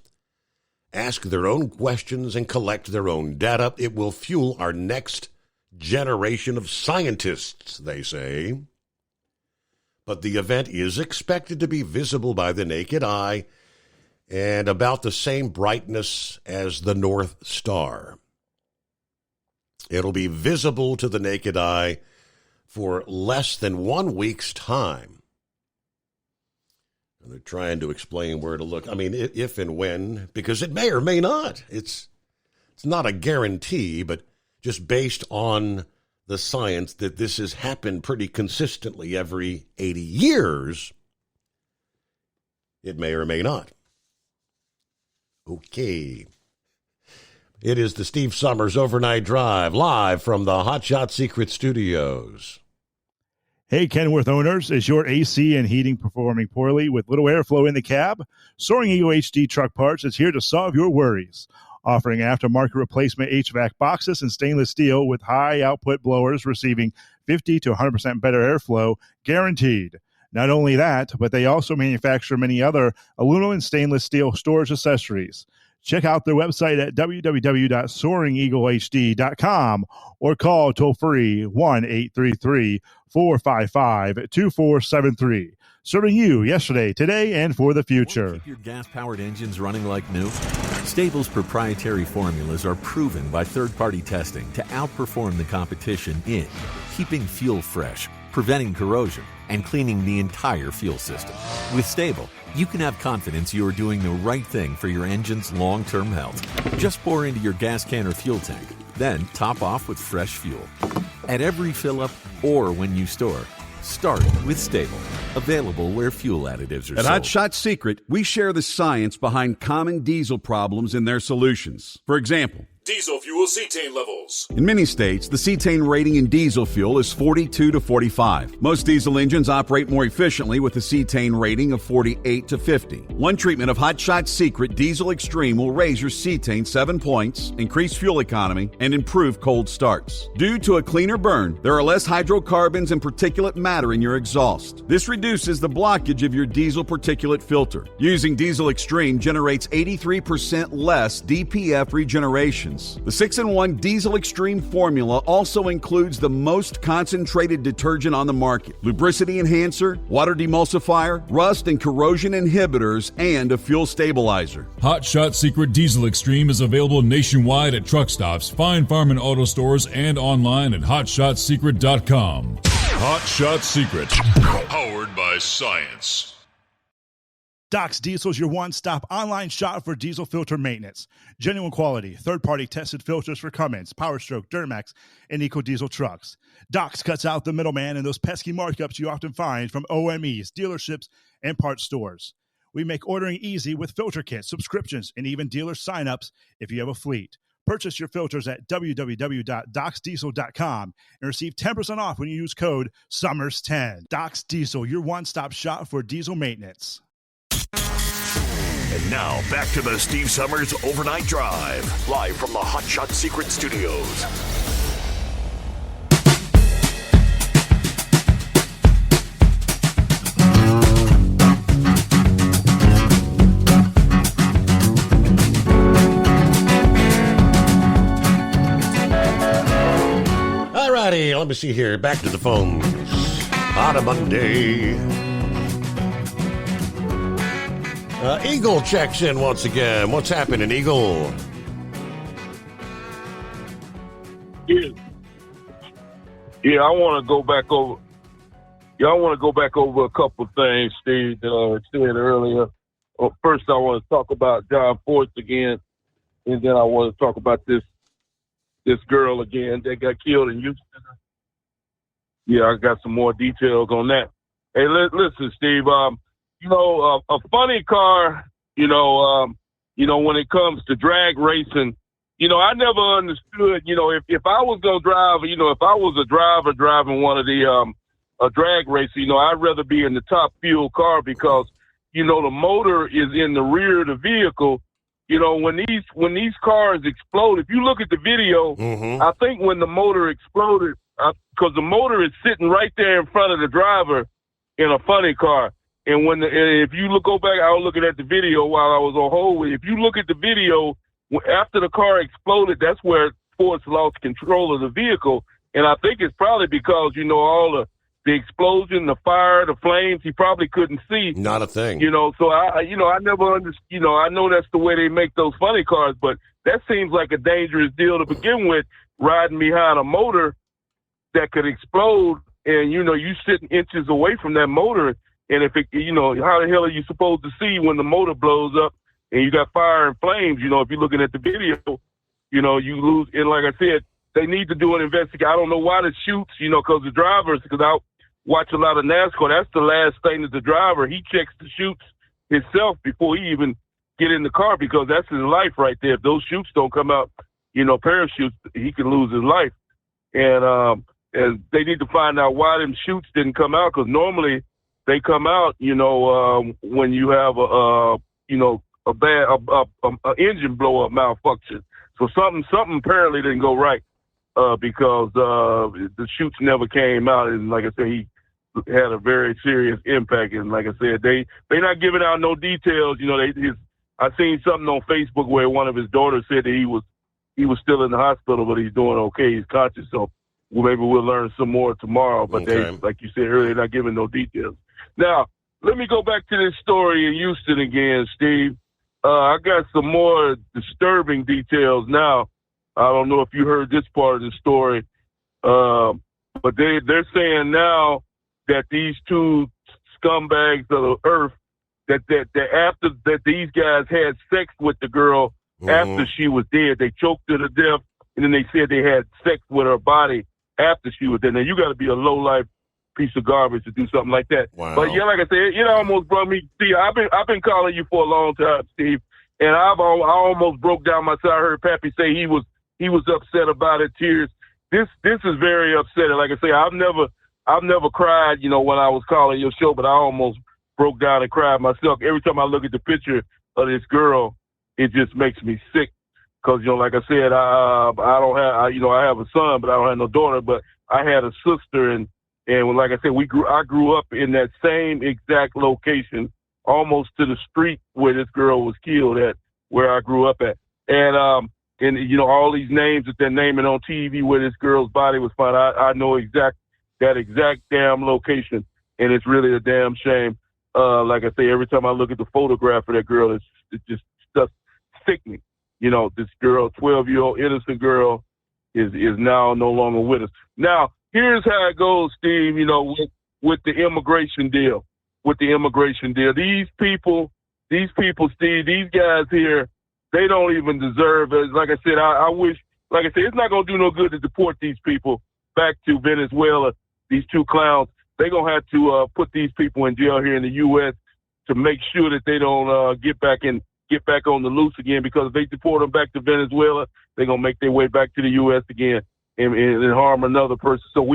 ask their own questions, and collect their own data. It will fuel our next generation of scientists, they say. But the event is expected to be visible by the naked eye and about the same brightness as the North Star. It'll be visible to the naked eye for less than 1 week's time. And they're trying to explain where to look. I mean, if and when, because it may or may not. It's not a guarantee, but just based on the science that this has happened pretty consistently every 80 years, it may or may not. Okay. It is the Steve Summers Overnight Drive, live from the Hot Shot Secret Studios. Hey, Kenworth owners, is your AC and heating performing poorly with little airflow in the cab? Soaring Eagle HD Truck Parts is here to solve your worries. Offering aftermarket replacement HVAC boxes in stainless steel with high output blowers receiving 50 to 100% better airflow, guaranteed. Not only that, but they also manufacture many other aluminum and stainless steel storage accessories. Check out their website at www.soaringeaglehd.com or call toll-free 1-833-455-2473. Serving you yesterday, today, and for the future. Keep your gas-powered engines running like new? Stable's proprietary formulas are proven by third-party testing to outperform the competition in keeping fuel fresh, preventing corrosion, and cleaning the entire fuel system. With Stable, you can have confidence you are doing the right thing for your engine's long-term health. Just pour into your gas can or fuel tank, then top off with fresh fuel. At every fill-up or when you store, start with Stable. Available where fuel additives are sold. At Hot Shot Secret, we share the science behind common diesel problems and their solutions. For example, Diesel fuel cetane levels. in many states, the cetane rating in diesel fuel is 42 to 45. Most diesel engines operate more efficiently with a cetane rating of 48 to 50. One treatment of Hot Shot Secret Diesel Extreme will raise your cetane 7 points, increase fuel economy, and improve cold starts. Due to a cleaner burn, there are less hydrocarbons and particulate matter in your exhaust. This reduces the blockage of your diesel particulate filter. Using Diesel Extreme generates 83% less DPF regeneration. The 6-in-1 Diesel Extreme formula also includes the most concentrated detergent on the market, lubricity enhancer, water demulsifier, rust and corrosion inhibitors, and a fuel stabilizer. Hot Shot Secret Diesel Extreme is available nationwide at truck stops, Fine Farm and auto stores, and online at hotshotsecret.com. Hot Shot Secret, powered by science. Doc's Diesel is your one-stop online shop for diesel filter maintenance. Genuine quality, third-party tested filters for Cummins, PowerStroke, Duramax, and EcoDiesel trucks. Doc's cuts out the middleman and those pesky markups you often find from OMEs, dealerships, and parts stores. We make ordering easy with filter kits, subscriptions, and even dealer sign-ups if you have a fleet. Purchase your filters at www.docsdiesel.com and receive 10% off when you use code SUMMERS10. Doc's Diesel, your one-stop shop for diesel maintenance. And now, back to the Steve Summers Overnight Drive, live from the Hot Shot Secret Studios. All righty, let me see here. Back to the phones. On a Monday. Eagle checks in once again. What's happening, Eagle? Yeah, I want to go back over. Yeah, I want to go back over a couple of things Steve said earlier. First, I want to talk about John Force again, and then I want to talk about this girl again that got killed in Houston. Yeah, I got some more details on that. Hey, listen, Steve. A funny car. When it comes to drag racing, I never understood. If I was gonna drive, if I was a driver driving one of the a drag race, I'd rather be in the top fuel car because, the motor is in the rear of the vehicle. When these cars explode, if you look at the video, I think when the motor exploded, because the motor is sitting right there in front of the driver, in a funny car. And if you go back, I was looking at the video while I was on hold. If you look at the video, after the car exploded, that's where Force lost control of the vehicle. And I think it's probably because, all the explosion, the fire, the flames, he probably couldn't see. Not a thing. So I never understood, I know that's the way they make those funny cars, but that seems like a dangerous deal to begin with, riding behind a motor that could explode. And, you sitting inches away from that motor. And if it, how the hell are you supposed to see when the motor blows up and you got fire and flames? If you're looking at the video, you lose. And like I said, they need to do an investigation. I don't know why the chutes, because the drivers, because I watch a lot of NASCAR, that's the last thing that the driver, he checks the chutes himself before he even get in the car, because that's his life right there. If those chutes don't come out, parachutes, he can lose his life. And they need to find out why them chutes didn't come out, because normally they come out, when you have a bad engine blow up malfunction. So something apparently didn't go right, because the chutes never came out. And like I said, he had a very serious impact. And like I said, they not giving out no details. I seen something on Facebook where one of his daughters said that he was still in the hospital, but he's doing okay. He's conscious. So maybe we'll learn some more tomorrow. But Okay. they, like you said earlier, not giving no details. Now, let me go back to this story in Houston again, Steve. I got some more disturbing details now. I don't know if you heard this part of the story, but they're saying now that these two scumbags of the earth, that after that these guys had sex with the girl after she was dead, they choked her to death, and then they said they had sex with her body after she was dead. Now you got to be a low life piece of garbage to do something like that. Wow. But yeah, like I said, it almost brought me. See, I've been calling you for a long time, Steve, and I almost broke down myself. I heard Pappy say he was upset about it, tears. This is very upsetting. Like I say, I've never cried, when I was calling your show, but I almost broke down and cried myself. Every time I look at the picture of this girl, it just makes me sick. Cause like I said, I don't have, I have a son, but I don't have no daughter. But I had a sister, and like I said, I grew up in that same exact location, almost to the street where this girl was killed at, where I grew up at. And all these names that they're naming on TV where this girl's body was found, I know that exact damn location, and it's really a damn shame. Like I say, every time I look at the photograph of that girl, it just stuff sickening. This girl, 12-year-old innocent girl, is now no longer with us. Now, here's how it goes, Steve, with the immigration deal. These people, Steve, these guys here, they don't even deserve it. Like I said, I wish, like I said, it's not going to do no good to deport these people back to Venezuela, these two clowns. They're going to have to put these people in jail here in the U.S. to make sure that they don't get back on the loose again, because if they deport them back to Venezuela, they're going to make their way back to the U.S. again and harm another person. So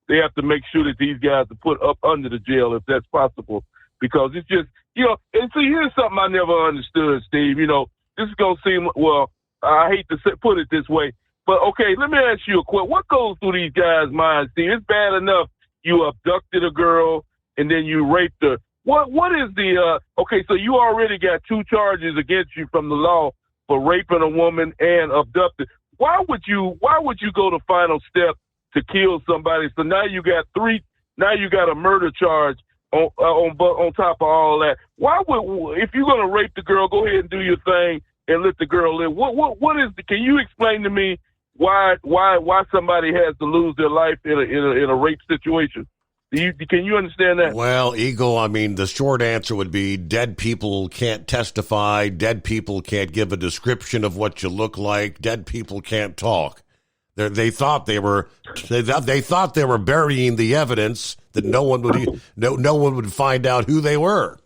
they have to make sure that these guys are put up under the jail if that's possible, because it's just, and see, here's something I never understood, Steve. This is going to seem, well, I hate to put it this way, but okay, let me ask you a question. What goes through these guys' minds, Steve? It's bad enough you abducted a girl and then you raped her. What is the, okay, so you already got 2 charges against you from the law for raping a woman and abducting. Why would you go the final step to kill somebody? So now you got 3, now you got a murder charge on top of all that. Why would, if you're going to rape the girl, go ahead and do your thing and let the girl live? What is can you explain to me why somebody has to lose their life in a rape situation? Can you understand that? Well, Eagle, I mean, the short answer would be dead people can't testify. Dead people can't give a description of what you look like. Dead people can't talk. They thought they were burying the evidence that no one would find out who they were.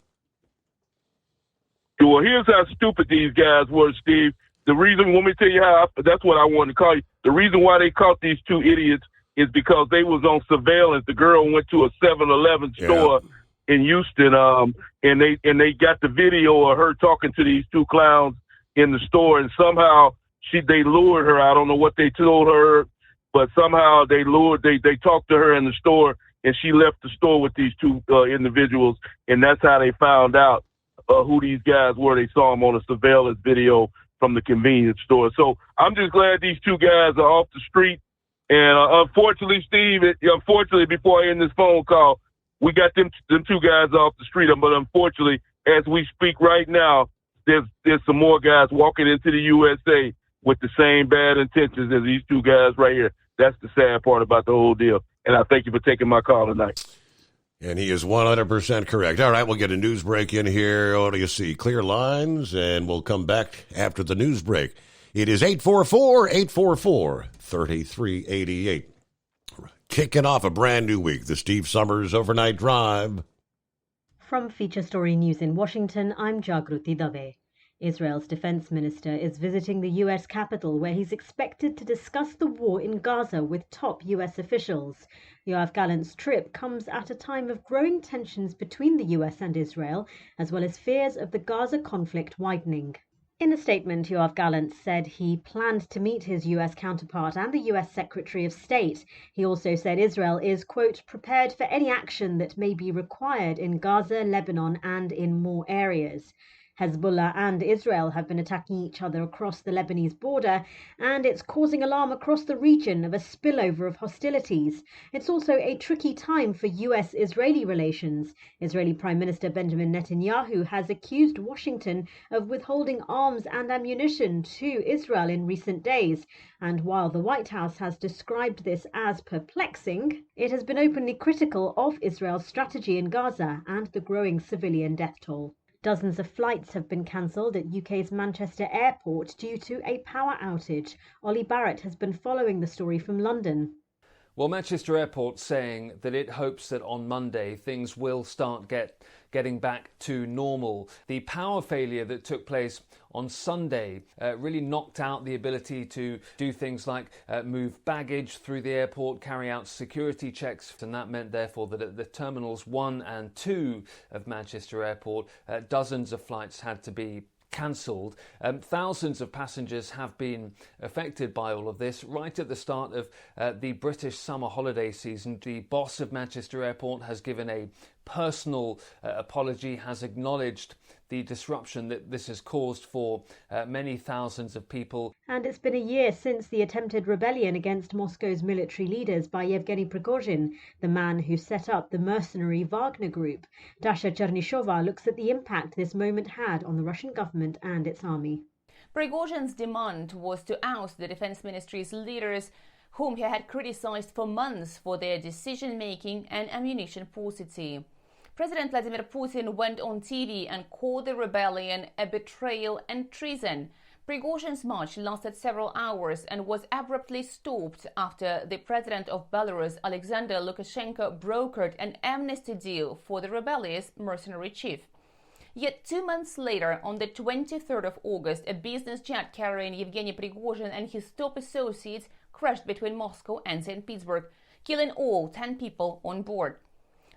Well, here's how stupid these guys were, Steve. The reason, let me tell you that's what I wanted to call you. The reason why they caught these 2 idiots is because they was on surveillance. The girl went to a 7-Eleven store in Houston, and they got the video of her talking to these 2 clowns in the store, and somehow they lured her. I don't know what they told her, but somehow they talked to her in the store, and she left the store with these two individuals, and that's how they found out who these guys were. They saw them on a surveillance video from the convenience store. So I'm just glad these two guys are off the street. And unfortunately, Steve, before I end this phone call, we got them two guys off the street. But unfortunately, as we speak right now, there's some more guys walking into the USA with the same bad intentions as these two guys right here. That's the sad part about the whole deal. And I thank you for taking my call tonight. And he is 100% correct. All right, we'll get a news break in here. What do you see? Clear lines, and we'll come back after the news break. It is 844-844-3388. Kicking off a brand new week, the Steve Summers Overnight Drive. From Feature Story News in Washington, I'm Jagruti Dave. Israel's defense minister is visiting the U.S. Capitol, where he's expected to discuss the war in Gaza with top U.S. officials. Yoav Gallant's trip comes at a time of growing tensions between the U.S. and Israel, as well as fears of the Gaza conflict widening. In a statement, Yoav Gallant said he planned to meet his U.S. counterpart and the U.S. Secretary of State. He also said Israel is, quote, prepared for any action that may be required in Gaza, Lebanon, and in more areas. Hezbollah and Israel have been attacking each other across the Lebanese border, and it's causing alarm across the region of a spillover of hostilities. It's also a tricky time for US-Israeli relations. Israeli Prime Minister Benjamin Netanyahu has accused Washington of withholding arms and ammunition to Israel in recent days. And while the White House has described this as perplexing, it has been openly critical of Israel's strategy in Gaza and the growing civilian death toll. Dozens of flights have been cancelled at UK's Manchester Airport due to a power outage. Ollie Barrett has been following the story from London. Well, Manchester Airport saying that it hopes that on Monday things will start getting back to normal. The power failure that took place on Sunday really knocked out the ability to do things like move baggage through the airport, carry out security checks, and that meant therefore that at the terminals 1 and 2 of Manchester Airport, dozens of flights had to be cancelled. Thousands of passengers have been affected by all of this. Right at the start of the British summer holiday season, the boss of Manchester Airport has given a personal apology, has acknowledged the disruption that this has caused for many thousands of people. And it's been a year since the attempted rebellion against Moscow's military leaders by Yevgeny Prigozhin, the man who set up the mercenary Wagner Group. Dasha Chernyshova looks at the impact this moment had on the Russian government and its army. Prigozhin's demand was to oust the defense ministry's leaders, whom he had criticized for months for their decision-making and ammunition paucity. President Vladimir Putin went on TV and called the rebellion a betrayal and treason. Prigozhin's march lasted several hours and was abruptly stopped after the president of Belarus, Alexander Lukashenko, brokered an amnesty deal for the rebellious mercenary chief. Yet 2 months later, on the 23rd of August, a business jet carrying Yevgeny Prigozhin and his top associates crashed between Moscow and St. Petersburg, killing all 10 people on board.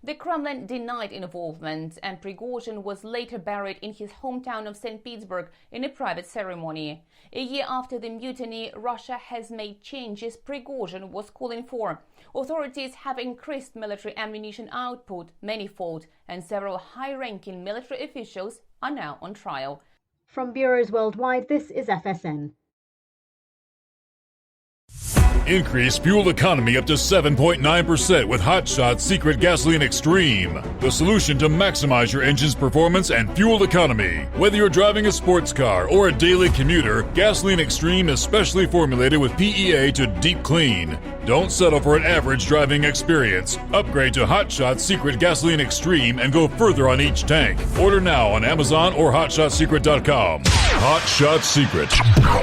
The Kremlin denied involvement, and Prigozhin was later buried in his hometown of St. Petersburg in a private ceremony. A year after the mutiny, Russia has made changes Prigozhin was calling for. Authorities have increased military ammunition output manifold, and several high-ranking military officials are now on trial. From bureaus worldwide, this is FSN. Increase fuel economy up to 7.9% with Hot Shot Secret Gasoline Extreme. The solution to maximize your engine's performance and fuel economy. Whether you're driving a sports car or a daily commuter, Gasoline Extreme is specially formulated with PEA to deep clean. Don't settle for an average driving experience. Upgrade to Hot Shot Secret Gasoline Extreme and go further on each tank. Order now on Amazon or HotShotSecret.com. Hot Shot Secret.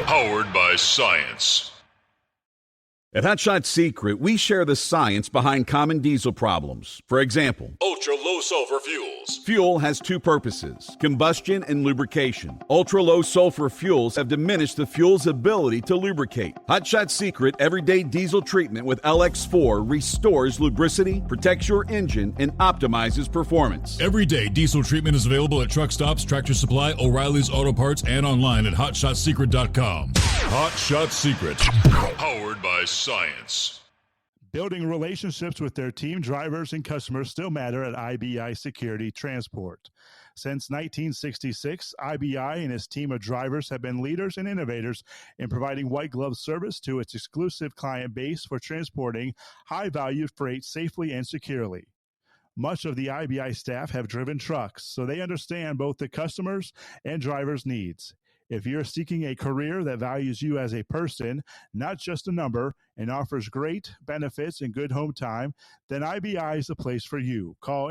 Powered by science. At Hot Shot Secret, we share the science behind common diesel problems. For example, ultra-low sulfur fuels. Fuel has two purposes, combustion and lubrication. Ultra-low sulfur fuels have diminished the fuel's ability to lubricate. Hot Shot Secret Everyday Diesel Treatment with LX4 restores lubricity, protects your engine, and optimizes performance. Everyday Diesel Treatment is available at truck stops, Tractor Supply, O'Reilly's Auto Parts, and online at HotShotSecret.com. Hot Shot Secret. Powered by science. Building relationships with their team, drivers, and customers still matter at IBI Security Transport. Since 1966, IBI and its team of drivers have been leaders and innovators in providing white glove service to its exclusive client base for transporting high-value freight safely and securely. Much of the IBI staff have driven trucks, so they understand both the customers' and drivers' needs. If you're seeking a career that values you as a person, not just a number, and offers great benefits and good home time, then IBI is the place for you. Call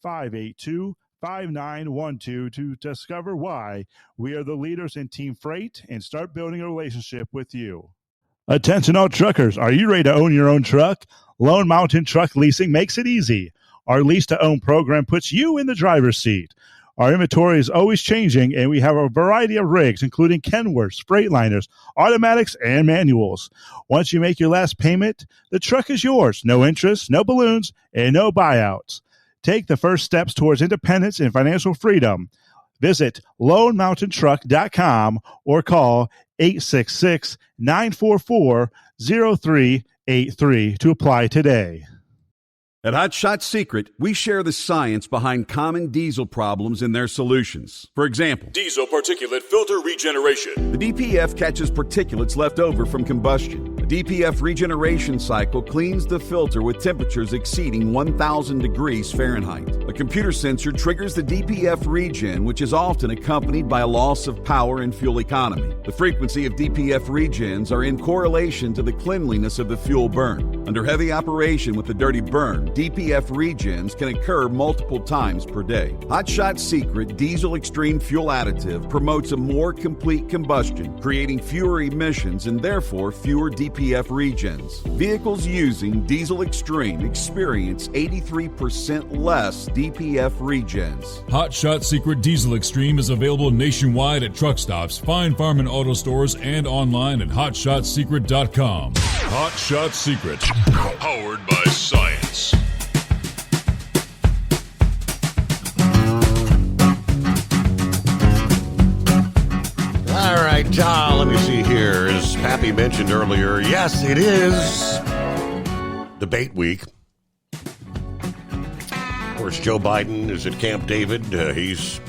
800-582-5912 to discover why we are the leaders in team freight and start building a relationship with you. Attention all truckers, are you ready to own your own truck? Lone Mountain Truck Leasing makes it easy. Our lease-to-own program puts you in the driver's seat. Our inventory is always changing, and we have a variety of rigs, including Kenworths, Freightliners, automatics, and manuals. Once you make your last payment, the truck is yours. No interest, no balloons, and no buyouts. Take the first steps towards independence and financial freedom. Visit LoneMountainTruck.com or call 866-944-0383 to apply today. At Hot Shot Secret, we share the science behind common diesel problems and their solutions. For example, diesel particulate filter regeneration. The DPF catches particulates left over from combustion. The DPF regeneration cycle cleans the filter with temperatures exceeding 1,000 degrees Fahrenheit. A computer sensor triggers the DPF regen, which is often accompanied by a loss of power and fuel economy. The frequency of DPF regens are in correlation to the cleanliness of the fuel burn. Under heavy operation with the dirty burn, DPF regens can occur multiple times per day. Hot Shot Secret Diesel Extreme Fuel Additive promotes a more complete combustion, creating fewer emissions and therefore fewer DPF regens. Vehicles using Diesel Extreme experience 83% less DPF regens. Hot Shot Secret Diesel Extreme is available nationwide at truck stops, Fine Farm and auto stores, and online at hotshotsecret.com. Hot Shot Secret, powered by science. All right, let me see here. As Pappy mentioned earlier, yes, it is debate week. Of course, Joe Biden is at Camp David. He's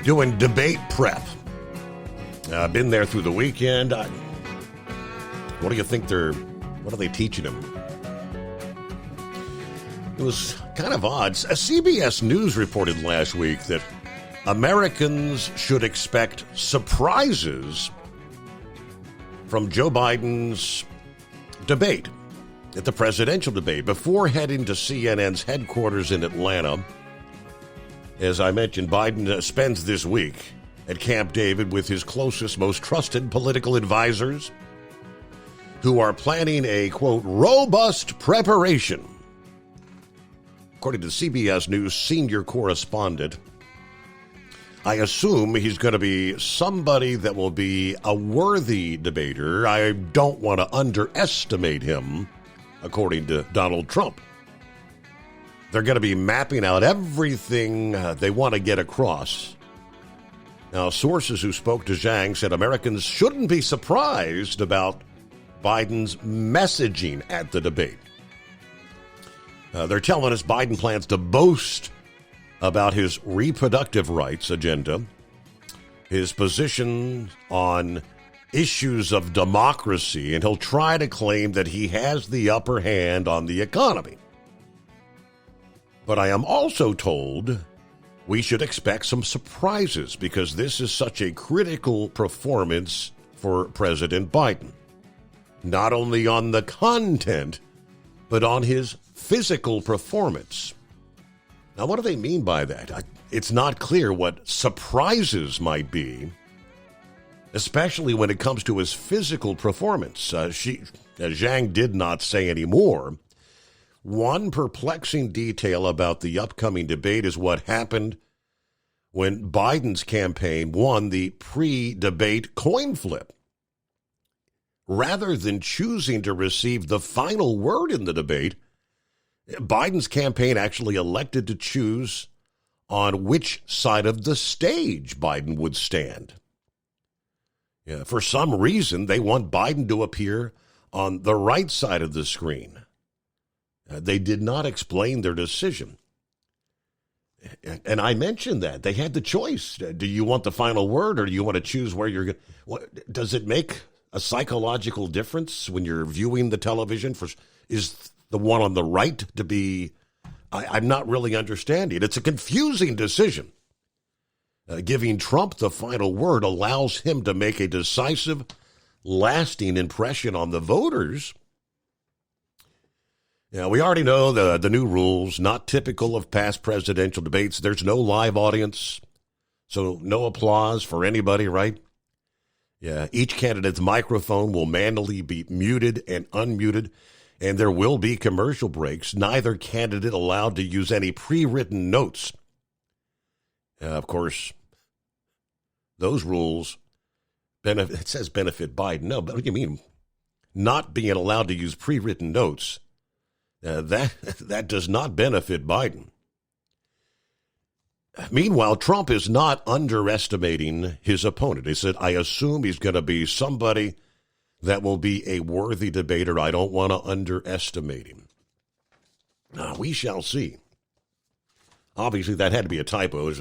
doing debate prep. I've been there through the weekend. What do you think what are they teaching him? It was kind of odd. CBS News reported last week that Americans should expect surprises from Joe Biden's debate, at the presidential debate, before heading to CNN's headquarters in Atlanta. As I mentioned, Biden spends this week at Camp David with his closest, most trusted political advisors who are planning a, quote, robust preparation. According to CBS News senior correspondent, I assume he's going to be somebody that will be a worthy debater. I don't want to underestimate him, according to Donald Trump. They're going to be mapping out everything they want to get across. Now, sources who spoke to Zhang said Americans shouldn't be surprised about Biden's messaging at the debate. They're telling us Biden plans to boast about his reproductive rights agenda, his position on issues of democracy, and he'll try to claim that he has the upper hand on the economy. But I am also told we should expect some surprises because this is such a critical performance for President Biden. Not only on the content, but on his physical performance. Now, what do they mean by that? It's not clear what surprises might be, especially when it comes to his physical performance. Zhang did not say any more. One perplexing detail about the upcoming debate is what happened when Biden's campaign won the pre-debate coin flip. Rather than choosing to receive the final word in the debate, Biden's campaign actually elected to choose on which side of the stage Biden would stand. For some reason, they want Biden to appear on the right side of the screen. They did not explain their decision. And I mentioned that. They had the choice. Do you want the final word, or do you want to choose where you're going? Does it make a psychological difference when you're viewing the television? Is the one on the right to be... I'm not really understanding. It's a confusing decision. Giving Trump the final word allows him to make a decisive, lasting impression on the voters. Yeah, we already know the new rules, not typical of past presidential debates. There's no live audience, so no applause for anybody, right? Yeah, each candidate's microphone will manually be muted and unmuted, and there will be commercial breaks. Neither candidate allowed to use any pre-written notes. Of course, those rules, it says benefit Biden. No, but what do you mean? Not being allowed to use pre-written notes, that does not benefit Biden. Meanwhile, Trump is not underestimating his opponent. He said, I assume he's going to be somebody that will be a worthy debater. I don't want to underestimate him. Now, we shall see. Obviously, that had to be a typo.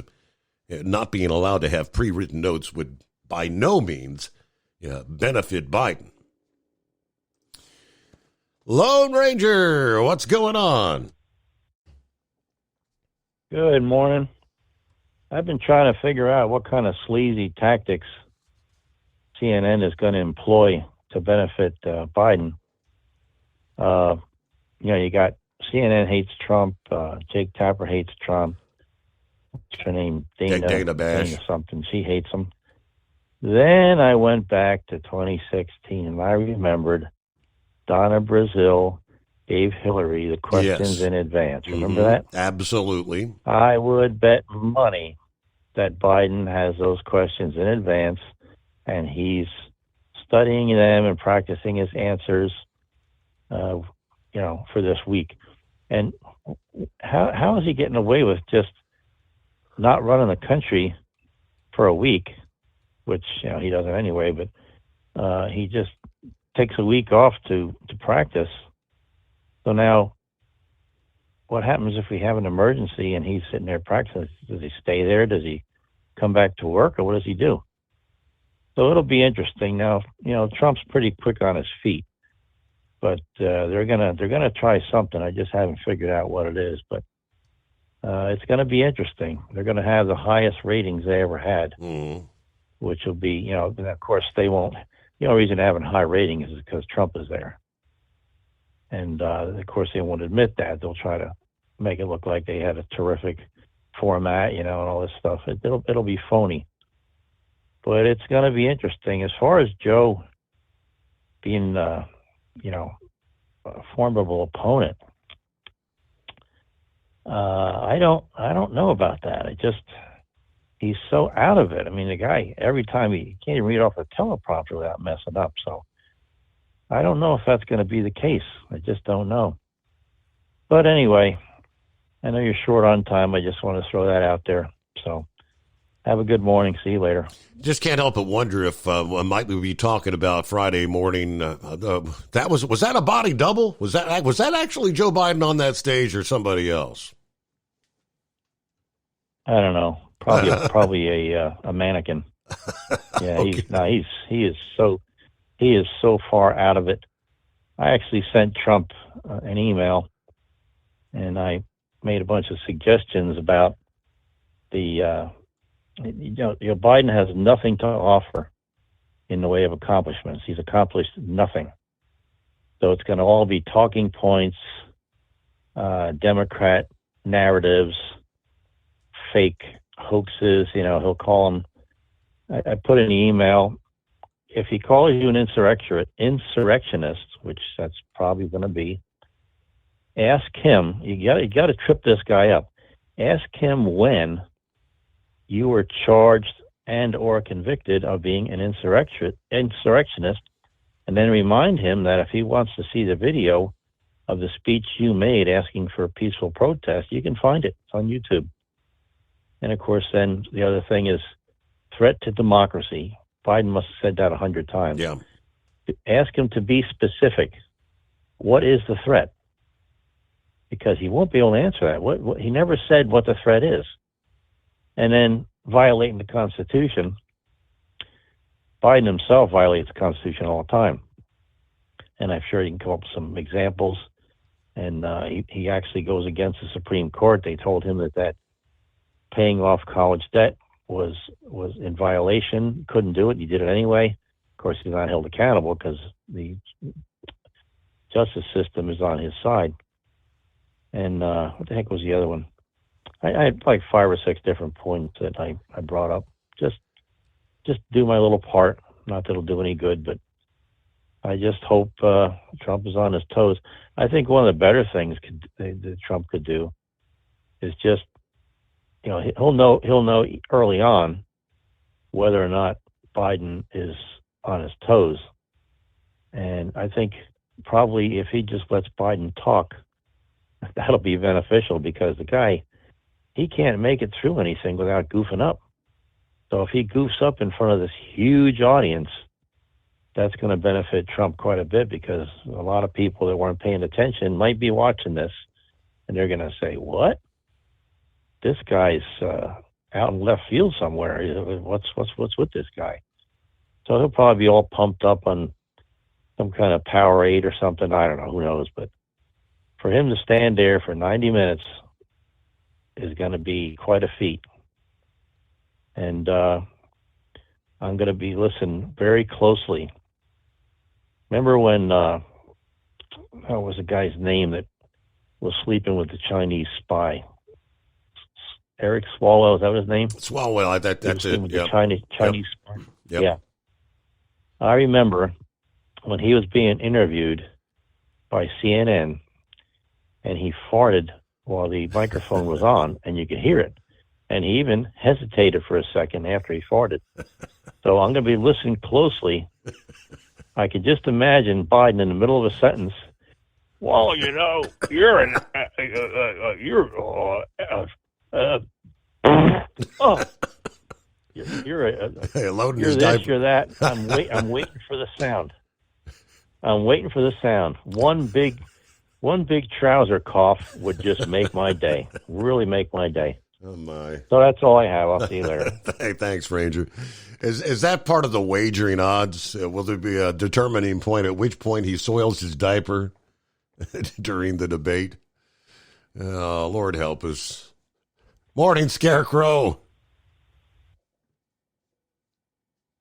Not being allowed to have pre-written notes would by no means benefit Biden. Lone Ranger, what's going on? Good morning. I've been trying to figure out what kind of sleazy tactics CNN is going to employ to benefit Biden. You got CNN hates Trump. Jake Tapper hates Trump. What's her name? Dana Bash. Dana something. She hates him. Then I went back to 2016 and I remembered Donna Brazile gave Hillary the questions in advance. Remember that? Absolutely. I would bet money that Biden has those questions in advance, and he's studying them and practicing his answers, for this week. And how is he getting away with just not running the country for a week, which he doesn't anyway, but he just takes a week off to practice. So now, what happens if we have an emergency and he's sitting there practicing? Does he stay there? Does he come back to work, or what does he do? So it'll be interesting. Now, Trump's pretty quick on his feet, but they're gonna try something. I just haven't figured out what it is, but it's gonna be interesting. They're gonna have the highest ratings they ever had, which will be, and of course they won't. The only reason they're having high ratings is because Trump is there. And, of course, they won't admit that. They'll try to make it look like they had a terrific format, and all this stuff. It'll be phony. But it's going to be interesting. As far as Joe being, a formidable opponent, I don't know about that. He's so out of it. I mean, the guy, every time he can't even read off a teleprompter without messing up. So I don't know if that's going to be the case. I just don't know. But anyway, I know you're short on time. I just want to throw that out there. So have a good morning. See you later. Just can't help but wonder if might we be talking about Friday morning. Was that a body double? Was that actually Joe Biden on that stage or somebody else? I don't know. Probably a mannequin. Yeah, okay. He is so far out of it. I actually sent Trump an email, and I made a bunch of suggestions about the Biden has nothing to offer in the way of accomplishments. He's accomplished nothing. So it's going to all be talking points, Democrat narratives, fake hoaxes, he'll call them. I put in the email, if he calls you an insurrectionist, which that's probably going to be, ask him, you got to trip this guy up. Ask him when you were charged and or convicted of being an insurrectionist, and then remind him that if he wants to see the video of the speech you made asking for a peaceful protest, you can find it. It's on YouTube. And, of course, then the other thing is threat to democracy. Biden must have said that 100 times. Yeah. Ask him to be specific. What is the threat? Because he won't be able to answer that. He never said what the threat is. And then violating the Constitution. Biden himself violates the Constitution all the time. And I'm sure he can come up with some examples. And he actually goes against the Supreme Court. They told him that paying off college debt was in violation. Couldn't do it. He did it anyway. Of course, he's not held accountable because the justice system is on his side. And what the heck was the other one? I had like 5 or 6 different points that I brought up. Just do my little part. Not that it'll do any good, but I just hope Trump is on his toes. I think one of the better things that Trump could do is just, he'll know early on whether or not Biden is on his toes. And I think probably if he just lets Biden talk, that'll be beneficial because the guy, he can't make it through anything without goofing up. So if he goofs up in front of this huge audience, that's going to benefit Trump quite a bit because a lot of people that weren't paying attention might be watching this and they're going to say, what? This guy's out in left field somewhere. What's with this guy? So he'll probably be all pumped up on some kind of Powerade or something. I don't know. Who knows? But for him to stand there for 90 minutes is going to be quite a feat. And I'm going to be listening very closely. Remember when, what was the guy's name that was sleeping with the Chinese spy? Eric Swalwell, is that his name? Swalwell, that's it. Yeah. Chinese spy. Yep. Yeah. I remember when he was being interviewed by CNN and he farted while the microphone was on and you could hear it. And he even hesitated for a second after he farted. So I'm going to be listening closely. I could just imagine Biden in the middle of a sentence. Well, you're an, loading you're his this, diaper. you're that. I'm waiting for the sound. I'm waiting for the sound. One big trouser cough would just make my day. Really make my day. Oh my! So that's all I have. I'll see you later. Hey, thanks, Ranger. Is that part of the wagering odds? Will there be a determining point at which point he soils his diaper during the debate? Oh, Lord help us. Morning, Scarecrow.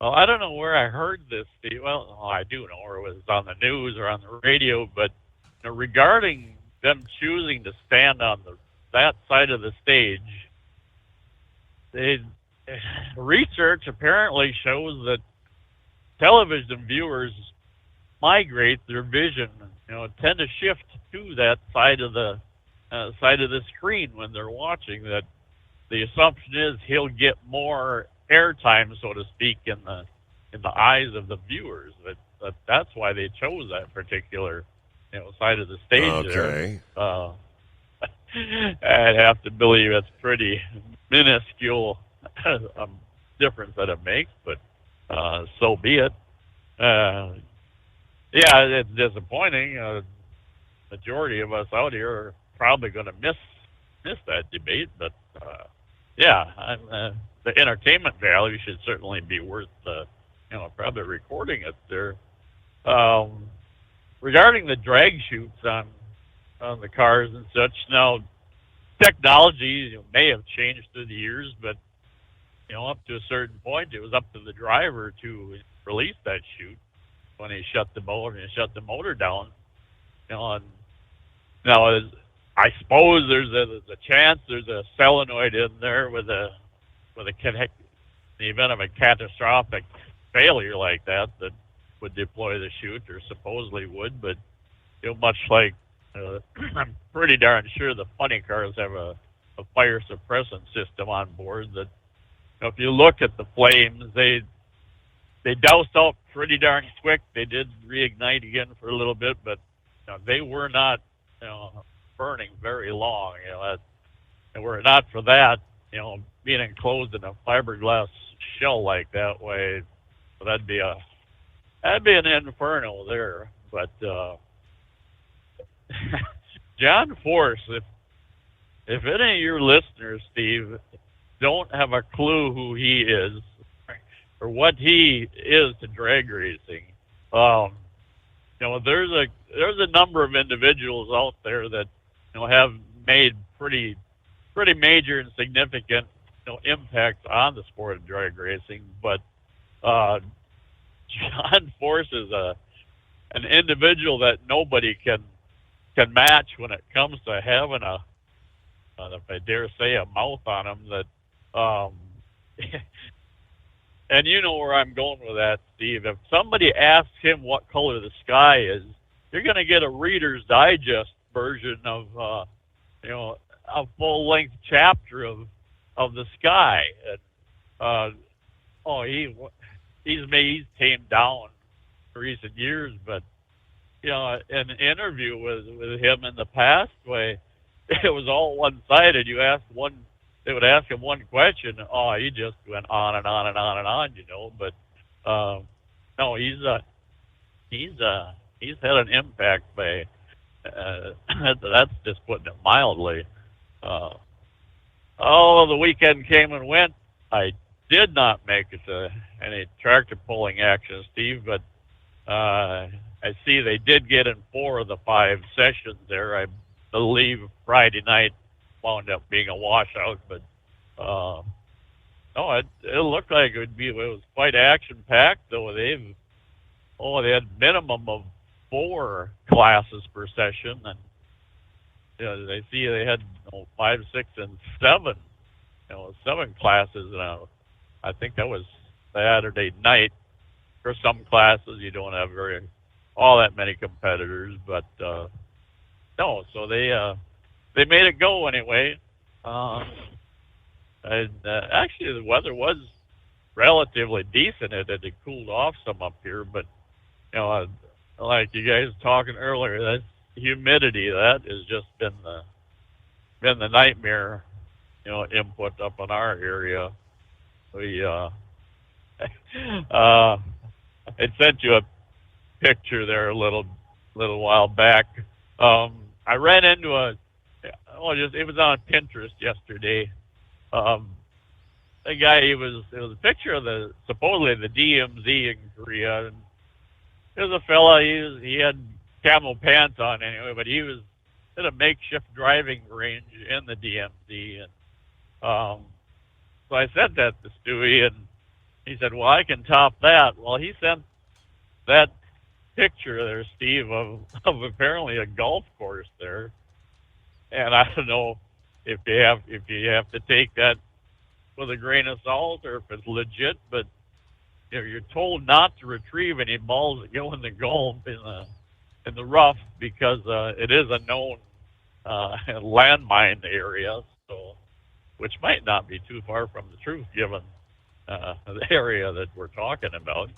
Well, I don't know where I heard this, Steve. Well, I do know where it was on the news or on the radio, but regarding them choosing to stand on that side of the stage, research apparently shows that television viewers migrate their vision, tend to shift to that side of the screen when they're watching. That the assumption is he'll get more airtime, so to speak, in the eyes of the viewers. That's why they chose that particular side of the stage. Okay. There. I'd have to believe it's pretty minuscule difference that it makes, but so be it. Yeah, it's disappointing. Majority of us out here are probably going to miss that debate, but yeah, the entertainment value should certainly be worth probably recording it there. Regarding the drag chutes on the cars and such, now technology may have changed through the years, but up to a certain point, it was up to the driver to release that chute when he shut the motor down. And now, I suppose there's a chance there's a solenoid in there with a connect. In the event of a catastrophic failure like that would deploy the chute, or supposedly would, but much like I'm pretty darn sure the funny cars have a fire suppressant system on board that, if you look at the flames, they doused out pretty darn quick. They did reignite again for a little bit, but they were not burning very long. And were it not for that, being enclosed in a fiberglass shell like that way, that'd be a that'd be an inferno there. But John Force, if any of your listeners, Steve, don't have a clue who he is or what he is to drag racing, there's a number of individuals out there that have made pretty major and significant impacts on the sport of drag racing. But John Force is an individual that nobody can match when it comes to having if I dare say, a mouth on him. That and you know where I'm going with that, Steve. If somebody asks him what color the sky is, you're going to get a Reader's Digest version of a full-length chapter of the sky. And, he's tamed down in recent years, but an interview with him in the past, where it was all one-sided. They would ask him one question. Oh, he just went on and on and on and on, But no, he's had an impact by. That's just putting it mildly. The weekend came and went. I did not make it to any tractor pulling action, Steve, but I see they did get in 4 of the 5 sessions there. I believe Friday night wound up being a washout, but it looked like it was quite action packed, though. They had minimum of 4 classes per session, and they had 5, 6, and 7, 7 classes. And I think that was Saturday night. For some classes, you don't have all that many competitors, but no. So they made it go anyway. And actually, the weather was relatively decent. It had cooled off some up here, but like you guys talking earlier, that humidity, that has just been the nightmare, input up in our area. We I sent you a picture there a little while back. I ran into it was on Pinterest yesterday. The guy, it was a picture of supposedly the DMZ in Korea, and there was a fella. He had camel pants on anyway, but he was at a makeshift driving range in the DMZ, and so I sent that to Stewie, and he said, "Well, I can top that." Well, he sent that picture there, Steve, of apparently a golf course there, and I don't know if you have to take that with a grain of salt or if it's legit, but you're told not to retrieve any balls that go in the golf in the rough because it is a known landmine area, so which might not be too far from the truth given the area that we're talking about.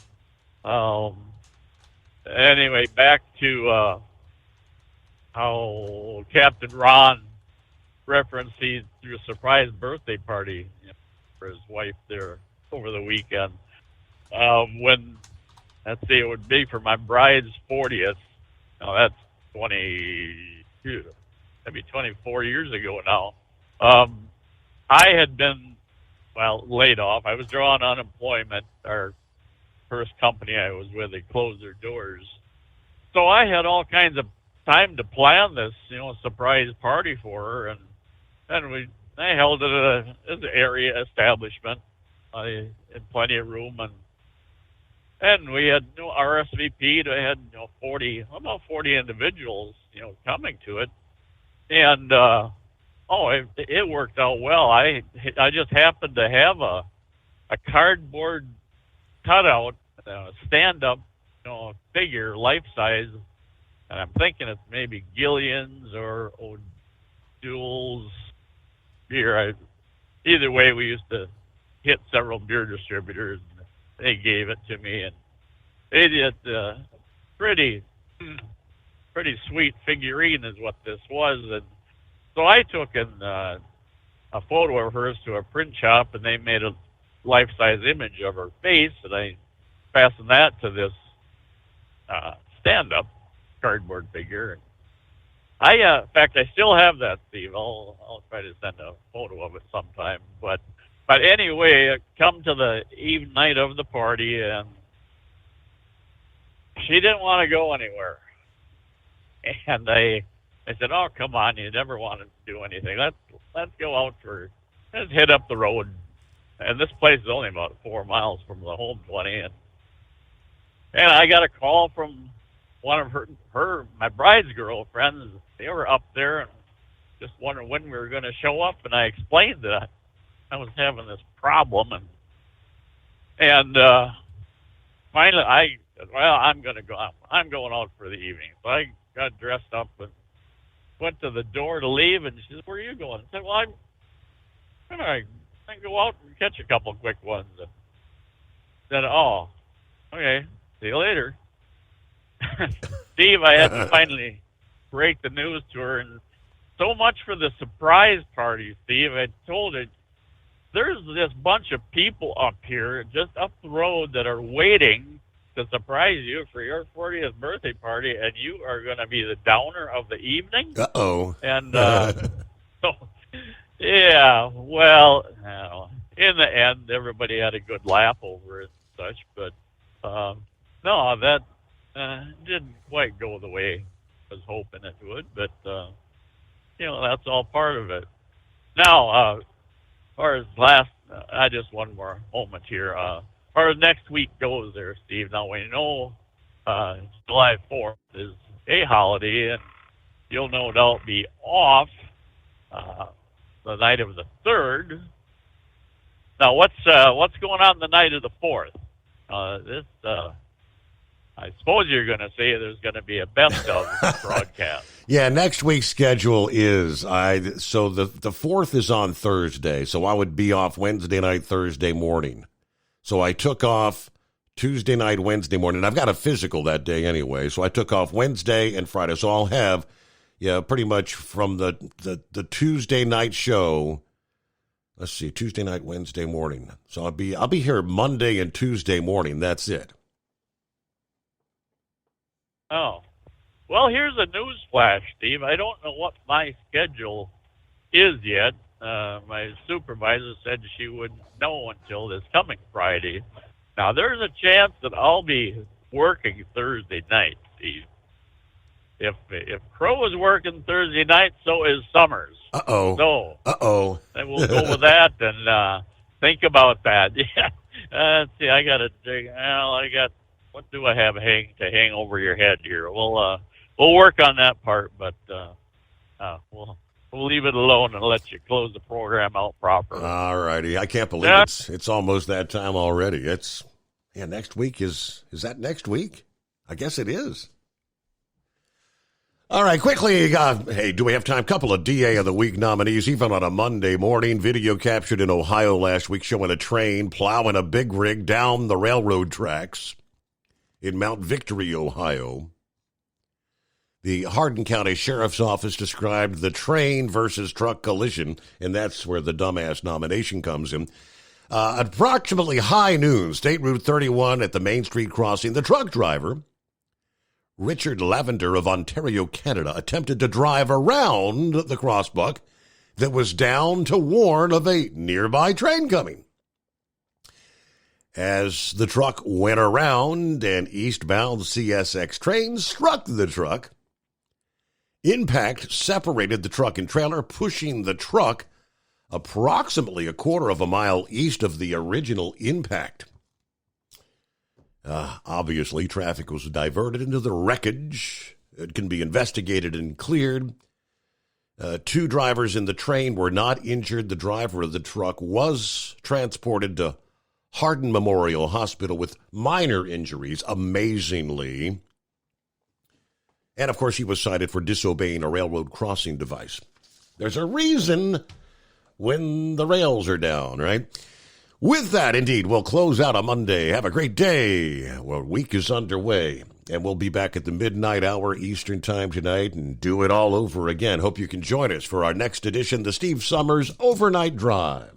Anyway, back to how Captain Ron referenced he threw a surprise birthday party for his wife there over the weekend. When, let's see, it would be for my bride's 40th. Now that's 24 years ago now. I had been, laid off. I was drawing unemployment. Our first company I was with, they closed their doors. So I had all kinds of time to plan this, surprise party for her, and I held it at an area establishment. I had plenty of room, and we had RSVP'd. I had about 40 individuals, coming to it, and it worked out well. I just happened to have a cardboard cutout, stand-up, figure, life size, and I'm thinking it's maybe Gillian's or O'Doul's beer. Either way, we used to hit several beer distributors, and they gave it to me, and they did pretty sweet figurine is what this was. And so I took a photo of hers to a print shop, and they made a life-size image of her face, and I fastened that to this stand-up cardboard figure. In fact, I still have that, Steve. I'll try to send a photo of it sometime. But anyway, come to the eve night of the party, and she didn't want to go anywhere. And I said, "Oh, come on! You never wanted to do anything. Let's go out let's hit up the road." And this place is only about 4 miles from the home 20, and I got a call from one of my bride's girlfriends. They were up there and just wondering when we were going to show up, and I explained that I was having this problem, and finally I said, "Well, I'm going to go. I'm going out for the evening." So I got dressed up and went to the door to leave, and she said, "Where are you going?" I said, "Well, I'm going to go out and catch a couple quick ones." And said, "Oh, okay, see you later." Steve, I had to finally break the news to her, and so much for the surprise party, Steve. I told her, there's this bunch of people up here, just up the road, that are waiting to surprise you for your 40th birthday party, and you are going to be the downer of the evening. Uh-oh. And so, yeah, well, in the end, everybody had a good laugh over it and such, but no, that didn't quite go the way I was hoping it would, but, that's all part of it. Now, as far as just one more moment here, as far as next week goes there, Steve, now we know July 4th is a holiday, and you'll no doubt be off the night of the 3rd. Now, what's going on the night of the 4th? I suppose you're going to say there's going to be a best of broadcast. Yeah, next week's schedule is so the 4th is on Thursday, so I would be off Wednesday night, Thursday morning. So I took off Tuesday night, Wednesday morning. I've got a physical that day anyway, so I took off Wednesday and Friday. So I'll have pretty much from the Tuesday night show. Let's see, Tuesday night, Wednesday morning. So I'll be here Monday and Tuesday morning. That's it. Oh, well, here's a news flash, Steve. I don't know what my schedule is yet. My supervisor said she wouldn't know until this coming Friday. Now, there's a chance that I'll be working Thursday night, Steve. If Crow is working Thursday night, so is Summers. Uh-oh. So, then we'll go with that and think about that. Yeah. Let's see, I got to dig. Well, what do I have hang over your head here? We'll work on that part, but we'll leave it alone and let you close the program out properly. All righty. I can't believe it's almost that time already. Next week is that next week? I guess it is. All right, quickly, hey, do we have time? Couple of DA of the Week nominees, even on a Monday morning. Video captured in Ohio last week showing a train plowing a big rig down the railroad tracks in Mount Victory, Ohio. The Hardin County Sheriff's Office described the train versus truck collision, and that's where the dumbass nomination comes in. Approximately high noon, State Route 31 at the Main Street crossing, the truck driver, Richard Lavender of Ontario, Canada, attempted to drive around the crossbuck that was down to warn of a nearby train coming. As the truck went around, an eastbound CSX train struck the truck. Impact separated the truck and trailer, pushing the truck approximately a quarter of a mile east of the original impact. Obviously, traffic was diverted into the wreckage. It can be investigated and cleared. 2 drivers in the train were not injured. The driver of the truck was transported to Hardin Memorial Hospital with minor injuries, amazingly. And, of course, he was cited for disobeying a railroad crossing device. There's a reason when the rails are down, right? With that, indeed, we'll close out on Monday. Have a great day. Well, week is underway, and we'll be back at the midnight hour Eastern time tonight and do it all over again. Hope you can join us for our next edition, the Steve Summers Overnight Drive.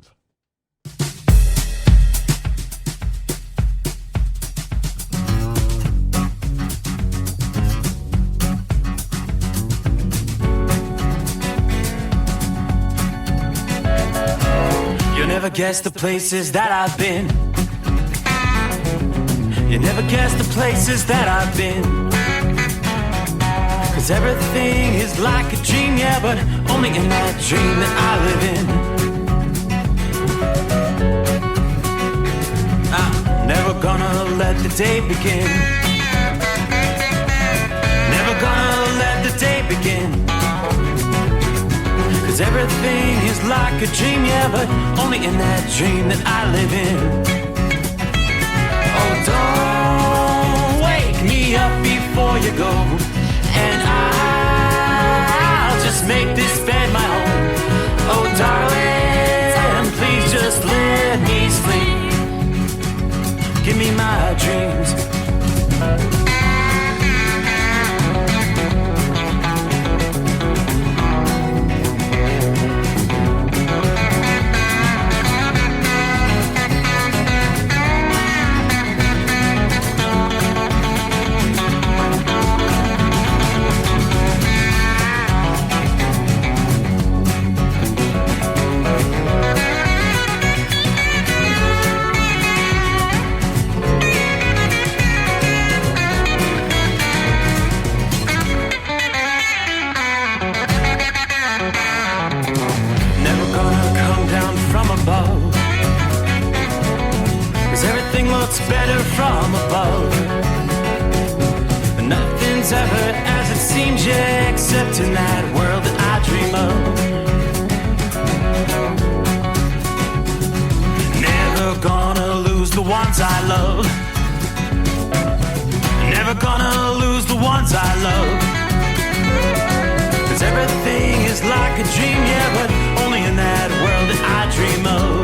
never guess the places that I've been. You never guess the places that I've been. 'Cause everything is like a dream, yeah, but only in that dream that I live in. I'm never gonna let the day begin. Never gonna let the day begin. 'Cause everything is like a dream, yeah, but only in that dream that I live in. Oh, don't wake me up before you go, and I'll just make this bed my home. Oh, darling, please just let me sleep. Give me my dreams. Better from above, but nothing's ever as it seems, yeah, except in that world that I dream of. Never gonna lose the ones I love. Never gonna lose the ones I love. 'Cause everything is like a dream, yeah, but only in that world that I dream of.